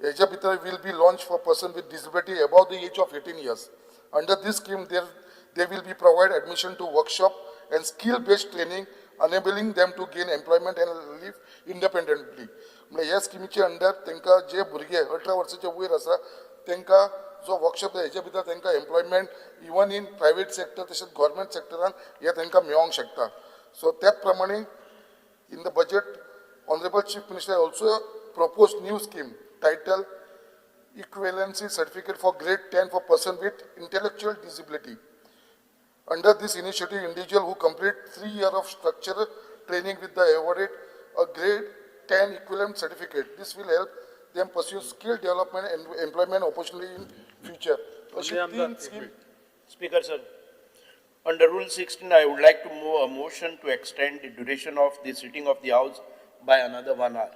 हेच्या भितर will be launch for person with disability above the age of 18 years. Under this scheme they will be provide admission to workshop and skill based training enabling them to gain employment and live independently. म्हणजे ह्या स्किमीच्या under तांकां जे भुरगे 18 वर्साचे वयर आसा तांकां जो workshop हेच्या भितर तांकां employment even in private sector तशेंच गव्हर्मेंट सेक्टरान हे तांकां मेळोंक शकता. सो त्याच प्रमाणे in the budget honourable chief minister also propose new scheme title Equivalency Certificate for Grade 10 for person with intellectual disability. Under this initiative, individual who complete 3 years of structural training with the awarded a Grade 10 equivalent certificate. This will help them pursue skill development and employment opportunity in future. Speaker sir, Under Rule 16, I would like to move a motion to extend the duration of the sitting of the House by another 1 hour.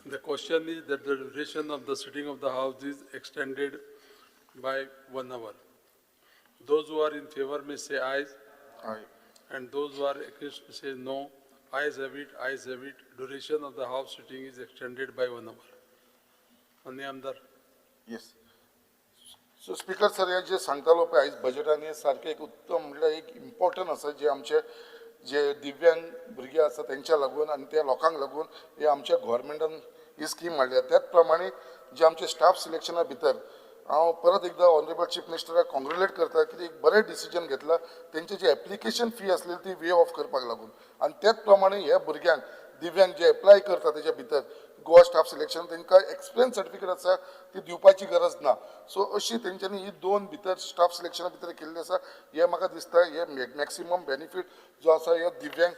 The question is that the duration of the sitting of the House is extended by 1 hour. Those who are in favor may say aye. Aye. And those who are against may say no. Ayes have it, ayes have it. Duration of the House sitting is extended by 1 hour. Manya Amdar. Yes so speaker sir हे जे सांगतालो पळय आयज बजेटान हे सारखे एक उत्तम म्हणल्यार एक इम्पॉर्टंट आसा जे आमचे जे दिव्यांग भुरगे आसा तेंच्या लागून आनी त्या लोकांक लागून हे आमच्या गव्हर्मेंटान ही स्कीम हाडल्या त्याच प्रमाणे जे आमचे स्टाफ सिलेक्शना भितर हांव परत एकदा ऑनरेबल चीफ मिनिस्टराक कॉंग्रेच्युलेट करता की एक बरें डिसिजन घेतला तेंची जी एप्लिकेशन फी आसलेली ती वे ऑफ करपाक लागून आनी त्याच प्रमाणे ह्या भुरग्यांक दिव्यांग जे एप्लाय करता तेच्या भितर गोवा स्टाफ सिलेक्शन तांकां एक्सपिरियन्स सर्टिफिकेट आसा ती दिवपाची गरज ना सो अशी तेंच्यांनी ही दोन भितर स्टाफ सिलेक्शना भितर केल्ली आसा हे म्हाका दिसता हे मॅक्सिमम बेनिफीट जो आसा हे दिव्यांग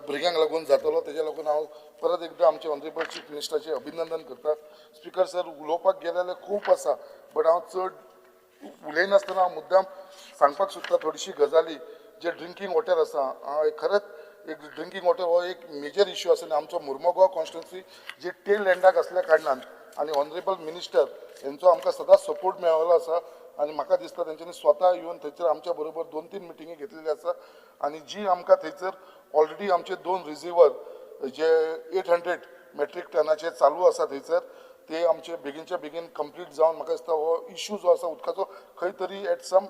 भुरग्यांक लागून जातलो तेज्या लागून हांव परत एकदा आमचे ऑनरेबल चीफ मिनिस्टराचें अभिनंदन करता स्पीकर सर उलोवपाक गेले जाल्यार खूब आसा बट हांव चड उलयनासतना हांव मुद्दाम सांगपाक सोदता थोडीशी गजाली जे ड्रिंकींग वॉटर आसा खरेंच एक ड्रिंकींग वॉटर हो एक मेजर इश्यू आसा आनी आमचो मुर्मगांव कॉन्स्टिट्युन्सी जी टेल एंडाक असल्या कारणान आनी ऑनरेबल मिनिस्टर हेंचो आमकां सदांच सपोर्ट मेळ्ळो आसा आनी म्हाका दिसता तेंच्यांनी स्वता येवन थंयसर आमच्या बरोबर 2-3 मिटिंगी घेतलेली आसा आनी जी आमकां थंयसर ऑलरेडी आमचे 2 रिझर्वर जे 800 मेट्रीक टनाचे चालू आसा थंयसर ते आमचे बेगीनच्या बेगीन कंप्लीट जावन म्हाका दिसता हो इश्यू जो आसा उदकाचो खंय तरी एट सम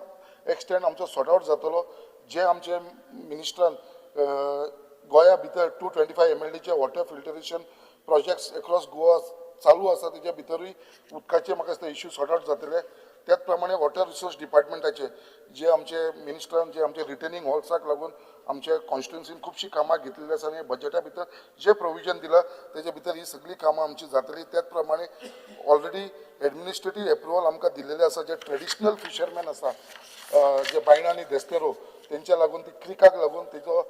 एक्सटेंड आमचो सॉर्ट आउट जातलो जे आमचे मिनिस्टरान गोंया भितर 225 MLDचे water filtration projects across Goa चालू आसा तेच्या भितरूय उदकाचे म्हाका दिसता इश्यू सॉर्ट आउट जातले त्याच प्रमाणे वॉटर रिसोर्स डिपार्टमेंटाचे जे आमचे मिनिस्टरान जे आमचे रिटेनिंग हॉल्साक लागून आमच्या कॉन्स्टिट्युन्सीन खुबशीं कामां घेतलेली आसा आनी बजेटा भितर जे प्रोविजन दिला तेच्या भितर ही सगळी कामां आमची जातली त्याच प्रमाणे ऑलरेडी एडमिनिस्ट्रेटीव एप्रुवल आमकां दिलेले आसा जे ट्रेडिशनल फिशरमॅन आसा जे बायणा आनी देस्तेरो तेंच्या लागून ती क्रिकाक लागून तेजो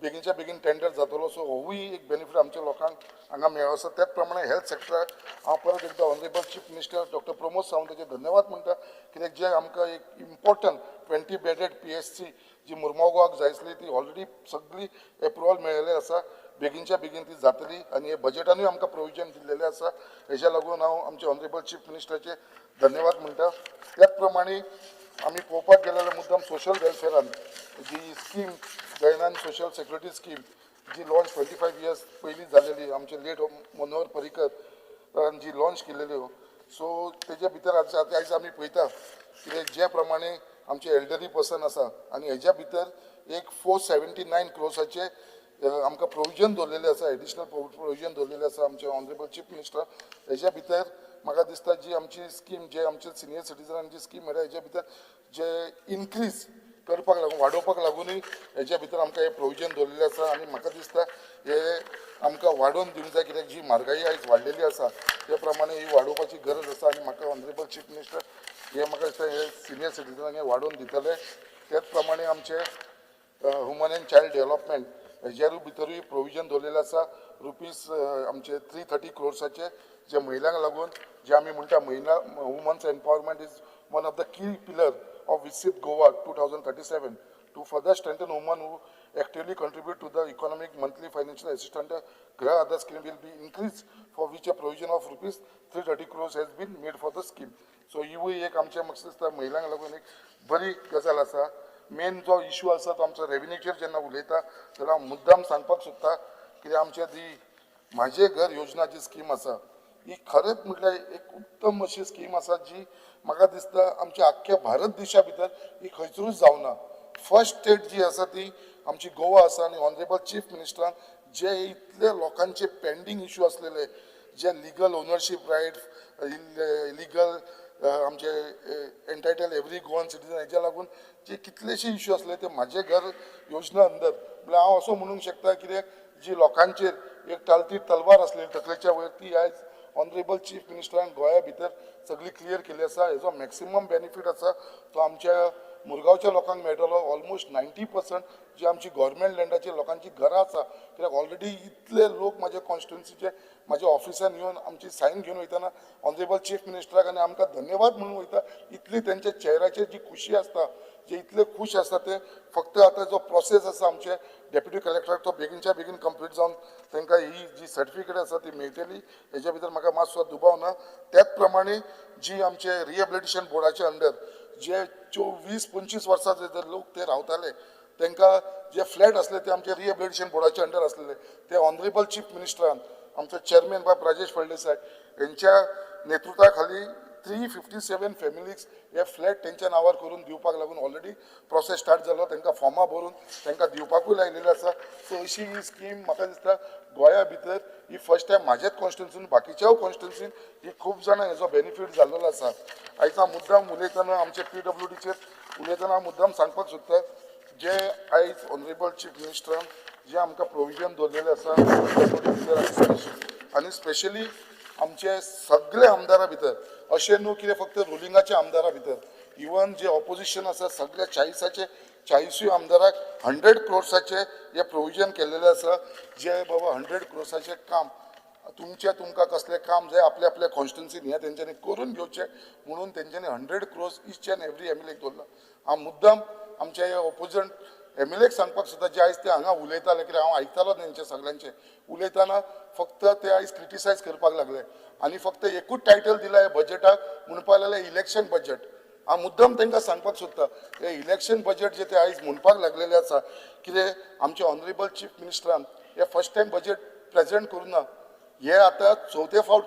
बेगीनच्या बेगीन टेंडर जातलो सो होवूय एक बेनिफीट आमच्या लोकांक हांगा मेळ्ळो आसा त्याच प्रमाणे हेल्थ सेक्टराक हांव परत एकदा honourable chief minister doctor Pramod सावंताचे धन्यवाद म्हणटा कित्याक जे आमकां एक इम्पॉर्टंट 20 बेडेड PSC जी मुर्मगांवाक जाय आसली ती ऑलरेडी सगळी एप्रुवल मेळिल्ली आसा बेगीनच्या बेगीन ती जातली आनी हे बजेटानूय आमकां प्रोविजन दिल्लेलें आसा हेच्या लागून हांव आमचे ऑनरेबल चीफ मिनिस्टराचे धन्यवाद म्हणटा त्याच प्रमाणे आमी पळोवपाक गेले जाल्यार मुद्दाम सोशल वेलफेरान जी scheme Dayanand social security scheme जी लॉन्च 25 इयर्स पयलीं जालेली आमचे लेट मनोहर पर्रीकर जी लॉन्च केलेली सो तेजे भितर आयज आमी पळयता की जे प्रमाणे आमचे एल्डरी पर्सन आसा आनी हेच्या भितर एक 479 क्रोर्साचे आमकां प्रोविजन दवरलेलें आसा एडिशनल प्रोविजन दवरलेलें आसा आमचे ऑनरेबल चीफ मिनिस्टर हेच्या भितर म्हाका दिसता जी आमची स्कीम जे आमचे सिनियर सिटीजनांची स्कीम मेळटा हेच्या भितर जे इनक्रीज करपाक लागून वाडोवपाक लागूनय हेच्या भितर आमकां हे प्रोविजन दवरलेलें आसा आनी म्हाका दिसता हे आमकां वाडोवन दिवंक जाय कित्याक जी म्हारगाई आयज वाडलेली आसा त्या प्रमाणे ही वाडोवपाची गरज आसा आनी म्हाका ऑनरेबल चीफ मिनिस्टर हे म्हाका दिसता हे सिनियर सिटीजनांक हे वाडोवन दितले त्याच प्रमाणे आमचे ह्युमन एंड चायल्ड डेव्हलपमेंट हेजेरूय भितरूय प्रोविजन दवरलेलें आसा रुपीज आमचे 330 क्रोर्साचे जे महिलांक लागून जे आमी म्हणटा महिला women's empowerment is one of the key pillar of Visit Goa 2037 to further strengthen women who actively contribute to the economic monthly financial assistance. Grah Aadhar scheme will be increased for which a provision of rupees 330 crores has been made for the scheme. So ही एक आमच्या मकसद महिलांक लागून एक बरी गजाल आसा main जो issue आसा तो आमचो रेव्हेन्यूचेर जेन्ना उलयता जाल्यार मुद्दाम सांगपाक सोदता कित्याक आमच्या जी माझे घर योजना जी स्कीम आसा ही खरेंच म्हटल्यार एक उत्तम अशी स्कीम आसा जी म्हाका दिसता आमच्या आख्ख्या भारत देशा भितर ही खंयसरूच जावना फर्स्ट स्टेट जी आसा ती आमची गोवा आसा आनी ऑनरेबल चीफ मिनिस्टरान जे इतले लोकांचे पेंडींग इश्यू आसलेले जे लिगल ओनरशीप रायट लिगल आमचे एंटायटल एवरी गोवन सिटीजन हेच्या लागून जे कितलेशे इश्यू आसले ते म्हाजे घर योजना अंदर म्हळ्यार हांव असो म्हणूंक शकता कित्याक जी लोकांचेर एक टालती तलवार आसलेली तकलेच्या वयर ती आयज ऑनरेबल चीफ मिनिस्टरान गोंया भितर सगळी क्लियर केली आसा हेजो मॅक्सिमम बेनिफीट आसा तो आमच्या मुरगांवच्या लोकांक मेळटलो ऑलमोस्ट 90% जी आमची गव्हर्मेंट लँडाची लोकांची घरां आसा कित्याक ऑलरेडी इतले लोक म्हाज्या कॉन्स्टिट्युन्सीचे म्हाज्या ऑफिसान येवन आमची सायन घेवन वयताना ऑनरेबल चीफ मिनिस्टराक आनी आमकां धन्यवाद म्हणून वयता इतली तेंच्या चेहऱ्याचेर जी खुशी आसता जे इतले खुश आसा ते फक्त आता जो प्रोसेस आसा आमचे डेप्युटी कलेक्टराक तो बेगीनच्या बेगीन कंप्लीट जावन तांकां ही जी सर्टिफिकेट आसा ती मेळटली हेच्या भितर म्हाका मातसो दुबाव ना. त्याच प्रमाणे जी आमचे रिहेबिलिटेशन बोर्डाचे अंडर जे 20-25 वर्सां जे लोक ते रावताले तांकां जे फ्लॅट असले ते आमचे रिहेबिलिटेशन बोर्डाचे अंडर असलेले ते ऑनरेबल चीफ मिनिस्टरान आमचो चेअरमॅन बाब राजेश फळदेसाय यांच्या नेतृत्वा खाली 357 फॅमिलीज हे फ्लॅट त्यांच्या नावार करून दिवपाक लागून ऑलरेडी प्रोसेस स्टार्ट जालो तांकां फॉर्मां भरून तांकां दिवपाकूय लायलेले आसा. सो अशी ही स्कीम म्हाका दिसता गोंया भितर ही फर्स्ट टायम म्हाजेच कॉन्स्टिट्युन्सीन बाकीच्याय कॉन्स्टिट्युन्सीन ही खूब जाणां हेजो बेनिफीट जाल्लो आसा. आयज मुद्दाम उलयतना आमचे PWDचेर उलयतना मुद्दाम सांगपाक सोदता जे आयज ऑनरेबल चीफ मिनिस्टरान जे आमकां प्रोविजन दवरलेले आसा आनी स्पेशली आमचे सगळे आमदारां भितर अशें न्हू कितें फक्त रुलिंगाचे आमदारां भितर इवन जे ऑपोजिशन आसा सगळ्या 40 आमदाराक 100 crores हे प्रोविजन केल्लेले आसा जे बाबा 100 crores काम तुमकां कसलें काम जाय आपल्या आपल्या कॉन्स्टिट्युन्सीन हें तेंच्यांनी करून घेवचें म्हणून तेंच्यांनी 100 crores ईच एंड एवरी MLAक दवरला. हांव मुद्दाम आमच्या ह्या ऑपोजंट MLAक सांगपाक सोदता जे आयज ते हांगा उलयताले कित्याक हांव आयकतालो तेंचे सगळ्यांचे उलयतना फक्त ते आयज क्रिटिसायज करपाक लागले आनी फक्त एकूच टायटल दिला ह्या बजेटाक म्हणपाक लागले इलेक्शन बजेट. हांव मुद्दाम तांकां सांगपाक सोदता हे इलेक्शन बजेट जे ते आयज म्हणपाक लागलेले आसा कितें आमचे ऑनरेबल चीफ मिनिस्टरान हे फर्स्ट टायम बजेट प्रेजेंट करूं ना. हे आतां चवथे फावट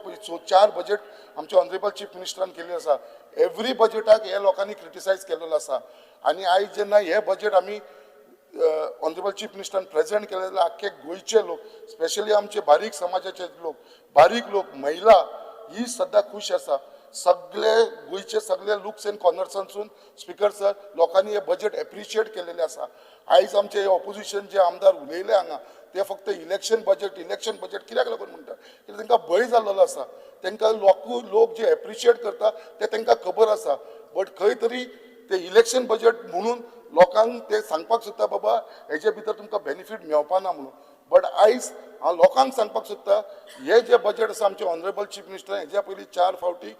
4 बजेट आमचे ऑनरेबल चीफ मिनिस्टरान केल्ले आसा. एवरी बजेटाक हे लोकांनी क्रिटिसायज केलेलो आसा आनी आयज जेन्ना हे बजेट आमी ऑनरेबल चीफ मिनिस्टरान प्रेजेंट केले जाल्यार आख्खे गोंयचे लोक स्पेशली आमचे बारीक समाजाचे लोक महिला ही सद्दां खुश आसा. सगळे गोंयचे सगळे लुक्स एंड कॉर्नर्सांसून स्पीकर सर लोकांनी हे बजेट एप्रिशिएट केलेले आसा. आयज आमचे ऑपोजिशन जे आमदार उलयले हांगा ते फक्त इलेक्शन बजेट कित्याक लागून म्हणटा कित्याक तांकां भंय जाल्लो आसा. तांकां लोक जे एप्रिशिएट करता ते तांकां खबर आसा बट खंय तरी ते इलेक्शन बजेट म्हणून लोकांक ते सांगपाक सोदता बाबा हेजे भितर तुमकां बेनिफीट मेळपा ना म्हणून. बट आयज हांव लोकांक सांगपाक सोदता हे जे बजेट आसा आमचे ऑनरेबल चीफ मिनिस्टर हेज्या पयलीं 4 फावटी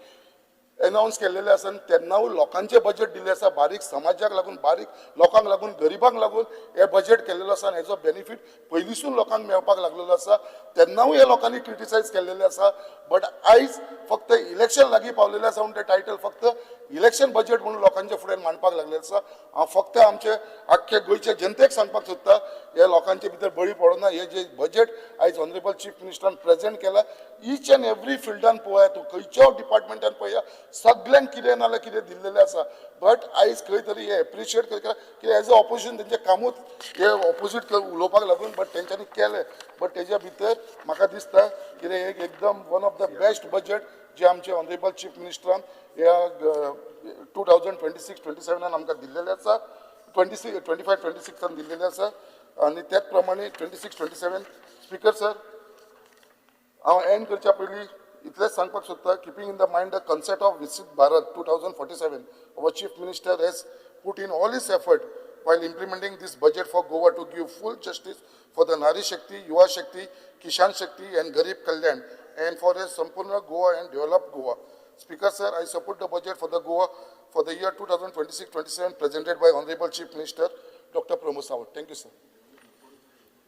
अनाउन्स केल्लेले आसा आनी तेन्नाय लोकांचे बजेट दिल्ले आसा. बारीक समाजाक लागून बारीक लोकांक लागून गरिबांक लागून हे बजेट केल्लेलो आसा आनी हेजो बेनिफीट पयलींसून लोकांक मेळपाक लागलेलो आसा. तेन्नाय हे लोकांनी क्रिटिसायज केल्लेले आसा. बट आयज फक्त इलेक्शन लागीं पावलेले आसा म्हणून ते टायटल फक्त इलेक्शन बजेट म्हणून लोकांच्या फुडें मांडपाक लागलेले आसा. हांव फक्त आमचे आख्खे गोंयचे जनतेक सांगपाक सोदता हे लोकांचे भितर बळी पडना. हे जे बजेट आयज ऑनरेबल चीफ मिनिस्टरान प्रेजेंट केला ईच एंड एवरी फिल्डान पळया तूं खंयच्याय डिपार्टमेंटान पळया सगळ्यांक कितें नाल्यार कितें दिल्लेलें आसा. बट आयज खंय तरी हे एप्रिशिएट करता कित्याक एज अ ऑपोजिशन तेंचें कामूच हे ऑपोजीट उलोवपाक लागून बट तेंच्यांनी केलें. बट तेज्या भितर म्हाका दिसता कितें एकदम one of the best budget जे आमचे ऑनरेबल चीफ मिनिस्टरान ह्या 2026-27 आमकां दिल्लेले आसा. 25-26 दिल्लेले आसा आनी त्याच प्रमाणे 26-27 स्पीकर सर हांव एंड करच्या पयलीं इतलेंच सांगपाक सोदता keeping in the mind the concept of विकसीत Bharat 2047 our chief minister has put in all his effort while implementing this budget for Goa to give full justice for the Nari Shakti, Yuva Shakti, Kishan Shakti and Garib Kalyan and for a Sampurna Goa and developed Goa. Speaker sir, I support the budget for the Goa for the year 2026-27 presented by Honorable Chief Minister Dr. Pramod Sawant. Thank you sir.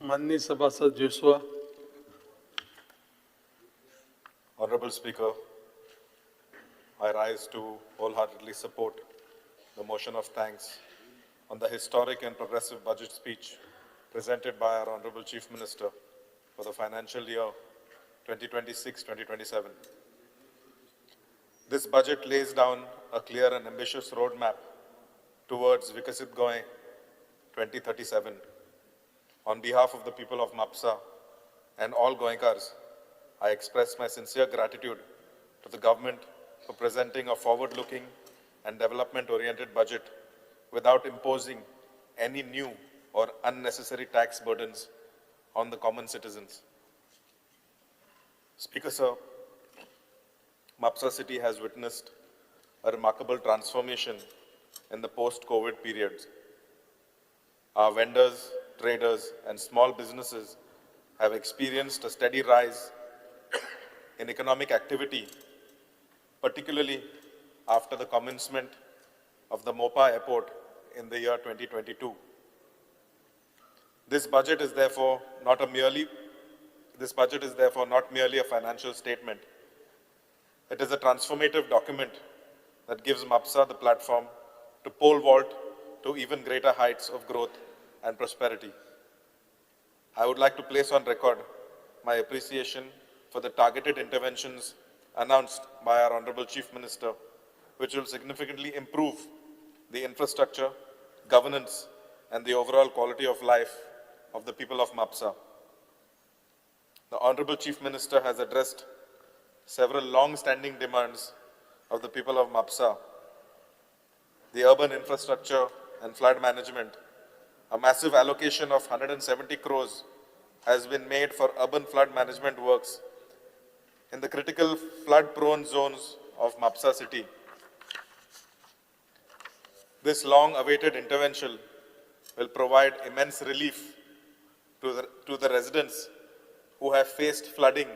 माननीय सभासद Joshua. Honorable Speaker, I rise to wholeheartedly support the motion of thanks on the historic and progressive budget speech presented by our Honorable Chief Minister for the financial year 2026-2027. This budget lays down a clear and ambitious roadmap towards Vikasit Goa 2037. On behalf of the people of Mapsa and all Goenkars, I express my sincere gratitude to the government for presenting a forward-looking and development-oriented budget without imposing any new or unnecessary tax burdens on the common citizens. Speaker sir, Mapsa city has witnessed a remarkable transformation in the post-COVID periods. Our vendors, traders, and small businesses have experienced a steady rise in economic activity, particularly after the commencement of the Mopa Airport in the year 2022. This budget is therefore not merely a financial statement. It is a transformative document that gives MAPSA the platform to pole vault to even greater heights of growth and prosperity. I would like to place on record my appreciation for the targeted interventions announced by our Honorable Chief Minister, which will significantly improve the infrastructure, governance, and the overall quality of life of the people of MAPSA. The Honorable Chief Minister has addressed several long-standing demands of the people of MAPSA: the urban infrastructure and flood management. A massive allocation of 170 crores has been made for urban flood management works in the critical flood-prone zones of MAPSA city. This long-awaited intervention will provide immense relief to the residents who have faced flooding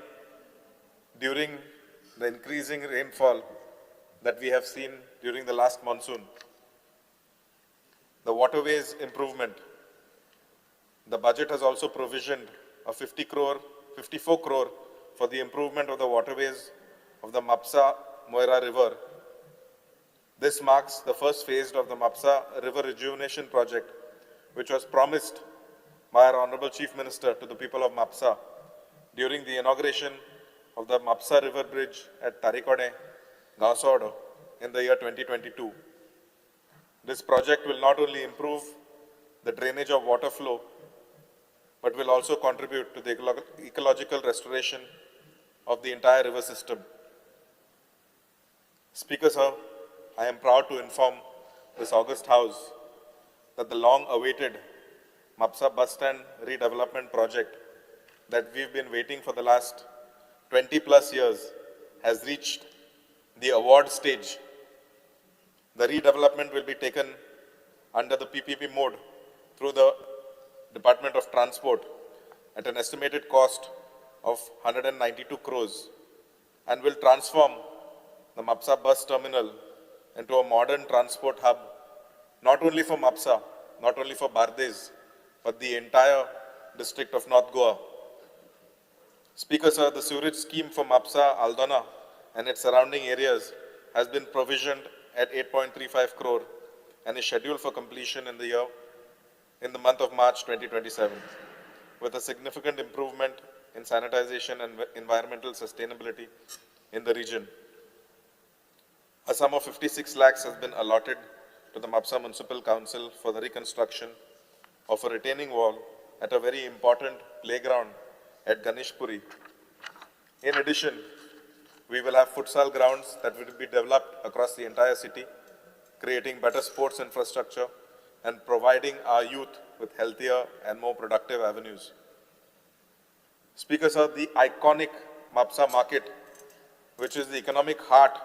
during the increasing rainfall that we have seen during the last monsoon. The waterways improvement. The budget has also provisioned a 54 crore for the improvement of the waterways of the Mapsa-Moira River. This marks the first phase of the Mapsa River Rejuvenation Project, which was promised by our Honorable Chief Minister to the people of Mapsa during the inauguration of the Mapsa River Bridge at Tarikode, Gaosodo in the year 2022. This project will not only improve the drainage of water flow, but will also contribute to the ecological restoration of the entire river system. Speaker Sir, I am proud to inform this august House that the long-awaited Mapsa bus stand redevelopment project that we've been waiting for the last 20 plus years has reached the award stage. The redevelopment will be taken under the PPP mode through the Department of Transport at an estimated cost of 192 crores and will transform the Mapsa bus terminal into a modern transport hub, not only for Mapsa, not only for Bardez, but the entire district of North Goa. Speaker Sir, the sewerage scheme for Mapsa, Aldona and its surrounding areas has been provisioned at 8.35 crore and is scheduled for completion in the month of March 2027, with a significant improvement in sanitization and environmental sustainability in the region. A sum of 56 lakhs has been allotted to the Mapsa Municipal Council for the reconstruction of a retaining wall at a very important playground at Ganeshpuri. In addition, we will have futsal grounds that will be developed across the entire city, creating better sports infrastructure and providing our youth with healthier and more productive avenues. Speaker Sir, the iconic Mapsa market, which is the economic heart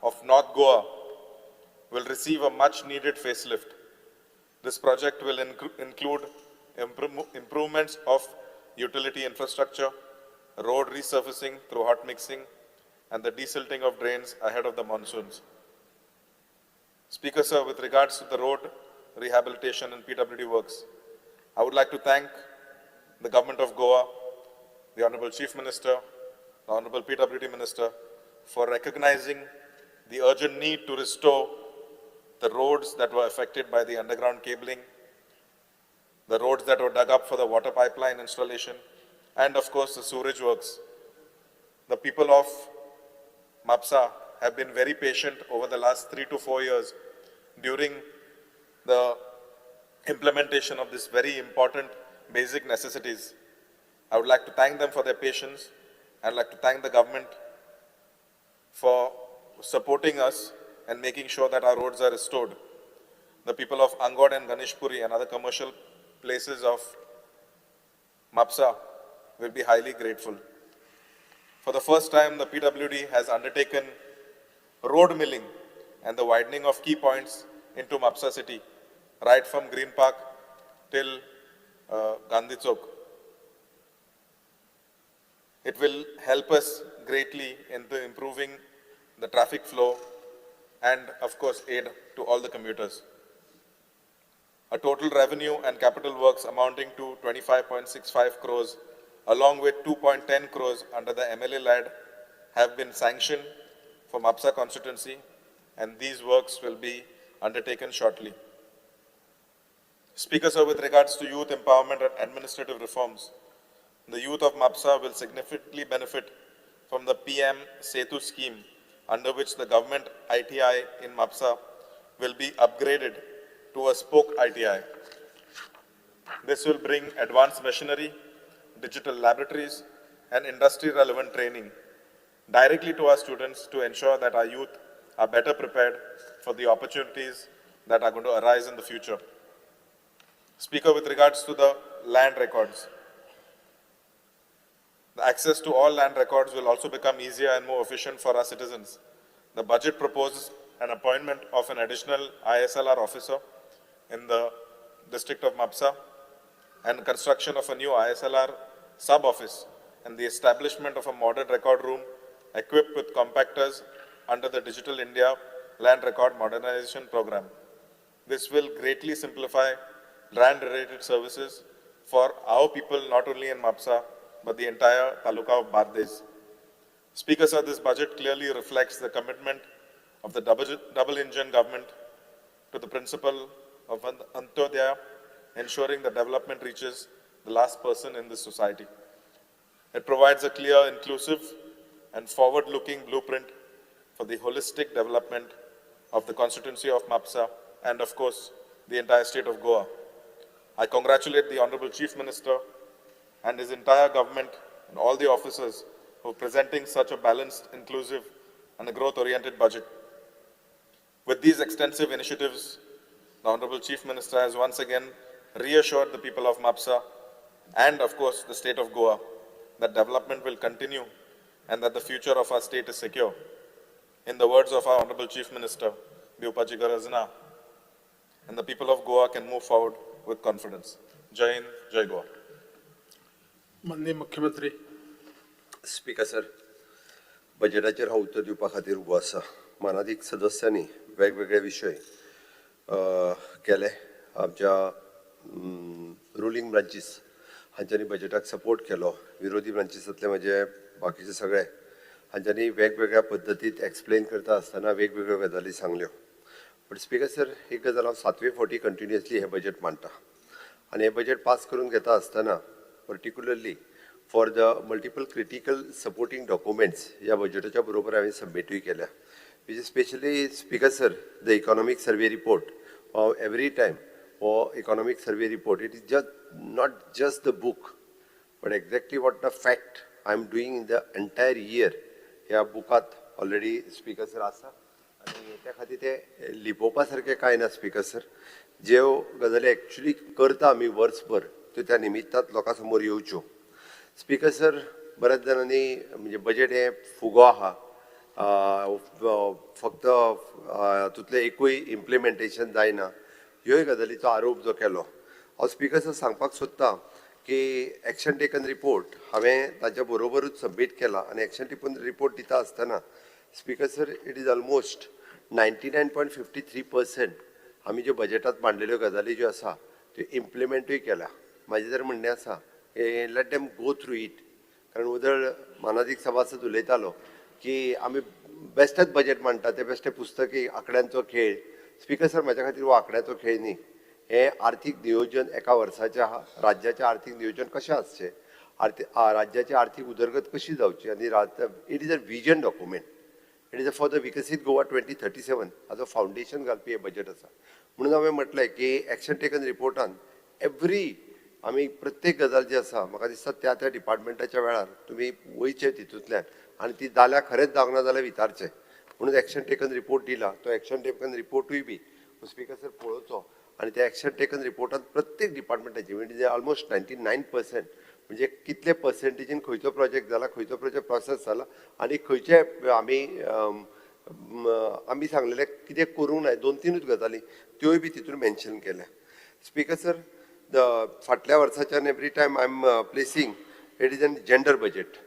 of North Goa, will receive a much-needed facelift. This project will include improvements of utility infrastructure, road resurfacing through hot mixing, and the desilting of drains ahead of the monsoons. Speaker Sir, with regards to the road rehabilitation and PWD works, I would like to thank the Government of Goa, the Honorable Chief Minister, the Honorable PWD Minister, for recognizing the urgent need to restore the roads that were affected by the underground cabling, the roads that were dug up for the water pipeline installation, and of course the sewerage works. The people of Mapsa have been very patient over the last 3 to 4 years during the implementation of these very important basic necessities. I would like to thank them for their patience. I'd like to thank the government for supporting us and making sure that our roads are restored. The people of Angod and Ganeshpuri and other commercial places of Mapsa will be highly grateful. For the first time, the PWD has undertaken road milling and the widening of key points into Mapsa city, right from Green Park till Gandhi Chowk. It will help us greatly in improving the traffic flow and, of course, aid to all the commuters. A total revenue and capital works amounting to 25.65 crores, along with 2.10 crores under the MLA-led, have been sanctioned for Mapsa constituency, and these works will be undertaken shortly. Speaker, sir, with regards to youth empowerment and administrative reforms, the youth of Mapsa will significantly benefit from the PM Setu scheme, under which the government ITI in Mapsa will be upgraded to a spoke ITI. This will bring advanced machinery, digital laboratories, and industry-relevant training directly to our students to ensure that our youth are better prepared for the opportunities that are going to arise in the future. Speaker, with regards to the land records, the access to all land records will also become easier and more efficient for our citizens. The budget proposes an appointment of an additional ISLR officer in the district of Mapsa and construction of a new ISLR sub-office and the establishment of a modern record room equipped with compactors under the Digital India Land Record Modernization Program. This will greatly simplify land-related services for our people, not only in Mapsa, but the entire Taluka of Bardes. Speaker, sir, this budget clearly reflects the commitment of the double-engine government to the principle of Antyodaya, ensuring that development reaches the last person in this society. It provides a clear, inclusive, and forward-looking blueprint for the holistic development of the constituency of Mapsa and, of course, the entire state of Goa. I congratulate the Honorable Chief Minister and his entire government and all the officers for presenting such a balanced, inclusive, and a growth-oriented budget. With these extensive initiatives, the Honorable Chief Minister has once again reassured the people of Mapsa and, of course, the state of Goa that development will continue and that the future of our state is secure. In the words of our Honorable Chief Minister, Bhupaji Garazna, and the people of Goa can move forward with confidence. Jai Hind, Jai Goa. माननीय मुख्यमंत्री. Speaker sir, बजेटाचेर हांव उत्तर दिवपा खातीर उबो आसा. मानाधीक सदस्यांनी वेगवेगळे विशय केले. आमच्या रुलींग ब्रांचीस हांच्यांनी बजेटाक सपोर्ट केलो. विरोधी ब्रांचीसांतले म्हणजे बाकीचे सगळे हांच्यांनी वेगवेगळ्या पद्दतीत एक्सप्लेन करता आसतना वेगवेगळ्यो गजाली सांगल्यो. बट स्पीकर सर, एक गजाल हांव 7वे फावटी कंटिन्युअसली हे बजेट मांडटा आनी हे बजेट पास करून घेता आसतना particularly for the multiple critical supporting documents ह्या बजेटाच्या बरोबर हांवें सबमिटूय केल्या. Which is specially speaker sir the economic survey report every time हो economic survey report it is just not just the book but exactly what the fact I am doing in the entire year ह्या बुकांत already speaker sir आसा आनी त्या खातीर ते लिपोवपा सारकें कांय ना स्पीकर सर. ज्यो गजाली एक्चुली करता आमी वर्सभर त्यो त्या निमित्तांत लोकां समोर येवच्यो. स्पीकर सर, बऱ्याच जाणांनी म्हणजे बजेट हे फुगो आहा, फक्त तातूंतलें एकूय इम्प्लिमेंटेशन जायना ह्योय गजालीचो आरोप जो केलो. हांव स्पीकर सर सांगपाक सोदतां की एक्शन टेकन रिपोर्ट हांवें ताच्या बरोबरूच सबमीट केला आनी एक्शन टेकन रिपोर्ट दिता आसतना speaker sir it is almost 99.53% आमी ज्यो बजेटांत मांडलेल्यो गजाली ज्यो आसा त्यो इम्प्लिमेंटूय केल्या. म्हाजें जर म्हणणें आसा की let them go through it. कारण उदळ मानाधीक सभासद उलयतालो की आमी बेश्टेच बजेट मांडटा ते बेश्टे पुस्तकी आंकड्यांचो खेळ. स्पीकर सर, म्हाज्या खातीर हो आंकड्याचो खेळ न्ही. हे आर्थीक नियोजन एका वर्साचें राज्याचें आर्थीक नियोजन कशें आसचें, राज्याची आर्थीक उदरगत कशी जावची आनी it is a vision document. It is for the विकसीत गोवा 2037 हाजो फावंडेशन घालपी हे बजेट आसा. म्हणून हांवें म्हटलें की एक्शन टेकन रिपोर्टान एवरी आमी प्रत्येक गजाल जी आसा म्हाका दिसता त्या त्या डिपार्टमेंटाच्या वेळार तुमी वयचे तितूंतल्यान आनी ती जाल्यार खरेंच जावंक ना जाल्यार विचारचें. म्हणून एक्शन टेकन रिपोर्ट दिला. तो एक्शन टेकन रिपोर्टूय बी स्पीकर सर पळोवचो आनी त्या एक्शन टेकन रिपोर्टान प्रत्येक डिपार्टमेंटाची म्हणजे ऑलमोस्ट 99% म्हणजे कितले पर्सेंटेजीन खंयचो प्रोजेक्ट जाला, खंयचो प्रोजेक्ट प्रोसेस जाला आनी खंयचे आमी सांगलेले कितें करूंक जाय 2-3 गजाली त्योय बी तितून मेन्शन केल्या. स्पीकर सर, फाटल्या वर्साच्यान every time I am placing it is an gender budget.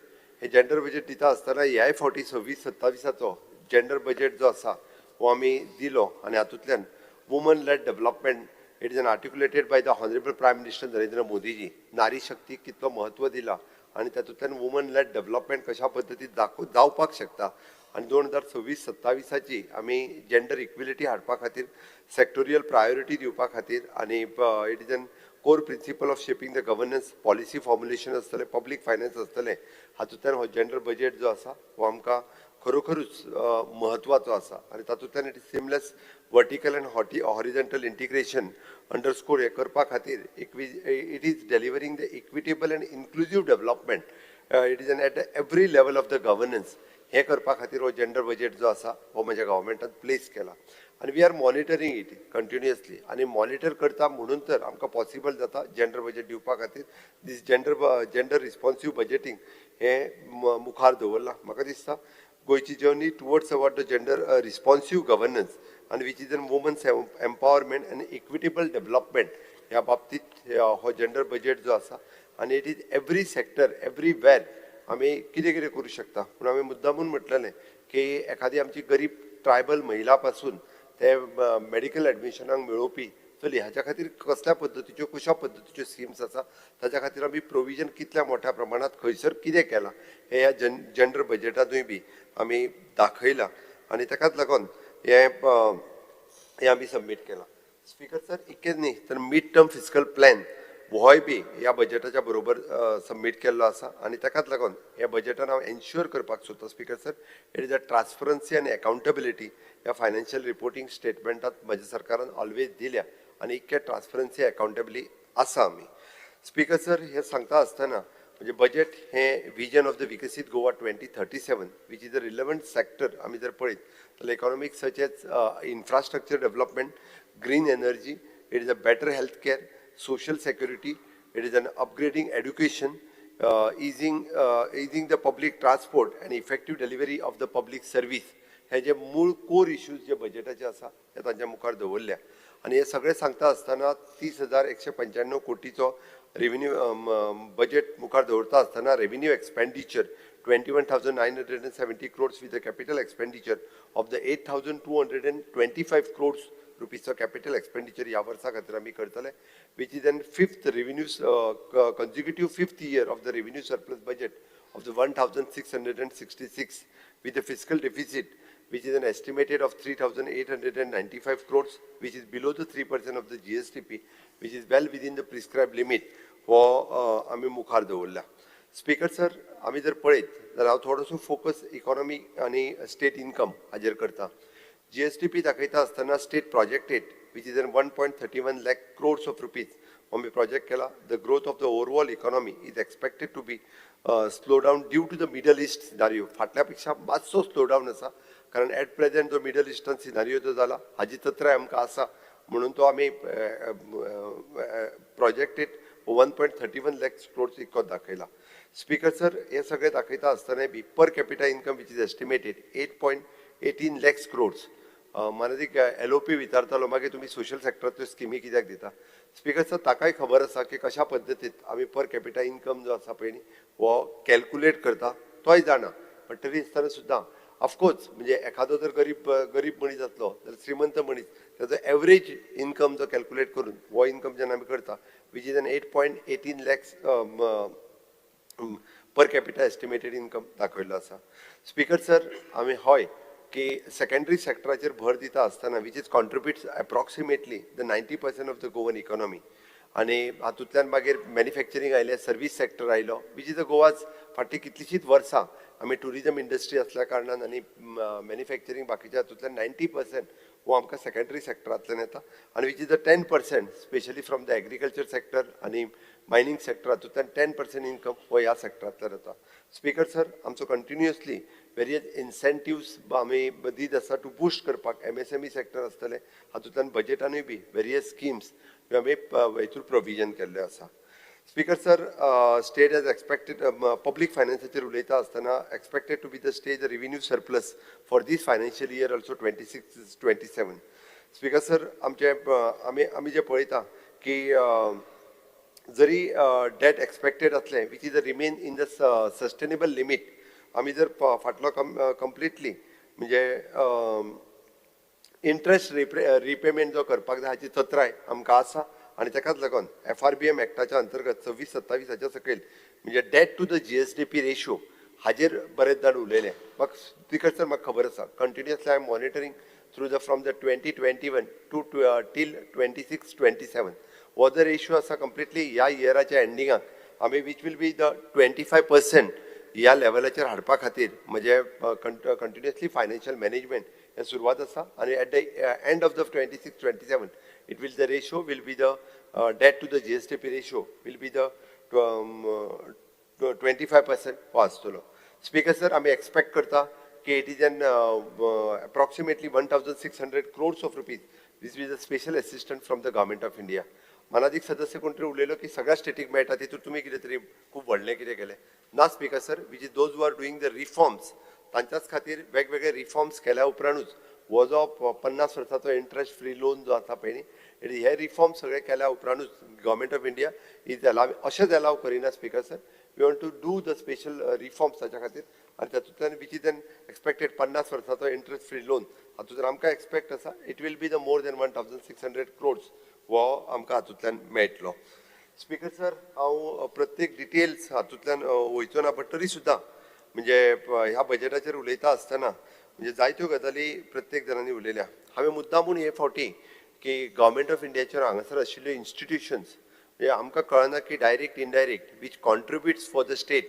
हे जेंडर बजेट दिता आसतना ह्याय फावटी 26-27 जेंडर बजेट जो आसा हो आमी दिलो आनी हातूंतल्यान woman led development it is an articulated by the honourable prime minister Narendra Modiji. नारी शक्तीक कितलो म्हत्व दिला आनी तातूंतल्यान वुमन लेड डेव्हलपमेंट कशा पद्दतीन जावपाक शकता. आनी 2026-27 आमी जेंडर इक्विलिटी हाडपा खातीर सेक्टोरियल प्रायोरिटी दिवपा खातीर आनी it is N core principle of shaping the governance policy formulation आसतलें, पब्लीक फायनान्स आसतलें. हातूंतल्यान हो जेंडर बजेट जो आसा हो आमकां खरोखरूच म्हत्वाचो आसा आनी तातूंतल्यान it is seamless vertical and horizontal integration underscore हे करपा खातीर it is delivering the equitable and inclusive development. It is an at every level of the governance. हे करपा खातीर हो जेंडर बजेट जो आसा हो म्हज्या गव्हर्मेंटान प्लेस केला आनी we are monitoring it continuously. आनी मॉनिटर करता म्हणून तर आमकां पॉसिबल जाता जेंडर बजेट दिवपा खातीर दीस जेंडर रिस्पॉन्सिव्ह बजेटींग हे मुखार दवरलां. म्हाका दिसता गोंयची journey towards about the gender responsive governance आनी which is an women's empowerment आनी इक्विटेबल डेव्हलपमेंट ह्या बाबतींत हो जेंडर बजेट जो आसा आनी it is every sector everywhere आमी कितें कितें करूं शकता. पूण हांवें मुद्दामून म्हटलेलें की एखादी आमची गरीब ट्रायबल महिला पासून ते मेडिकल एडमिशनाक मेळोवपी चली हाच्या खातीर कसल्या पद्दतीच्यो कशा पद्दतीच्यो स्किम्स आसा ताच्या खातीर आमी प्रोविजन कितल्या मोठ्या प्रमाणात खंयसर कितें केलां हे ह्या जेंडर बजेटांतूय बी आमी दाखयलां आनी ताकाच लागून हे आमी सबमीट केलां. स्पीकर सर इतकेंच न्ही तर मिड टर्म फिस्कल प्लॅन होय बी ह्या बजेटाच्या बरोबर सबमीट केल्लो आसा आनी ताकाच लागून ह्या बजेटान हांव एन्श्युअर करपाक सोदता speaker sir it is a transparency आनी अकाउंटेबिलिटी ह्या फायनान्शियल रिपोर्टिंग स्टेटमेंटांत म्हज्या सरकारान ऑलवेज दिल्या आनी इतके ट्रान्सपरन्सी अकाउंटेबिलिटी आसा आमी. स्पीकर सर हे सांगता आसतना म्हणजे बजेट हे विजन ऑफ द विकसीत Goa 2037 which is a relevant sector आमी जर पळयत जाल्यार economic such as infrastructure development, green energy, it is a better health care, social security, it is an upgrading education, easing the public transport and effective delivery of the public service. हे जे मूळ core issues जे बजेटाचे आसा ते तांच्या मुखार दवरल्या आनी हे सगळे सांगता आसतना 30,195 कोटीचो रेव्हेन्यू बजेट मुखार दवरता आसतना revenue expenditure 21,970 crores with the capital expenditure of the 8,225 crores रुपीजचो कॅपिटल एक्सपेंडिचर ह्या वर्सा खातीर आमी करतले which is an fifth revenue consecutive fifth year of the revenue surplus budget of the 1,666 with the fiscal deficit which is an estimated of 3,895 crores which is below the 3% of the GSTP which is well within the prescribed limit हो आमी मुखार दवरला. Speaker sir आमी जर पळयत जाल्यार हांव थोडोसो फोकस इकॉनॉमी आनी स्टेट इनकम हाजेर करता. GSTP दाखयता आसतना state projected which is an 1.31 lakh crores of rupees आमी प्रोजेक्ट केला. The growth of the overall economy is expected to be slow down due to the Middle East scenario. फाटल्या पेक्षा मातसो slow down आसा कारण at present जो Middle Eastern scenario जो जाला हाजी तत्राय आमकां आसा म्हणून तो आमी प्रोजेक्टेड 1.31 lakh crores इतको दाखयला. स्पीकर सर हे सगळे दाखयता आसतना बी per capita income which is estimated 8.18 lakhs crores. मानसीक LOP विचारतालो मागीर तुमी सोशल सेक्टरांतल्यो स्किमी कित्याक दिता. स्पीकर सर ताकाय खबर आसा की कशा पद्दतीन आमी पर कॅपिटा इनकम जो आसा पळय न्ही हो कॅल्कुलेट करता तोय जाणा पण तरी आसतना सुद्दां ऑफकोर्स म्हणजे एखादो जर गरीब मनीस आसलो जाल्यार श्रीमंत मनीस ताजो एवरेज इनकम जो कॅल्कुलेट करून हो इनकम जेन्ना आमी करता which is an 8.18 lakhs per capita estimated income दाखयल्लो आसा. स्पीकर सर आमी हय की सेकंडरी सेक्टराचेर भर दिता आसतना which is contributes approximately the 90% of the Goan economy आनी हातूंतल्यान मागीर मॅन्युफॅक्चरींग आयलें, सर्वीस सेक्टर आयलो विच इज अ गोवाज फाटली कितलींशींच वर्सां आमी टुरिजम इंडस्ट्री आसल्या कारणान आनी मॅन्युफॅक्चरींग बाकीच्या हातूंतल्यान 90% हो आमकां सेकंडरी सेक्टरांतल्यान येता आनी which is the 10% specially from the agriculture sector आनी मायनींग सेक्टर हातूंतल्यान 10% इनकम हो ह्या सेक्टरांतल्यान येता. स्पीकर सर आमचो कंटिन्युअसली वेरियस इन्सेंटिव्स आमी दीत आसा टू बुस्ट करपाक MSME सेक्टर आसतलें हातूंतल्यान बजेटानूय बी वेरियस स्किम्स आमी हेतून प्रोविजन केल्ले आसा. Speaker sir state as expected public फायनान्साचेर उलयता आसतना expected to be the state revenue surplus for this financial year also 26-27. Speaker sir आमचे आमी जे पळयता की जरी डेट एक्सपेक्टेड आसलें which is remain in the sustainable limit आमी जर फाटलो कंप्लिटली म्हणजे इंट्रस्ट रिपेमेंट जो करपाक जाय हाची तत्राय आमकां आसा आनी ताकाच लागून FRBM एक्टाच्या अंतर्गत 26-27 सकयल म्हणजे debt to the GSDP ratio हाजेर बरेच जाण उलयले. म्हाका स्पिकर सर म्हाका खबर आसा continuously I am monitoring through the from the 2021 to till 26-27 हो जो रेशियो आसा कंप्लिटली ह्या इयराच्या एंडिंगाक आमी वीच वील बी द 25% ह्या लेवलाचेर हाडपा खातीर म्हणजे कंटिन्युअसली फायनान्शियल मॅनेजमेंट हे सुरवात आसा आनी at the end of the 26-27 it will the ratio will be the debt to the GSDP ratio will be the 25% हो आसतलो. स्पीकर सर आमी एक्सपेक्ट करता की it is N approximately 1600 crores of rupees this is a special assistance from the government of India. मनाधिक सदस्य कोण तरी उलयलो की सगळ्या स्टेटीक मेळटा तितून तुमी कितें तरी खूब व्हडलें कितें केलें ना speaker sir which is those who R doing the reforms तांच्याच खातीर वेगवेगळे रिफॉर्म्स केल्या उपरांतूच हो जो 50 वर्साचो इंट्रस्ट फ्री लोन जो आसा पळय न्ही हे रिफॉर्म सगळे केल्या उपरांतूच government of India is allow अशेंच अलाव करिना speaker sir we want to do the special reforms ताच्या खातीर आनी तातूंतल्यान विच इज एन एक्सपेक्टेड 50 वर्साचो इंट्रस्ट फ्री लोन हातूंत आमकां एक्सपेक्ट आसा it will be the more than 1600 crores हो आमकां हातूंतल्यान मेळटलो. स्पीकर सर हांव प्रत्येक डिटेल्स हातूंतल्यान वयचो ना बट तरी सुद्दां म्हणजे ह्या बजेटाचेर उलयता आसतना म्हणजे जायत्यो गजाली प्रत्येक जाणांनी उलयल्या. हांवें मुद्दामून हे फावटी की गव्हर्मेंट ऑफ इंडियाचेर हांगासर आशिल्ल्यो इन्स्टिट्यूशन्स म्हणजे आमकां कळना की direct indirect which contributes for the state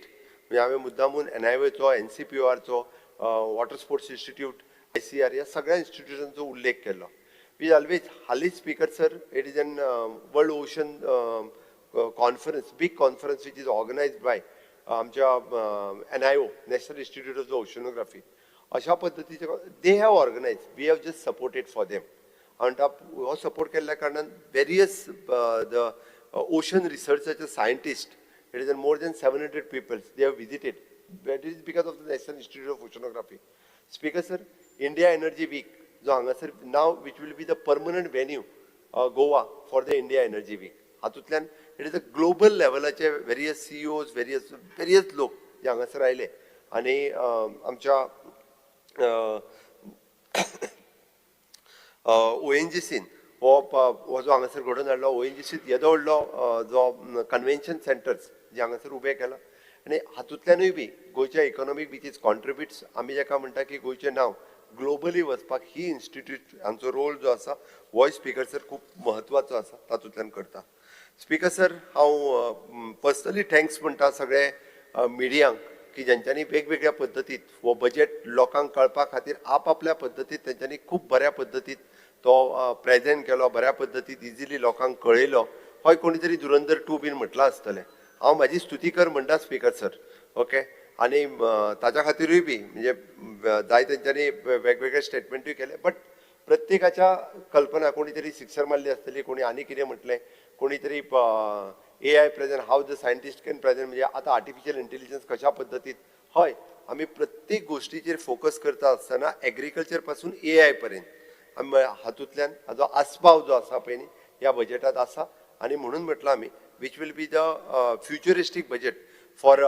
म्हणजे हांवें मुद्दामून NIOचो NCPORचो वॉटर स्पोर्ट्स इन्स्टिट्यूट ICR ह्या सगळ्या इन्स्टिट्यूशनचो उल्लेख केलो. वी ऑलवेज हालींच speaker sir it is an world ocean conference big conference which is organised by आमच्या NIO national institute of oceanography अशा पद्दतीचे they have organise we have just supported for them आणि हो सपोर्ट केल्ल्या कारणान various the ocean रिसर्चाचे scientist it is more than 700 peoples they have visited that is because of the national institute of oceanography. Speaker sir India energy week जो हांगासर नाव which will be the permanent venue Goa for the India energy week हातूंतल्यान it is a global लेवलाचे various CEOs various लोक जे हांगासर आयले आनी आमच्या ONGCन हो जो हांगासर घडोवन हाडलो ONGCत येदो व्हडलो जो कन्वेन्शन सेंटर्स जे हांगासर उबे केला आनी हातूंतल्यानूय बी गोंयच्या इकॉनॉमीक बीच इज कॉन्ट्रिब्युट्स आमी जाका म्हणटा की गोंयचें नांव ग्लोबली वचपाक ही इन्स्टिट्यूट हांचो रोल जो आसा हो स्पीकर सर खूब म्हत्वाचो आसा तातूंतल्यान करता. स्पीकर सर हांव पर्सनली थँक्स म्हणटा सगळे मिडियांक की ज्यांच्यांनी वेगवेगळ्या पद्दतीत हो बजेट लोकांक कळपा खातीर आपल्या पद्दतीत तेंच्यांनी खूब बऱ्या पद्दतीत तो प्रेजेंट केलो बऱ्या पद्दतीत इजिली लोकांक कळयलो. हय कोणी तरी धुरंधर 2 बीन म्हटलां आसतलें हांव म्हाजी स्तुती कर म्हणटा स्पीकर सर ओके आनी ताच्या खातीरूय बी म्हणजे जाय तेंच्यांनी वेगवेगळे स्टेटमेंटूय केले बट प्रत्येकाच्या कल्पना कोणी तरी सिक्सर मारली आसतली कोणी आनी कितें म्हटलें कोणी तरी AI present how the scientist can present म्हणजे आतां आर्टिफिशियल इंटेलिजन्स कशा पद्दतीत हय आमी प्रत्येक गोश्टीचेर फोकस करता आसतना एग्रीकल्चर पासून AI पर्यंत आमी हातूंतल्यान हाजो आस्पाव जो आसा पळय न्ही ह्या बजेटांत आसा आनी म्हणून म्हटलां आमी which will be the futuristic budget for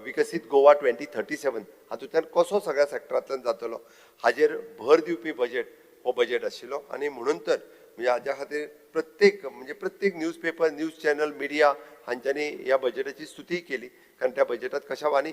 विकसीत गोवा 2037 हातूंतल्यान कसो सगळ्या सॅक्टरांतल्यान जातलो हाजेर भर दिवपी बजेट हो बजेट आशिल्लो आनी म्हणून तर म्हणजे हाज्या खातीर प्रत्येक news paper news channel media हांच्यांनी ह्या बजेटाची स्तुती केली कारण त्या बजेटांत कशा आनी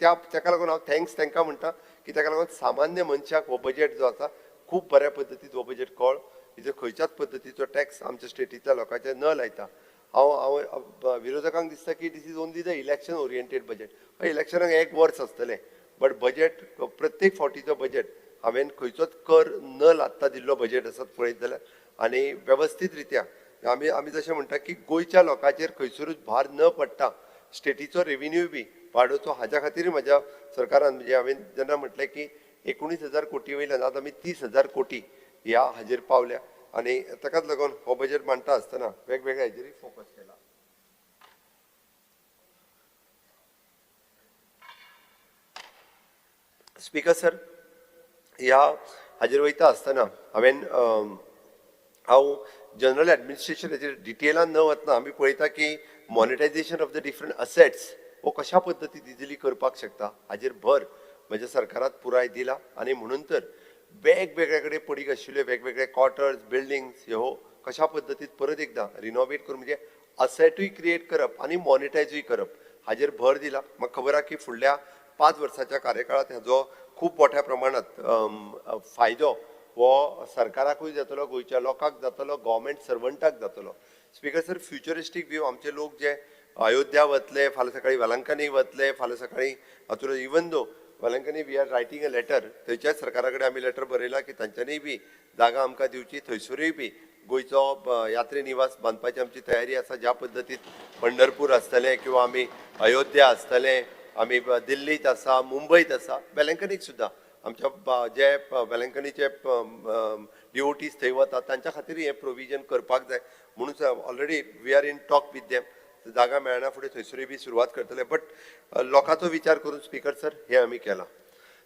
ताका लागून हांव थँक्स तांकां म्हणटा की ताका लागून सामान्य मनशाक हो बजेट जो आसा खूब बऱ्या पद्दतीन हो बजेट कळ हेजो खंयच्याच पद्दतीचो टॅक्स आमच्या स्टेटींतल्या लोकांचेर न लायता. हांव विरोधकांक दिसता की this is only the election oriented budget इलेक्शनाक 1 वर्स आसतलें बट बजेट प्रत्येक फावटीचो बजेट हांवें खंयचोच कर न लादता दिल्लो बजेट आसा पळयत जाल्यार आनी वेवस्थीत रित्या आमी जशें म्हणटा की गोंयच्या लोकांचेर खंयसरूच भार न पडटा स्टेटीचो रेव्हेन्यू बी वाडोवचो हाज्या खातीर म्हाज्या सरकारान म्हणजे हांवें जेन्ना म्हटलें की 19,000 कोटी वयल्यान आतां आमी 30,000 कोटी ह्या हाजेर पावल्या आनी ताकाच लागून हो बजेट मांडटा आसतना वेगवेगळ्या हाजेरूय फोकस केला. स्पीकर सर ह्या हाजेर वयता आसतना हांव जनरल एडमिनिस्ट्रेशन हाजेर डिटेलान न वतना आमी पळयता की monetisation of the different assets हो कशा पद्दतीन इजिली करपाक शकता हाजेर भर म्हज्या सरकारात पुराय दिला आनी म्हणून तर वेगवेगळे कडेन पडीक आशिल्ले वेगवेगळे क्वार्टर्स बिल्डिंग्स ह्यो कशा पद्दतीन परत एकदां रिनोवेट करून म्हणजे असेटूय क्रिएट करप आनी मॉनिटायजूय करप हाजेर भर दिला. म्हाका खबर आहा की फुडल्या 5 वर्साच्या कार्यकाळात हाजो खूब मोठ्या प्रमाणात फायदो हो सरकाराकूय जातलो, गोंयच्या लोकांक जातलो, गव्हर्मेंट सर्वंटाक जातलो. स्पीकर सर, फ्युचरिस्टीक व्यू आमचे लोक जे अयोध्या वतले, फाल्यां सकाळी वेलंकनी वतले, फाल्यां सकाळी हातूंत even though Velankanni we are writing a letter, थंयच्याच सरकारा कडेन आमी लेटर बरयला की तांच्यांनी बी जागा आमकां दिवची, थंयसरूय बी गोंयचो यात्री निवास बांदपाची आमची तयारी आसा. ज्या पद्दतीन पंढरपूर आसतलें किंवा आमी अयोध्या आसतलें, आमी दिल्लीत आसा, मुंबयत आसा, वेलंकनीक सुद्दां आमच्या जे वेलंकनीचे डिवोटीज थंय वतात तांच्या खातीर हें प्रोविजन करपाक जाय म्हणून already we are in talk with them. जागा मेळना फुडें थंयसरूय बी सुरवात करतले. बट लोकांचो विचार करून स्पीकर सर हें आमी केलां.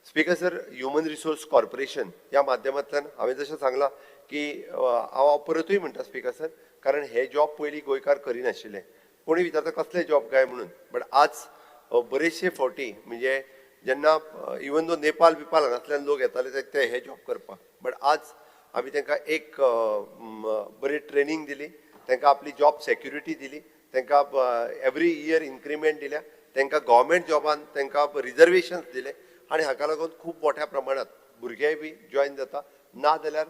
Speaker sir, human resource corporation ह्या माध्यमांतल्यान हांवें जशें सांगलां की हांव परतूय म्हणटा स्पीकर सर, कारण हे जॉब पयलीं गोंयकार करिनाशिल्ले. कोणी विचारता कसले जॉब काय म्हणून, बट आज बरेचशे फावटी म्हणजे जेन्ना इवन दो नेपाल बिपाल हांगांतल्यान लोक येताले ते हे जॉब करपाक, बट आज आमी तांकां एक बरी ट्रेनींग दिली, तांकां आपली जॉब सेक्युरिटी दिली, तांकां एवरी इयर इन्क्रिमेंट दिल्या, तांकां गव्हर्मेंट जॉबान तांकां रिजर्वेशन्स दिले आनी हाका लागून खूब मोठ्या प्रमाणात भुरगेय बी जॉयन जाता. ना जाल्यार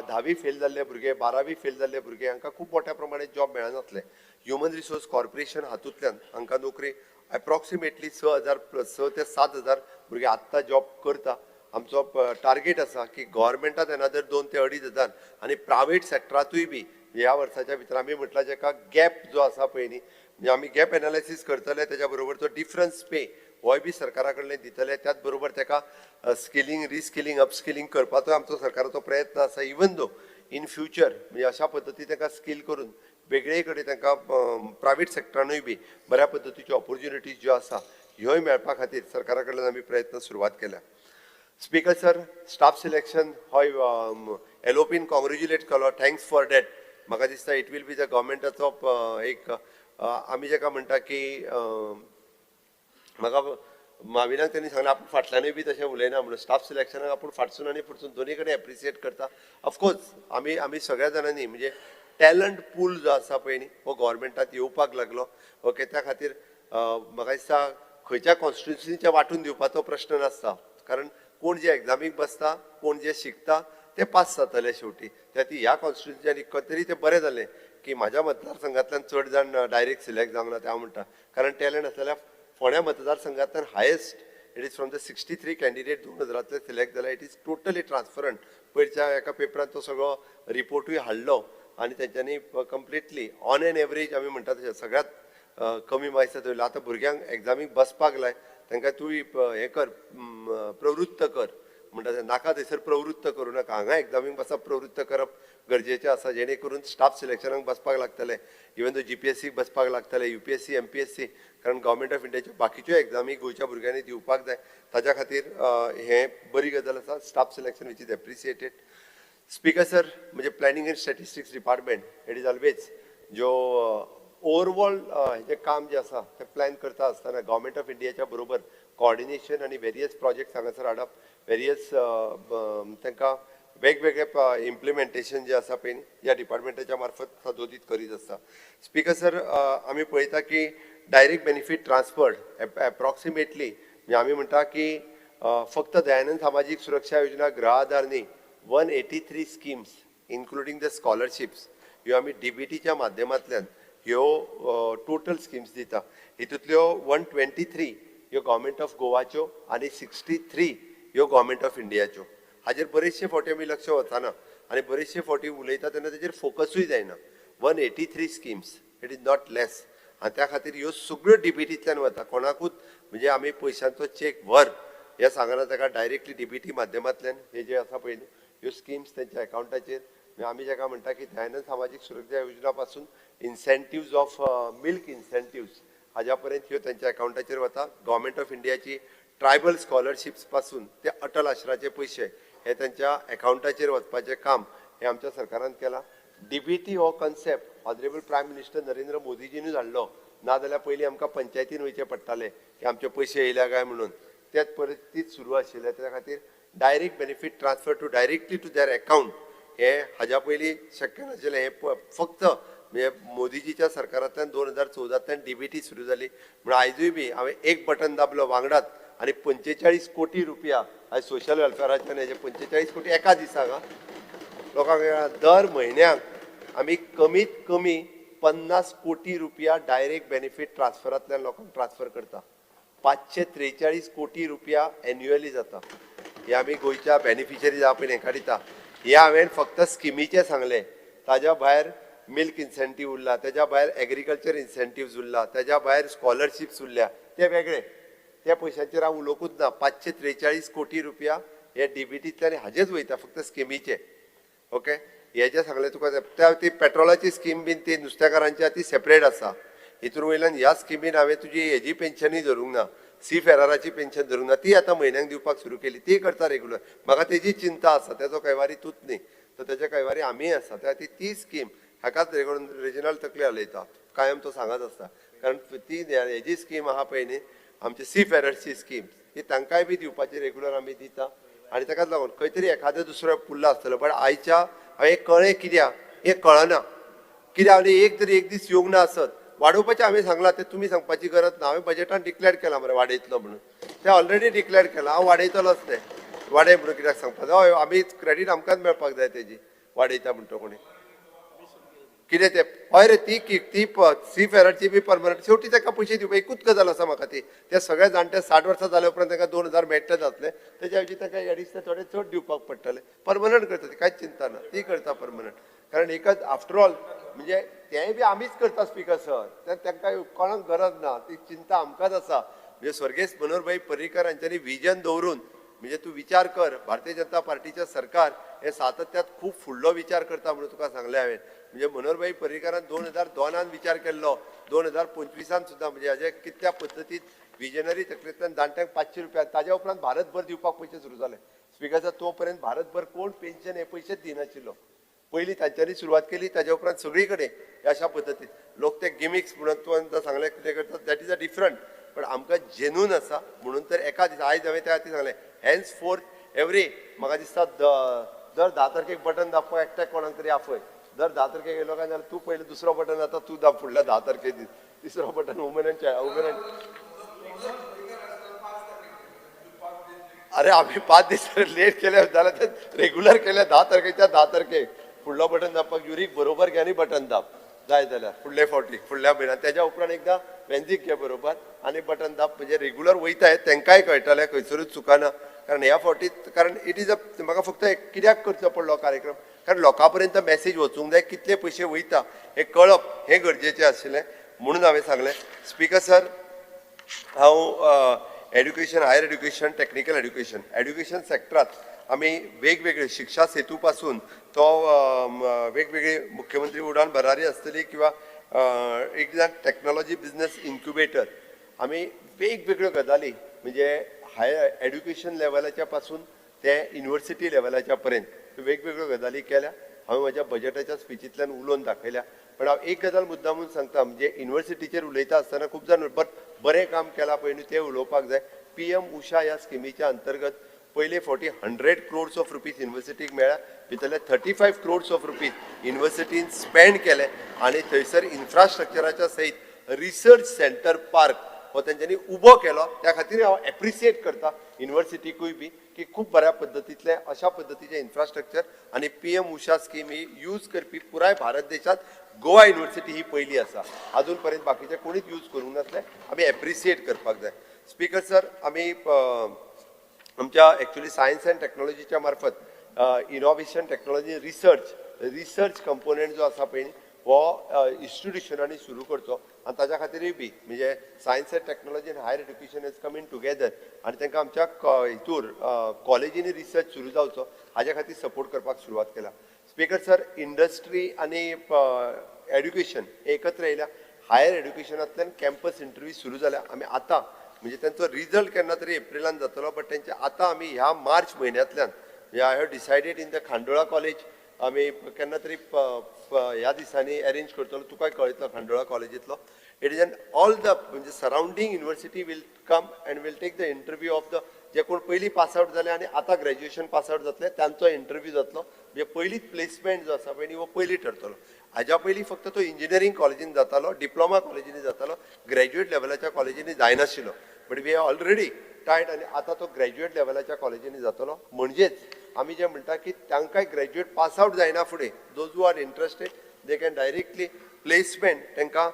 10वी फेल जाल्ले भुरगे, 12वी फेल जाल्ले भुरगे हांकां खूब मोठ्या प्रमाणात जॉब मेळनासले. ह्युमन रिसोर्स कॉर्पोरेशन हातूंतल्यान हांकां नोकरी एप्रॉक्सिमेटली 6 ते 7,000 भुरगे आत्तां जॉब करता. आमचो टार्गेट आसा की गव्हर्मेंटात एनादर 2 ते 2,500 आनी प्रायवेट सेक्टरातूय बी ह्या वर्साच्या भितर आमी म्हटलां जेका गॅप जो आसा पळय न्ही, म्हणजे आमी गॅप एनालिसीस करतले, तेच्या बरोबर तो डिफरन्स पे होय बी सरकारा कडल्यान दितले. त्याच बरोबर ताका स्किलिंग, रिस्किलिंग, अपस्किलिंग करपाचो आमचो सरकाराचो प्रयत्न आसा. इवन दो इन फ्युचर म्हणजे अशा पद्दतीन ताका स्कील करून वेगळे कडेन तांकां प्रायवेट सेक्टरानूय बी बऱ्या पद्दतीच्यो ऑपॉर्च्युनिटीज ज्यो आसा ह्योय मेळपा खातीर सरकारा कडल्यान आमी प्रयत्न सुरवात केल्या. स्पीकर सर, स्टाफ सिलेक्शन होय एलओपीन कॉंग्रेच्युलेट केलो, थँक्स फॉर डॅट. म्हाका दिसता इट वील बी द गव्हर्मेंटाचो एक आमी जेका म्हणटा की म्हाका माविनाक त्यांनी सांगलें आपूण फाटल्यानूय बी तशें उलयना म्हणून स्टाफ सिलेक्शनाक आपूण फाटसून आनी फुडसून दोनी कडेन एप्रिसिएट करता. ऑफकोर्स आमी सगळ्या जाणांनी म्हणजे टॅलंट पूल जो आसा पळय न्ही हो गव्हर्मेंटात येवपाक लागलो. ओके, त्या खातीर म्हाका दिसता खंयच्या कॉन्स्टिट्युन्सीच्या वांटून दिवपाचो प्रश्न नासता, कारण कोण जे एग्जामीक बसता, कोण जे शिकता ते पास जातले शेवटी. त्या ती ह्या कॉन्स्टिट्युन्सीच्यानी तरी ते बरें जालें की म्हाज्या मतदारसंघांतल्यान चड जाण डायरेक्ट सिलेक्ट जावंक ना ते हांव म्हणटा. कारण टॅलंट आसलेल्या फोंड्या मतदारसंघांतल्यान highest it is from the 63 candidate 2000 select जाला. It is totally transparent. पयरच्या एका पेपरान तो सगळो रिपोर्टूय हाडलो आनी तेंच्यांनी कंप्लिटली ऑन एन एवरेज आमी म्हणटा तशें सगळ्यात कमी मार्क्स दवरला. आतां भुरग्यांक एग्जामीक बसपाक लाय, तांकां तूं हें कर, प्रवृत्त कर म्हणटा तें नाका थंयसर प्रवृत्त करूं नाका. हांगा एग्जामीक बसप प्रवृत्त करप गरजेचें आसा, जेणे करून स्टाफ सिलेक्शनाक बसपाक लागतले, इवन दो जीपीएससीक बसपाक लागतले, यूपीएससी, एमपीएससी, कारण गव्हर्मेंट ऑफ इंडियाच्यो बाकीच्यो एग्जामी गोंयच्या भुरग्यांनी दिवपाक जाय. ताच्या खातीर हें बरी गजाल आसा. Staff selection which is appreciated. Speaker sir, म्हणजे planning and statistics department it is always जो ओवरऑल हेजें काम जें आसा तें प्लॅन करता आसतना गव्हर्मेंट ऑफ इंडियाच्या बरोबर कॉर्डिनेशन आनी वेरियस प्रोजेक्ट्स हांगासर हाडप, वेरियस तांकां वेगवेगळे इम्प्लिमेंटेशन जे आसा पळय ह्या डिपार्टमेंटाच्या मार्फत सदोदीत करीत आसता. स्पीकर सर, आमी पळयता की डायरेक्ट बेनिफीट ट्रान्सफर एप्रॉक्सिमेटली म्हणजे आमी म्हणटा की फक्त दयानंद सामाजीक सुरक्षा योजना गृह आधार न्ही, 183 स्किम्स इन्क्लुडींग द स्कॉलरशिप्स ह्यो आमी डीबीटीच्या माध्यमांतल्यान ह्यो टोटल स्किम्स दिता. हितूंतल्यो 123 ह्यो गव्हर्मेंट ऑफ गोवाच्यो आनी 63 ह्यो गव्हर्मेंट ऑफ इंडियाच्यो. हाजेर बरेचशे फावटी आमी लक्ष वचना आनी बरेचशे फावटी उलयता तेन्ना तेजेर फोकसूय जायना. 183 स्किम्स इट इज नॉट लेस. आनी त्या खातीर ह्यो सगळ्यो डीबीटींतल्यान वता. कोणाकूच म्हणजे आमी पयशांचो चेक व्हर हे सांगना, ताका डायरेक्टली डीबीटी माध्यमांतल्यान हे जे आसा पळय ह्यो स्किम्स तेंच्या अकाउंटाचेर आमी जेका म्हणटा की दयानंद सामाजीक सुरक्षा योजना पासून इन्सेंटिव्ज ऑफ मिल्क इन्सेंटिव्ज हाज्या पर्यंत ह्यो तेंच्या अकाउंटाचेर वता. गव्हर्मेंट ऑफ इंडियाची ट्रायबल स्कॉलरशिप्स पासून ते अटल आश्राचे पयशे हे त्यांच्या अकाउंटाचेर वचपाचें काम हे आमच्या सरकारान केलां. डीबीटी हो concept honourable prime minister Narendra मोदीजीनूच हाडलो. नाजाल्यार पयलीं आमकां पंचायतीन वयचें पडटालें की आमचे पयशे येयल्या काय म्हणून. तेच परिस्थितीत सुरू आशिल्ले. त्या खातीर direct benefit transfer to directly to their account हे हाज्या पयलीं शक्य नाशिल्लें. हे फक्त म्हणजे मोदीजीच्या सरकारांतल्यान 2014तल्यान डीबीटी सुरू जाली. म्हणून आयजूय बी हांवें एक बटन दाबलो वांगडाच आनी 45 कोटी रुपया आयज सोशल वेलफेअराच्यान हेजे 45 कोटी एका दिसाक लोकांक दर म्हयन्याक आमी कमीत कमी 50 कोटी रुपया डायरेक्ट बेनिफीट ट्रान्सफरांतल्यान लोकांक ट्रान्सफर करता. 543 कोटी रुपया एन्युअली जाता. हे आमी गोंयच्या बेनिफिशरी जावपी हेका दिता. हे हांवें फक्त स्किमीचे सांगले. ताज्या भायर मिल्क इन्सेंटीव उरला, ताज्या भायर एग्रीकल्चर इन्सेंटीव्स उरला, ताज्या भायर स्कॉलरशिप्स उरल्या, ते वेगळे. त्या पयशांचेर हांव उलोवंकूच ना. 543 कोटी रुपया हे डीबीटींतल्यान हाजेच वयता फक्त स्किमीचे. ओके, हे जे सांगले तुका ती पेट्रोलाची स्कीम बीन ती नुस्तेकारांची ती सेपरेट आसा. हितून वयल्यान ह्या स्किमीन हांवें तुजी हेजी पेन्शनूय धरूंक ना, सी फेराराची पेन्शन धरूंक ना. ती आतां म्हयन्याक दिवपाक सुरू केली, ती करता रेग्युलर. म्हाका तेजी चिंता आसा, तेजो कैवारी तूंच न्ही, तर तेजे कैवारी आमी आसा. त्या ती स्कीम हाकाच रिजनल तकले उलयता, कायम तो सांगत आसता. कारण ती हेजी स्कीम आहा पळय न्ही आमची सी फेरर्सची स्कीम, ही तांकांय बी दिवपाची रेग्युलर आमी दिता. आनी ताकाच लागून खंय तरी एखादो दुसरो पुल्लो आसतलो. बट आयच्या हांवें कळ्ळें कित्याक हें कळना, कित्याक हांवें एक तरी एक दीस येवंक ना आसत. वाडोवपाचें हांवें सांगलां, तें तुमी सांगपाची गरज ना. हांवें बजेटान डिक्लेअर केलां मरे वाडयतलो म्हणून. तें ऑलरेडी डिक्लेअर केलां, हांव वाडयतलोच तें. वाडय म्हणून कित्याक सांगपाचें? हय, आमी क्रेडीट आमकांच मेळपाक जाय तेजी वाडयता म्हणटा कोणी. कितें तें हय रे, ती सी फेराची बी परमनंट शेवटी ताका पयशे दिवप एकूच गजाल आसा म्हाका ती. ते सगळे जाणटे 60 वर्सां जाल्या उपरांत ताका 2000 मेळटे जातले. तेच्या ऐवजी ताका एडिशनल थोडे चड दिवपाक पडटले. परमनंट करता ती, कांयच चिंता ना, ती करता परमनंट. कारण एकच आफ्टर ऑल म्हणजे तेंय बी आमीच करता स्पीकर सर, तांकां कोणाक गरज ना, ती चिंता आमकांच आसा. म्हणजे स्वर्गीय मनोहरभाई पर्रीकर हांच्यांनी विजन दवरून म्हणजे तूं विचार कर, भारतीय जनता पार्टीचें सरकार हे सातत्यात खूब फुडलो विचार करता म्हणून तुका सांगलें हांवें. म्हणजे मनोहरभाई पर्रीकरान 2002 विचार केल्लो, 2025 सुद्दां म्हणजे हाजे कितल्या पद्दतीन विजनरी तकलेंतल्यान जाणट्यांक 500 रुपया, ताज्या उपरांत भारतभर दिवपाक पयशे सुरू जाले. स्पीकर तो पर्यंत भारतभर कोण पेन्शन हे पयशेच दिनाशिल्लो. पयलीं तांच्यांनी सुरवात केली, ताज्या उपरांत सगळी कडेन अशा पद्दतीन लोक ते गिमिक्स म्हणून तुवें सांगलें कितें करतात दॅट इज अ डिफरंट. पण आमकां जेन्यून आसा म्हणून तर एका दिसा आयज हांवें त्या खातीर सांगलें हेन्स फोर्थ एवरी म्हाका दिसता दर 10 तारखेक बटन दाखोवपाक एकट्याक कोणाक तरी आपय. दर 10 तारखेक येयलो काय जाल्यार तूं पयलीं दुसरो बटन जाता तूं दाब फुडल्या 10 तारखे दीस, तिसरो बटन वुमन अरे आम्ही 5 दीस लेट केले जाल्यार ते रेग्युलर केले 10 तारखेच्या 10 तारखेक फुडलो बटन दाबपाक युरीक बरोबर घे आनी बटन दाब जाय जाल्यार फुडले फावटी फुडल्या म्हयन्यात. तेज्या उपरांत एकदां वेंजीक घे बरोबर आनी बटन दाब म्हणजे रेग्युलर वयताय तेंकांय कळटलें खंयसरूच चुकाना. कारण ह्या फावटी कारण इट इज अ म्हाका फक्त कित्याक करचो पडलो कार्यक्रम कारण लोकां पर्यंत मॅसेज वचूंक जाय, कितले पयशे वयता हें कळप हें गरजेचें आशिल्लें म्हणून हांवें सांगलें. स्पीकर सर, हांव education, higher education, technical education सेक्टरांत आमी वेगवेगळे शिक्षा सेतू पासून तो वेगवेगळे मुख्यमंत्री उडान भरारी आसतली किंवा एक टेक्नॉलॉजी बिझनेस इन्क्युबेटर आमी वेगवेगळ्यो गजाली म्हणजे हायर एड्युकेशन लेवलाच्या पासून ते युनिव्हर्सिटी लेवलाच्या पर्यंत वेगवेगळ्यो गजाली केल्या. हांवें म्हज्या बजेटाच्या स्पिचींतल्यान उलोवन दाखयल्या. पण हांव एक गजाल मुद्दामून सांगता म्हणजे युनिव्हर्सिटीचेर उलयता आसतना खूब जाण बरें काम केलां पळय न्ही तें उलोवपाक जाय. PM उषा ह्या स्किमीच्या अंतर्गत पयले फावटी 100 crores ऑफ रुपीज युनिव्हर्सिटीक मेळ्ळ्या. भितरले 35 crores ऑफ रुपीज युनिव्हर्सिटीन स्पेंड केले आनी थंयसर इन्फ्रास्ट्रक्चराच्या सयत रिसर्च सेंटर पार्क हो तेंच्यांनी उबो केलो. त्या खातीर हांव एप्रिशिएट करता युनिव्हर्सिटीकूय बी की खूब बऱ्या पद्दतींतले अशा पद्दतीचे इन्फ्रास्ट्रक्चर आनी PM उषा स्कीम ही यूज करपी पुराय भारत देशांत गोवा युनिव्हर्सिटी ही पयली आसा. अजून पर्यंत बाकीचे कोणीच यूज करूंक नासले. आमी एप्रिशिएट करपाक जाय. स्पीकर सर, आमी आमच्या एक्चुअली सायन्स अँड टेक्नॉलॉजीच्या मार्फत इनोव्हेशन टेक्नॉलॉजी रिसर्च कंपोनंट जो आसा पळय हो इन्स्टिट्युशनांनी सुरू करचो आनी ताच्या खातीरूय बी म्हणजे सायन्स अँड टेक्नॉलॉजी आनी higher education is coming together आनी तांकां आमच्या हितूर कॉलेजींनी रिसर्च सुरू जावचो हाज्या खातीर सपोर्ट करपाक सुरवात केला. स्पीकर सर, इंडस्ट्री आनी एड्युकेशन एकत्र येयल्या. हायर एड्युकेशनांतल्यान कॅम्पस इंटरव्यू सुरू जाल्या. आमी आतां म्हणजे त्यांचो रिजल्ट केन्ना तरी एप्रिलान जातलो बट तेंचे आतां आमी ह्या मार्च म्हयन्यांतल्यान I have decided in the Khandola college आमी केन्ना तरी ह्या दिसांनी अरेंज करतलो. तुकाय कळयतलो खांडोळा कॉलेजींतलो. It is an all the म्हणजे surrounding university will come and will take the interview of the जे कोण पयलीं पास आउट जाले आनी आतां ग्रॅज्युएशन पास आउट जातले तांचो इंटरव्यू जातलो म्हणजे पयलींच प्लेसमेंट जो आसा पळय न्ही हो पयलीं ठरतलो हाज्या पयलीं फक्त तो इंजिनियरींग कॉलेजीन जातालो डिप्लोमा कॉलेजींनी जातालो ग्रॅज्युएट लेवलाच्या कॉलेजींनी जायनाशिल्लो but we have already tied आनी आतां तो ग्रॅज्युएट लेवलाच्या कॉलेजींनी जातलो म्हणजेच आमी जे म्हणटा की तांकांय ग्रॅज्युएट पास आउट जायना फुडें those who are interested they can directly placement तांकां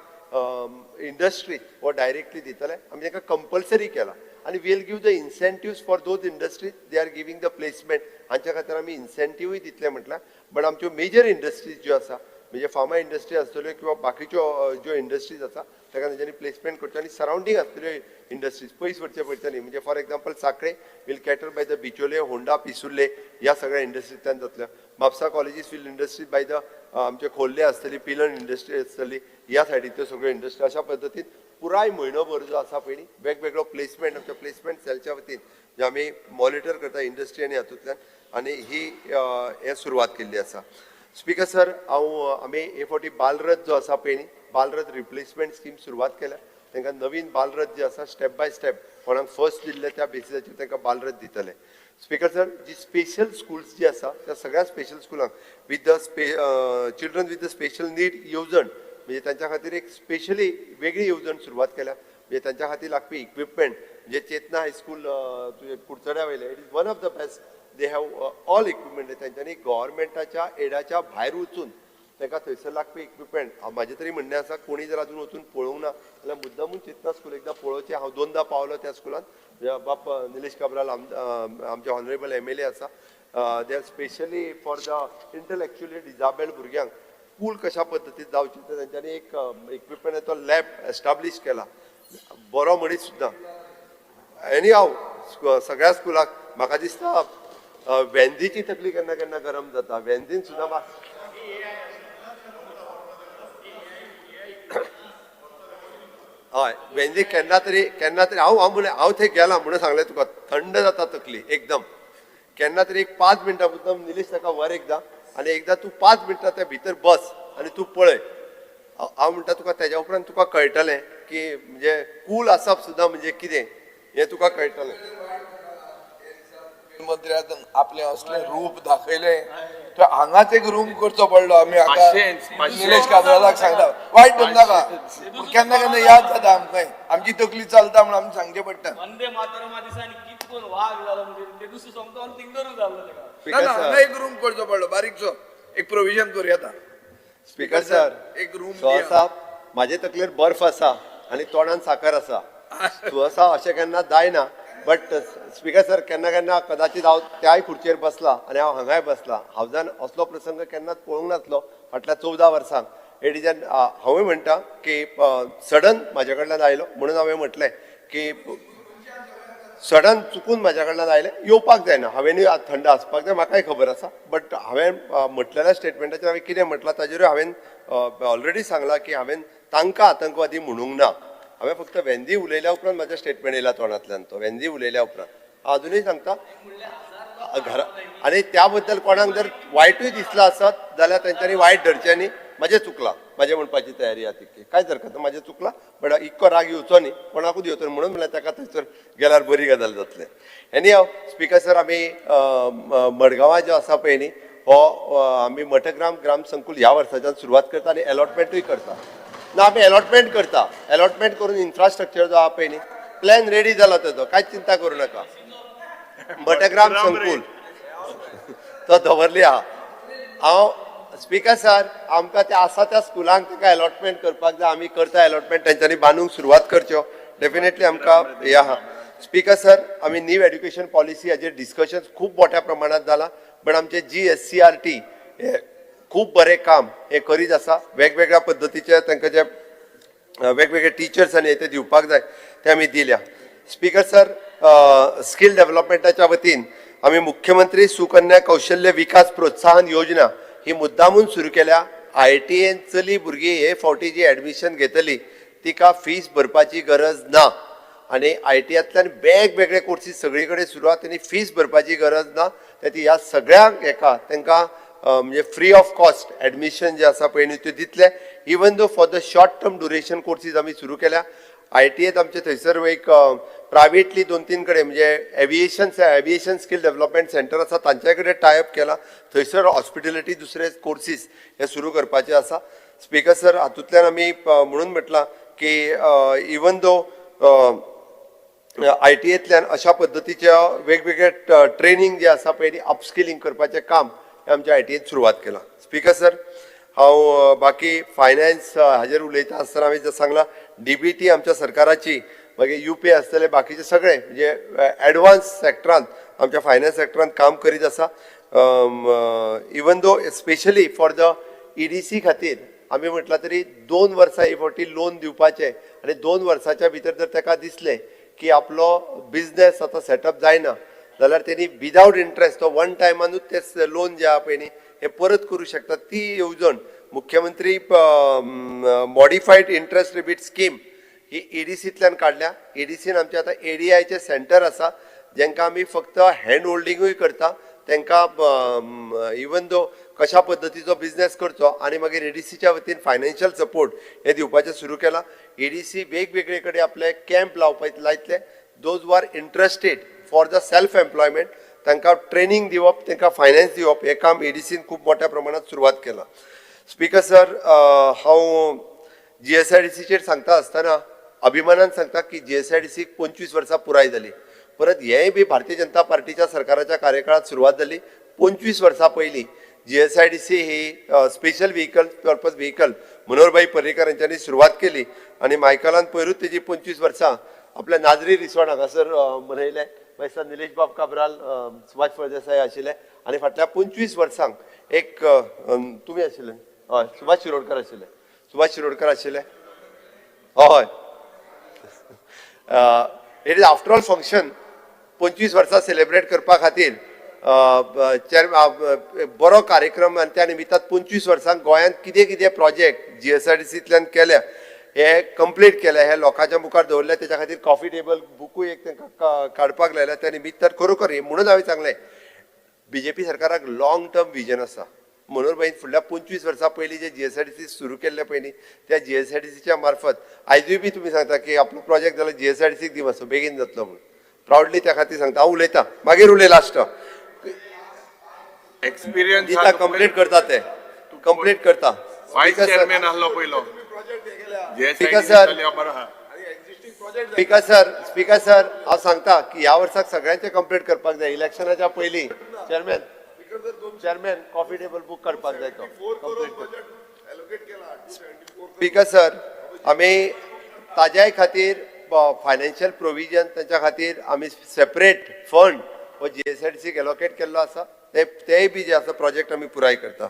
इंडस्ट्री वो डायरेक्टली दितले आमी तांकां कंपल्सरी केला आनी will give the incentives for those industries they are giving the placement हांच्या खातीर आमी इन्सेंटिव्हय दितले म्हटल्यार बट आमच्यो मेजर इंडस्ट्रीज ज्यो आसा म्हणजे फार्मा इंडस्ट्री आसतल्यो किंवा बाकीच्यो ज्यो इंडस्ट्रीज आसा ताका तेंच्यांनी प्लेसमेंट करच्यो आनी सरावंडींग आसतल्यो इंडस्ट्रीज पयस वचचे पडचे न्ही म्हणजे for example Sankhali will cater by the Bicholim Honda Pissurlem ह्या सगळ्या इंडस्ट्रींतल्यान जातल्यो Mapusa colleges will industries by the आमचे खोर्ले आसतली पिलन इंडस्ट्री आसतली ह्या सायडींतल्यो सगळ्यो इंडस्ट्री अशा पद्दतीन पुराय म्हयनोभर जो आसा पळय न्ही वेगवेगळो प्लेसमेंट आमच्या प्लेसमेंट सेलच्या वतीन जे आमी मॉनिटर करता इंडस्ट्री आनी हातूंतल्यान आनी ही हे सुरवात केल्ली आसा स्पीकर सर आमी हे फावटी बालरथ जो आसा पळय न्ही बालरथ रिप्लेसमेंट स्कीम सुरवात केल्या तांकां नवीन बालरथ जे आसा स्टेप बाय स्टेप कोणाक फर्स्ट दिल्ले त्या बेसिसाचेर तांकां बालरथ दितले स्पीकर सर जी स्पेशल स्कूल्स जी आसा त्या सगळ्या स्पेशल स्कुलांक with the children with the special need येवजण म्हणजे तांच्या खातीर एक स्पेशली वेगळी येवजण सुरवात केल्या म्हणजे तांच्या खातीर लागपी इक्विपमेंट म्हणजे चेतना हायस्कूल तुजे कुडचड्या वयले it is one of the best they have all equipment तांच्यांनी गव्हर्मेंटाच्या एडाच्या भायर वचून तांकां थंयसर लागपी इक्विपमेंट म्हाजें तरी म्हणणें आसा कोणी जर अजून वचून पळोवंक ना जाल्यार मुद्दामून चेतना स्कूल एकदां पळोवचें हांव दोनदां पावलो त्या स्कुलांत बाप निलेश काब्राल आमचे ऑनरेबल MLA आसा they are specially for the intellectually disabled भुरग्यांक पूल कशा पद्दतीन जावचे ते तांच्यांनी एक इक्विपमेंट तो लॅब एस्टाब्लीश केला बरो मनीस सुद्दां एनी हांव सगळ्या स्कुलाक म्हाका दिसता वेंदीची तकली केन्ना केन्ना गरम जाता वेंदीन सुद्दां हय वेंदी केन्ना तरी हांव थंय गेला म्हणून सांगलें तुका थंड जाता तकली एकदम केन्ना तरी एक 5 मिनटां मुद्दम निलेश ताका व्हर एकदां आनी एकदां तूं 5 मिनटां त्या भितर बस आनी तूं पळय हांव म्हणटा तुका तेज्या उपरांत तुका कळटलें की म्हणजे कूल आसप सुद्दां म्हणजे कितें हें तुका कळटलें मंत्र्यान आपले असले रूप दाखयले तो हांगाच एक रूम करचो पडलो आमी निलेश काब्रालाक सांगता वायट नाका केन्ना केन्ना याद जाता आमकां आमची तकली चलता म्हणून आमी सांगचें पडटा वंदे मातरम दिसांनी कितकोन वाग जालो म्हणजे ते दुसरो सोमतो तिंगरूच जाल्लो तेका ना हांगा एक रूम करचो पडलो बारीकसो एक प्रोविजन करूं येता स्पीकर सर एक रूम आसा म्हाजे तकलेर बर्फ आसा आनी तोंडान साकर आसा आसा अशें केन्ना जायना बट स्पीकर सर केन्ना केन्ना कदाचित हांव त्याय खुर्चेर बसला आनी हांव हांगाय बसला हावजान असलो प्रसंग केन्नाच पळोवंक नासलो फाटल्या 14 वर्सांक एट इज एन हांवूय म्हणटा की सडन म्हाजे कडल्यान आयलो म्हणून हांवें म्हटलें की सडन चुकून म्हाज्या कडल्यान आयलें येवपाक जायना हांवेंनूय थंड आसपाक जाय म्हाकाय खबर आसा बट हांवें म्हटलेल्या स्टेटमेंटाचेर हांवें कितें म्हटलां ताजेरूय हांवें ऑलरेडी सांगलां की हांवें तांकां आतंकवादी म्हणूंक ना हांवें फक्त वेंदी उलयल्या उपरांत म्हाजें स्टेटमेंट येयला तोंडांतल्यान तो वेंदी उलयल्या उपरांत हांव अजुनूय सांगता घरा आनी त्या बद्दल कोणाक जर वायटूय दिसला आसत जाल्यार तेंच्यांनी वायट धरचें न्ही म्हाजें चुकलां म्हाजें म्हणपाची तयारी आहा तितली कांयच हरकत ना म्हाजें चुकलां बट इतको राग येवचो न्ही कोणाकूच येवचो म्हणून म्हणल्यार ताका थंयसर गेल्यार बरी गजाल जातलें एनी हांव स्पीकर सर आमी मडगांवां जो आसा पळय न्ही हो आमी मठग्राम ग्राम संकुल ह्या वर्साच्यान सुरवात करता आनी अलॉटमेंटूय करता ना आमी अलॉटमेंट करता अलॉटमेंट करून इन्फ्रास्ट्रक्चर जो आहा पळय न्ही प्लॅन रेडी जाला तेजो कांयच चिंता करूं नाका मठग्राम संकुल तो दवरली आहा हांव स्पीकर सर आमकां ते आसा त्या स्कुलांक ताका अलॉटमेंट करपाक जाय आमी करता अलॉटमेंट तेंच्यांनी बांदूंक सुरवात करच्यो डेफिनेटली आमकां हें आहा स्पीकर सर आमी न्यू एड्युकेशन पॉलिसी हाजेर डिस्कशन खूब मोठ्या प्रमाणात जाला बट आमचे GSCRT हे खूब बरें काम हे करीत आसा वेगवेगळ्या पद्दतीचे तांकां जे वेगवेगळे टिचर्स आनी ते दिवपाक जाय ते आमी दिल्या स्पीकर सर स्कील डेव्हलपमेंटाच्या वतीन आमी मुख्यमंत्री सुकन्या कौशल्य विकास प्रोत्साहन योजना ही मुद्दामून सुरू केल्या IITN चली भुरगीं हे फावटी जी एडमिशन घेतली तिका फीस भरपाची गरज ना आनी IITयांतल्यान वेगवेगळे कोर्सीस सगळे कडेन सुरू आहा तेणी फीस भरपाची गरज ना ती ह्या सगळ्यांक हेका तांकां म्हणजे फ्री ऑफ कॉस्ट एडमिशन जे आसा पळय न्ही ते दितले even though for the short term duration courses आमी सुरू केल्या ITएत आमचे थंयसर एक प्रायवेटली 2-3 कडेन म्हणजे एविएशन स्किल डेव्हलपमेंट सेंटर आसा तांचे कडेन टायअप केला थंयसर हॉस्पिटॅलिटी दुसरे कोर्सीस हे सुरू करपाचे आसा स्पीकर सर हातूंतल्यान आमी म्हणून म्हटलां की इवन दो ITएतल्यान अशा पद्दतीच्या वेगवेगळे ट्रेनिंग जे आसा पळय अपस्किलिंग करपाचें काम हे आमच्या ITएत सुरवात केलां स्पीकर सर हांव बाकी फायनान्स हाजेर उलयता आसतना हांवें सांगलां DBT आमच्या सरकाराची मागीर UPay आसतले बाकीचे सगळे म्हणजे एडवान्स सेक्टरांत आमच्या फायनान्स सेक्टरांत काम करीत आसा even though specially for the EDC खातीर आमी म्हटलां तरी 2 वर्सां हे फावटी लोन दिवपाचें आनी 2 वर्साच्या भितर जर ताका दिसलें की आपलो बिझनेस आतां सेटअप जायना जाल्यार तेणी विदाउट इंट्रेस्ट तो वन टायमानूच ते लोन जे आहा पळय न्ही हे परत करूं शकता ती येवजण मुख्यमंत्री मॉडिफायड इंट्रेस्ट रिबीट स्कीम ही EDCंतल्यान काडल्या EDCन आमचे आतां ADIचे सेंटर आसा जेंकां आमी फक्त हँड होल्डिंगूय करता तांकां इवन दो कशा पद्दतीचो बिझनेस करचो आनी मागीर EDCच्या वतीन फायनान्शियल सपोर्ट हे दिवपाचें सुरू केलां EDC वेगवेगळे कडेन आपले कॅम्प लायतले those were interested for the self employment तांकां ट्रेनिंग दिवप तांकां फायनान्स दिवप हें काम EDCन खूब मोठ्या प्रमाणात सुरवात केलां स्पीकर सर हांव GSIDCचेर सांगता आसतना अभिमानान सांगता की GSIDCक 25 वर्सां पुराय जाली परत हेय बी भारतीय जनता पार्टीच्या सरकाराच्या कार्यकाळात सुरवात जाली 25 वर्सां पयलीं GSIDC ही special vehicle purpose vehicle Manoharbhai Parrikar यांच्यानी सुरवात केली आणि मायकलान पयरूच तेजी 25 वर्सां आपल्या नाजरी रिसॉर्ट हांगासर मनयले मागीर निलेश बाब काब्राल सुभाष फळदेसाय आशिल्ले आनी फाटल्या 25 वर्सांक एक तुमी आशिल्ले हय सुभाष शिरोडकर आशिल्ले हय it is after all function 25 वर्सां सेलिब्रेट करपा खातीर बरो कार्यक्रम आनी त्या निमित्तान 25 वर्सांक गोंयांत कितें कितें प्रोजेक्ट GSIDCंतल्यान केल्या हे कंप्लीट केले हे लोकांच्या मुखार दवरले त्याच्या खातीर कॉफी टेबल बुकूय एक तांकां काडपाक लायला त्या निमित्तान खरोखर म्हणून हांवें सांगलें BJP सरकाराक लॉंग टर्म विजन आसा मनोहरभाईन फुडल्या 25 वर्सां पयलीं जे GSIDC सुरू केल्ले पळय न्ही त्या GSIDCच्या मार्फत आयजूय बी तुमी सांगता की आपलो प्रोजेक्ट जाल्यार GSIDCक दी मातसो बेगीन जातलो म्हणून प्राउडली त्या खातीर सांगता हांव उलयतां मागीर उलय लास्ट एक्सपिरियन्स दिता कंप्लीट करता ते कंप्लीट करता वायस चेअरमॅन आसलो पयलो स्पीकर सर हांव सांगता की ह्या वर्साक सगळ्यांचे कंप्लीट करपाक जाय इलेक्शनाच्या पयलीं चेअरमॅन कॉफी टेबल बुक करपाक जाय तो कंप्लीट स्पीकर सर आमी ताज्याय खातीर फायनान्शियल प्रोविजन तांच्या खातीर आमी सेपरेट फंड हो GSIDCक एलोकेट केल्लो आसा तेय बी जे आसा प्रोजेक्ट आमी पुराय करता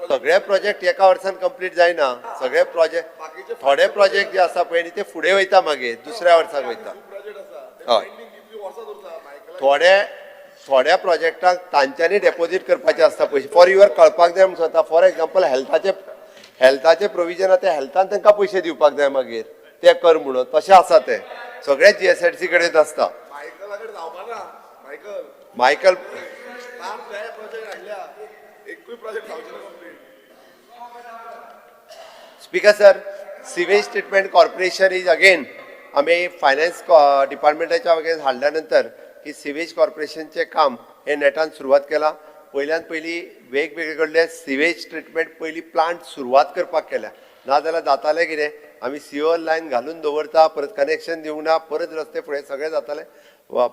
सगळे प्रोजेक्ट एका वर्सान कंप्लीट जायना सगळे प्रोजेक्ट थोडे प्रोजेक्ट जे आसा पळय न्ही ते फुडें वयता मागीर दुसऱ्या वर्साक वयता हय थोड्या प्रोजेक्टाक तांच्यांनी डेपोजीट करपाचे आसता पयशे फॉर युअर कळपाक जाय म्हणून सांगता फॉर एग्जाम्पल हेल्थाचे प्रोविजन आसा ते हेल्थान तांकां पयशे दिवपाक जाय मागीर ते कर म्हणून तशें आसा ते सगळे GSIDC कडेन आसता Michael speaker sir sewage treatment corporation is again आम्ही फायनान्स डिपार्टमेंटाच्या वगैरे हाडल्या नंतर की सिवेज कॉर्पोरेशनचे काम हे नेटान सुरवात केला पहिल्यान पयली वेगवेगळे कडले सिवेज ट्रीटमेंट पयली प्लांट सुरवात करपाक केल्या नाजाल्यार जातालें कितें आमी सीवर लायन घालून दवरता परत कनेक्शन दिवंक ना परत रस्ते फुडें सगळें जातालें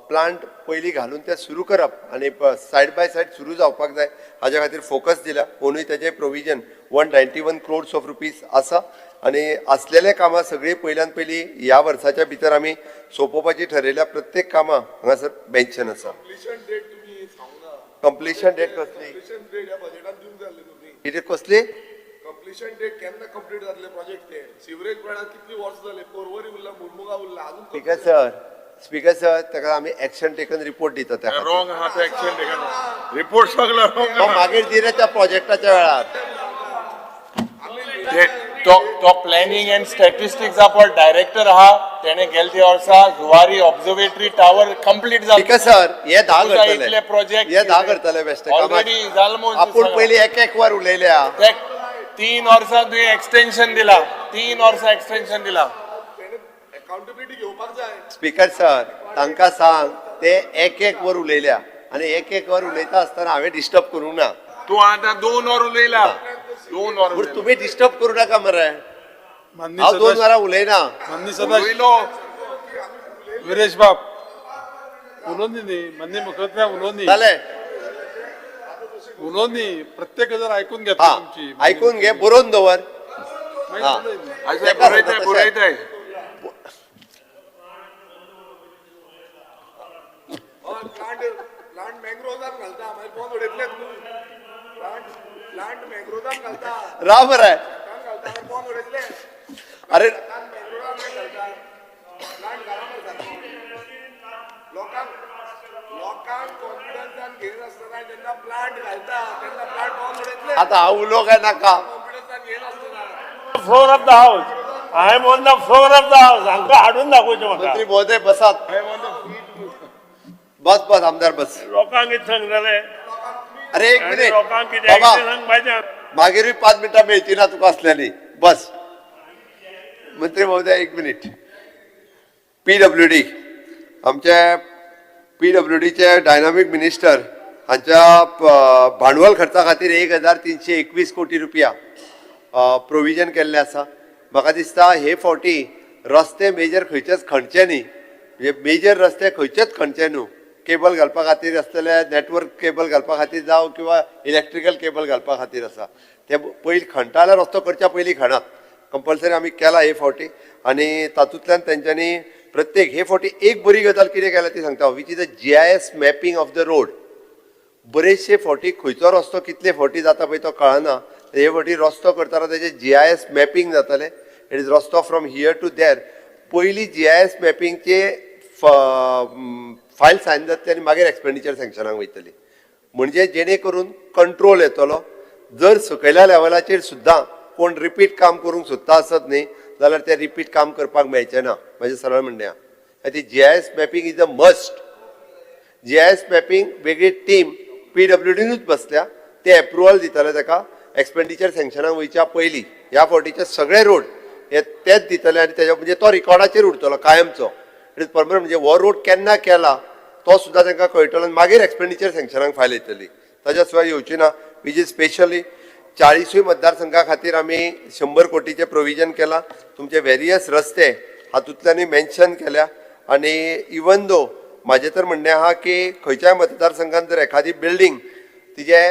प्लांट पयलीं घालून ते सुरू करप आनी सायड बाय सायड सुरू जावपाक जाय हाज्या खातीर फोकस दिला कोणूय तेजें प्रोविजन 191 crores of rupees आसा आनी असलेले कामां सगळीं पयल्यान पयलीं ह्या वर्साच्या भितर आमी सोंपोवपाची ठरयल्या प्रत्येक कामां हांगासर मेन्शन आसा कंप्लिशन डेट कसली कंप्लिशन डेट केन्ना कंप्लीट जातले प्रोजेक्ट ते सिवरेज प्लांटात कितली वर्स जाले कोरवरी उरला मुरमुगा उरला अजून स्पीकर सर ताका आमी एक्शन टेकन रिपोर्ट दिता त्या रॉंग आहा तो एक्शन टेकन रिपोर्ट सगळो रॉंग मागीर दिले त्या प्रोजेक्टाच्या वेळार तो प्लॅनिंग अँड स्टॅटिस्टिक्सा पळय डायरेक्टर आहा तेणे गेल्या त्या वर्सा जुवारी ऑब्झर्वेटरी टावर कंप्लीट जालो स्पीकर सर हे 10 करतले इतले प्रोजेक्ट हे 10 करतले बेस्ट ऑलरेडी जाल म्हणून आपूण पयली एक वर उलयल्या 3 वर्सां तुवें एक्सटेंशन दिला 3 वर्सां एक्सटेंशन दिला. अकाउंटेबिलिटी घेवपाक जाय. स्पीकर सर तांकां सांग ते एक वर उलयल्या आनी एक वर उलयता आसतना हांवें डिस्टर्ब करूंक ना. तूं आतां 2 वर उलयला 2 वर पूण तुमी डिस्टर्ब करूं नाका मरे. माननीय हांव 2 सदस्य वरां उलयना. माननीय सदस्य उलयलो. विरेश बाब उलोवनी न्ही माननीय मुखत्यार उलोवनी जालें उलोवनी प्रत्येक गजाल आयकून घेता हा तुमची आयकून घे बरोवन दवर. मागीर हा. उलय. बरयताय प्लांट मँग्रोजान घालता मागीर कोण उडयतले प्लांट मँग्रोजान घालता राव मरे. घालता कोण उडयतले अरे लोकांक कॉन्फिडन्सान घेयन आसतना जेन्ना प्लांट घालता तेन्ना प्लांट कोण उडयतले आता हांव उलोवंक काय नाका. कॉन्फिडन्सान घेयन आसतना floor of the house I am on the floor of the house हांकां हाडून दाखोवचें म्हाका मंत्री महोदय बसात. बस बस आमदार बस. लोकांक कितें सांगतले अरे एक मिनिट लोकांक कितें बाबा सांग पाहिजे मागीरूय 5 मिनटां मेळची ना तुका असलेली. बस मंत्री महोदय एक मिनिट. PWD आमचे PWDचे डायनामीक मिनिस्टर हांच्या भांडवल खर्चा खातीर 1321 कोटी रुपया प्रोविजन केल्ले आसा. म्हाका दिसता हे फावटी रस्ते मेजर खंयचेच खणचे न्ही. म्हणजे मेजर रस्ते खंयचेच खणचे न्हू. केबल घालपा खातीर आसतले नेटवर्क केबल घालपा खातीर जावं किंवा इलेक्ट्रिकल केबल घालपा खातीर आसा ते पयलीं खणटा जाल्यार रस्तो करच्या पयलीं खणात. कंपल्सरी आमी केला हे फावटी आनी तातूंतल्यान तेंच्यांनी प्रत्येक हे फावटी एक बरी गजाल कितें केल्या ती सांगता which is the GIS mapping of the road. बरेचशे फावटी खंयचो रस्तो कितले फावटी जाता पळय तो कळना. हे फावटी रस्तो करतना तेजे GIS मॅपींग जातलें. इट इज रस्तो फ्रॉम हियर टू देर. पयलीं GIS मॅपींगचे फायल सायन जातली आनी मागीर एक्सपेंडिचर सँक्शनाक वयतली. म्हणजे जेणे करून कंट्रोल येतलो. जर सकयल्या लेवलाचेर सुद्दां कोण रिपीट काम करूंक सोदता आसत न्ही जाल्यार ते रिपीट काम करपाक मेळचें ना. म्हजें सरळ म्हणणें आहा. ती GIS mapping is a must. GIS mapping वेगळी टीम PWDनूच बसल्या. ते एप्रुवल दितले ताका एक्सपेंडिचर सँक्शनाक वयच्या पयलीं. ह्या फावटीचे सगळे रोड हे तेच दितले आनी तेज्या म्हणजे तो रिकॉर्डाचेर उरतलो कायमचो. It is permanent. म्हणजे हो रोड केन्ना केला तो सुद्दां तांकां कळटलो आनी मागीर एक्सपेंडिचर सँक्शनाक फायल येतली. ताच्या शिवाय येवची ना. वीच इज स्पेशली 40 मतदारसंघा खातीर आमी 100 कोटीचे प्रोविजन केला. तुमचे वेरियस रस्ते हातूंतल्यानूय मेन्शन केल्या आनी इवन दो म्हाजें तर म्हणणें आहा की खंयच्याय मतदारसंघात जर एखादी बिल्डींग तिजे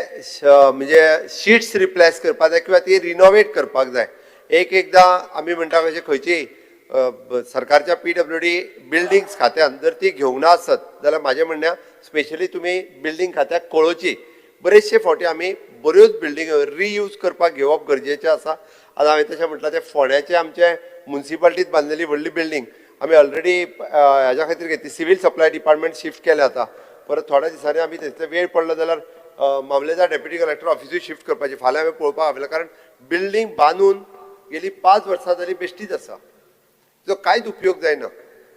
म्हणजे शीट्स रिप्लेस करपाक जाय किंवा ती रिनोवेट करपाक जाय. एकदां आमी म्हणटा कशें खंयची सरकारच्या PWD बिल्डिंग्स खात्यान जर ती घेवंक ना आसत जाल्यार म्हाजें म्हणणें स्पेशली तुमी बिल्डींग खात्याक कळोवची. बरेचशे फावटी आमी बऱ्योच बिल्डींग रियूज करपाक घेवप गरजेचें आसा. आतां हांवें तशें म्हटलां तें फोंड्याचें आमचे म्युन्सिपाल्टीत बांदलेली व्हडली बिल्डींग आमी ऑलरेडी हेज्या खातीर घेतली. सिवील सप्लाय डिपार्टमेंट शिफ्ट केलें आतां. परत थोड्या दिसांनी आमी थंयसर वेळ पडलो जाल्यार मामलेदार डेप्युटी कलेक्टर ऑफिसूय शिफ्ट करपाची. फाल्यां हांवें पळोवपाक आयलें कारण बिल्डींग बांदून गेली 5 वर्सां जाली बेश्टीच आसा. जो कांयच उपयोग जायना.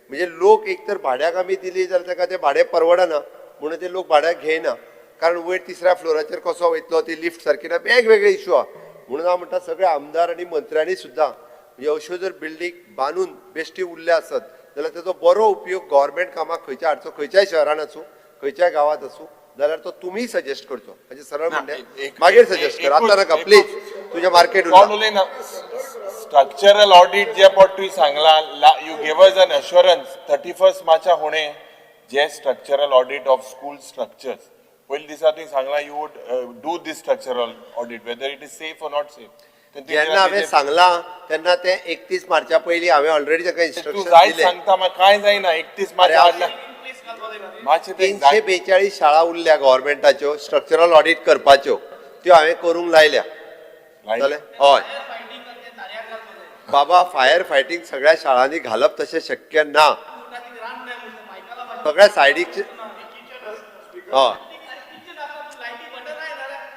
म्हणजे लोक एक तर भाड्याक आमी दिली जाल्यार ताका तें भाडें परवडना म्हणून ते लोक भाड्याक घेयना. कारण वयर 3ऱ्या फ्लोराचेर कसो वयतलो ती लिफ्ट सारकी ना वेगवेगळे इशू आहा. म्हणून हांव म्हणटा सगळे आमदार आनी मंत्र्यांनी सुद्दां म्हणजे अश्यो जर बिल्डींग बांदून बेश्टी उरल्या आसत जाल्यार तेजो बरो उपयोग गव्हर्मेंट कामाक खंयच्या हाडचो. खंयच्याय शहरान आसूं खंयच्याय गांवांत आसूं जाल्यार तो तुमी सजेस्ट करचो. म्हणजे सरळ म्हणणें मागीर सजेस्ट कर. आतां नाका प्लीज तुजें मार्केट उलयना. स्ट्रक्चरल ऑडिट जे पट तुवें सांगला you give us an assurance 31 मार्चा होणे जे structural audit of school structures पयले दिसा तुवें सांगला you would do this structural audit whether it is safe or not safe. जेन्ना हांवें सांगलां तेन्ना ते 31 मार्चा पयलीं हांवें ऑलरेडी ताका इन्स्ट्रक्शन दिले. सांगता म्हाका कांय जायना. 31 मार्च 342 शाळा उरल्या गव्हर्मेंटाच्यो स्ट्रक्चरल ऑडिट करपाच्यो. त्यो हांवें करूंक लायल्या. जालें हय बाबा फायर फायटींग सगळ्या शाळांनी घालप तशें शक्य ना. सगळ्या सायडीक हय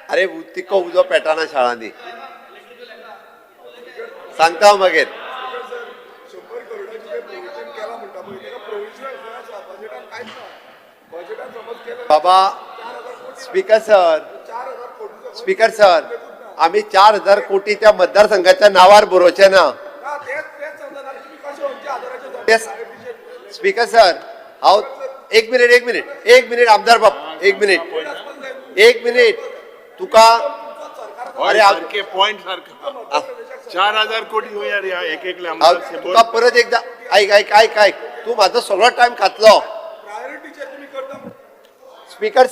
अरे तिको उजो पेटाना शाळांनी सांगता हांव मागीर. बाबा स्पीकर सर आम्ही 4,000 कोटी त्या मतदारसंघाच्या नावावर बरोवचे ना. स्पीकर सर हांव एक मिनिट आमदार बाब एक मिनिट तुका अरे सारखे पॉइंट सारखे 4,000 कोटी होया रे एक तुका परत एकदा ऐक तू माझा सगळो टाइम खातलो. स्पीकर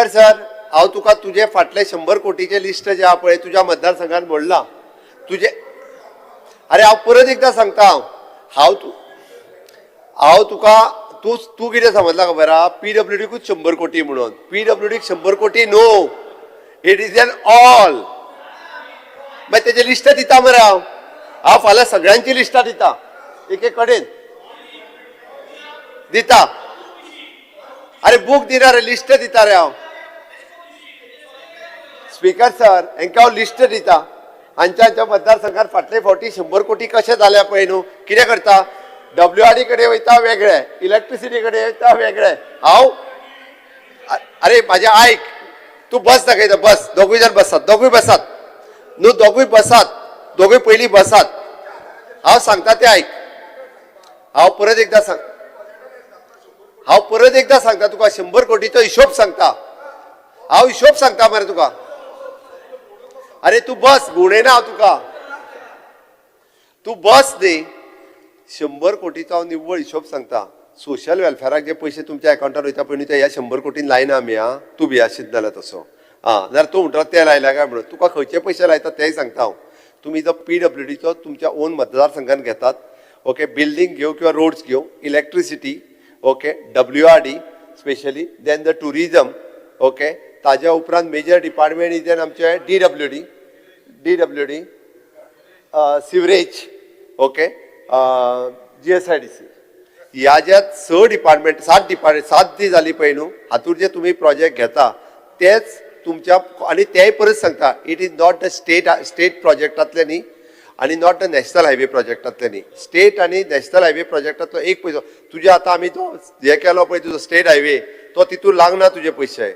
सर हांव तुका तुझे फाटले 100 कोटीचे लिस्ट जे आहा पळय तुझ्या मतदारसंघात मोडला तुझे. अरे हांव परत एकदा सांगता हांव तुका तू कितें समजला खबर आहा PWDकूच 100 कोटी म्हणून. PWDक 100 कोटी no, it is an all. मागीर तेजे लिस्ट दिता मरे हांव फाल्यां सगळ्यांची लिस्टां दिता एक कडेन दिता. अरे बूक दिना रे लिस्ट दिता रे हांव. स्पीकर सर हांकां हांव लिस्ट दिता हांच्या मतदारसंघात फाटले फावटी 100 कोटी कशे जाल्या पळय न्हू. कितें करता WRD कडेन वयता वेगळे, इलेक्ट्रिसिटी कडेन वयता वेगळे. हांव अरे म्हाजें आयक तू बस दाखयता बस दोगूय जाण बसात दोगूय पयलीं बसात. हांव सांगता तें आयक. हांव परत एकदा सांगता तुका 100 कोटीचो हिशोब सांगता. हांव हिशोब सांगता मरे तुका. अरे तू बस गुणयना हांव तुका. तू बस न्ही. 100 कोटीचो हांव निव्वळ हिशोब सांगता. सोशल वेलफेअराक जे पयशे तुमच्या अकाउंटार वयता पळय न्ही ते ह्या 100 कोटीन लायना आमी तूं बी आशीत जाल्यार तसो जाल्यार तूं म्हणटा ते लायला काय म्हणून तुका खंयचे पयशे लायता तेय सांगता हांव. तुमी जो PWDचो तुमच्या ओन मतदारसंघान घेतात ओके बिल्डींग घेव किंवा रोड्स घेव electricity okay WRD specially then the tourism okay ताज्या उपरांत मेजर डिपार्टमेंट इज एन आमचे DWD सिवरेज ओके GSIDC ह्या ज्या 6 डिपार्टमेंट 7 ती जाली पळय न्हू हातूंत जे तुमी प्रोजेक्ट घेता तेच तुमच्या आणि तेय परत सांगता it is not the state प्रोजेक्टांतले न्ही आणि नॉट द नॅशनल हायवे प्रोजेक्टांतले न्ही. स्टेट आणि नॅशनल हायवे प्रोजेक्टांतलो एक पयसो तुजे आतां आमी तो हे केलो पळय तुजो स्टेट हायवे तो तितून लागना तुजे पयशे.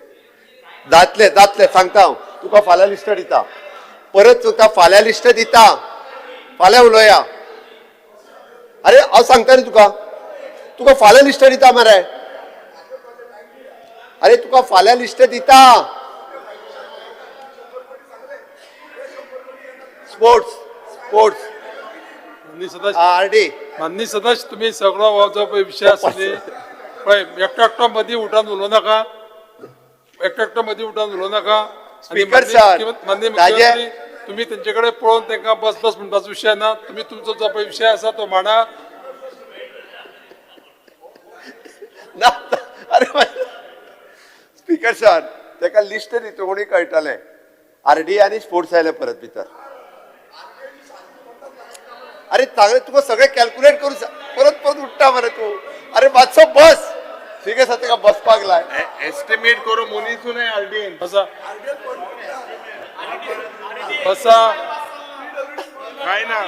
जातले सांगता हांव तुका फाल्यां लिस्ट दिता. परत तुका फाल्यां लिस्ट दिता. फाल्यां उलोवया. अरे हांव सांगता न्ही तुका फाल्यां लिस्ट दिता मरे. अरे तुका फाल्यां लिस्ट दिता. स्पोर्ट्स माननीय सदस्य तुम्ही सगळो हो जो पळय विशय आसा न्ही पळय एकटो मदीं उठान उलोव नाका. स्पीकर सर माननीय मुख्यमंत्री तुम्ही तेंचे कडेन पळोवन तांकां बस म्हणपाचो विशय ना. तुम्ही तुमचो जो पळय विशय आसा तो मांडा. अरे स्पीकर सर ताका लिस्ट दिता कोणी कळटलें. RD आनी स्पोर्ट्स आयले परत भितर. अरे चांगले तुका सगळे कॅल्क्युलेट करून परत उठटा मरे तू. अरे मातसो बस. ठीक आहे ताका बसपाक लाय. एस्टिमेट करू मनीसून RD बसा काय ना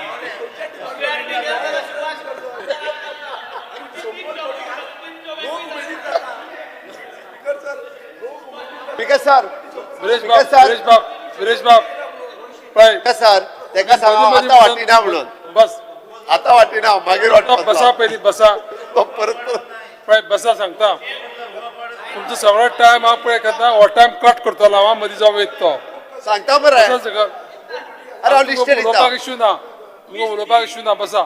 स्पीकर सर सुरेश बाब पळय सर ताका सांगा आता वाटिना म्हणून. बस आता वाटिना मागीर वाटता. बसा पयलीं बसा परत पळय बसा सांगता. तुमचो सगळो टायम हांव पळय करता हो टायम कट करतलो हांव मदीं जो वयता तो सांगता मरे. अरे हांव लिस्ट दिता. उलोवपाक इश्यू ना बसा.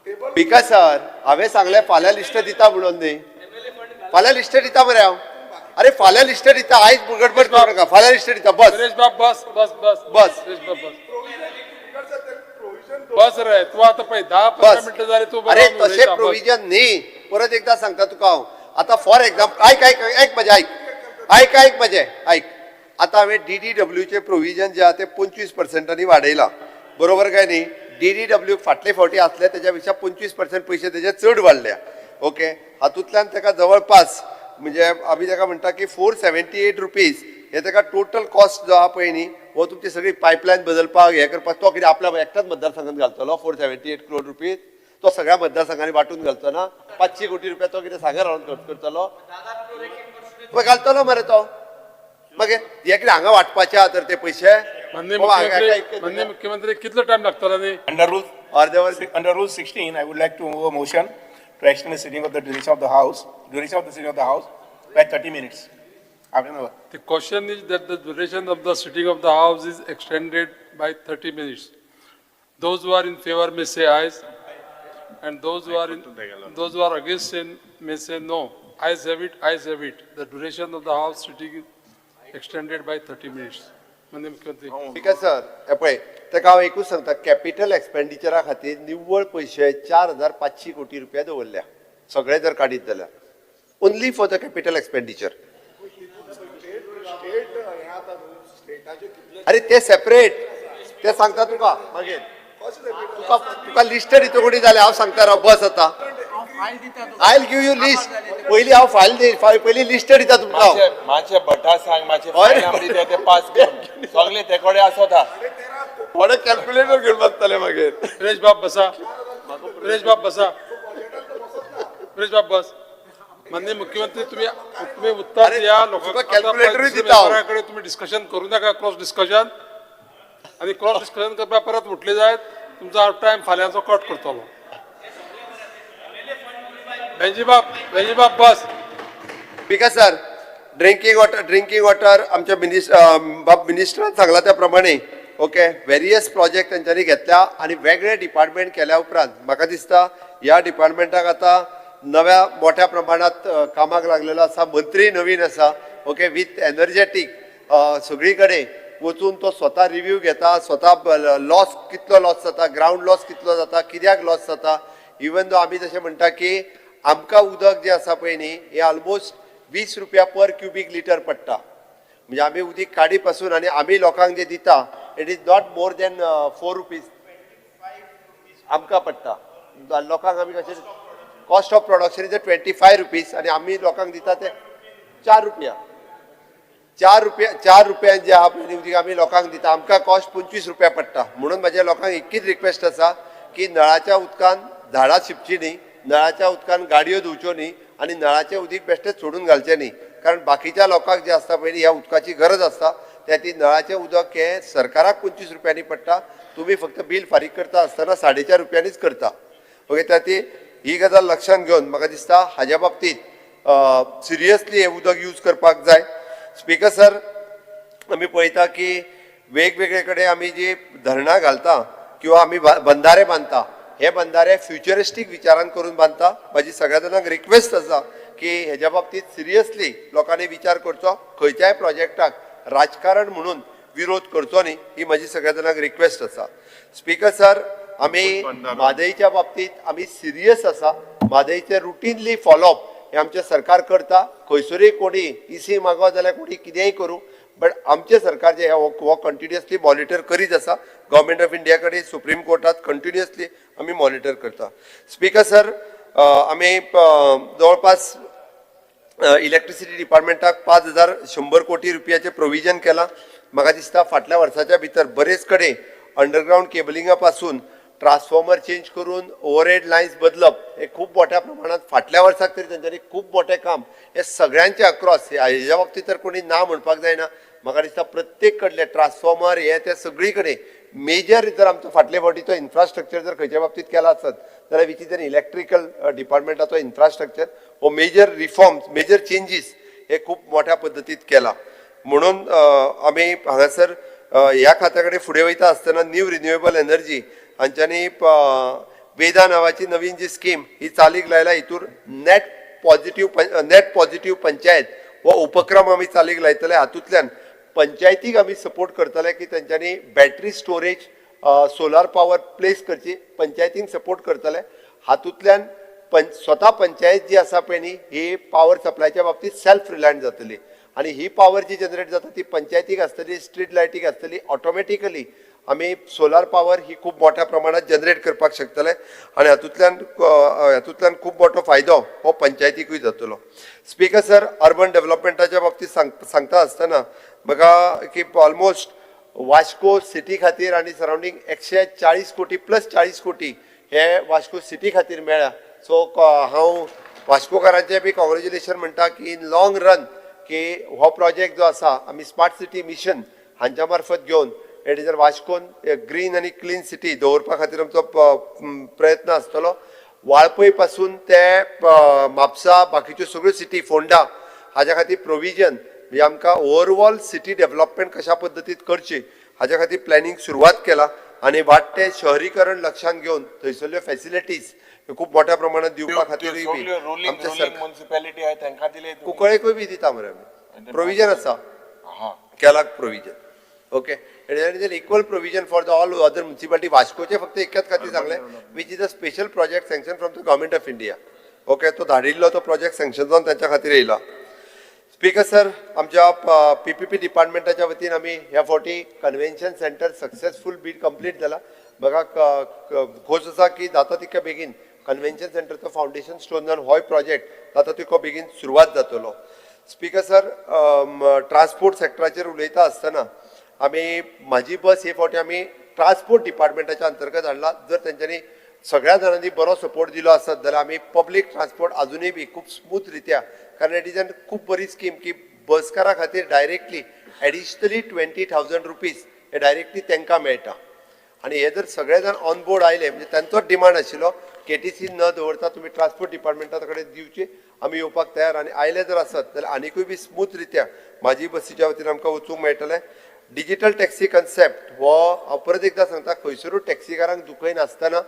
स्पीकर सर हांवें सांगलें फाल्यां लिस्ट दिता म्हणून न्ही. फाल्यां लिस्ट दिता मरे हांव. अरे फाल्यां लिस्ट दिता. आयज गडबड करूं नाका. फाल्यां लिस्ट दिता. बस सुरेश बाब बस सुरेश बाब बस रे तू आता पळय 10-15 मिनिटं जाली तू. अरे तशें प्रोविजन न्ही. परत एकदा सांगता तुका हांव. आता फॉर एक्झाम्पल ऐक म्हजें ऐक. आता हांवें DDWचे प्रोविजन जे आहा ते 25% वाडयला. बरोबर काय न्ही. DDW फाटले फावटी आसले तेच्या पेक्षा 25% पयशे तेजे चड वाडल्या. ओके हातूंतल्यान ताका जवळपास म्हणजे आमी ताका म्हणटा की 478 रुपीज हे ताका टोटल कॉस्ट जो आहा पळय न्ही हो तुमची सगळी पायपलायन बदलपाक हे करपाक तो कितें आपल्या एकटाच मतदारसंघात घालतलो 478 करोड रुपीज. तो सगळ्या मतदारसंघांनी वाटून घालचो ना. 500 कोटी रुपया तो कितें सांगार हाडून खर्च करतलो घालतलो मरे तो. मागीर हे कितें हांगा वाटपाचे आहा तर ते पयशे माननीय मुख्यमंत्री कितलो टाइम लागतलो न्ही अर्दे वर Under Rule 16, I would like to move a motion to extend the sitting of the duration of the House by 30 minutes. Half an hour. The question is that the duration of the sitting of the House is extended by 30 minutes. Those who are in favor may say ayes, and those who are against may say no. Ayes have it, ayes have it. The duration of the House sitting is extended by 30 minutes. माननीय मुख्यमंत्री. Speaker sir हे पळय ताका हांव एकूच सांगता capital एक्सपेंडिचरा खातीर निव्वळ पयशे 4,500 कोटी रुपया दवरल्या सगळे जर काडीत जाल्यार only for the capital expenditure. अरे ते सेपरेट ते सांगता तुका मागीर तुका लिस्टेड हितून जाल्यार हांव सांगता राव बस आता I will give you list पयली हांव फायल पयली लिस्टेड दिता तुमकां मातशे भटा सांग मातशे फायल आमची ते पास कर सगळे ते कडे आसोता थोडे कॅल्क्युलेटर घेवन बसतले मागीर. सुरेश बाब बसा. सुरेश बाब बसा. सुरेश बाब बस. माननीय मुख्यमंत्री तुम्ही उत्तर द्या. लोकांना कॅल्क्युलेटर दिता तुम्ही डिस्कशन करू नका क्रॉस डिस्कशन आणि क्रॉस डिस्कशन करपा परत उठले जायत तुमचा टाइम फाल्यांचो कट करतलो. वेंजी बाब बस. स्पीकर सर ड्रिंकिंग वॉटर आमच्या मिनिस्टरान सांगला त्या प्रमाणे ओके वेरियस प्रोजेक्ट तेंच्यांनी घेतल्या आणि वेगळे डिपार्टमेंट केल्या उपरांत म्हाका दिसता ह्या डिपार्टमेंटाक आता नव्या मोठ्या प्रमाणात कामाक लागलेलो आसा. मंत्री नवीन आसा ओके विथ एनर्जेटीक सगळी कडेन वचून तो स्वता रिव्ह्यू घेता स्वता लॉस कितलो लॉस जाता ग्राउंड लॉस कितलो जाता कित्याक लॉस जाता इवन दो आमी जशें म्हणटा की आमकां उदक जें आसा पळय न्ही हें ऑलमोस्ट 20 रुपया पर क्युबिक लिटर पडटा म्हणजे आमी उदीक काडी पासून आनी आमी लोकांक जे दिता it is not more than 4 rupees आमकां पडटा लोकांक आमी कशें cost of production is 25 rupees आनी आमी लोकांक दिता ते 4 रुपया 4 रुपयान जे आहा पळय उदीक आमी लोकांक दिता आमकां कॉस्ट 25 रुपया पडटा. म्हणून म्हाज्या लोकांक एकच रिक्वेस्ट आसा की नळाच्या उदकान झाडां शिंपची न्ही नळाच्या उदकान गाडयो धुवच्यो न्ही आणि नळाचें उदीक बेश्टें सोडून घालचें न्ही कारण बाकीच्या लोकांक जे आसता पळय ह्या उदकाची गरज आसता त्या ती नळाचें उदक हें सरकाराक 25 रुपयांनी पडटा तुमी फक्त बील फारीक करता आसतना 4.5 रुपयांनीच करता ओके. त्या ती ही गजाल लक्षांत घेवन म्हाका दिसता हाज्या बाबतींत सिरियसली हें उदक यूज करपाक जाय. स्पीकर सर आमी पळयता की वेगवेगळे कडेन आमी जी धरणां घालता किंवा आमी बंधारे बांदता हे बंधारे फ्युचरिस्टीक विचारान करून बांदता. म्हाजी सगळ्या जाणांक रिक्वेस्ट आसा की हेज्या बाबतींत सिरियसली लोकांनी विचार करचो खंयच्याय प्रोजेक्टाक राजकारण म्हणून विरोध करचो न्ही ही म्हजी सगळ्या जाणांक रिक्वेस्ट आसा. स्पीकर सर आमी म्हादईच्या बाबतींत आमी सिरियस आसा. म्हादईचे रुटीनली फॉलोअप हे आमचें सरकार करता. खंयसरूय कोणी इसी मागो जाल्यार कोणी कितेंय करूं बट आमचें सरकार जे हो कंटिन्युअसली मॉनिटर करीत आसा. गव्हर्मेंट ऑफ इंडिया कडेन सुप्रीम कोर्टात कंटिन्युअसली आमी मॉनिटर करता. स्पीकर सर आमी जवळपास इलेक्ट्रिसिटी डिपार्टमेंटाक 5,100 कोटी रुपयाचें प्रोविजन केलां. म्हाका दिसता फाटल्या वर्साच्या भितर बरेच कडेन अंडरग्रावंड केबलिंगा पासून ट्रान्सफॉर्मर चेंज करून ओव्हरहेड लायन्स बदलप हे खूब मोठ्या प्रमाणात फाटल्या वर्साक तरी तेंच्यांनी खूब मोठें काम हे सगळ्यांचे अक्रॉस हेज्या बाबतींत तर कोणी ना म्हणपाक जायना. म्हाका दिसता प्रत्येक कडले ट्रान्सफॉर्मर हे ते सगळी कडेन मेजर जर आमचो फाटले फावटीचो इन्फ्रास्ट्रक्चर जर खंयच्या बाबतींत केला आसत जाल्यार विच इज एन इलेक्ट्रिकल डिपार्टमेंटाचो इन्फ्रास्ट्रक्चर हो मेजर रिफॉर्म्स मेजर चेंजीस हे खूब मोठ्या पद्दतीत केला. म्हणून आमी हांगासर ह्या खात्या कडेन फुडें वयता आसतना न्यू रिन्युएबल एनर्जी हांच्यांनी वेदा नांवाची नवीन जी स्कीम ही चालीक लायला. हितूर नेट पॉझिटिव्ह पंचायत हो उपक्रम आमी चालीक लायतले. हातूंतल्यान पंचायतीक आमी सपोर्ट करतले की तेंच्यांनी battery storage solar power place करची पंचायतींक सपोर्ट करतले. हातूंतल्यान स्वता पंचायत जी आसा पळय न्ही ही पावर सप्लायच्या बाबतींत सेल्फ रिलायंट जातली आणि ही पावर जी जनरेट जाता ती पंचायतीक आसतली स्ट्रीट लायटीक आसतली. ऑटोमॅटिकली आमी सोलार पावर ही खूब मोठ्या प्रमाणात जनरेट करपाक शकतले आणि हातूंतल्यान खूब मोठो फायदो हो पंचायतीकूय जातलो. स्पीकर सर अर्बन डेव्हलपमेंटाच्या बाबतींत सांगता आसतना म्हाका की ऑलमोस्ट वास्को सिटी खातीर आनी सरावंडींग 140 कोटी प्लस 40 कोटी हे वास्को सिटी खातीर मेळ्ळा. सो हांव वास्कोकारांचे बी कॉंग्रॅच्युलेशन म्हणटा की इन लॉंग रन की हो प्रोजेक्ट जो आसा आमी स्मार्ट सिटी मिशन हांच्या मार्फत घेवन एडिजर वास्कोन ग्रीन आनी क्लीन सिटी दवरपा खातीर आमचो प्रयत्न आसतलो. वाळपय पासून ते म्हापसा बाकीच्यो सगळ्यो सिटी फोंडा हाज्या खातीर प्रोविजन म्हणजे आमकां ओवरऑल सिटी डेव्हलपमेंट कशा पद्दतीन करची हाज्या खातीर प्लॅनिंग सुरवात केला आणि वाडटे शहरीकरण लक्षांत घेवन थंयसरल्यो फॅसिलिटीज खूप मोठ्या प्रमाणात दिवपा खातीर म्युनिसिपॅलिटी आहे तांकां दिले कुंकळेकूय बी दिता मरे आमी प्रोविजन आसा केला provision. Okay equal provision for the all other municipality. वास्कोचे फक्त एकच खातीर सांगले which is a special project sanction from the government of India. Okay तो धाडिल्लो तो प्रोजेक्ट सँक्शन जावन तांच्या खातीर येयला. स्पीकर सर, आमच्या PPP डिपार्टमेंटाच्या वतीन आमी ह्या फावटी convention centre successful bid complete जाला. म्हाका खोस आसा की जाता तितक्या बेगीन कन्व्हेन्शन सेंटरचो फावंडेशन स्टोन जावन होय प्रोजेक्ट जाता तितको बेगीन सुरवात जातलो. स्पीकर सर, ट्रान्सपोर्ट सेक्टराचेर उलयता आसतना आमी म्हाजी बस हे फावटी आमी ट्रान्सपोर्ट डिपार्टमेंटाच्या अंतर्गत हाडला. जर तेंच्यांनी सगळ्या जाणांनी बरो सपोर्ट दिलो आसत जाल्यार आमी पब्लीक ट्रान्सपोर्ट अजुनूय बी खूब स्मूथ रित्या, कारण इट इज अ खूब बरी स्कीम की बसकारा खातीर डायरेक्टली एडिशनली 20,000 रुपीज हे डायरेक्टली तांकां मेळटा. आणि हे जर सगळे जाण ऑन बोर्ड आयले म्हणजे तांचोच डिमांड आशिल्लो KTC न दवरता तुमी ट्रान्सपोर्ट डिपार्टमेंटा कडेन दिवचे, आमी येवपाक तयार. आनी आयले जर आसत जाल्यार आनिकूय बी स्मूथ रित्या म्हाजी बसीच्या वतीन आमकां वचूंक मेळटलें. डिजिटल टॅक्सी कन्सेप्ट हो हांव परत एकदां सांगता, खंयसरूच टॅक्सीकारांक दुखय नासतना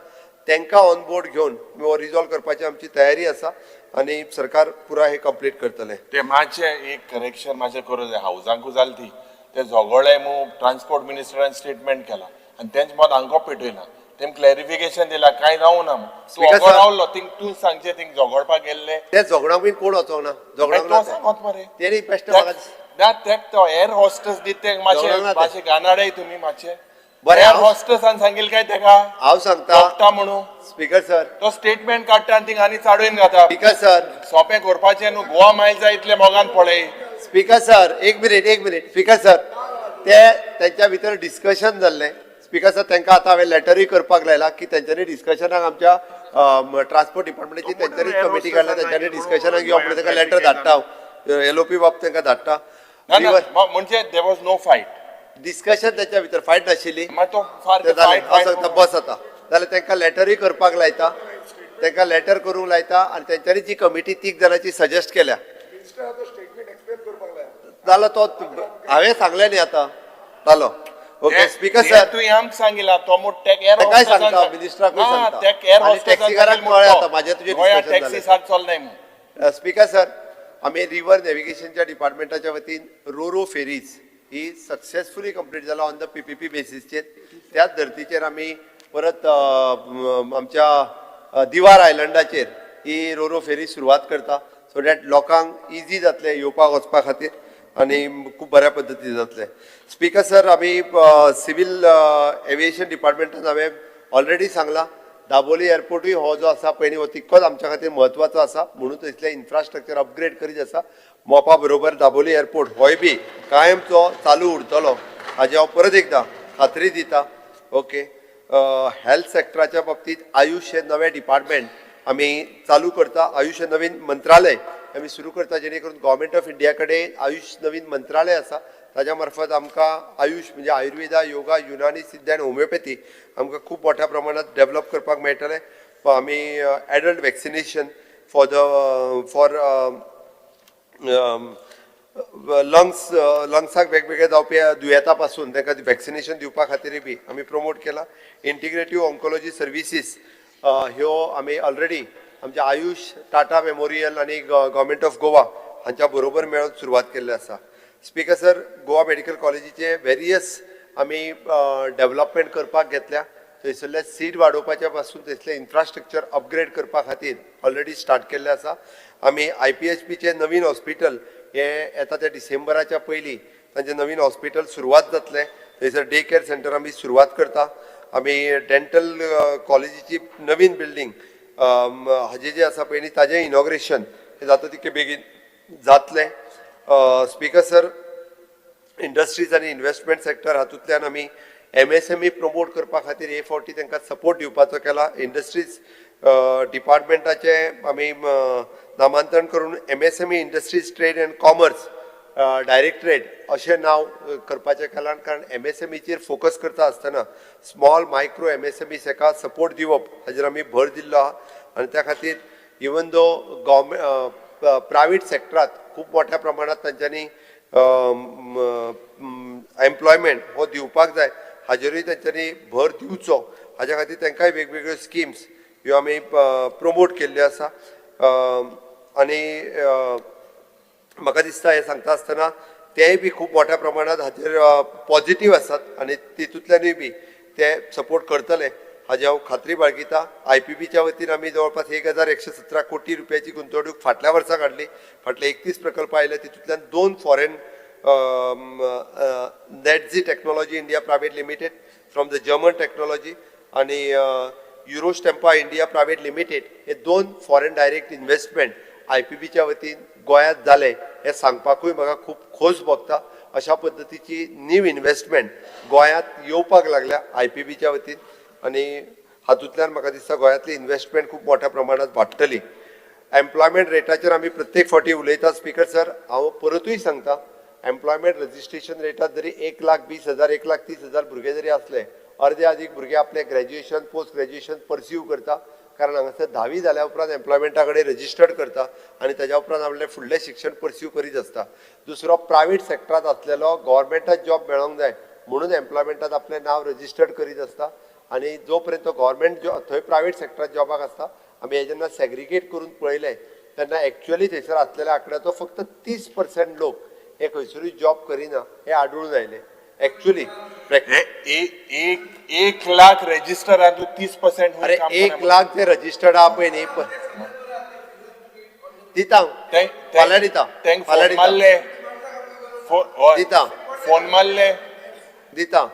तांकां ऑन बोर्ड घेवन हो रिजॉल्व करपाची आमची तयारी आसा आणि सरकार पुरा हे कंप्लीट करतले. ते मातशे एक करेक्शन मातशें करूं जाय. हावजांकू जाली ती ते झगडले मू ट्रान्सपोर्ट मिनिस्टरान स्टेटमेंट केला आणि तेंच मत हांगा पेटयना. तेम क्लॅरिफिकेशन दिला काय जावं ना. तूं रावलो थिंग तूं सांगचे थिंग झगडपाक गेल्ले ते झगडाक बीन कोण वचोंक ना. झगडाक मरे तेणी बेश्ट म्हाका ना तेक तो एअर हॉस्टेस दिते मातशे गानाडे तुमी मातशे बरें. एअर हॉस्टेसान सांगिल काय तेका हांव सांगता म्हणून स्पीकर सर, तो स्टेटमेंट काडटा आनी थिंग आनी चाडून घाता. स्पीकर सर, सोंपें करपाचें न्हू. गोवा मायल जाय इतले मोगान पळय. स्पीकर सर, एक मिनिट स्पीकर सर, ते त्यांच्या भितर डिस्कशन जाल्लें. स्पीकर सर, तांकां आतां हांवें लेटरूय करपाक लायला की तेंच्यांनी डिस्कशनाक आमच्या ट्रान्सपोर्ट डिपार्टमेंटाची तेंच्यांनीच कमिटी काडला, तेंच्यांनी डिस्कशनाक घेवप म्हणून ताका लेटर धाडटा हांव. LOP बाब तांकां धाडटा. म्हणजे there was no fight. Discussion तेंच्या भितर फायट नाशिल्ली. तो बस आता जाल्यार तांकां लेटरूय करपाक लायता, तांकां लेटर करूंक लायता आनी तेंच्यांनी जी कमिटी 3 जाणांची सजेस्ट केल्या जालो तो हांवें सांगलें न्ही आतां जालो. ओके स्पीकर सर, तू आमकां सांगिला तो मोठ टॅक एअर काय सांगता मिनिस्टराकूय सांगता टॅक एअर टॅक्सीकारांक कळ्ळें आतां म्हाजें तुजें डिस्कशन टॅक्सी साथ चलनाय म्हणून. स्पीकर सर, आमी रिव्हर नॅव्हिगेशनच्या डिपार्टमेंटाच्या वतीन रोरो फेरीज ही सक्सेसफुली कंप्लीट जाला ऑन द PPP बेसिसचेर. त्याच धर्तीचेर आमी परत आमच्या दिवार आयलंडाचेर ही रोरो फेरी सुरवात करता सो दॅट लोकांक इजी जातलें येवपाक वचपा खातीर आणि खूप बऱ्या पद्धतीन जातलें. स्पीकर सर, आमी सिव्हिल एविएशन डिपार्टमेंटान हांवें ऑलरेडी सांगला दाबोली एअरपोर्टूय हो जो आसा पयलीं हो तितकोच आमच्या खातीर म्हत्वाचो आसा म्हणून थंयसलें इन्फ्रास्ट्रक्चर अपग्रेड करीत आसा. मोपा बरोबर दाबोली एअरपोर्ट होय बी कायमचो चालू उरतलो हाची हांव परत एकदां खात्री दिता. ओके, हेल्थ सेक्टराच्या बाबतींत आयुष हे नवें डिपार्टमेंट आमी चालू करता. आयुष हे नवीन मंत्रालय आमी सुरू करता जेणे करून गव्हर्मेंट ऑफ इंडिया कडेन आयुष नवीन मंत्रालय आसा. ताच्या मार्फत आमकां आयुष म्हणजे आयुर्वेदा, योगा, युनानी, सिद्ध आनी होमिओपॅथी आमकां खूब मोठ्या प्रमाणात डेव्हलप करपाक मेळटलें. आमी एडल्ट वॅक्सिनेशन फॉर लंग्साक वेगवेगळे जावपी दुयेंता पासून तांकां वॅक्सिनेशन दिवपा खातीर बी आमी प्रमोट केला. इंटिग्रेटीव ऑन्कोलॉजी सर्विसीस ह्यो आमी ऑलरेडी आमच्या आयुष, टाटा मेमोरियल आनी गव्हर्मेंट ऑफ गोवा हांच्या बरोबर मेळून सुरवात केल्ली आसा. स्पीकर सर, गोवा मेडिकल कॉलेजीचे वेरियस आमी डेव्हलपमेंट करपाक घेतल्या. थंयसरले सीट वाडोवपाच्या पासून थंयसलें इन्फ्रास्ट्रक्चर अपग्रेड करपा खातीर ऑलरेडी स्टार्ट केल्लें आसा. आमी IPHPचें नवीन हॉस्पिटल हे येता त्या डिसेंबराच्या पयलीं तांचें नवीन हॉस्पिटल सुरवात जातलें. थंयसर डे केअर सेंटर आमी सुरवात करता. आमी डेंटल कॉलेजीची नवीन बिल्डींग हाजें जें आसा पयलीं ताजें इनॉग्रेशन हें जाता तितकें बेगीन जातलें. स्पीकर सर, इंडस्ट्रीज आनी इन्व्हेस्टमेंट सेक्टर हातूंतल्यान आमी MSME प्रमोट करपा खातीर हे फावटी तांकां सपोर्ट दिवपाचो केला. इंडस्ट्रीज डिपार्टमेंटाचें आमी नामांतरण करून MSME industries trade end commerce directorate अशें नांव करपाचें केलां, कारण MSMEचेर फोकस करता आसतना स्मॉल मायक्रो MSMEs हेका सपोर्ट दिवप हाजेर आमी भर दिल्लो आहा. आनी त्या खातीर इवन दो गव्हर्मेंट प्रायवेट सेक्टरांत खूब मोठ्या प्रमाणात तांच्यांनी एम्प्लॉयमेंट हो दिवपाक जाय हाजेरूय तांच्यांनी भर दिवचो. हाज्या खातीर तांकांय वेगवेगळ्यो स्किम्स ह्यो आमी प्रमोट केल्ल्यो आसा. आनी म्हाका दिसता हे सांगता आसतना तेय बी खूब मोठ्या प्रमाणात हाचेर पॉझिटिव्ह आसात आनी तितूंतल्यानूय बी ते सपोर्ट करतले हाजी हांव खात्री बाळगिता. IPBच्या वतीन आमी जवळपास 1117 कोटी रुपयाची गुंतवणूक फाटल्या वर्सा काडली. फाटले 31 प्रकल्प आयले, तितूंतल्यान 2 foreign Netzsch technology India private limited from the German technology आणि युरोस्टेम्पा इंडिया प्रायवेट लिमिटेड हे 2 फॉरेन डायरेक्ट इन्व्हेस्टमेंट IPBच्या वतीन गोंयांत जाले हे सांगपाकूय म्हाका खूब खोस भोगता. अशा पद्दतीची नीव इन्व्हेस्टमेंट गोंयांत येवपाक लागल्या IPBच्या वतीन आनी हातूंतल्यान म्हाका दिसता गोंयांतली इन्व्हेस्टमेंट खूब मोठ्या प्रमाणात वाडटली. एम्प्लॉयमेंट रेटाचेर आमी प्रत्येक फावटी उलयता स्पीकर सर. हांव परतूय सांगता, एम्प्लॉयमेंट रजिस्ट्रेशन रेटात जरी 1,20,000 1,30,000 भुरगे जरी असले, अर्दे अदीक भुरगे आपले ग्रॅज्युएशन पोस्ट ग्रॅज्युएशन परस्यू करता, कारण हांगासर 10वी जाल्या उपरांत एम्प्लॉयमेंटा कडेन रजिस्टर्ड करता आनी ताज्या उपरांत आपलें फुडलें शिक्षण परस्यू करीत आसता. दुसरो प्रायवेट सेक्टरांत असलेलो गव्हर्मेंटात जॉब मेळोंक जाय म्हणून एम्प्लॉयमेंटात आपलें नांव रजिस्टर्ड करीत आसता. आनी जो पर्यंत गव्हर्मेंट थंय प्रायवेट सेक्टरांत जॉबाक आसता, आमी हे जेन्ना सेग्रिगेट करून पळयलें तेन्ना एक्चुअली थंयसर आसलेल्या आंकड्याचो फक्त 30% लोक हे खंयसरूय जॉब करिना हे आढळून आयले. एक्चुअली 1 लाख रजिस्टरांतलो 30% अरे 1 लाख जे रजिस्टर्ड आहा पळय न्ही, दिता फाल्यां दिता दिता फोन मारले दिता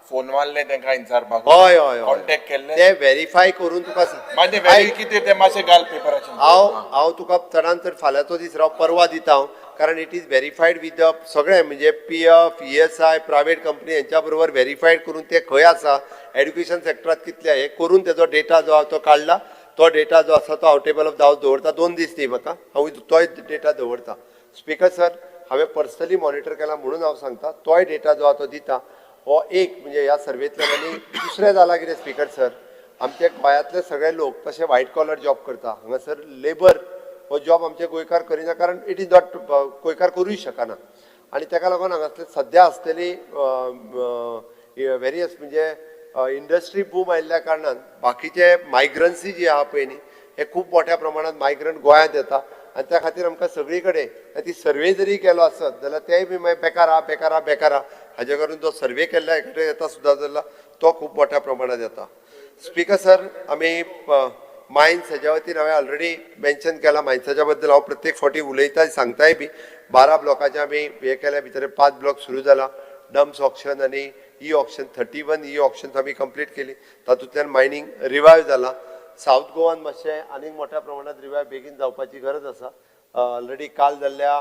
फोन मारले तांकां विचारपाक. हय हय कॉन्टॅक्ट केल्ले ते व्हेरीफाय करून तुका मागीर व्हेरी कितें ते मातशें घाल पेपराचेर. हांव तुका चडांत चड फाल्यांचो दीस राव परवा दिता हांव, कारण it is verified with the सगळे म्हणजे PF ESI प्रायवेट कंपनी हेंच्या बरोबर व्हेरीफायड करून ते खंय आसा, एड्युकेशन सेक्टरांत कितले हे करून तेजो डेटा जो आहा तो काडला. तो डेटा जो आसा तो हांव टेबल ऑफ हांव दवरता. 2 दीस दी म्हाका, हांव तोय डेटा दवरता. स्पीकर सर, हांवें पर्सनली मॉनिटर केला म्हणून हांव सांगता, तोय डेटा जो आहा तो दिता. हो एक म्हणजे ह्या सर्वेंतल्यान. आनी दुसरें जाला कितें स्पीकर सर, आमचे गोंयांतले सगळे लोक तशे व्हायट कॉलर जॉब करता. हांगासर लेबर हो जॉब आमचे गोंयकार करिना, कारण इट इज नॉट गोंयकार करूंक शकना. आनी ताका लागून हांगासले सद्या आसलेली वेरियस म्हणजे इंडस्ट्री बूम आयिल्ल्या कारणान बाकीचे मायग्रन्सी जी आहा पळय न्ही, हे खूब मोठ्या प्रमाणात मायग्रंट गोंयांत येता. आनी त्या खातीर आमकां सगळी कडेन ती सर्वे जरी केलो आसत जाल्यार तेय बी मागीर बेकार आहा बेकार आहा बेकार आहा. हाजे करून जो सर्वे केल्ल्या कडेन येता सुद्दां जाल्यार तो खूब मोठ्या प्रमाणात येता. स्पीकर सर, आमी मायन्स हेज्या वतीन हांवें ऑलरेडी मेन्शन केला. मायन्साच्या बद्दल हांव प्रत्येक फावटी उलयता सांगताय बी. 12 ब्लॉकाचे आमी हे केल्या भितर 5 ब्लॉक सुरू जाला. डम्प्स ऑक्शन आनी ई ऑक्शन 31 ई ऑक्शन्स आमी कंप्लीट केली. तातूंतल्यान मायनींग रिवायव जाला. साऊथ गोवान मातशें आनीक मोठ्या प्रमाणात रिवायव बेगीन जावपाची गरज आसा. ऑलरेडी काल जाल्ल्या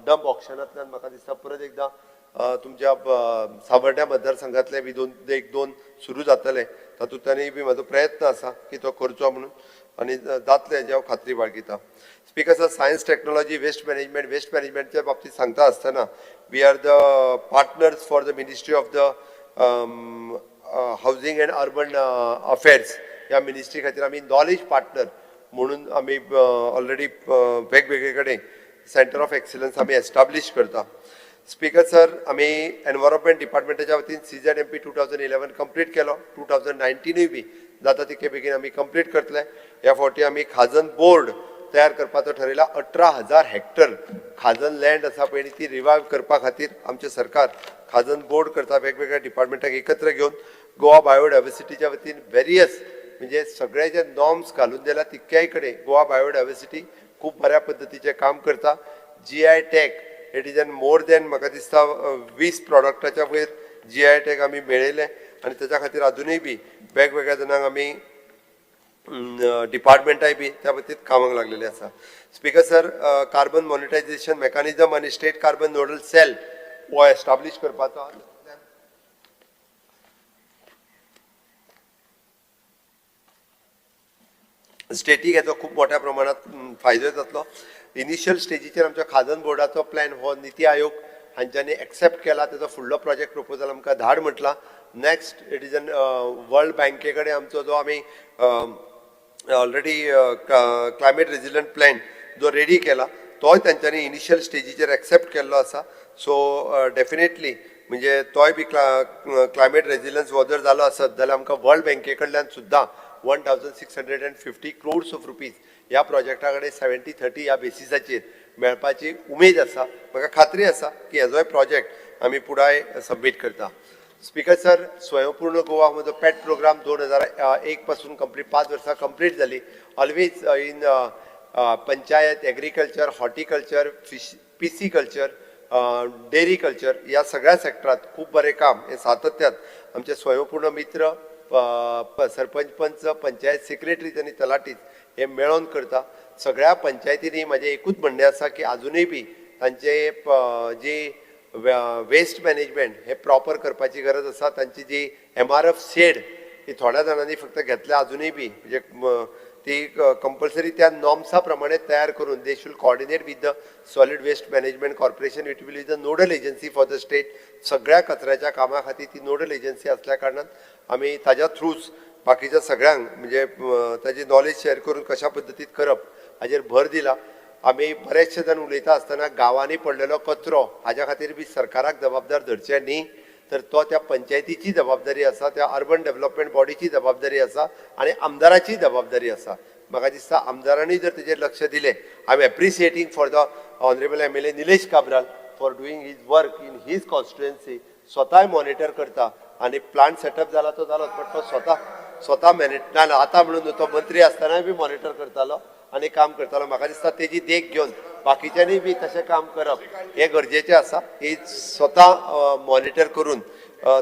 डंप ऑक्शनांतल्यान म्हाका दिसता परत एकदां तुमच्या सावर्ड्या मतदारसंघातले बी 2 सुरू जातले. तातूंतल्यानय बी म्हाजो प्रयत्न आसा की तो करचो म्हणून, आनी जातले हेजी हांव खात्री बाळगिता. Speaker sir, science technology waste मॅनेजमेंटच्या बाबतींत सांगता आसतना we are the partners for the ministry of the housing and urban affairs. ह्या मिनिस्ट्री खातीर आमी नॉलेज पार्टनर म्हणून आमी ऑलरेडी वेगवेगळे कडेन सेंटर ऑफ एक्सलन्स आमी एस्टाब्लीश करता. स्पीकर सर, आमी एनवायरमेंट डिपार्टमेंटाच्या वतीन CZMP 2011 कंप्लीट केलो. 2019 बी जाता तितके बेगीन आमी कंप्लीट करतले. ह्या फावटी आमी खाजन बोर्ड तयार करपाचो ठरयला. 18,000 हेक्टर खाजन लँड आसा पळय ती रिवायव करपा खातीर आमचे सरकार खाजन बोर्ड करता. वेगवेगळ्या डिपार्टमेंटाक एकत्र घेवन गोवा बायोडायवर्सिटीच्या वतीन वेरियस म्हणजे सगळे जे नॉर्म्स घालून दिल्या तितक्याय कडेन गोवा बायोडायवर्सिटी खूब बऱ्या पद्दतीचें काम करता. GI tag it is N more than म्हाका दिसता 20 प्रॉडक्टाच्या वयर GI टॅग आमी मेळयले. आनी तेच्या खातीर अजुनूय बी वेगवेगळ्या जाणांक आमी डिपार्टमेंटाय बी त्या बाबतींत कामाक लागलेले आसा. Speaker sir, carbon monetisation mechanism आनी स्टेट कार्बन नोडल सेल हो एस्टाब्लीश करपाचो. स्टेटीक हेचो खूब मोठ्या प्रमाणात फायदो जातलो. इनिशियल स्टेजीचेर आमच्या खाजन बोर्डाचो प्लॅन हो निती आयोग हांच्यांनी एक्सेप्ट केला, तेजो फुडलो प्रोजेक्ट प्रपोजल आमकां धाड म्हटला. Next it is an world बँके कडेन आमचो जो आमी ऑलरेडी क्लायमेट रेजिलंट प्लॅन जो रेडी केला तोय तांच्यांनी इनिशियल स्टेजीचेर एक्सेप्ट केल्लो आसा. सो डेफिनेटली म्हणजे तोय बी क्लायमेट रेजिलन्स हो जर जालो आसत जाल्यार आमकां वर्ल्ड बँके कडल्यान सुद्दां 1650 crores ऑफ रुपीज ह्या प्रोजेक्टा कडेन 70-30 ह्या बेसिसाचेर मेळपाची उमेद आसा. म्हाका खात्री आसा की हेजोय प्रोजेक्ट आमी फुडाय सबमीट करता. स्पीकर सर, स्वयंपूर्ण गोवा म्हजो पॅट प्रोग्राम 2001 पासून कंप्लीट 5 वर्सां कंप्लीट जाली. Always in panchayat, agriculture, horticulture, PC culture, dairy culture ह्या सगळ्या सेक्टरात खूप बरें काम हे सातत्यात आमचे स्वयंपूर्ण मित्र, सरपंच, पंच, पंचायत सेक्रेटरीज आनी तलाटीज हे मेळोन करता. सगळ्या पंचायतींनी म्हाजें एकूच म्हणणें आसा की अजुनूय बी तांचे जी वेस्ट मॅनेजमेंट हे प्रॉपर करपाची गरज आसा. तांची जी MRF शेड ही थोड्या जाणांनी फक्त घेतल्या, अजुनूय बी म्हणजे ती कंपल्सरी त्या नॉर्म्सा प्रमाणे तयार करून they should coordinate with the solid waste management corporation, it will be the nodal agency for the state. सगळ्या कचऱ्याच्या कामा खातीर ती नोडल एजन्सी असल्या कारणान आमी ताज्या थ्रूच बाकीच्या सगळ्यांक म्हणजे ताजी नॉलेज शेअर करून कशा पद्दतीत करप हाजेर भर दिला. आमी बरेचशे जण उलयता आसतना गांवांनी पडलेलो कचरो हाज्या खातीर बी सरकाराक जबाबदार धरचें न्ही, तर तो त्या पंचायतीची जबाबदारी आसा, त्या अर्बन डेव्हलपमेंट बॉडीची जबाबदारी आसा आनी आमदाराची जबाबदारी आसा. म्हाका दिसता आमदारांनी जर तेजेर लक्ष दिलें, I am appreciating for the honourable MLA Nilesh Cabral for doing his work in his constituency. स्वताय मॉनिटर करता आनी प्लांट सेटअप जाला तो जालोच, पण तो स्वता मॅनेज ना आतां म्हणून तो मंत्री आसतनाय बी मॉनिटर करतालो आनी काम करतालो. म्हाका दिसता तेजी देख घेवन बाकीच्यांनी बी तशें काम करप हे गरजेचें आसा. ही स्वता मॉनिटर करून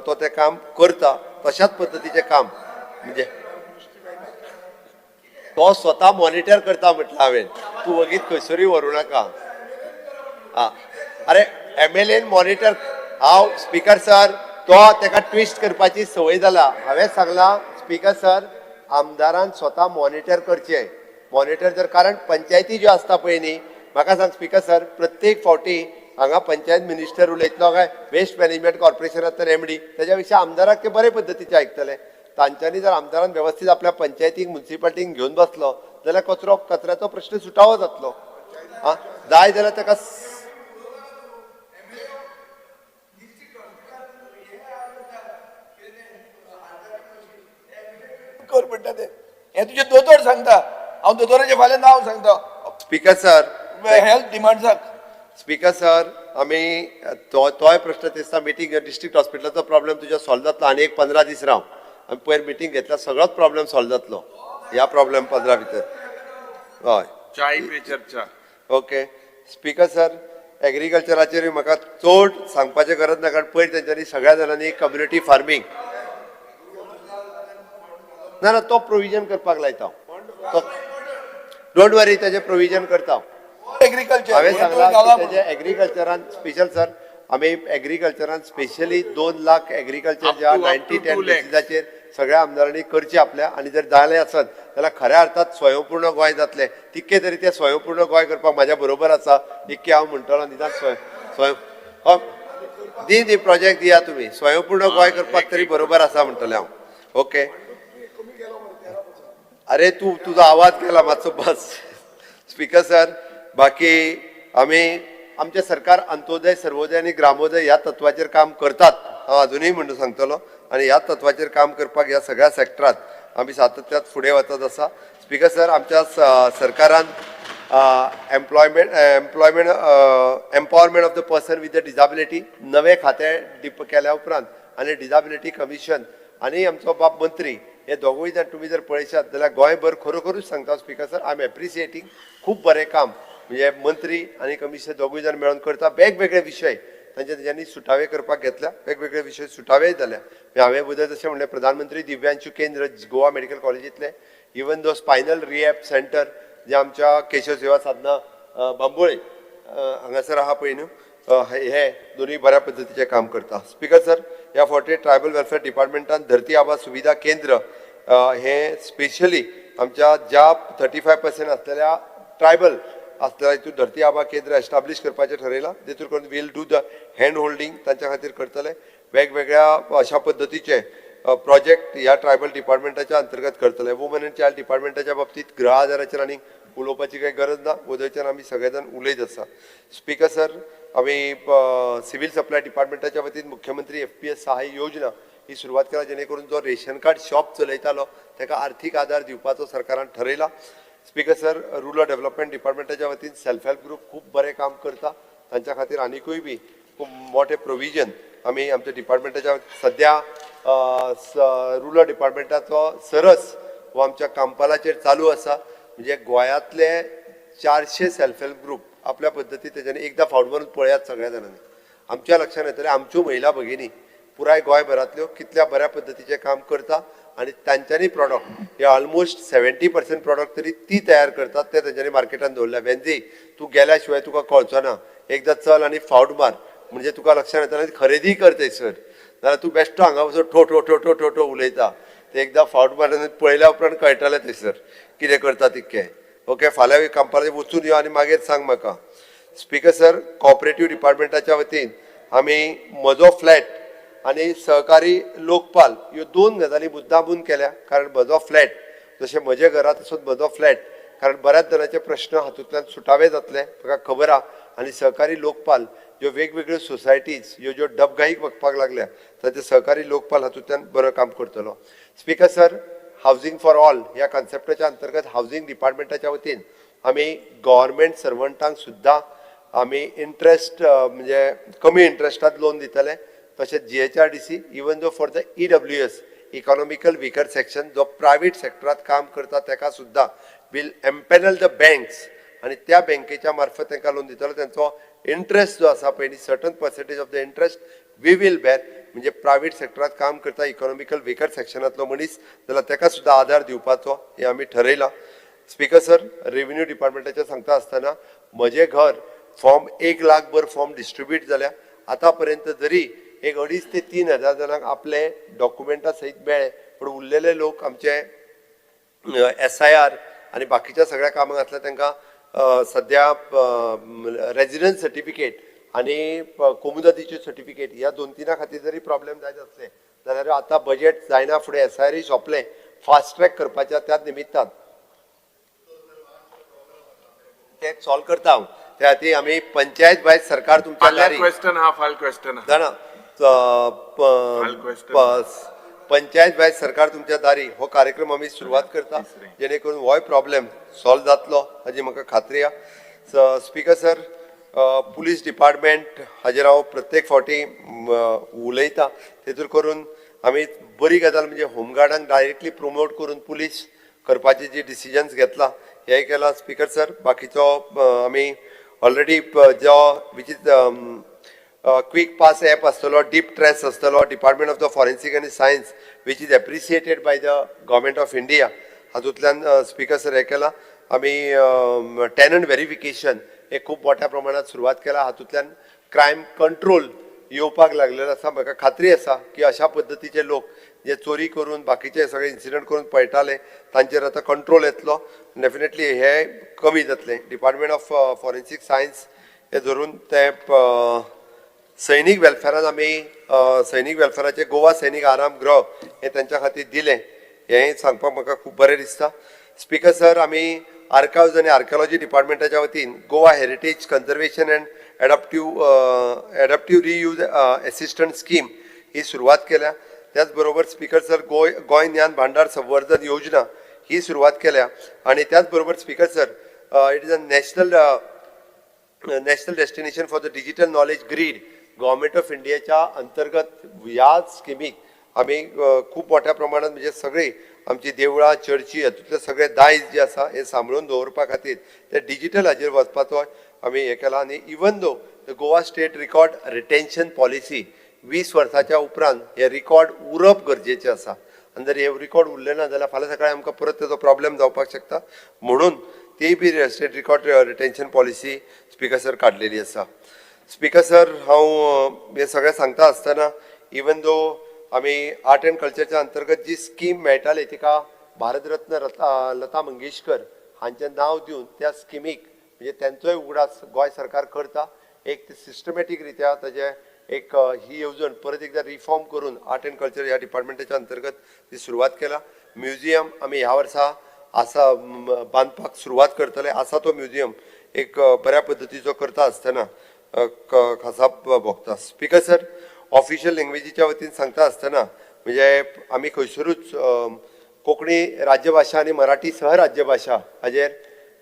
तो तें काम करता. तशाच पद्दतीचें काम म्हणजे तो स्वता मॉनिटर करता म्हटलं हांवें. तूं वगीत खंयसरूय व्हरूं नाका. अरे MLA मॉनिटर हांव स्पीकर सर तो तेका ट्विस्ट करपाची संवय जाला. हांवें सांगलां स्पीकर सर आमदारान स्वता मॉनिटर करचें. मॉनिटर जर कारण पंचायती ज्यो आसता पळय न्ही, म्हाका सांग स्पीकर सर, प्रत्येक फावटी हांगा पंचायत मिनिस्टर उलयतलो काय वेस्ट मॅनेजमेंट कॉर्पोरेशनात तर MD त्याच्या पेक्षा आमदाराक ते बरे पद्दतीचे आयकतले. तांच्यांनी जर आमदारान वेवस्थीत आपल्या पंचायतीक म्युन्सिपाल्टीक घेवन बसलो जाल्यार कचऱ्याचो प्रश्न सुटावो जातलो. जाय जाल्यार ताका कर म्हणटा ते हे तुजे दोतोर सांगता, हांव दोतोराचें फाल्यां नांव सांगता. स्पीकर सर हेल्थ डिमांड्साक स्पीकर सर आमी तोय प्रश्न दिसता मिटींग डिस्ट्रिक्ट हॉस्पिटलाचो प्रॉब्लेम तुज्या सॉल्व जातलो. आनी एक 15 दीस राव आमी पयर मिटींग घेतल्या, सगळोच प्रॉब्लेम सॉल्व जातलो ह्या प्रॉब्लेम 15 भितर. हय चाय पे चर्चा. ओके स्पीकर सर, एग्रीकल्चराचेर म्हाका चड सांगपाचें गरज ना, कारण पयर तेंच्यांनी सगळ्या जाणांनी कम्युनिटी फार्मींग ना तो प्रोविजन करपाक लायता. डोंट वरी तेजें प्रोविजन करता. एग्रीकल्चर हांवें सांगलां तेजे एग्रीकल्चरान स्पेशल सर आमी एग्रीकल्चरान स्पेशली 2 लाख एग्रीकल्चरच्या 90-10 बेसिसाचेर सगळ्या आमदारांनी करचे आपल्या. आनी जर जालें आसत जाल्यार खऱ्या अर्थात स्वयंपूर्ण गोंय जातलें. तितके तरी ते स्वयंपूर्ण गोंय करपाक म्हाज्या बरोबर आसा. इतके हांव म्हणटलो निदान दी प्रोजेक्ट दिया तुमी स्वयंपूर्ण गोंय करपाक तरी बरोबर आसा म्हणटलें हांव. ओके अरे तुजो आवाज केला मातसो बस. स्पीकर सर, बाकी आमी आमचे सरकार अंत्योदय, सर्वोदय आनी ग्रामोदय ह्या तत्वाचेर काम करतात. हांव अजुनूय म्हणून सांगतलो आनी ह्या तत्वाचेर काम करपाक ह्या सगळ्या सेक्टरात आमी सातत्यात फुडें वचत आसा. स्पीकर सर, आमच्या सरकारान empowerment of the person with the disability नवे खातें केल्या उपरांत आनी डिजाबिलिटी कमिशन आनी आमचो बाप मंत्री हे दोगूय जण तुमी जर पळयशात जाल्यार गोंयभर खरोखरूच सांगता स्पीकर सर, आय एम एप्रिशिएटींग खूब बरें काम म्हणजे मंत्री आनी कमिशन दोगूय जण मेळून करता. वेगवेगळे विशय तांच्यांनी सुटावे करपाक घेतल्या, वेगवेगळे विशय सुटावे जाल्या. हांवें उदय जशें म्हणलें प्रधानमंत्री दिव्यांशू केंद्र गोवा मेडिकल कॉलेजींतले, even though spinal rehab centre जे आमच्या केशव सेवा साधना बांबोळे हांगासर आहा पळय न्हू, हे दोनूय बऱ्या पद्दतीचें काम करता. स्पीकर सर, ह्या फावटी ट्रायबल वेलफेअर डिपार्टमेंटान धरती आबा सुविधा केंद्र हे स्पेशली आमच्या ज्या 35% असलेल्या ट्रायबल आसलेला हितून धरती आबा केंद्र एस्टाब्लीश करपाचें ठरयलां जेतून करून will do the hand holding तांच्या खातीर करतले वेगवेगळ्या अशा पद्दतीचे प्रोजेक्ट ह्या ट्रायबल डिपार्टमेंटाच्या अंतर्गत करतले वुमन एंड चायल्ड डिपार्टमेंटाच्या बाबतीत गृह आदाराचेर आनी उलोवपाची काही गरज ना वदयच्यान आमी सगळे जाण उलयत आसा स्पीकर सर आमी सिव्हिल सप्लाय डिपार्टमेंटाच्या वतीन मुख्यमंत्री FPS सहाय्य योजना ही सुरवात केला जेणे करून जो रेशन कार्ड शॉप चलयतालो ताका आर्थीक आदार दिवपाचो सरकारान ठरयला स्पीकर सर रुरल डेव्हलपमेंट डिपार्टमेंटाच्या वतीन सेल्फ हेल्प ग्रुप खूब बरें काम करता तांच्या खातीर आनीकूय बी खूब मोठे प्रोविजन आमी आमच्या डिपार्टमेंटाच्या सद्या रुरल डिपार्टमेंटाचो सरस हो आमच्या कामपालाचेर चालू आसा म्हणजे गोंयांतले 400 सेल्फ हेल्प ग्रुप आपल्या पद्दतीन तेच्यानी एकदां फावट मारून पळयात सगळ्या जाणांनी आमच्या लक्षांत येतलें आमच्यो महिला भगिनी पुराय गोंयभरांतल्यो कितल्या बऱ्या पद्दतीचें काम करता आनी तांच्यांनी प्रॉडक्ट हे ऑलमोस्ट 70% प्रॉडक्ट तरी ती तयार करतात ते तेंच्यांनी मार्केटान दवरल्या वेंजी तूं गेल्या शिवाय तुका कळचो ना एकदां चल आनी फावट मार म्हणजे तुका लक्षांत येतलें खरेदी कर थंयसर नाल्यार तूं बेश्टो हांगा वचून ठो ठो ठो ठो ठो ठो उलयता ते एकदां फावट मारून पळयल्या उपरांत कळटलें थंयसर कितें करता तितकें ओके फाल्यां कामपाला वचून यो आनी मागीर सांग म्हाका स्पीकर सर कॉपरेटीव डिपार्टमेंटाच्या वतीन आमी म्हजो फ्लॅट आनी सहकारी लोकपाल ह्यो 2 गजाली मुद्दामून केल्या कारण म्हजो फ्लॅट जशें म्हजे घरा तसोच म्हजो फ्लॅट कारण बऱ्याच जाणांचे प्रश्न हातूंतल्यान सुटावे जातले म्हाका खबर आहा आनी सहकारी लोकपाल ज्यो वेगवेगळ्यो सोसायटीज ह्यो ज्यो डबघाईक वचपाक लागल्या ताचे सहकारी लोकपाल हातूंतल्यान बरो काम करतलो speaker sir housing for all ह्या कॉन्सेप्टाच्या अंतर्गत हावजिंग डिपार्टमेंटाच्या वतीन आमी गव्हर्मेंट सर्वंटांक सुद्दां आमी इंट्रस्ट म्हणजे कमी इंट्रस्टात लोन दितले तशेंच GHRDC even though for the EWS economical weaker section जो प्रायव्हेट सेक्टरात काम करता ताका सुद्दां विल एम्पॅनल द बँक्स आनी त्या बँकेच्या मार्फत तांकां लोन दितलो तांचो इंट्रस्ट जो आसा पळय certain percentage of the interest we will bear म्हणजे प्रायव्हेट सेक्टरात काम करता इकॉनॉमिकल विकर सेक्शनांतलो मनीस जाल्यार ताका सुद्दां आदार दिवपाचो हे आमी ठरयलां स्पीकर सर रेव्हेन्यू डिपार्टमेंटाचें सांगता आसतना म्हजें घर फॉर्म 1 लाख भर फॉर्म डिस्ट्रीब्यूट जाल्या आतां पर्यंत जरी एक 2,500 ते 3,000 जाणांक आपले डॉक्युमेंटा सहित मेळ्ळे पण उरलेले लोक आमचे SIR आनी बाकीच्या सगळ्या कामां घातल्या तांकां सद्या रेजिडन्स सर्टिफिकेट आनी कोमुदतीचे सर्टिफिकेट ह्या 2-3 खातीर जरी प्रॉब्लेम जायत आसले जाल्यार आतां बजेट जायना फुडें SIR सोंपलें फास्ट ट्रॅक करपाच्या त्या निमित्तान ते सॉल्व करता हांव त्या खातीर आमी पंचायत वायज सरकार तुमच्या जाणा पंचायत वायज सरकार तुमच्या दारी हो कार्यक्रम आमी सुरवात करता जेणे करून होय प्रॉब्लेम सॉल्व जातलो हाची म्हाका खात्री आहा स्पीकर सर पुलीस डिपार्टमेंट हाजेर हांव प्रत्येक फावटी उलयता तेतूर करून आमी बरी गजाल म्हणजे होमगार्डांक डायरेक्टली प्रमोट करून पुलीस करपाचे जे डिसिजन्स घेतला हे केला स्पीकर सर बाकीचो आमी ऑलरेडी जो which is quick pass app आसतलो डीप ट्रेस आसतलो डिपार्टमेंट ऑफ द फॉरेन्सिक आनी science which is appreciated by the government of India हातूंतल्यान स्पीकर सर हे केला आमी टेनंट व्हेरिफिकेशन हे खूब मोठ्या प्रमाणात सुरवात केला हातूंतल्यान क्रायम कंट्रोल येवपाक लागलेलो आसा म्हाका खात्री आसा की अशा पद्दतीचे लोक जे चोरी करून बाकीचे सगळे इन्सिडंट करून पळयताले तांचेर आतां कंट्रोल येतलो डेफिनेटली हे कमी जातले डिपार्टमेंट ऑफ फॉरेन्सिक सायन्स हे धरून ते सैनीक वेलफेरान आमी सैनीक वेलफेराचे गोवा सैनीक आराम गृह हे तांच्या खातीर दिले हें सांगपाक म्हाका खूब बरें दिसता स्पीकर सर आमी आर्काव्ज आनी आर्किओलॉजी डिपार्टमेंटाच्या वतीन Goa heritage conservation and adaptive reuse assistant scheme ही सुरवात केल्या त्याच बरोबर स्पीकर सर गोंय ज्ञान भांडार संवर्धन योजना ही सुरवात केल्या आणि त्याच बरोबर speaker sir it is a national destination for the digital knowledge grid government of इंडियाच्या अंतर्गत ह्या स्किमीक आमी खूब मोठ्या प्रमाणात म्हणजे सगळी आमची देवळां चर्ची हातूंतले सगळे दायज जे आसा हे सांबाळून दवरपा खातीर ते डिजिटल हाजेर वचपाचो आमी हे केला आनी even though Goa state record retention policy 20 वर्साच्या उपरांत हे रिकॉर्ड उरप गरजेचें आसा आनी जर हे रिकॉर्ड उरले ना जाल्यार फाल्यां सकाळीं आमकां परत तेजो प्रॉब्लेम जावपाक शकता म्हणून ती बी state record retention policy speaker sir काडलेली आसा स्पीकर सर हांव हे सगळें सांगता आसतना इवन दो आमी आर्ट एंड कल्चरच्या अंतर्गत जी स्कीम मेळटाली तिका भारतरत्न लता मंगेशकर हांचें नांव दिवन त्या स्किमीक म्हणजे त्यांचोय उगडास गोंय सरकार करता एक सिस्टमॅटीक रित्या ताजे एक ही येवजण परत एकदा रिफॉर्म करून आर्ट अँड कल्चर ह्या डिपार्टमेंटाच्या अंतर्गत ती सुरवात केला. म्युझियम आमी ह्या वर्सा आसा बांदपाक सुरवात करतले. आसा तो म्युझियम एक बऱ्या पद्धतीचो करता आसतना खासा भोगता. स्पीकर सर, ऑफिशियल लँग्वेजीच्या वतीन सांगता आसतना म्हणजे आमी खंयसरूच कोंकणी राज्यभाषा आनी मराठी सह राज्यभाषा हाजेर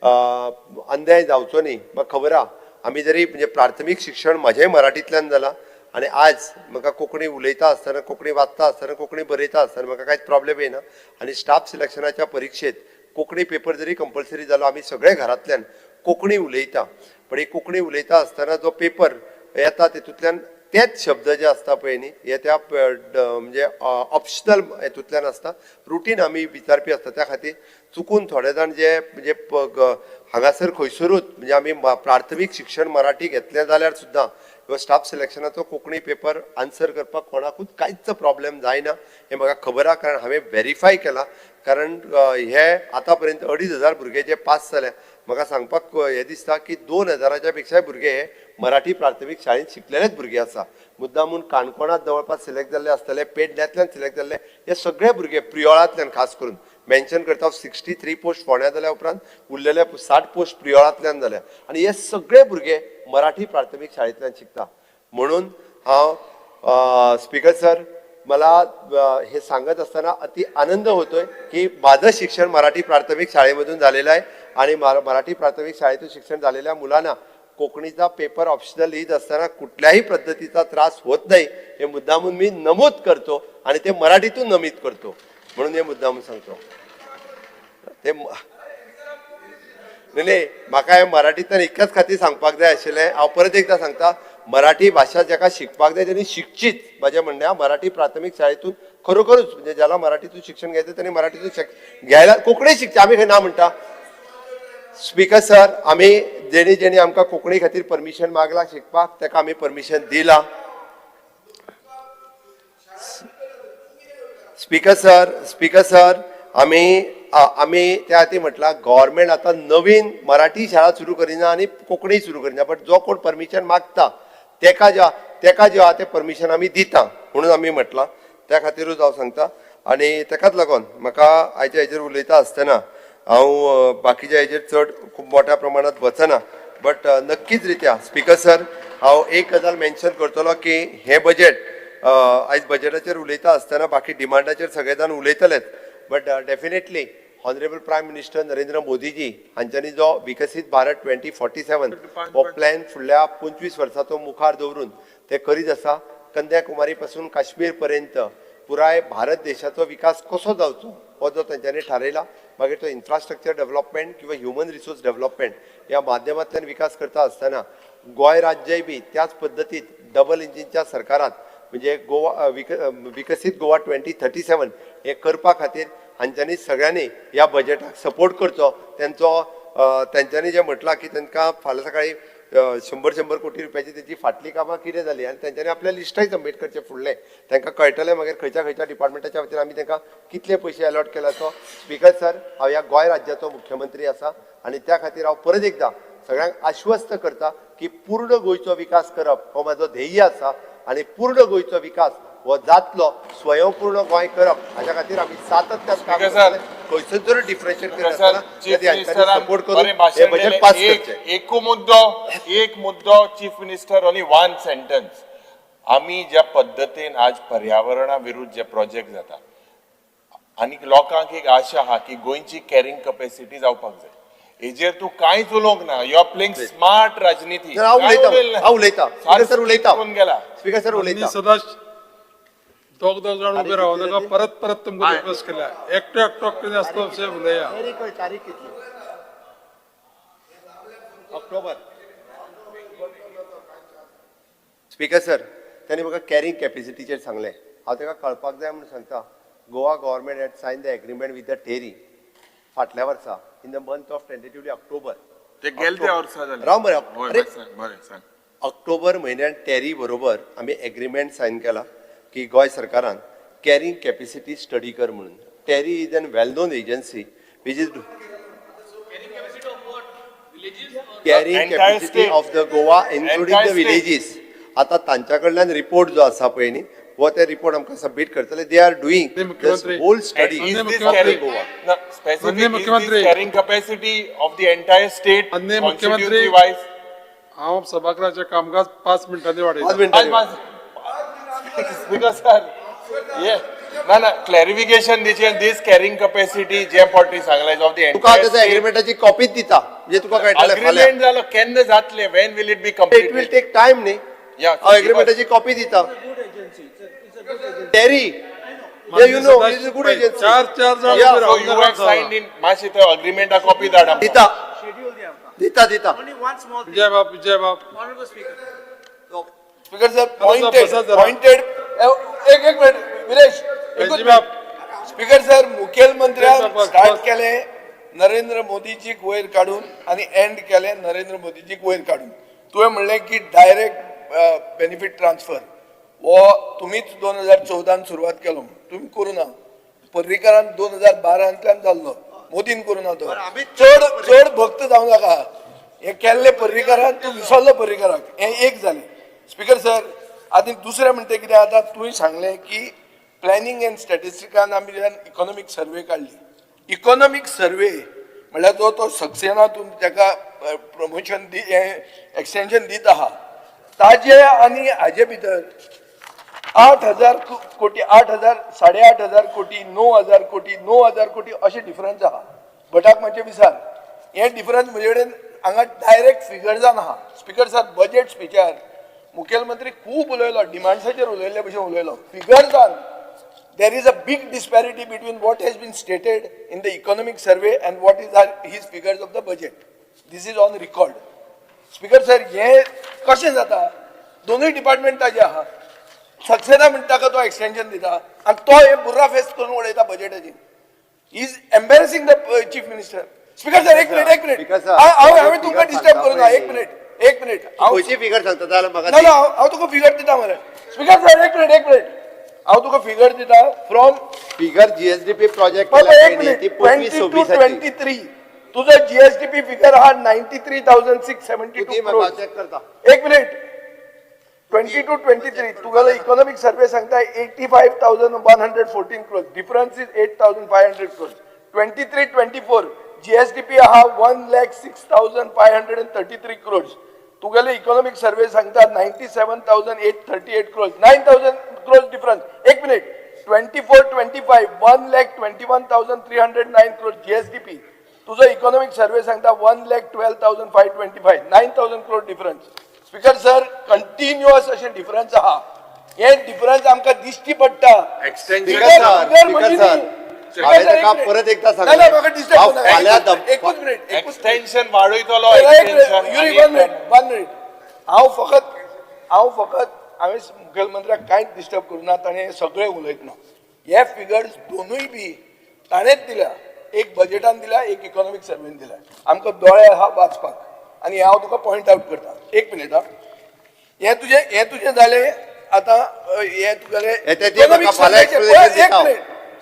अन्याय जावचो न्ही. म्हाका खबर आहा आमी जरी म्हणजे प्राथमीक शिक्षण म्हाजेंय मराठींतल्यान जालां आनी आज म्हाका कोंकणी उलयता आसतना कोंकणी वाचता आसतना कोंकणी बरयता आसतना म्हाका कांयच प्रॉब्लेम येना. आनी स्टाफ सिलेक्शनाच्या परीक्षेत कोंकणी पेपर जरी कंपल्सरी जालो आमी सगळे घरांतल्यान कोंकणी उलयता. पण ही कोंकणी उलयता आसतना जो पेपर येता तेतूंतल्यान तेच शब्द जे आसता पळय न्ही हे त्या म्हणजे ऑप्शनल हेतूंतल्यान आसता. रुटीन आमी विचारपी आसता त्या खातीर चुकून थोडे जाण जे म्हणजे हांगासर खंयसरूच म्हणजे आमी प्राथमीक शिक्षण मराठी घेतलें जाल्यार सुद्दां किंवा स्टाफ सिलेक्शनाचो कोंकणी पेपर आन्सर करपाक कोणाकूच कांयच प्रॉब्लेम जायना हें म्हाका खबर आहा. कारण हांवें व्हेरीफाय केलां. कारण हे आतां पर्यंत 2,500 भुरगे जे पास जाले म्हाका सांगपाक हे दिसता की 2,000च्या पेक्षाय भुरगे हे मराठी प्राथमीक शाळेंत शिकलेलेच भुरगे आसा. मुद्दामून काणकोणांत जवळपास सिलेक्ट जाल्ले आसतले, पेडण्यातल्यान सिलेक्ट जाल्ले हे सगळे भुरगे प्रियोळांतल्यान खास करून मेन्शन करता 63 पोस्ट फोंड्या जाल्या उपरांत उरलेले 60 पोस्ट प्रियोळांतल्यान जाल्या आनी हे सगळे भुरगे मराठी प्राथमीक शाळेंतल्यान शिकता. म्हणून हांव स्पीकर सर मला हे सांगत असताना अति आनंद होतोय की माझं शिक्षण मराठी प्राथमिक शाळेमधून झालेलं आहे आणि मराठी प्राथमिक शाळेतून शिक्षण झालेल्या मुलांना कोकणीचा पेपर ऑप्शनल लिहित असताना कुठल्याही पद्धतीचा त्रास होत नाही हे मुद्दामून मी नमूद करतो आणि ते मराठीतून नमूद करतो म्हणून हे मुद्दामून सांगतो. ते नाही म्हाका हे मराठीतल्यान इतक्याच खातीर सांगपाक जाय आशिल्लें. हांव परत एकदा सांगता मराठी भाषा जाका शिकपाक जाय त्यांनी शिकचीच. माझ्या म्हणण्या मराठी प्राथमिक शाळेतून खरोखरच म्हणजे ज्याला मराठीतून शिक्षण घ्यायचं त्यांनी मराठीतून घ्यायला कोंकणी शिकचे आम्ही खंय ना म्हणटा. स्पीकर सर आम्ही जेणी जेणी आमकां कोंकणी खातीर परमिशन मागला शिकपाक ताका आमी परमिशन दिला. स्पीकर सर आम्ही त्या खातीर म्हटला गव्हर्मेंट आता नवीन मराठी शाळा सुरू करिना आणि कोंकणी सुरू करिना बट जो कोण परमिशन मागता तेका जे आहा ते परमिशन आमी दिता म्हणून आमी म्हटला. त्या खातीरूच हांव सांगता आनी ताकाच लागून म्हाका आयच्या हेजेर उलयता आसतना हांव बाकीच्या हेजेर चड खूब मोठ्या प्रमाणात वचना बट नक्कीच रित्या स्पीकर सर हांव एक गजाल मेन्शन करतलो की हे बजेट आयज बजेटाचेर उलयता आसतना बाकी डिमांडाचेर सगळे जाण उलयतलेच but definitely honourable prime minister Narendra Modiji हांच्यांनी जो विकसीत भारत 2047 हो प्लॅन फुडल्या 25 वर्सांचो मुखार दवरून ते करीत आसा. कन्याकुमारी पासून काश्मीर पर्यंत पुराय भारत देशाचो विकास कसो जावचो हो जो तांच्यांनी थारयला. मागीर तो इन्फ्रास्ट्रक्चर डेव्हलपमेंट किंवा ह्युमन रिसोर्स डेव्हलपमेंट ह्या माध्यमांतल्यान विकास करता आसतना गोंय राज्यय बी त्याच पद्दतीत डबल इंजिनच्या सरकारात म्हणजे गोवा विकसीत गोवा 2037 हे करपा खातीर हांच्यांनी सगळ्यांनी ह्या बजेटाक सपोर्ट करचो. त्यांच्यांनी जे म्हटलां की तांकां फाल्यां सकाळी 100 कोटी रुपयाची त्याची फाटली कामां कितें जाली आनी तांच्यांनी आपल्या लिस्टय सबमीट करचे फुडले तांकां कळटलें मागीर खंयच्या डिपार्टमेंटाच्या वतीन आमी तांकां कितले पयशे अलॉट केला. तो स्पीकर सर हांव ह्या गोंय राज्याचो मुख्यमंत्री आसा आनी त्या खातीर हांव परत एकदा सगळ्यांक आश्वस्त करता की पूर्ण गोंयचो विकास करप हो म्हाजो ध्येय आसा आनी पूर्ण गोंयचो विकास हो जातलो स्वयंपूर्ण गोंय करप हाच्या खातीर आमी सातत्यान काम करतले. खंयसर जर डिफरन्शिएट करता सपोर्ट करून हे बजेट पास करचे. एक मुद्दो chief minister only one sentence. आमी ज्या पद्दतीन आज पर्यावरणा विरुद्ध जे प्रोजेक्ट जाता आनी लोकांक एक आशा आहा की गोंयची कॅरिंग कॅपॅसिटी जावपाक जाय हेजेर तूं कांयच उलोवंक ना. यू आर प्लेइंग स्मार्ट राजनीती. स्पीकर सर उलयता सदांच दोग जाण उबे राव नाका परत तुमकां रिक्वेस्ट केल्या एकटो कितें आसता तशें उलया. तारीख कितली ऑक्टोबर. स्पीकर सर त्यांनी म्हाका कॅरिंग कॅपॅसिटीचेर सांगलें. हांव ताका कळपाक जाय म्हणून सांगता Goa government had sign the agreement with the TERI फाटल्या वर्सा in the month of tentatively October. ते गेले वर्सा जाले. राव मरे ऑक्टोबर म्हयन्यात टेरी बरोबर आमी एग्रीमेंट सायन केला की गोंय सरकारान कॅरिंग कॅपॅसिटी स्टडी कर म्हणून. TERI is an well known agency which is carrying Entire capacity state. Of the Goa including Entire the state. Villages. आता तांच्या कडल्यान रिपोर्ट जो आसा पळय न्ही वो ते रिपोर्ट आमकां सबमीट करतले. दे आर डुईंग दिस मुख्यमंत्री. Whole study Is of this the carrying, Goa. no, specific, Manya is this Mukhyamantri. carrying capacity of the entire state Manya constituency Mukhyamantri. wise? हांव सभागृहाचे कामकाज 5 मिनटांनी वाडयता. 5 मिनटांनी. Speaker sir, yeah, ना clarification दिचे this carrying capacity जे पॉटी सांगलाय of the तुका entire त्याच्या state. एग्रीमेंटाची कॉपीच दिता म्हणजे तुका कळटले फाल्यां. Agreement जालो केन्ना जातले, when will it be it completed? Will take time न्ही. Yeah, हांव एग्रीमेंटाची कॉपी दिता. TERI you know this is a good agency. चार जाण Yeah, उबे So you have रावले. signed in, मातशी तो agreement a copy धाड दिता दिता विजय बाब. स्पीकर सर बसा पॉइंटेड जरा. पॉइंटेड एक मिनिट विरेश एकूच रणजी मिनिट. बाब. स्पीकर सर मुखेलमंत्र्यान बस. स्टार्ट केले नरेंद्र मोदीजीक वयर काडून आणि एंड केले नरेंद्र मोदीजीक वयर काडून. तुवें म्हणलें की डायरेक्ट बेनिफीट ट्रान्सफर हो तुमीच 2014 सुरवात केलो. तुम्ही करू ना. पर्रीकारान 2012 जाल्लो. मोदीन करू ना तो. चड भक्त जावं नाका. हे केल्ले पर्रीकारान तूं विसरलो पर्रीकाराक. हे एक जालें. स्पीकर सर आनी दुसरें म्हणटा कितें आतां तुवें सांगलें की प्लॅनिंग एंड स्टॅटिस्टिकान आमी इकॉनॉमीक सर्वे काडली. इकॉनॉमीक सर्वे म्हळ्यार जो तो सक्सेनातून ताका प्रमोशन एक्सटेंशन दीत आहा ताजे आनी हाजे भितर 8,000 कोटी 8,000 8,500 कोटी 9,000 कोटी 9,000 कोटी अशे डिफरन्स आहा. भटाक मातशें विचार. हे डिफरन्स म्हजे कडेन हांगा डायरेक्ट फिगर्जान आहा. स्पीकर सर बजेट स्पिचार मुखेलमंत्री खूब उलयलो डिमांड्साचेर उलयल्ले भशेन उलयलो. फिगर्जान there is a big disparity between what has been stated in the economic survey and what is his figures of the budget. This is on record. Speaker sir, हे कशें जाता? दोनूय डिपार्टमेंटाचे आहा. सक्सेना म्हणटा का तो एक्सटेंशन दिता आनी तो हे बुर्रा फेस करून उडयता बजेटाची. Is embarrassing the chief minister. Speaker sir एक मिनिट Speaker sir, हांवें तुमकां डिस्टर्ब करूं ना. एक मिनिट खंयची फिगर सांगता जाल्यार म्हाका ना हांव तुका फिगर दिता मरे. स्पीकर सर एक मिनिट हांव तुका फिगर दिता फ्रॉम फिगर जीएसडीपी प्रोजेक्ट एक मिनिट 20 to 23 तुझो जीएसडीपी फिगर हा 93,672 crores. चेक करता. एक मिनिट 20 to 23 तुगेलो इकॉनॉमिक सर्वे सांगता 85,114 crores. Difference is 8,500 crores. 23-24 GSDP आहा 1,06,533 crores. तुगेलो इकॉनॉमिक सर्वे सांगता 97,838 crores. 9,000 crores difference. एक मिनिट 24-25 1,21,309 crores जीएसडीपी. तुझो इकॉनॉमिक सर्वे सांगता 1,12,525 9,000 crores difference. Speaker sir continuous अशे डिफरन्स आहा. हे डिफरन्स आमकां दिश्टी पडटा. परत एकदा एक्सटेंशन वाडयतलो हांव फकत हांवें मुखेलमंत्र्याक कांयच डिस्टर्ब करूना. ताणें सगळें उलयतना हे फिगर्स दोनूय बी ताणेंच दिल्या. एक बजेटान दिल्या एक इकॉनॉमिक सर्वेन दिल्या. आमकां दोळे आहा वाचपाक आनी हांव तुका पॉयंट आउट करता. एक मिनिट हा. हे तुजें जालें. आतां हे तुगेलें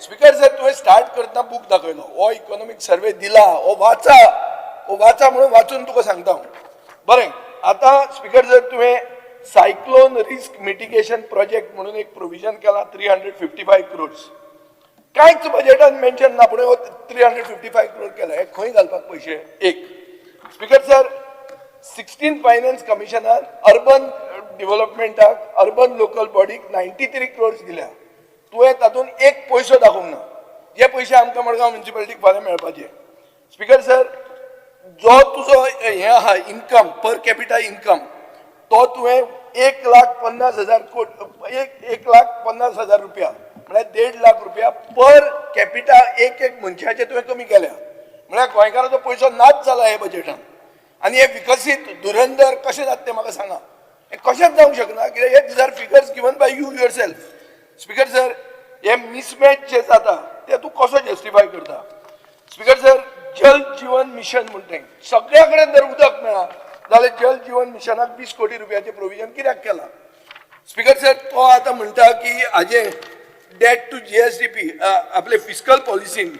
स्पीकर सर तुवें स्टार्ट करतना बूक दाखयलो. हो इकॉनॉमिक सर्वे दिला हो वाचा म्हणून वाचून तुका सांगता हांव. बरें आतां स्पीकर सर तुवें सायक्लोन रिस्क मिटिगेशन प्रोजेक्ट म्हणून एक प्रोविजन केला 355 crores. कांयच बजेटान मेन्शन ना पूण 355 crores केला. हे खंय घालपाक पयशे? एक स्पीकर सर 16 फायनान्स कमिशनान अर्बन डेव्हलपमेंटाक अर्बन लोकल बॉडीक 93 crores दिल्या. तुवें तातूंत एक पयसो दाखोवंक ना. जे पयशे आमकां मडगांव म्युनिसिपालिटीक फाल्यां मेळपाचे. स्पीकर सर जो तुजो हे आहा इन्कम पर कॅपिटा इन्कम तो तुवें 1,50,000 रुपया म्हळ्यार 1.5 लाख रुपया पर कॅपिटा एक मनशाचे तुवें कमी केल्या. म्हळ्यार गोंयकाराचो पयसो नाच जाला हे बजेटान. आनी हे विकसीत धुरंदर कशें जाता तें म्हाका सांगा. हे कशेंच जावंक शकना कित्याक these are figures given by you yourself. Speaker sir हे मिसमॅच जे जाता ते तूं कसो जस्टिफाय करता? स्पीकर सर जल जीवन मिशन म्हणटा सगळ्या कडेन जर उदक मेळ्ळा जाल्यार जल जीवन मिशनाक 20 कोटी रुपयाचें प्रोविजन कित्याक केलां? स्पीकर सर तो आतां म्हणटा की हाजें डेट टू जीएसडीपी आपले फिस्कल पॉलिसीन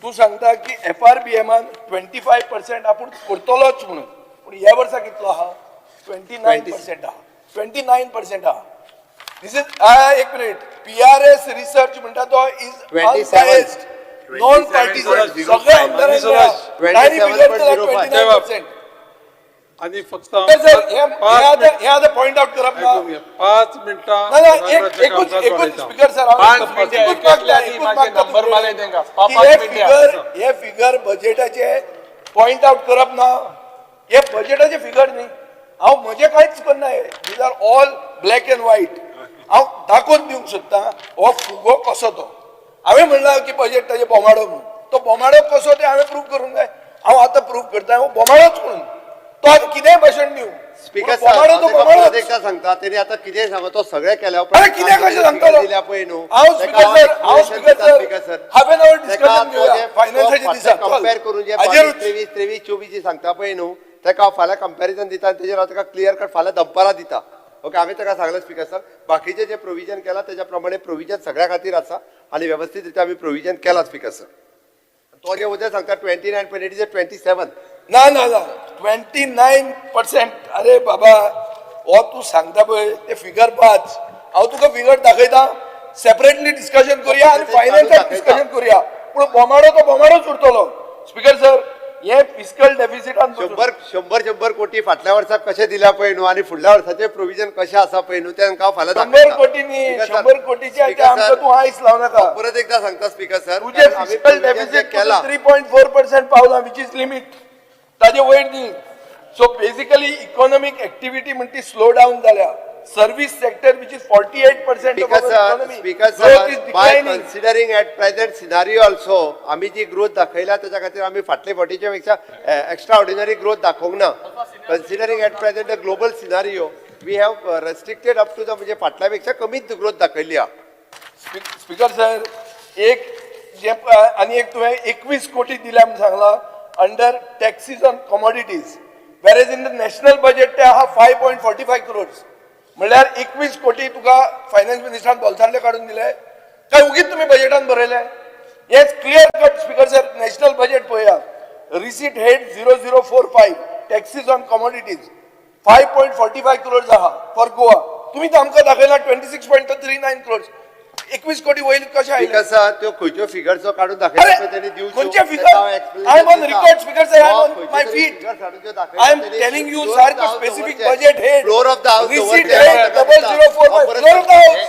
तूं सांगता की FRBMान 25% आपूण करतलोच म्हणून. पूण ह्या वर्सा कितलो आहा 29% आहा 29% आहा दिस इज एक मिनिट PRS रिसर्च म्हणटा तो इज 27. नॉन पार्टिझन सगळे आमदारांनी मेळ्ळा. डायरी फिगर तर 29%. आणि फक्त सर हे आतां पॉइंट आउट करप ना 5 मिनिटां ना ना एकूच स्पीकर सर हे फिगर बजेटाचे पॉइंट आउट करप ना हे बजेटाचे फिगर न्ही हांव म्हजें कांयच करना हे these are all black and white हांव दाखोवन दिवंक सोदतां हो फुगो कसो तो हांवें म्हणला की बजेट ताजे बोमाडो म्हणून तो बोमाडो कसो ते हांवें प्रूव करूंक जाय हांव आतां प्रूव करता हो बोमाडोच म्हणून तो आतां कितेंय भाशण दिवं स्पीकर बोमाडो तो बोमाडोच एकदा सांगता तेणी आता कितें सांगो तो सगळे केल्या अरे कितें कशें सांगतलो दिल्या पळय न्हू हांव speaker sir half an our discussion घेवया फायनान्साच्या दिसा कंपेअर करून जे हाजेरूच 23 24 जी सांगता पळय न्हू तेका हांव फाल्यां कंपॅरिजन दिता आनी तेजेर हांव तेका क्लियर कट फाल्यां दनपारां दिता ओके हांवें तेका सांगलें स्पीकर सर बाकीचे जे प्रोविजन केला तेज्या प्रमाणे प्रोविजन सगळ्या खातीर आसा आनी व्यवस्थीत रित्या आमी प्रोविजन केला स्पीकर सर तो जे उद्या सांगता 29 पण इट इज 27 ना ना ना 29%. अरे बाबा हो तू सांगता पळय ते फिगर पाच हांव तुका फिगर दाखयता सेपरेटली डिस्कशन करूया आनी फायनान्सात डिस्कशन करूया पूण बोमाडो तो बोमाडोच उरतलो स्पीकर सर हे फिस्कल डेफिसिटान 100 कोटी फाटल्या वर्साक कशे दिल्या पळय न्हू आनी फुडल्या वर्साचे प्रोविजन कशें आसा पळय न्हू तें हांव फाल्यां 100 कोटी न्ही 100 कोटीचे आमकां तूं आयस लाव नाका परत एकदा सांगता स्पीकर सर तुझे फिस्कल डेफिसिट 3.4% पावला विच इज लिमिट ताजे वयर न्ही सो बेसिकली इकॉनॉमिक एक्टिविटी म्हणटा ती स्लो डावन जाल्या service sector which is 48% of our economy. Because Growth is by declining. considering at present scenario also आम्ही जी ग्रोथ दाखयल्या त्याच्या खातीर आम्ही फाटले फावटीच्या पेक्षा एक्स्ट्रा ऑर्डिनरी ग्रोथ दाखोवंक ना considering at present the global scenario we have restricted up to the म्हणजे फाटल्या पेक्षा कमीच ग्रोथ दाखयली आहा स्पीकर सर एक जे आनी एक तुवें 21 कोटी दिल्या म्हणून सांगला under taxis on commodities whereas in the national budget ते आहा 5.45 crores म्हणल्यार 21 कोटी तुका फायनान्स मिनिस्टरान बोलतांतले काडून दिले काय उगीच तुम्ही बजेटान बरयले हेच clear cut speaker sir national budget पळया receipt head 0045 taxes on commodities 5.45 crores आहा फॉर गोवा तुम्ही तर आमकां दाखयला 26.39 crores 21 कोटी वयर कशें आयले कसं त्यो खंयच्यो फिगर्सो काढून दाखयला तेणी दिवच्यो खंयचे figure I am on record speaker sir I am on my feet I am telling you, sir, the specific budget head. Floor of the house. Receipt head 0045. Floor of the house.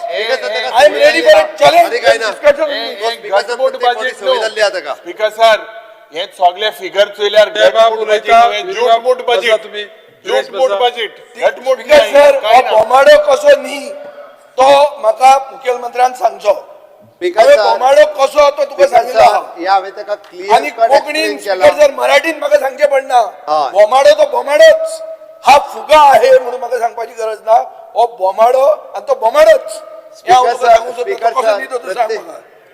I am ready for a challenge. Discussion. Speaker sir हे सगळे figure चोयल्यार जूट budget जूट budget speaker sir हो बोमाडो कसो न्ही तो म्हाका मुखेलमंत्र्यान सांगचो बोमाडो कसो तो तुका सांगितला हांवें तेका क्लियर आणि कोंकणीन स्पीकर सर मराठीन म्हाका सांगचे पडना बोमाडो तो बोमाडोच हा फुगा आहे म्हणून म्हाका सांगपाची गरज ना हो बोमाडो आणि तो बोमाडोच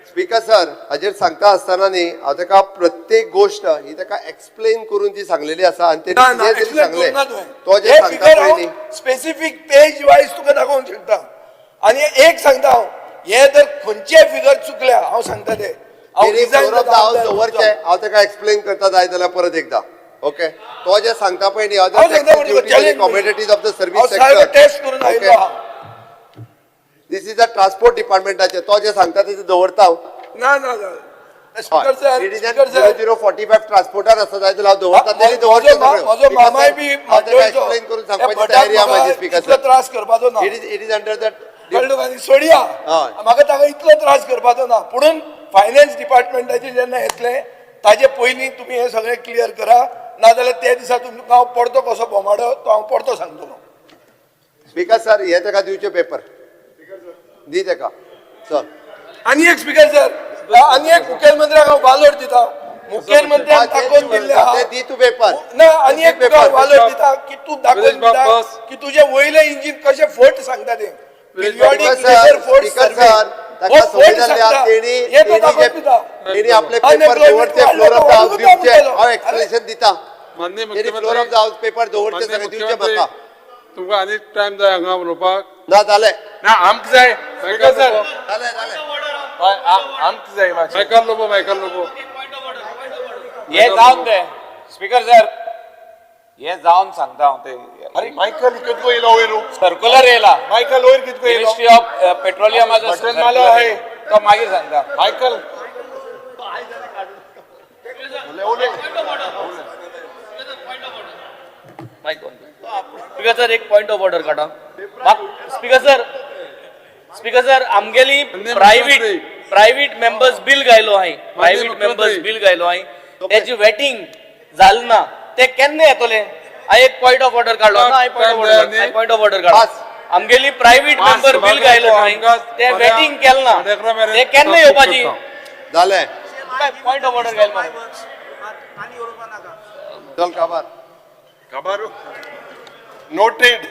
स्पीकर सर हाजेर सांगता आसतना न्ही हांव तेका प्रत्येक गोष्ट ही तेका एक्सप्लेन करून ती सांगलेली आसा आनी तेणी सांगले तो जे सांगता पळय न्ही स्पेसिफिक पेज वायज तुका दाखोवंक शकता आणि एक सांगता हांव हे जर खंयचे फिगर चुकल्या हांव सांगता ते दवरचे हांव तेका एक्सप्लेन करता जाय जाल्यार परत एकदा ओके तो जे सांगता पळय न्ही commodities of the service sector test करून आयलो आहा दिस इज द ट्रान्सपोर्ट डिपार्टमेंटाचे तो जे सांगता ते दवरता हांव ना ना स्पीकर सर 0045 ट्रान्सपोर्टर आसा जाय जाल्यार हांव दवरता तेणी दवरचे म्हजो मामाय बी एक्सप्लेन करून सांगपाची तयारी आहा म्हाजी स्पीकर सर त्रास करपाचो ना इट इज अंडर द कळ्ळो आनी सोडया म्हाका ताका इतलो त्रास करपाचो ना पुणून फायनान्स डिपार्टमेंटाचे जेन्ना येतले ताजे पयलीं तुमी हे सगळें क्लियर करा नाजाल्यार ते दिसा तुमकां हांव पडतो कसो बोमाडो तो हांव पडतो सांगतलो स्पीकर सर हे तेका दिवचे पेपर दी तेका चल आनी एक स्पीकर सर आनी एक मुखेलमंत्र्याक हांव वालोर दिता मुखेलमंत्र्याक दाखोवन दिल्ले आहा दी तू पेपर ना आनी एक तुका वालोर दिता की तू दाखोवन दिता की तुजे वयले इंजिन कशें फट सांगता ते आपले पेपर दवरचे फ्लोर ऑफ द हाऊस दिवचे हांव एक्सप्लेनेशन दिता floor of the house paper दवरचे सगळे दिवचे म्हाका तुमकां आनी टायम जाय हांगा उलोवपाक ना जालें ना आमकां जाय स्पीकर सर आमकां जाय मायकल लोबो हे जावन दे स्पीकर सर हे जावन सांगता हांव ते अरे मायकल कितको येयलो वयरू सर्क्युलर येयला मायकल वयर कितको येयलो मिनिस्ट्री ऑफ पेट्रोलियमाचो बटन मारलो आहे तो मागीर सांगता मायकल स्पीकर सर एक पॉइंट ऑफ ऑर्डर काढा स्पीकर सर आमगेली प्रायव्हेट मेंबर्स बिल गायलो आहे प्रायव्हेट मेंबर्स बिल गायलो आहे त्याची वेटिंग झालं ना ते केन्ना येतले हांव एक पॉइंट ऑफ ऑर्डर काढलो ना पॉइंट ऑफ ऑर्डर काढा आमगेली प्रायव्हेट मेंबर बिल गायलो आहे ते वेटिंग केलं ना ते केन्ना येवपाची जालें पॉइंट ऑफ ऑर्डर गायल मारे चल काबार Kabaru. Noted.